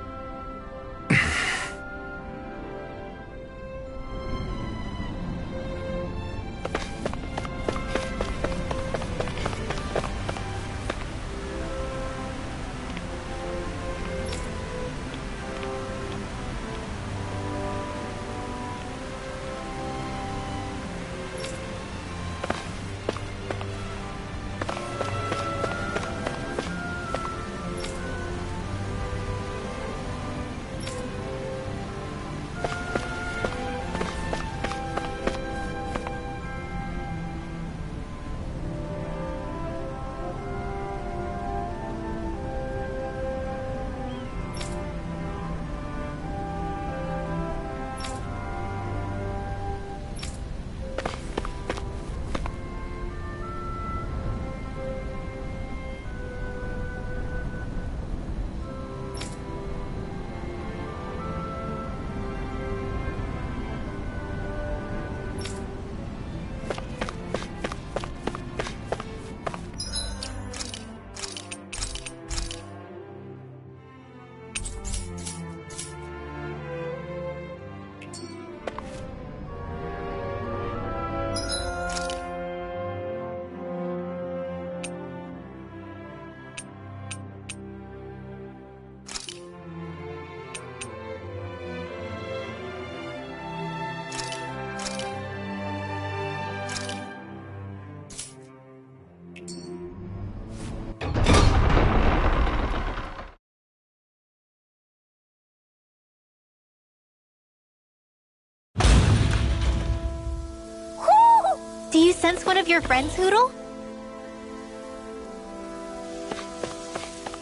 [SPEAKER 12] Do you sense one of your friends, Hootle?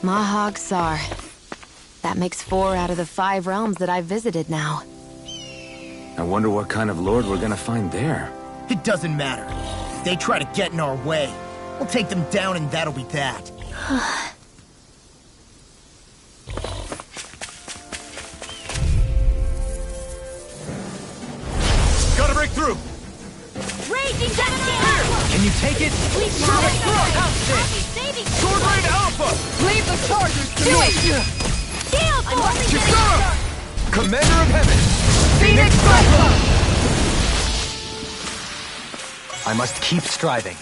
[SPEAKER 1] Mahag Sar. That makes 4 out of the 5 realms that I've visited now.
[SPEAKER 3] I wonder what kind of lord we're gonna find there.
[SPEAKER 4] It doesn't matter. If they try to get in our way, we'll take them down and that'll be that.
[SPEAKER 9] through!
[SPEAKER 2] Raging Here!
[SPEAKER 9] Can you take it?
[SPEAKER 2] Sword Rain Alpha! Leave the chargers to me! Shield! I'm only
[SPEAKER 9] Commander of Heaven!
[SPEAKER 2] Phoenix Cyclone!
[SPEAKER 9] I must keep striving.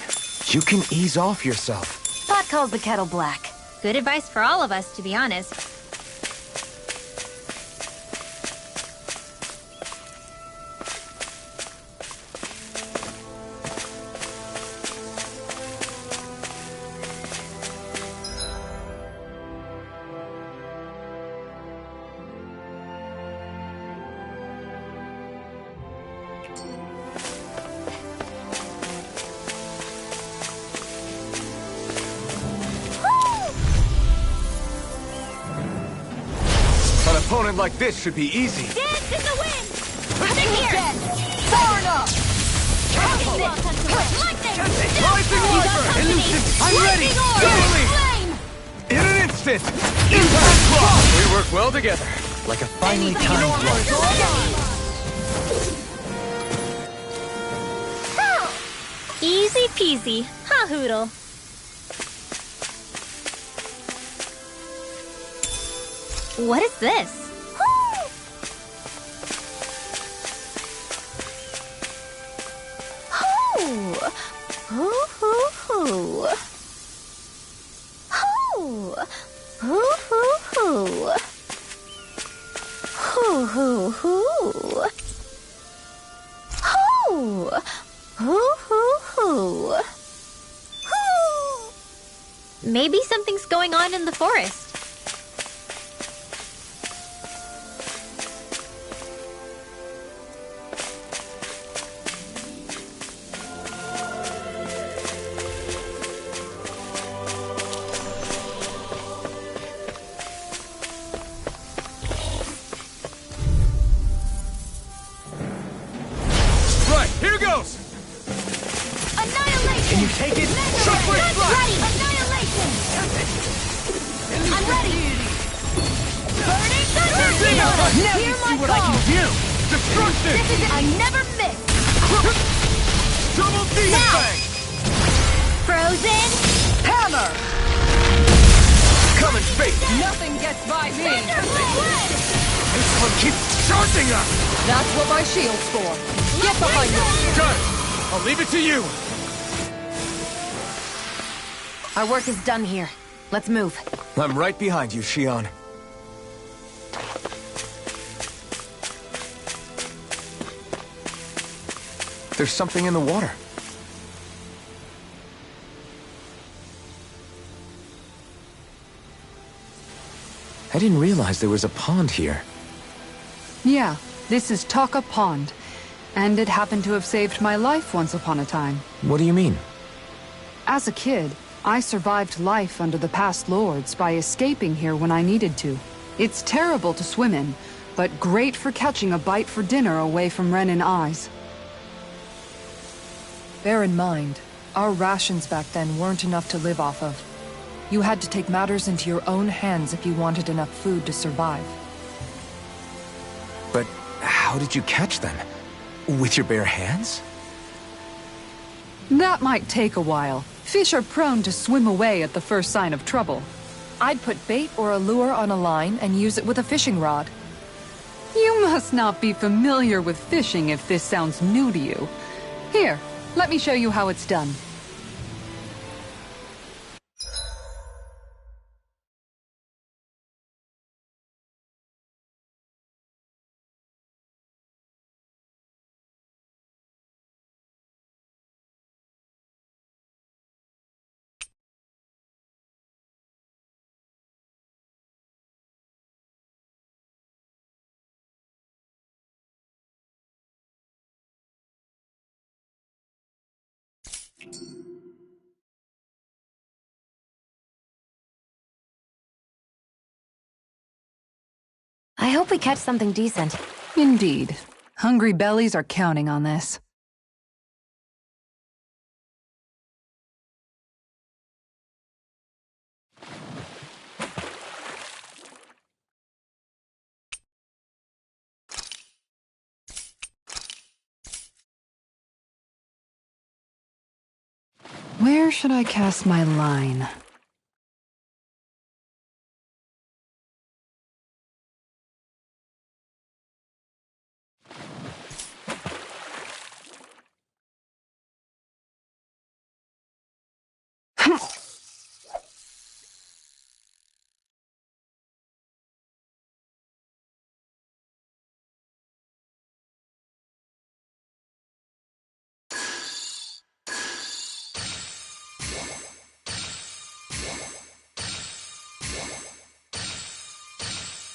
[SPEAKER 3] You can ease off yourself.
[SPEAKER 1] Pot calls the kettle black.
[SPEAKER 12] Good advice for all of us, to be honest.
[SPEAKER 3] An opponent like this should be easy.
[SPEAKER 2] Dance in the wind! Coming here! Far enough!
[SPEAKER 3] Rising Wyvern! I'm ready! Totally! In an instant! Impact Claw! We work well together.
[SPEAKER 9] Like a finely timed blow.
[SPEAKER 12] Easy peasy. Ha hoodle. What is this? Maybe something's going on in the forest.
[SPEAKER 3] Right, here goes!
[SPEAKER 2] Annihilation!
[SPEAKER 3] Can you take it?
[SPEAKER 2] Shockwave Strike! Ready! Annihilation! I'm ready! Burning Thunder!
[SPEAKER 4] Now you see what I can do!
[SPEAKER 3] Destruction!
[SPEAKER 2] This is it! I never miss!
[SPEAKER 3] Double Demon
[SPEAKER 2] Now!
[SPEAKER 3] Fang!
[SPEAKER 2] Frozen Hammer!
[SPEAKER 3] Come and face me!
[SPEAKER 8] Nothing gets by me!
[SPEAKER 2] Thunderblade!
[SPEAKER 3] This one keeps charging us!
[SPEAKER 8] That's what my shield's for. Get behind me!
[SPEAKER 3] Got it! I'll leave it to you!
[SPEAKER 1] Our work is done here. Let's move.
[SPEAKER 3] I'm right behind you, Shion. There's something in the water. I didn't realize there was a pond here.
[SPEAKER 7] Yeah, this is Taka Pond. And it happened to have saved my life once upon a time.
[SPEAKER 3] What do you mean?
[SPEAKER 7] As a kid, I survived life under the past lords by escaping here when I needed to. It's terrible to swim in, but great for catching a bite for dinner away from Renin eyes. Bear in mind, our rations back then weren't enough to live off of. You had to take matters into your own hands if you wanted enough food to survive.
[SPEAKER 3] But how did you catch them? With your bare hands?
[SPEAKER 7] That might take a while. Fish are prone to swim away at the first sign of trouble. I'd put bait or a lure on a line and use it with a fishing rod. You must not be familiar with fishing if this sounds new to you. Here, let me show you how it's done.
[SPEAKER 1] I hope we catch something decent.
[SPEAKER 7] Indeed. Hungry bellies are counting on this. Where should I cast my line?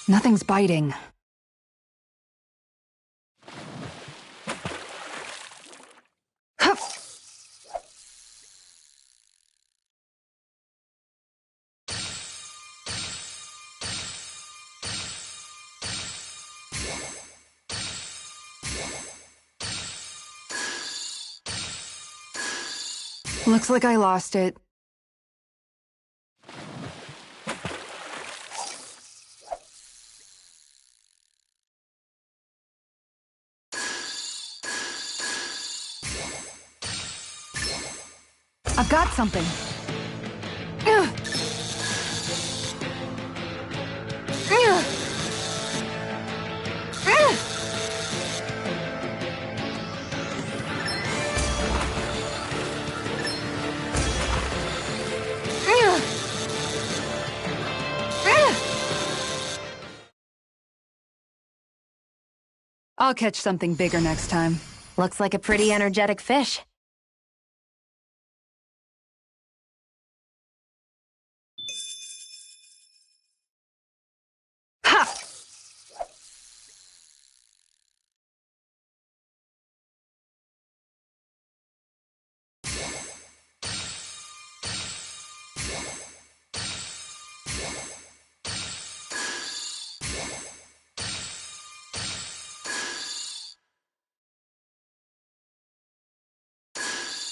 [SPEAKER 7] Nothing's biting. Looks like I lost it. I've got something. I'll catch something bigger next time.
[SPEAKER 1] Looks like a pretty energetic fish.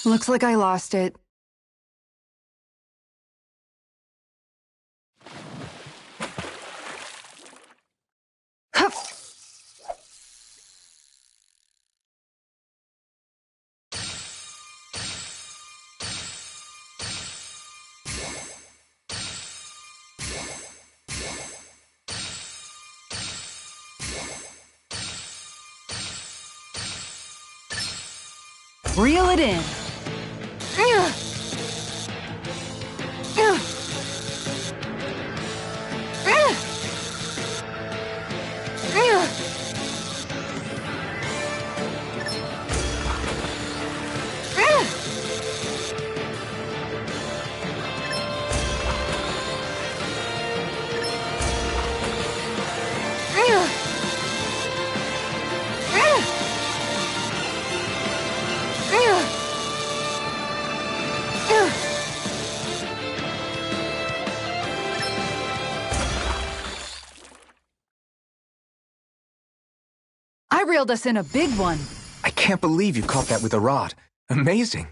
[SPEAKER 7] Looks like I lost it. Reel it in. I reeled us in a big one.
[SPEAKER 3] I can't believe you caught that with a rod. Amazing.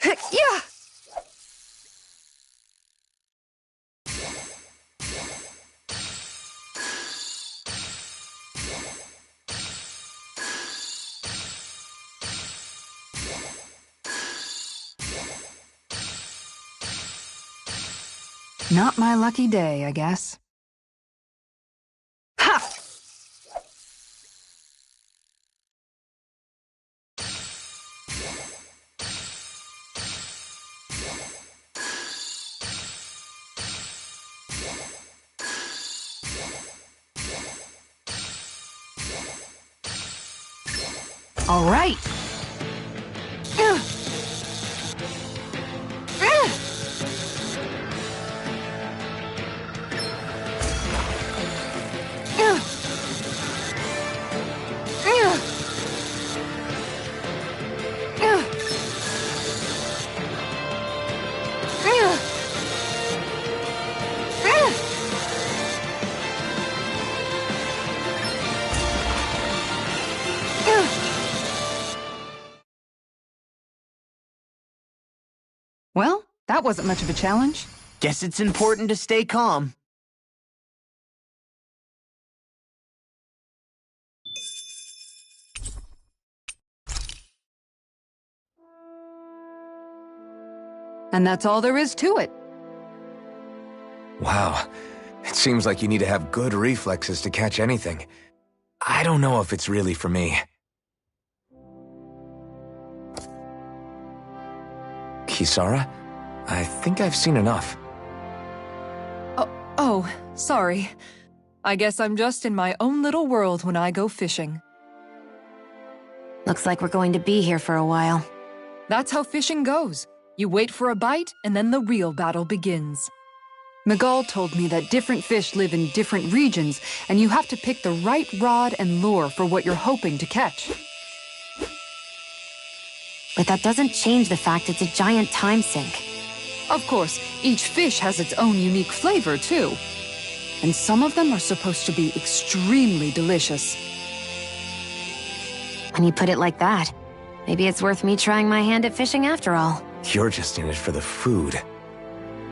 [SPEAKER 7] Yeah! Not my lucky day, I guess. Ha! All right. That wasn't much of a challenge.
[SPEAKER 4] Guess it's important to stay calm.
[SPEAKER 7] And that's all there is to it.
[SPEAKER 3] Wow. It seems like you need to have good reflexes to catch anything. I don't know if it's really for me. Kisara? I think I've seen enough.
[SPEAKER 7] Oh, sorry. I guess I'm just in my own little world when I go fishing.
[SPEAKER 1] Looks like we're going to be here for a while.
[SPEAKER 7] That's how fishing goes. You wait for a bite, and then the real battle begins. Miguel told me that different fish live in different regions, and you have to pick the right rod and lure for what you're hoping to catch.
[SPEAKER 1] But that doesn't change the fact it's a giant time sink.
[SPEAKER 7] Of course, each fish has its own unique flavor, too. And some of them are supposed to be extremely delicious.
[SPEAKER 1] When you put it like that, maybe it's worth me trying my hand at fishing after all.
[SPEAKER 3] You're just in it for the food.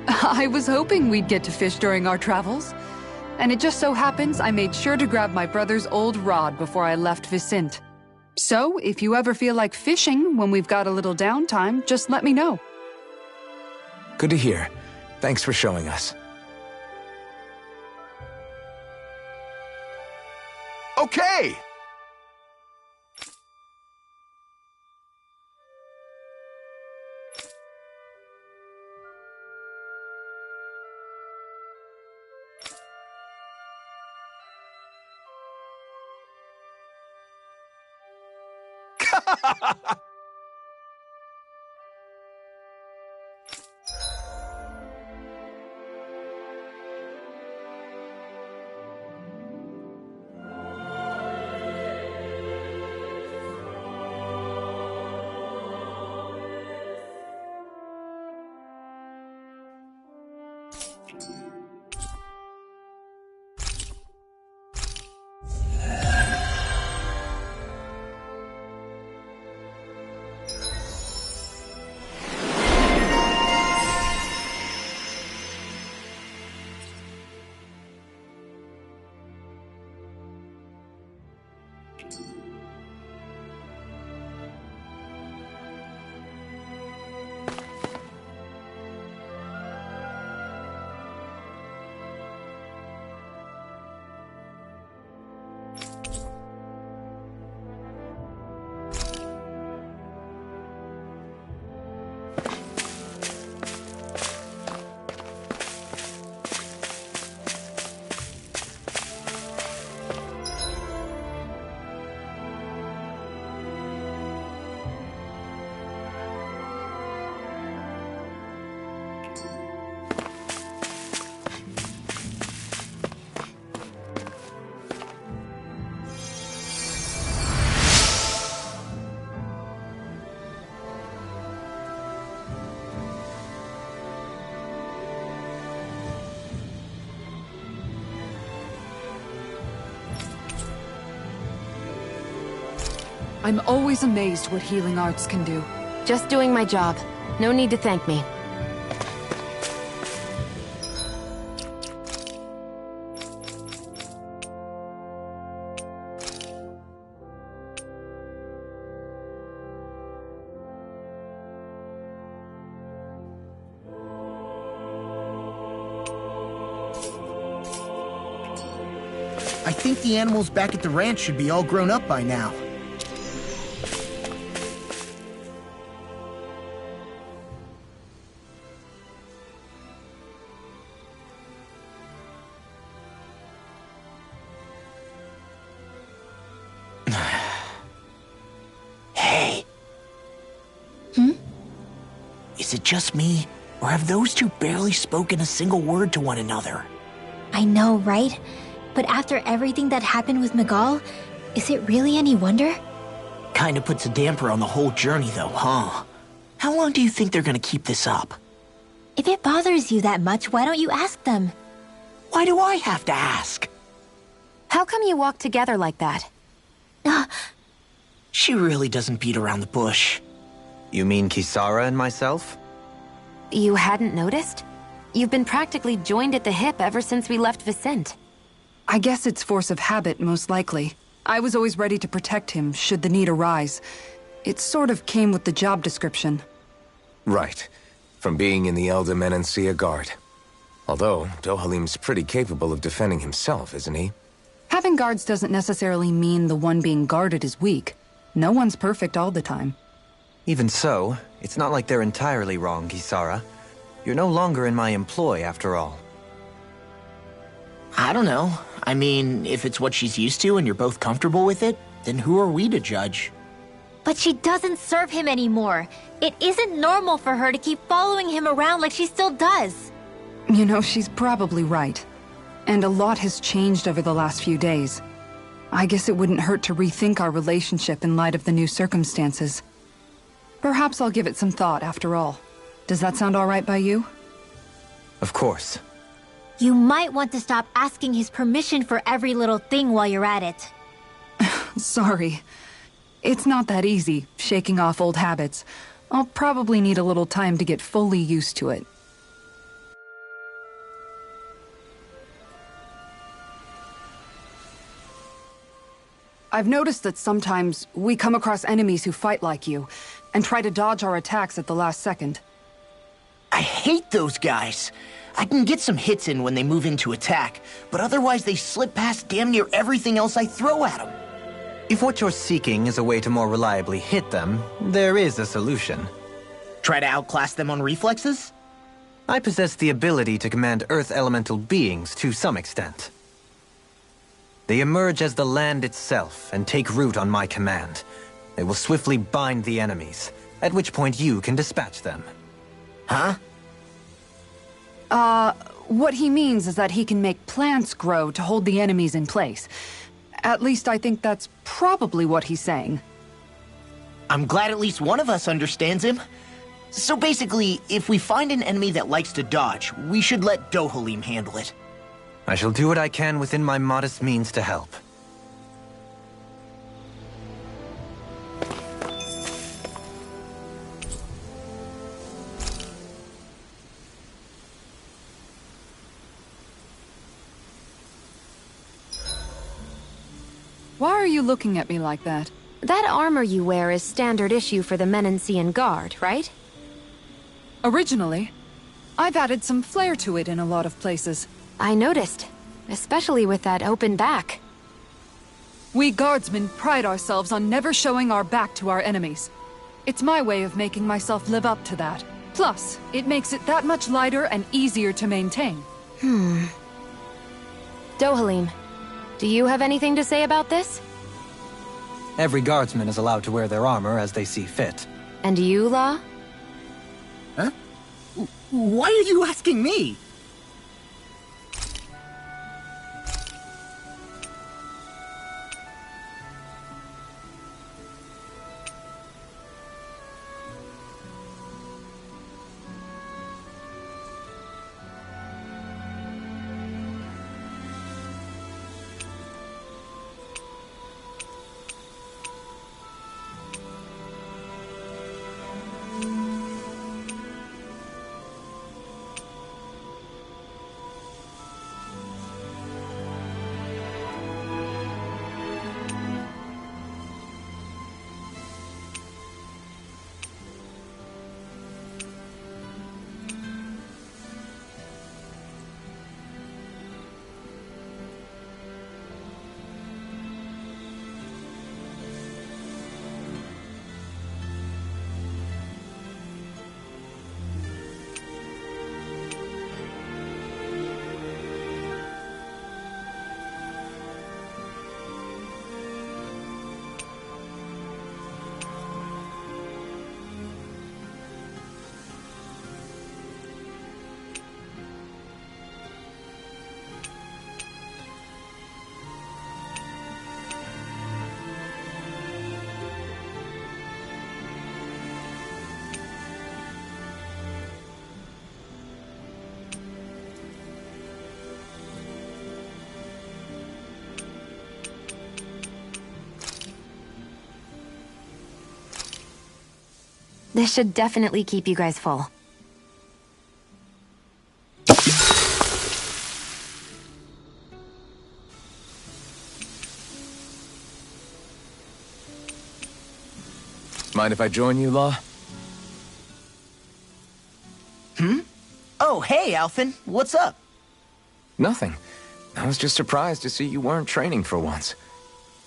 [SPEAKER 7] I was hoping we'd get to fish during our travels. And it just so happens I made sure to grab my brother's old rod before I left Viscint. So, if you ever feel like fishing when we've got a little downtime, just let me know.
[SPEAKER 3] Good to hear. Thanks for showing us.
[SPEAKER 4] Okay!
[SPEAKER 7] I'm always amazed what healing arts can do.
[SPEAKER 1] Just doing my job. No need to thank me.
[SPEAKER 4] I think the animals back at the ranch should be all grown up by now. Hey. Is it just me, or have those two barely spoken a single word to one another?
[SPEAKER 12] I know, right? But after everything that happened with Miguel, is it really any wonder?
[SPEAKER 4] Kinda puts a damper on the whole journey though, huh? How long do you think they're gonna keep this up?
[SPEAKER 12] If it bothers you that much, why don't you ask them?
[SPEAKER 4] Why do I have to ask?
[SPEAKER 1] How come you walk together like that?
[SPEAKER 4] She really doesn't beat around the bush.
[SPEAKER 9] You mean Kisara and myself?
[SPEAKER 1] You hadn't noticed? You've been practically joined at the hip ever since we left Viscint.
[SPEAKER 7] I guess it's force of habit, most likely. I was always ready to protect him, should the need arise. It sort of came with the job description.
[SPEAKER 3] Right. From being in the Elder Menancia Guard. Although, Dohalim's pretty capable of defending himself, isn't he?
[SPEAKER 7] Having guards doesn't necessarily mean the one being guarded is weak. No one's perfect all the time.
[SPEAKER 9] Even so, it's not like they're entirely wrong, Kisara. You're no longer in my employ, after all.
[SPEAKER 4] I don't know. I mean, if it's what she's used to and you're both comfortable with it, then who are we to judge?
[SPEAKER 12] But she doesn't serve him anymore. It isn't normal for her to keep following him around like she still does.
[SPEAKER 7] You know, she's probably right. And a lot has changed over the last few days. I guess it wouldn't hurt to rethink our relationship in light of the new circumstances. Perhaps I'll give it some thought after all. Does that sound all right by you?
[SPEAKER 9] Of course.
[SPEAKER 12] You might want to stop asking his permission for every little thing while you're at it.
[SPEAKER 7] Sorry. It's not that easy, shaking off old habits. I'll probably need a little time to get fully used to it. I've noticed that sometimes we come across enemies who fight like you, and try to dodge our attacks at the last second.
[SPEAKER 4] I hate those guys. I can get some hits in when they move into attack, but otherwise they slip past damn near everything else I throw at them.
[SPEAKER 9] If what you're seeking is a way to more reliably hit them, there is a solution.
[SPEAKER 4] Try to outclass them on reflexes?
[SPEAKER 9] I possess the ability to command Earth elemental beings to some extent. They emerge as the land itself and take root on my command. They will swiftly bind the enemies, at which point you can dispatch them.
[SPEAKER 4] Huh?
[SPEAKER 7] What he means is that he can make plants grow to hold the enemies in place. At least I think that's probably what he's saying.
[SPEAKER 4] I'm glad at least one of us understands him. So basically, if we find an enemy that likes to dodge, we should let Dohalim handle it.
[SPEAKER 9] I shall do what I can within my modest means to help.
[SPEAKER 7] Why are you looking at me like that?
[SPEAKER 1] That armor you wear is standard issue for the Menancian Guard, right?
[SPEAKER 7] Originally. I've added some flair to it in a lot of places.
[SPEAKER 1] I noticed, especially with that open back.
[SPEAKER 7] We guardsmen pride ourselves on never showing our back to our enemies. It's my way of making myself live up to that. Plus, it makes it that much lighter and easier to maintain.
[SPEAKER 1] Dohalim, do you have anything to say about this?
[SPEAKER 9] Every guardsman is allowed to wear their armor as they see fit.
[SPEAKER 1] And you, Law?
[SPEAKER 4] Huh? Why are you asking me?
[SPEAKER 1] This should definitely keep you guys full.
[SPEAKER 3] Mind if I join you, Law?
[SPEAKER 4] Oh, hey, Alphen. What's up?
[SPEAKER 3] Nothing. I was just surprised to see you weren't training for once.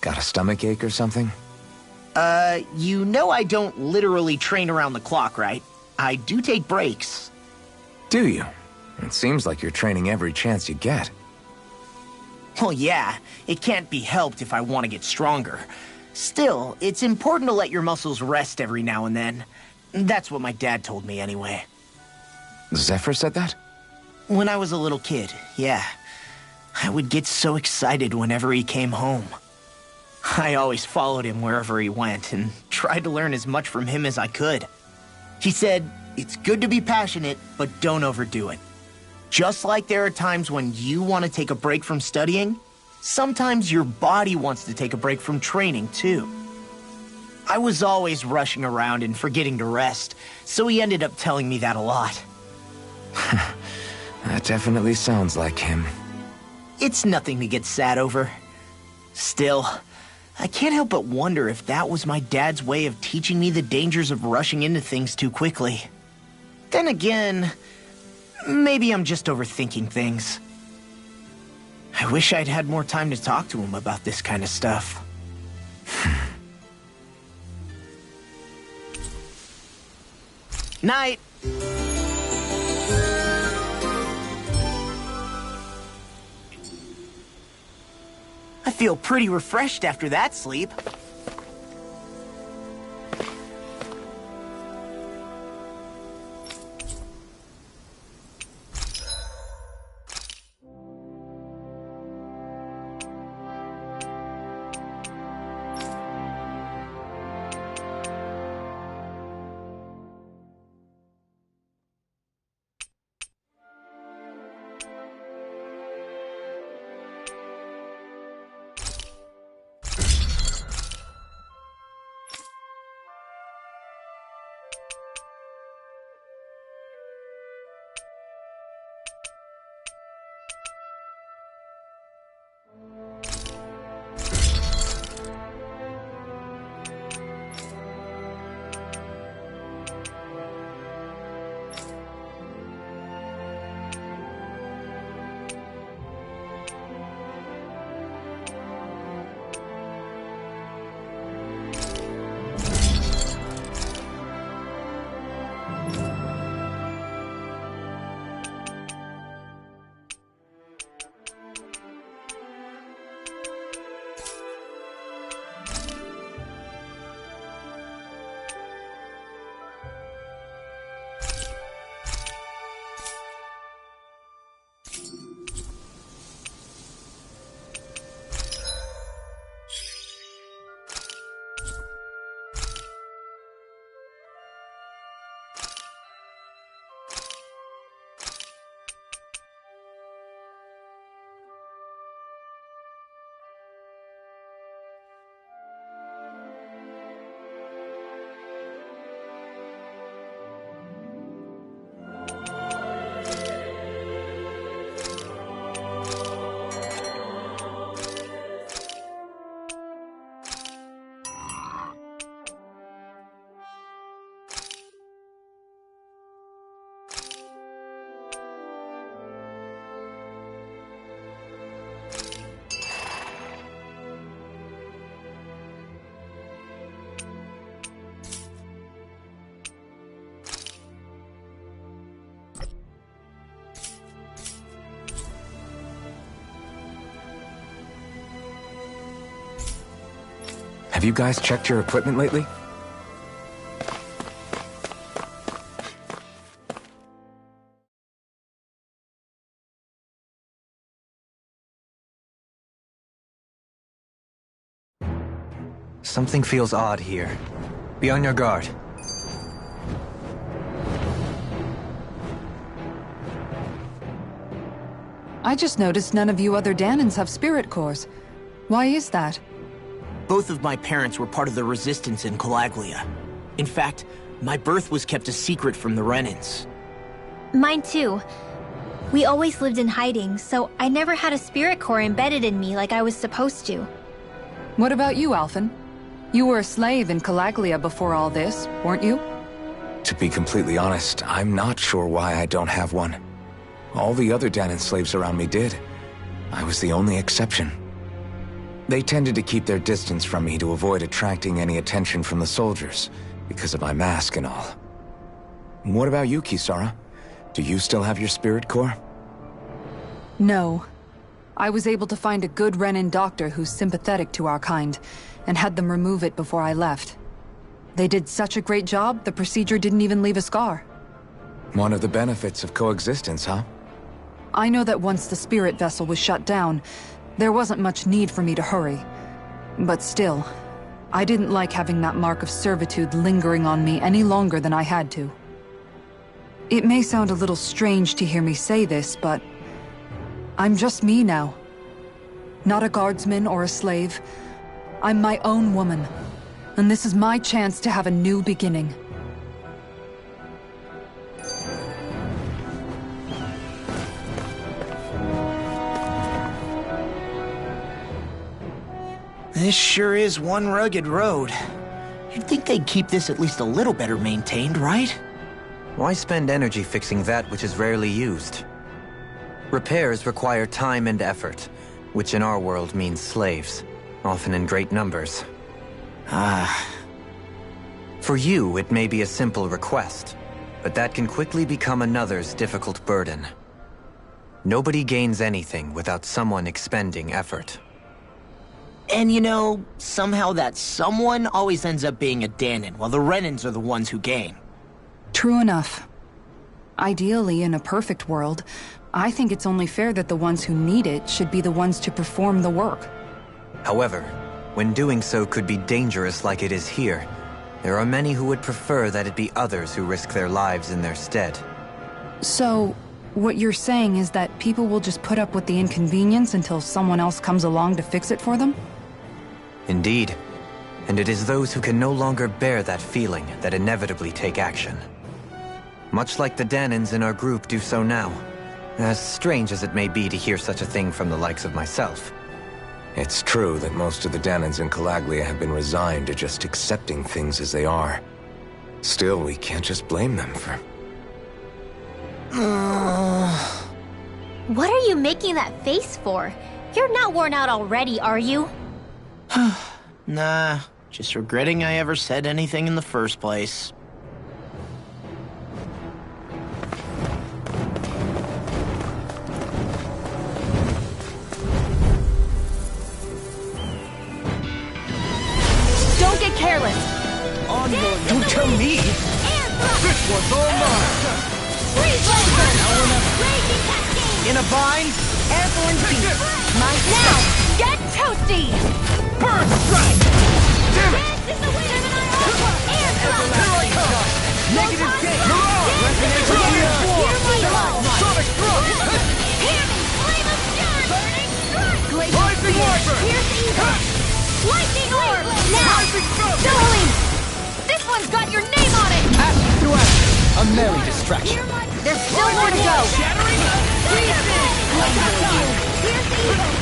[SPEAKER 3] Got a stomachache or something?
[SPEAKER 4] You know I don't literally train around the clock, right? I do take breaks.
[SPEAKER 3] Do you? It seems like you're training every chance you get.
[SPEAKER 4] Well, yeah, it can't be helped if I want to get stronger. Still, it's important to let your muscles rest every now and then. That's what my dad told me anyway.
[SPEAKER 3] Zephyr said that?
[SPEAKER 4] When I was a little kid, yeah. I would get so excited whenever he came home. I always followed him wherever he went and tried to learn as much from him as I could. He said, it's good to be passionate, but don't overdo it. Just like there are times when you want to take a break from studying, sometimes your body wants to take a break from training, too. I was always rushing around and forgetting to rest, so he ended up telling me that a lot.
[SPEAKER 3] That definitely sounds like him.
[SPEAKER 4] It's nothing to get sad over. Still, I can't help but wonder if that was my dad's way of teaching me the dangers of rushing into things too quickly. Then again, maybe I'm just overthinking things. I wish I'd had more time to talk to him about this kind of stuff. Night! I feel pretty refreshed after that sleep.
[SPEAKER 3] Have you guys checked your equipment lately?
[SPEAKER 9] Something feels odd here. Be on your guard.
[SPEAKER 7] I just noticed none of you other Danans have spirit cores. Why is that?
[SPEAKER 4] Both of my parents were part of the resistance in Calaglia. In fact, my birth was kept a secret from the Renans.
[SPEAKER 12] Mine too. We always lived in hiding, so I never had a spirit core embedded in me like I was supposed to.
[SPEAKER 7] What about you, Alphen? You were a slave in Calaglia before all this, weren't you?
[SPEAKER 3] To be completely honest, I'm not sure why I don't have one. All the other Danon slaves around me did. I was the only exception. They tended to keep their distance from me to avoid attracting any attention from the soldiers, because of my mask and all. What about you, Kisara? Do you still have your spirit core?
[SPEAKER 7] No. I was able to find a good Renin doctor who's sympathetic to our kind, and had them remove it before I left. They did such a great job, the procedure didn't even leave a scar.
[SPEAKER 3] One of the benefits of coexistence, huh?
[SPEAKER 7] I know that once the spirit vessel was shut down, there wasn't much need for me to hurry. But still, I didn't like having that mark of servitude lingering on me any longer than I had to. It may sound a little strange to hear me say this, but I'm just me now. Not a guardsman or a slave. I'm my own woman, and this is my chance to have a new beginning.
[SPEAKER 4] This sure is one rugged road. You'd think they'd keep this at least a little better maintained, right?
[SPEAKER 9] Why spend energy fixing that which is rarely used? Repairs require time and effort, which in our world means slaves, often in great numbers. For you, it may be a simple request, but that can quickly become another's difficult burden. Nobody gains anything without someone expending effort.
[SPEAKER 4] And you know, somehow that someone always ends up being a Danon, while the Renins are the ones who gain.
[SPEAKER 7] True enough. Ideally, in a perfect world, I think it's only fair that the ones who need it should be the ones to perform the work.
[SPEAKER 9] However, when doing so could be dangerous like it is here, there are many who would prefer that it be others who risk their lives in their stead.
[SPEAKER 7] So, what you're saying is that people will just put up with the inconvenience until someone else comes along to fix it for them?
[SPEAKER 9] Indeed. And it is those who can no longer bear that feeling that inevitably take action. Much like the Danons in our group do so now. As strange as it may be to hear such a thing from the likes of myself.
[SPEAKER 3] It's true that most of the Danons in Calaglia have been resigned to just accepting things as they are. Still, we can't just blame them for...
[SPEAKER 12] What are you making that face for? You're not worn out already, are you?
[SPEAKER 4] Nah, just regretting I ever said anything in the first place.
[SPEAKER 2] Don't get careless!
[SPEAKER 4] Don't tell me!
[SPEAKER 2] This one's all mine! Freeze laser! Raging cascade!
[SPEAKER 4] In a vine?
[SPEAKER 2] Airborne beat! Mine now! Get toasty!
[SPEAKER 5] Burn strike! Damn it!
[SPEAKER 2] This is the way of an air blast!
[SPEAKER 5] Negative gate! Sonic thrust!
[SPEAKER 2] Hear me! Flame of fury! Burning strike! Glacial
[SPEAKER 5] Rising
[SPEAKER 2] spear!
[SPEAKER 5] wyvern!
[SPEAKER 2] Pierce evil! Lightning orb! Now! Dohalim! This one's got your name on it!
[SPEAKER 17] Action through action! A merry distraction.
[SPEAKER 2] There's still more to go! Shattering! Freeze it! Pierce evil!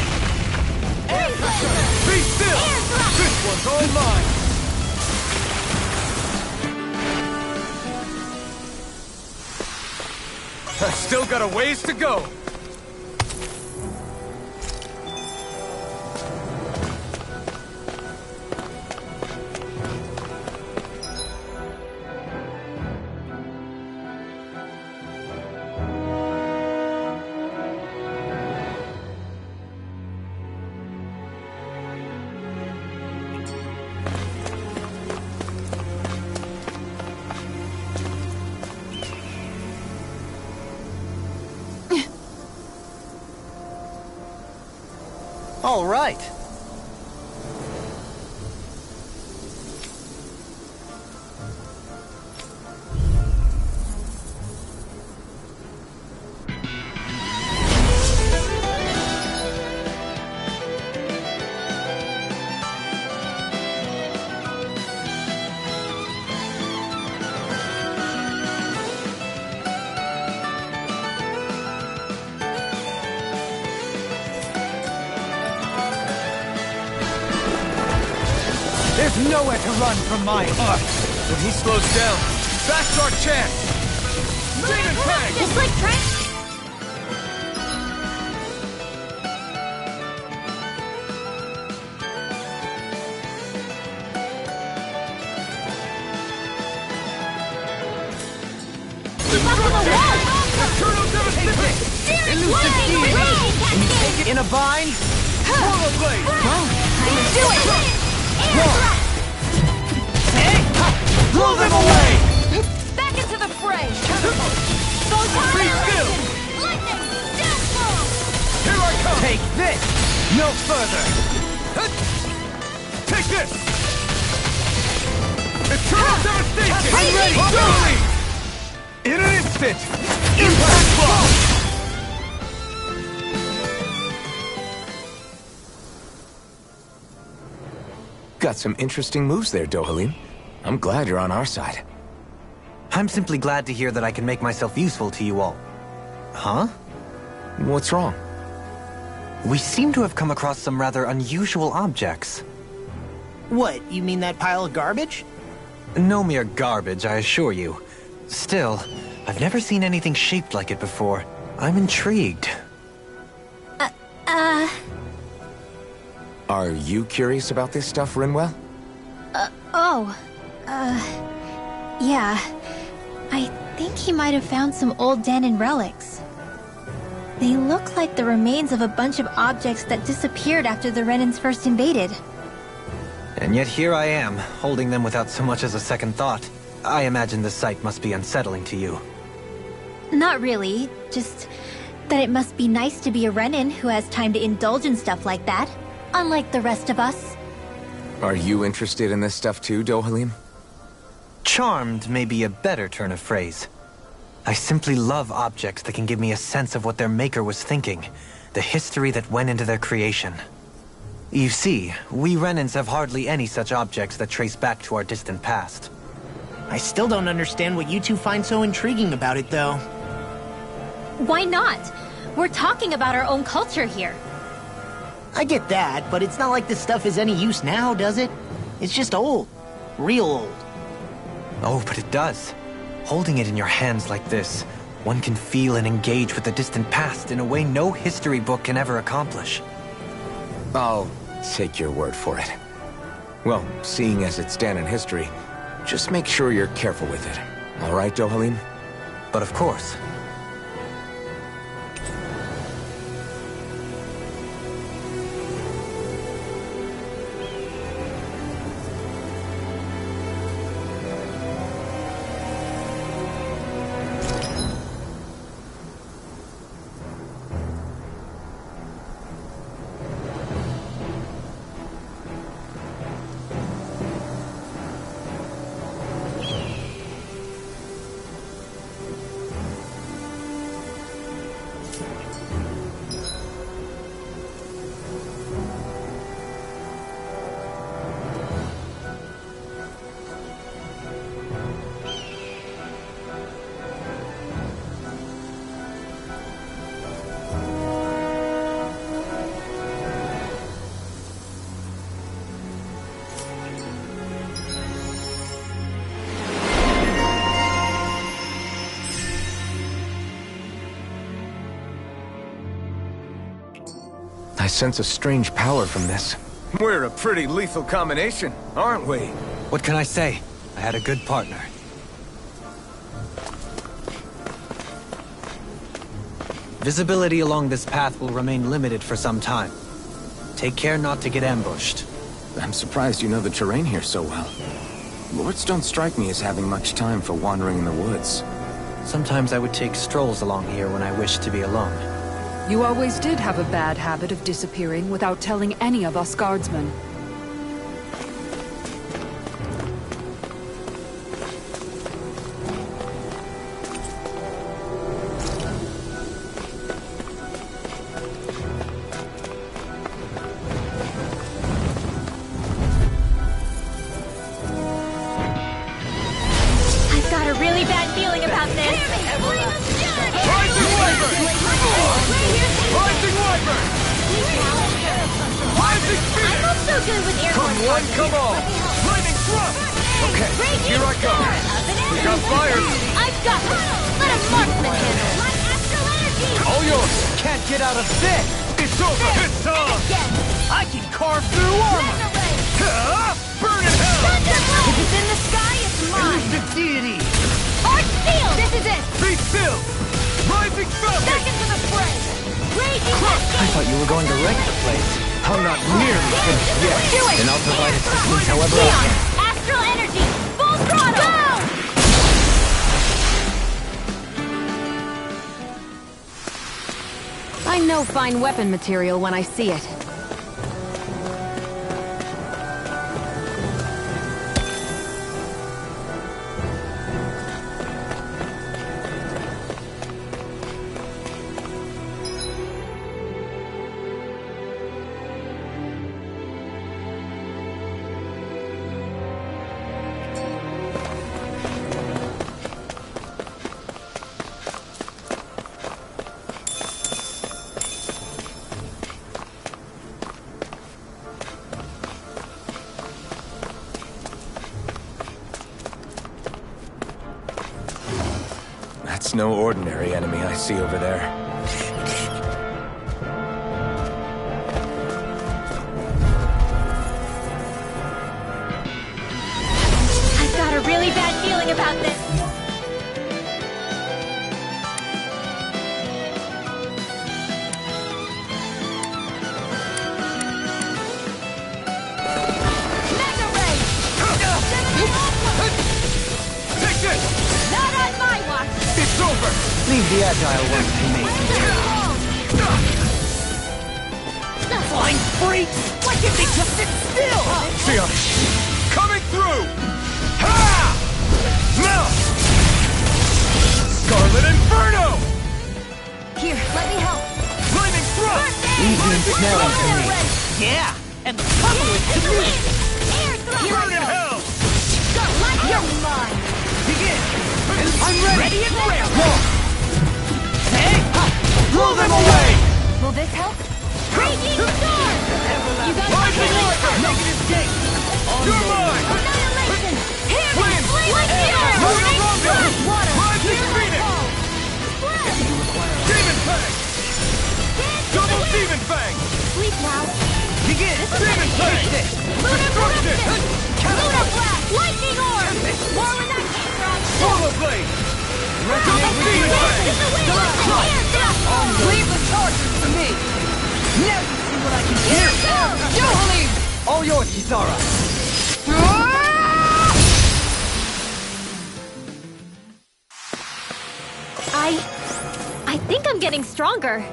[SPEAKER 5] Be still! This one's all mine! I still got a ways to go!
[SPEAKER 9] All right.
[SPEAKER 17] Nowhere to run from my heart.
[SPEAKER 18] When he slows down, that's our chance! Demon Fang!
[SPEAKER 2] Just like Trent.
[SPEAKER 17] In a bind? Portal Blade!
[SPEAKER 2] Do it!
[SPEAKER 17] Blow them away!
[SPEAKER 2] Back into the fray!
[SPEAKER 17] Be still!
[SPEAKER 2] Lightning! Deathfall!
[SPEAKER 18] Here I come!
[SPEAKER 17] Take this! No further!
[SPEAKER 18] Take this! Eternal devastation!
[SPEAKER 17] I'm ready!
[SPEAKER 18] Ability! In an instant! Impact block!
[SPEAKER 3] Got some interesting moves there, Dohalim. I'm glad you're on our side.
[SPEAKER 9] I'm simply glad to hear that I can make myself useful to you all. Huh?
[SPEAKER 3] What's wrong?
[SPEAKER 9] We seem to have come across some rather unusual objects.
[SPEAKER 4] What, you mean that pile of garbage?
[SPEAKER 9] No mere garbage, I assure you. Still, I've never seen anything shaped like it before. I'm intrigued.
[SPEAKER 3] Are you curious about this stuff, Rinwell?
[SPEAKER 12] Yeah. I think he might have found some old Danon relics. They look like the remains of a bunch of objects that disappeared after the Renans first invaded.
[SPEAKER 9] And yet here I am, holding them without so much as a second thought. I imagine the sight must be unsettling to you.
[SPEAKER 12] Not really, just that it must be nice to be a Renan who has time to indulge in stuff like that, unlike the rest of us.
[SPEAKER 3] Are you interested in this stuff too, Dohalim?
[SPEAKER 9] Charmed may be a better turn of phrase. I simply love objects that can give me a sense of what their maker was thinking, the history that went into their creation. You see, we Renans have hardly any such objects that trace back to our distant past.
[SPEAKER 4] I still don't understand what you two find so intriguing about it, though.
[SPEAKER 12] Why not? We're talking about our own culture here.
[SPEAKER 4] I get that, but it's not like this stuff is any use now, does it? It's just old. Real old.
[SPEAKER 9] Oh, but it does. Holding it in your hands like this, one can feel and engage with the distant past in a way no history book can ever accomplish.
[SPEAKER 3] I'll take your word for it. Well, seeing as it's Danon history, just make sure you're careful with it. All right, Dohalim?
[SPEAKER 9] But of course.
[SPEAKER 3] I sense a strange power from this.
[SPEAKER 18] We're a pretty lethal combination, aren't we?
[SPEAKER 9] What can I say? I had a good partner. Visibility along this path will remain limited for some time. Take care not to get ambushed.
[SPEAKER 3] I'm surprised you know the terrain here so well. Lords don't strike me as having much time for wandering in the woods.
[SPEAKER 9] Sometimes I would take strolls along here when I wished to be alone.
[SPEAKER 7] You always did have a bad habit of disappearing without telling any of us guardsmen.
[SPEAKER 12] I've got a really bad feeling about this.
[SPEAKER 18] Rising Wyvern! Rising Wyvern! Rising Phoenix!
[SPEAKER 2] I'm not so good with airborne
[SPEAKER 18] Come one, come all! Okay, here I go. We got fire.
[SPEAKER 2] I've got it. Let a marksman handle it. My astral energy.
[SPEAKER 18] All yours. Can't get out of this. It's over. It's on. I can carve through armor. Burn in hell.
[SPEAKER 2] Thunderbolt. If it's in the sky, it's mine.
[SPEAKER 18] The deity.
[SPEAKER 2] Arch field. This is it.
[SPEAKER 18] Be still. Rising falcon.
[SPEAKER 2] Back into the fray. Raging
[SPEAKER 9] I thought you were going to wreck the place. I'm not nearly finished yet.
[SPEAKER 2] Do it.
[SPEAKER 9] And I'll provide assistance however I
[SPEAKER 2] Leon,
[SPEAKER 9] can.
[SPEAKER 2] astral energy. Full throttle. Go!
[SPEAKER 16] I know fine weapon material when I see it.
[SPEAKER 3] That's no ordinary enemy I see over there.
[SPEAKER 2] I've got a really bad feeling about this. Mega Ray!
[SPEAKER 18] Take this.
[SPEAKER 2] Not on my watch!
[SPEAKER 18] It's over.
[SPEAKER 9] Leave the agile ones to me.
[SPEAKER 18] Flying freaks. Why can't they just sit still? See ya. Coming through. Ha! Now. Scarlet Inferno.
[SPEAKER 2] Here, let me help.
[SPEAKER 18] Flaming thrust.
[SPEAKER 9] Leave the ensnaring to me.
[SPEAKER 18] Yeah. And the puzzle is to me. Burn in hell.
[SPEAKER 2] Like your mind.
[SPEAKER 18] Begin. I'm ready and rammed. Hey! Blow them away!
[SPEAKER 2] Will this help? Raging storm! You got
[SPEAKER 18] Rising
[SPEAKER 2] my
[SPEAKER 18] Order! Negative gate! You're mine!
[SPEAKER 2] Annihilation! Here,
[SPEAKER 18] Wind!
[SPEAKER 2] Flaming Fury! Water!
[SPEAKER 18] Rising Phoenix! Demon Fang! Double Demon Fang!
[SPEAKER 2] Sleep now.
[SPEAKER 18] Begin! Demon Fang! Destruction!
[SPEAKER 2] Lunar Blast! Lightning Orb! More when that came from!
[SPEAKER 18] Solar Blade! Resonate with Demon Fang!
[SPEAKER 8] Leave the charges to me! Now you see what I can do! Dohalim!
[SPEAKER 9] All yours, Kisara.
[SPEAKER 2] I think I'm getting stronger.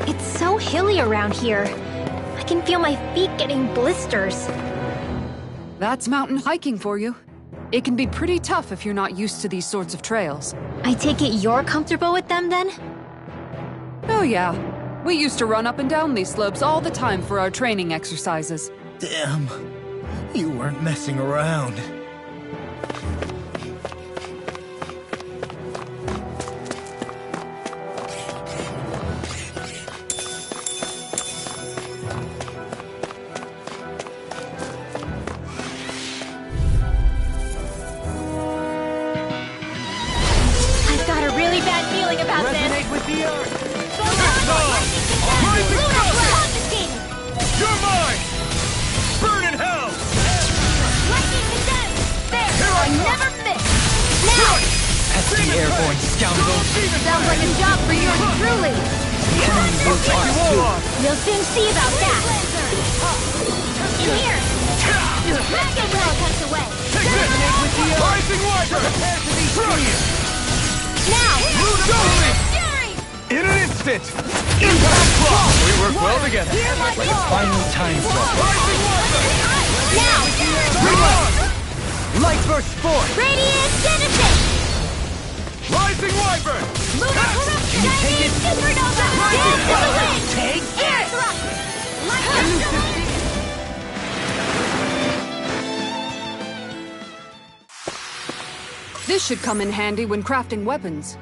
[SPEAKER 2] It's so hilly around here. I can feel my feet getting blisters.
[SPEAKER 7] That's mountain hiking for you. It can be pretty tough if you're not used to these sorts of trails.
[SPEAKER 2] I take it you're comfortable with them then?
[SPEAKER 7] Oh yeah. We used to run up and down these slopes all the time for our training exercises.
[SPEAKER 4] Damn. You weren't messing around.
[SPEAKER 2] I've got a really bad feeling about
[SPEAKER 18] Resonate
[SPEAKER 2] this.
[SPEAKER 18] with the earth!
[SPEAKER 2] Lunar Blast! Confiscated!
[SPEAKER 18] You're mine! Burn in hell!
[SPEAKER 2] Lightning condemned! There!
[SPEAKER 18] Here I
[SPEAKER 2] never miss! Now!
[SPEAKER 9] Pesky airborne scoundrel.
[SPEAKER 2] Sounds like a job for yours truly!
[SPEAKER 9] Enemy will pass too.
[SPEAKER 2] We'll soon see about that! In here! Dragon Ball cuts away!
[SPEAKER 18] Resonate with the earth! Rising Rider! Prepare to be brilliant!
[SPEAKER 2] Now!
[SPEAKER 18] Lunar
[SPEAKER 2] Fury!
[SPEAKER 18] In an instant! Impact Claw! We work well together.
[SPEAKER 9] Like a final time drop.
[SPEAKER 18] Rising Rider!
[SPEAKER 2] Now!
[SPEAKER 18] Bring on!
[SPEAKER 17] Light burst forth!
[SPEAKER 2] Radiant Genesis!
[SPEAKER 17] Rising Wyvern!
[SPEAKER 2] Lunar Corruption!
[SPEAKER 17] Can you take it?
[SPEAKER 2] Supernova!
[SPEAKER 17] Rising
[SPEAKER 2] Dance to the
[SPEAKER 17] Fire!
[SPEAKER 2] wind!
[SPEAKER 17] Take
[SPEAKER 2] Air
[SPEAKER 17] it!
[SPEAKER 2] thrust! Light Astral
[SPEAKER 7] This should come in handy when crafting weapons.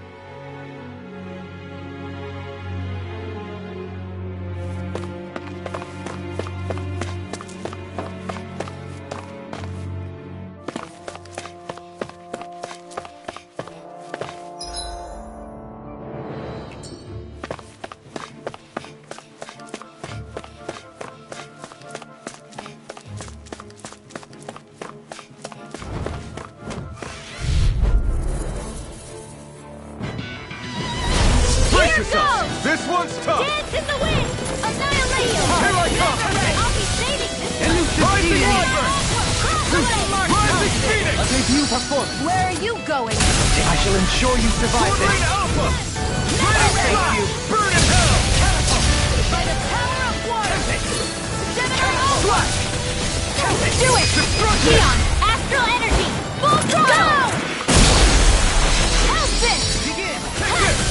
[SPEAKER 17] This one's tough!
[SPEAKER 2] Dance in the wind! Annihilate!
[SPEAKER 17] Here I come!
[SPEAKER 2] I'll be saving this!
[SPEAKER 17] Rising Wyvern! Rising Phoenix!
[SPEAKER 9] A debut performance.
[SPEAKER 16] Where are you going?
[SPEAKER 9] I shall ensure you survive
[SPEAKER 17] Sword
[SPEAKER 9] this.
[SPEAKER 17] Rain Alpha!
[SPEAKER 9] Thank you.
[SPEAKER 17] Burn in hell!
[SPEAKER 2] By the power of water!
[SPEAKER 17] Flash!
[SPEAKER 2] Do it! Neon! Astral energy! Full throttle! Hellspin!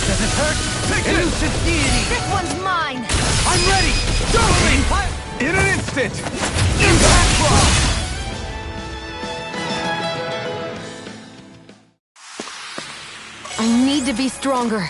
[SPEAKER 17] Does it hurt? Take it! Elusive deity!
[SPEAKER 16] This one's mine!
[SPEAKER 17] I'm ready! Totally! In an instant! Impact block!
[SPEAKER 16] I need to be stronger.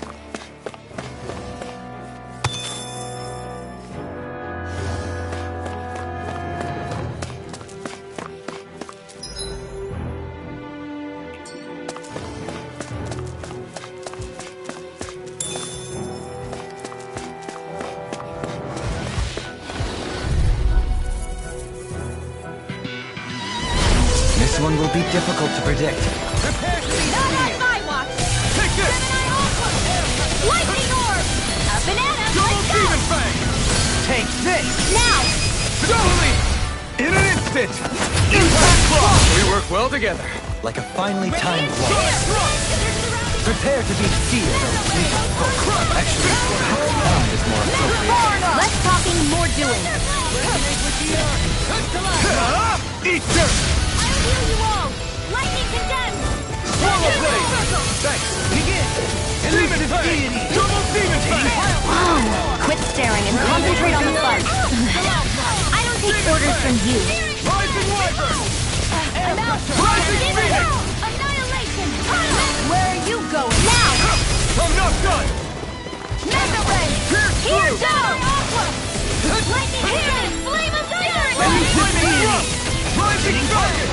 [SPEAKER 9] This one will be difficult to predict.
[SPEAKER 2] Not on my watch!
[SPEAKER 17] Take this!
[SPEAKER 2] Lightning orb! A banana!
[SPEAKER 17] Double
[SPEAKER 2] Let's go!
[SPEAKER 17] Demon Fang!
[SPEAKER 9] Take this!
[SPEAKER 2] Now!
[SPEAKER 17] Totally! In an instant! Impact block! We work well together.
[SPEAKER 9] Like a finely timed blow. Prepare to be seared or bleeding. Actually, pound is more appropriate.
[SPEAKER 16] Less talking, more doing.
[SPEAKER 17] Eat dirt!
[SPEAKER 2] I'll heal you all! Lightning condemned!
[SPEAKER 17] Swallow blade! Thanks. Begin! Demon Fang! Double Demon Fang!
[SPEAKER 16] Quit staring and concentrate on the fight.
[SPEAKER 2] I don't take orders from you.
[SPEAKER 17] Rising Wyvern!
[SPEAKER 2] Rising Phoenix! Annihilation!
[SPEAKER 16] Where are you going?
[SPEAKER 2] Now!
[SPEAKER 17] I'm not done!
[SPEAKER 2] Mega Ray! Here down! Lightning cannon! Flame of Fire!
[SPEAKER 17] Flaming Thrust! Rising Dragon!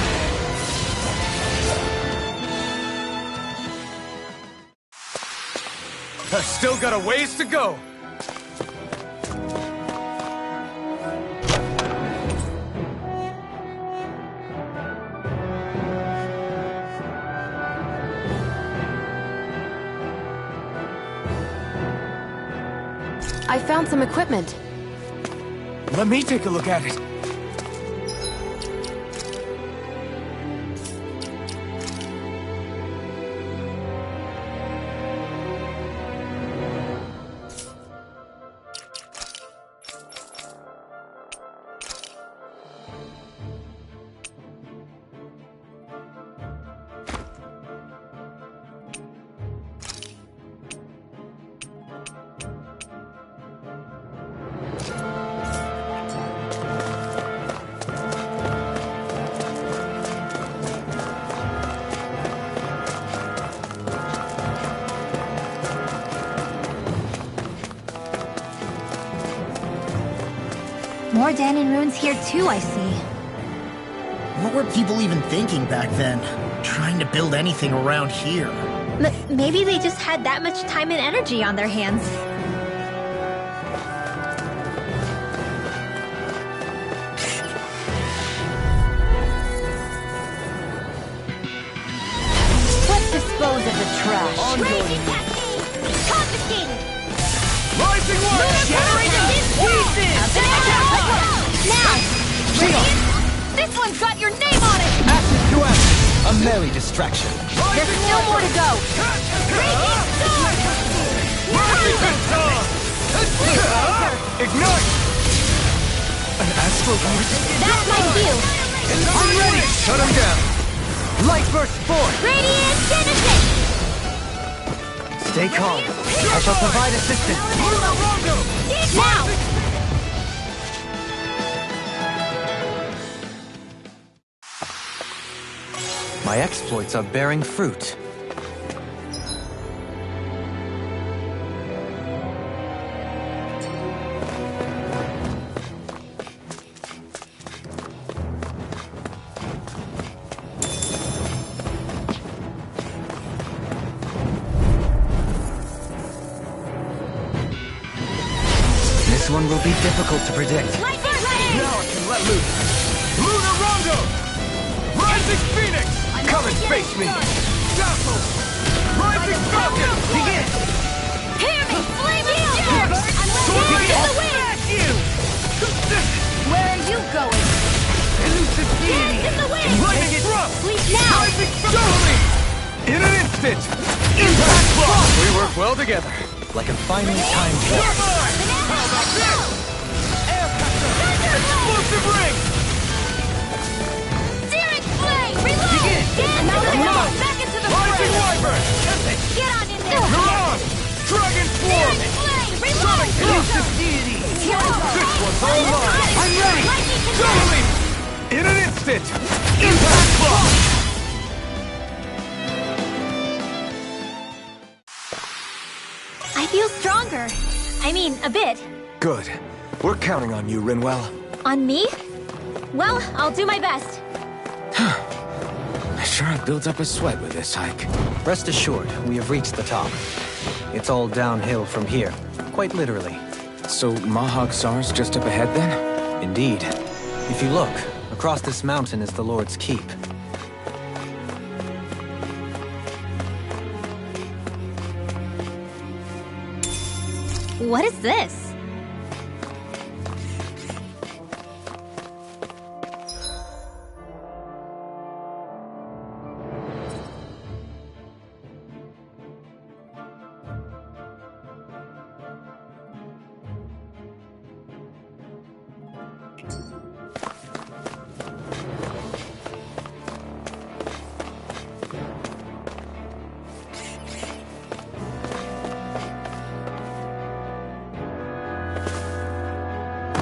[SPEAKER 17] I've still got a ways to go.
[SPEAKER 16] I found some equipment.
[SPEAKER 17] Let me take a look at it.
[SPEAKER 12] More Danon runes here too, I see.
[SPEAKER 4] What were people even thinking back then? Trying to build anything around here.
[SPEAKER 12] Maybe they just had that much time and energy on their hands.
[SPEAKER 16] Let's dispose of the trash.
[SPEAKER 2] Raging Cascade! Confiscated!
[SPEAKER 17] Rising Wyvern!
[SPEAKER 2] Now!
[SPEAKER 9] Shield!
[SPEAKER 2] This one's got your name on it!
[SPEAKER 9] Acid to acid. A merry distraction.
[SPEAKER 16] There's still more to go.
[SPEAKER 17] Ignite! An astral voice?
[SPEAKER 2] That's my field!
[SPEAKER 17] I'm ready! Shut him down!
[SPEAKER 9] Light burst forth!
[SPEAKER 2] Radiant Genesis!
[SPEAKER 9] Stay calm. I shall provide assistance.
[SPEAKER 2] Now!
[SPEAKER 9] My exploits are bearing fruit. This one will be difficult to predict.
[SPEAKER 17] Now I can let loose. Lunar Rondo! Rising Phoenix! Come and face me! Dazzle! Rising Falcon!
[SPEAKER 2] Begin! Hear me! Flaming Gems! I'm ready to the wind! Where are you going?
[SPEAKER 17] Elusive Deity!
[SPEAKER 2] Dance in the wind!
[SPEAKER 17] Lightning Thrust!
[SPEAKER 2] Please now!
[SPEAKER 17] Rising Falcon! In an instant! Impact Frost! We work well together.
[SPEAKER 9] Like a finely timed
[SPEAKER 17] You're
[SPEAKER 9] waltz.
[SPEAKER 17] mine! How about this? Air Passer! Explosive Ring!
[SPEAKER 2] Searing Flame! Reload!
[SPEAKER 17] Begin!
[SPEAKER 2] Dance in the wind! Back into the
[SPEAKER 17] Rising
[SPEAKER 2] fray!
[SPEAKER 17] Wyvern!
[SPEAKER 2] Get on in there!
[SPEAKER 17] You're on! Dragon Swarm!
[SPEAKER 2] Searing Flame! Reload!
[SPEAKER 17] Sonic Elusive Deity! This one's all mine!
[SPEAKER 2] I'm ready! Lightning
[SPEAKER 17] Totally! In an instant! Impact Frost!
[SPEAKER 12] I feel stronger. I mean, a bit.
[SPEAKER 3] Good. We're counting on you, Rinwell.
[SPEAKER 12] On me? Well, I'll do my best.
[SPEAKER 3] I sure have built up a sweat with this hike.
[SPEAKER 9] Rest assured, we have reached the top. It's all downhill from here, quite literally.
[SPEAKER 3] So Mahag Sar's just up ahead then?
[SPEAKER 9] Indeed. If you look, across this mountain is the Lord's Keep.
[SPEAKER 12] What is this?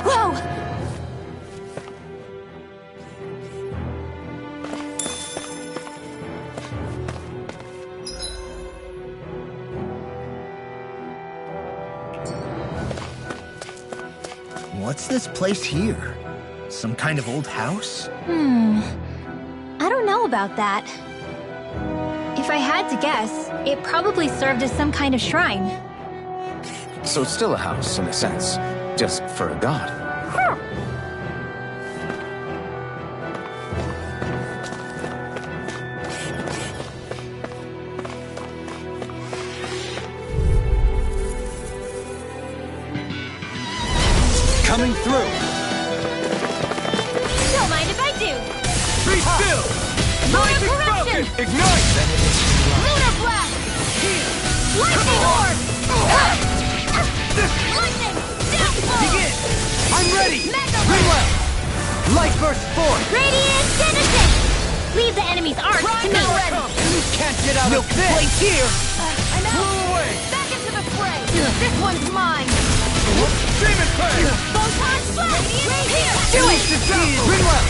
[SPEAKER 2] Whoa!
[SPEAKER 4] What's this place here? Some kind of old house?
[SPEAKER 12] I don't know about that. If I had to guess, it probably served as some kind of shrine.
[SPEAKER 3] So it's still a house, in a sense. Just for a god.
[SPEAKER 9] Coming through!
[SPEAKER 2] Don't mind if I do!
[SPEAKER 17] Be still!
[SPEAKER 2] Lunar
[SPEAKER 17] Rising
[SPEAKER 2] Corruption!
[SPEAKER 17] Falcon! Ignite!
[SPEAKER 2] Lunar Blast! Lightning Orb! Lightning! Downfall!
[SPEAKER 17] Begin! I'm ready!
[SPEAKER 2] Mega
[SPEAKER 9] Rinwell! Light burst forth!
[SPEAKER 2] Radiant Genesis! Leave the enemy's arc to me!
[SPEAKER 9] You can't get out
[SPEAKER 4] No
[SPEAKER 9] of this!
[SPEAKER 4] place here!
[SPEAKER 2] I'm out!
[SPEAKER 17] Blow away!
[SPEAKER 2] Back into the fray! This one's mine!
[SPEAKER 17] Demon Fang!
[SPEAKER 2] Photon Slash! Right here! Do it!
[SPEAKER 9] Rinwell!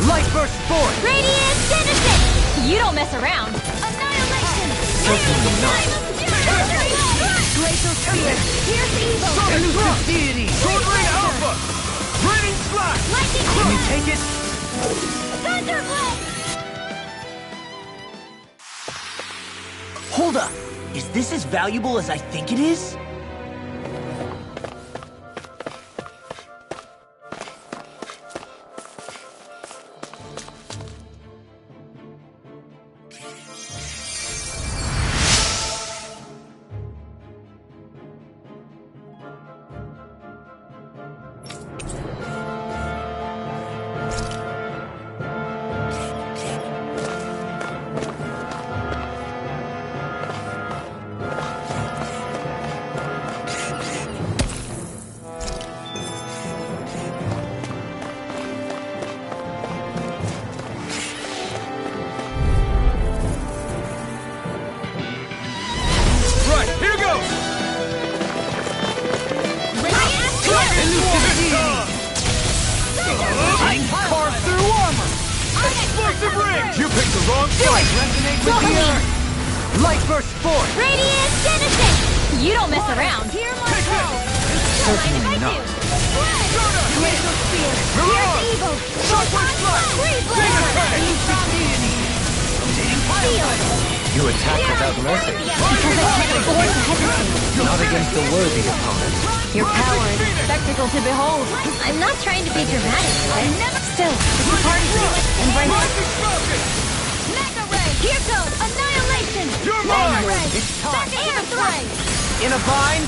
[SPEAKER 9] Light burst forth!
[SPEAKER 2] Radiant Genesis! You don't mess around! Annihilation!
[SPEAKER 9] Certainly not.
[SPEAKER 2] Glacial Spear! Here's evil!
[SPEAKER 17] Elusive Deity! Sword Ring Alpha! Raining Slash!
[SPEAKER 2] Lightning
[SPEAKER 9] Can you
[SPEAKER 2] Orb!
[SPEAKER 9] take it?
[SPEAKER 2] Thunderblade!
[SPEAKER 4] Hold up! Is this as valuable as I think it is?
[SPEAKER 2] scream!
[SPEAKER 17] Light burst forth!
[SPEAKER 2] Radiant Genesis! You don't mess around. Hear my call.
[SPEAKER 9] Certainly not.
[SPEAKER 2] Glacial Spear. Here's evil.
[SPEAKER 17] Shockwave Slash!
[SPEAKER 9] You attack without mercy.
[SPEAKER 2] Because I can't afford to hesitate.
[SPEAKER 9] Not against a worthy opponent.
[SPEAKER 2] Your power is a spectacle to behold. I'm not trying to be dramatic. Still, it's a party to embrace it. Mega Ray! Here goes! Annihilation!
[SPEAKER 17] You're
[SPEAKER 2] Mega
[SPEAKER 17] mine!
[SPEAKER 2] Ray!
[SPEAKER 17] It's time!
[SPEAKER 2] Air Thrust!
[SPEAKER 17] In a bind?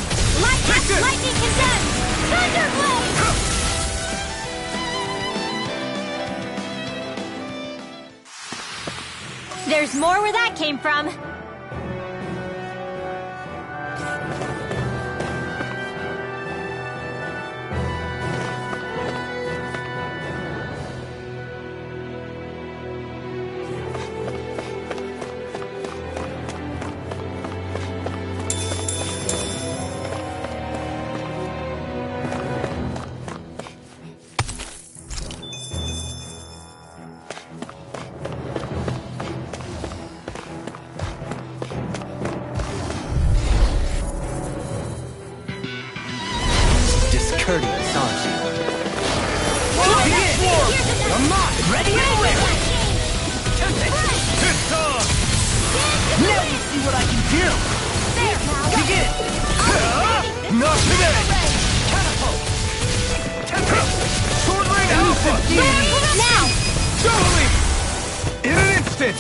[SPEAKER 2] Lightning Condemned! Thunderblade! There's more where that came from.
[SPEAKER 9] Discourteous, aren't you?
[SPEAKER 17] I'm not! Ready? It's on!
[SPEAKER 4] Now you see what I can do!
[SPEAKER 17] Begin! Not today! Sword Rain Alpha!
[SPEAKER 2] Now!
[SPEAKER 17] Totally! In an instant!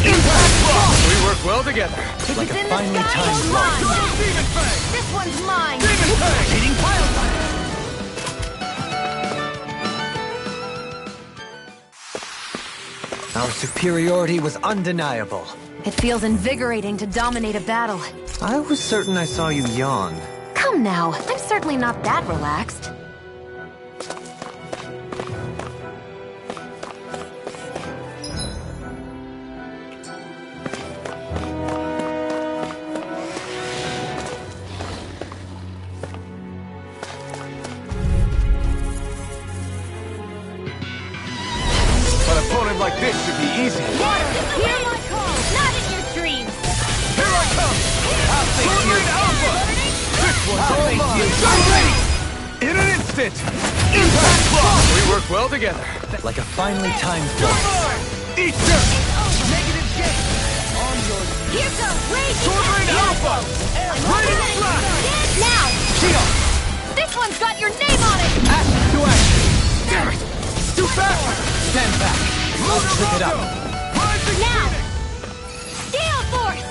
[SPEAKER 17] Impact Block! We work well together.
[SPEAKER 9] Like
[SPEAKER 2] It's
[SPEAKER 9] a
[SPEAKER 2] in the
[SPEAKER 9] finely
[SPEAKER 2] sky,
[SPEAKER 9] timed
[SPEAKER 2] it's
[SPEAKER 9] blow.
[SPEAKER 2] mine!
[SPEAKER 17] Demon Fang!
[SPEAKER 2] This one's mine!
[SPEAKER 17] Demon Fang!
[SPEAKER 4] Hitting pile driver!
[SPEAKER 9] Our superiority was undeniable.
[SPEAKER 16] It feels invigorating to dominate a battle.
[SPEAKER 9] I was certain I saw you yawn.
[SPEAKER 16] Come now, I'm certainly not that relaxed.
[SPEAKER 17] An opponent like this should be easy.
[SPEAKER 2] Hear my call! Not in your dreams!
[SPEAKER 17] Here I come! Sword Rain Alpha! This one's all mine! I'm ready! In an instant! Impact Block! We work well together.
[SPEAKER 9] Like a finely timed
[SPEAKER 17] You're
[SPEAKER 9] blow.
[SPEAKER 17] mine! Eat this!
[SPEAKER 4] Negative gate! On your...
[SPEAKER 2] Here goes Raging
[SPEAKER 17] Sword Rain Alpha! Radiant Slash!
[SPEAKER 2] Now!
[SPEAKER 17] Shield!
[SPEAKER 2] This one's got your name on it!
[SPEAKER 17] Action to action! Damn it! Too fast!
[SPEAKER 9] Stand back. I'll trip it up.
[SPEAKER 17] Rising
[SPEAKER 2] Now!
[SPEAKER 17] Phoenix!
[SPEAKER 2] Gale Force!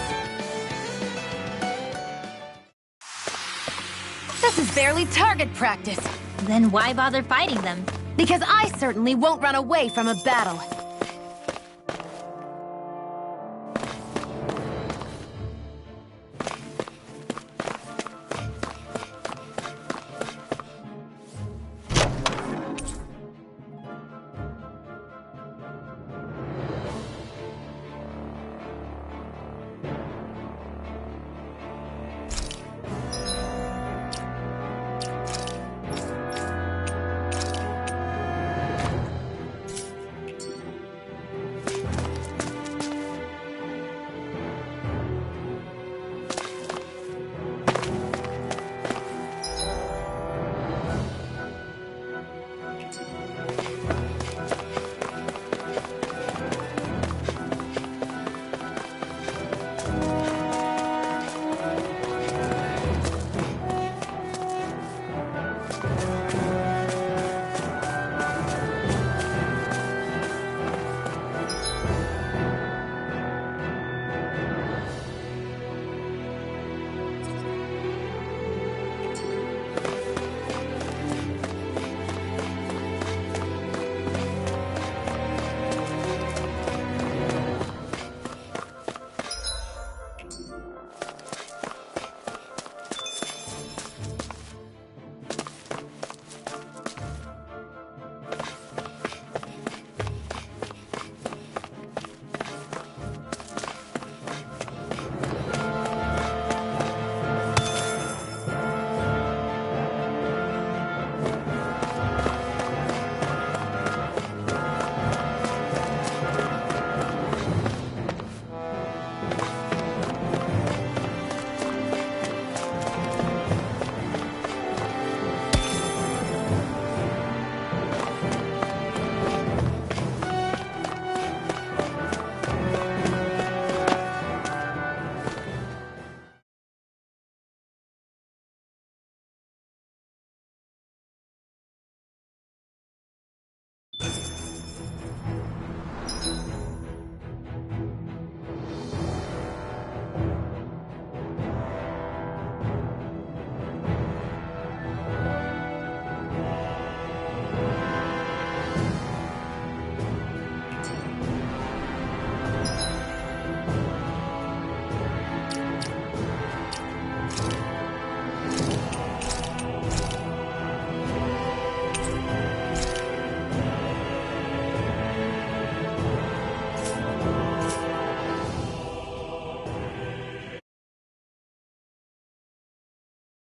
[SPEAKER 16] This is barely target practice.
[SPEAKER 2] Then why bother fighting them?
[SPEAKER 16] Because I certainly won't run away from a battle.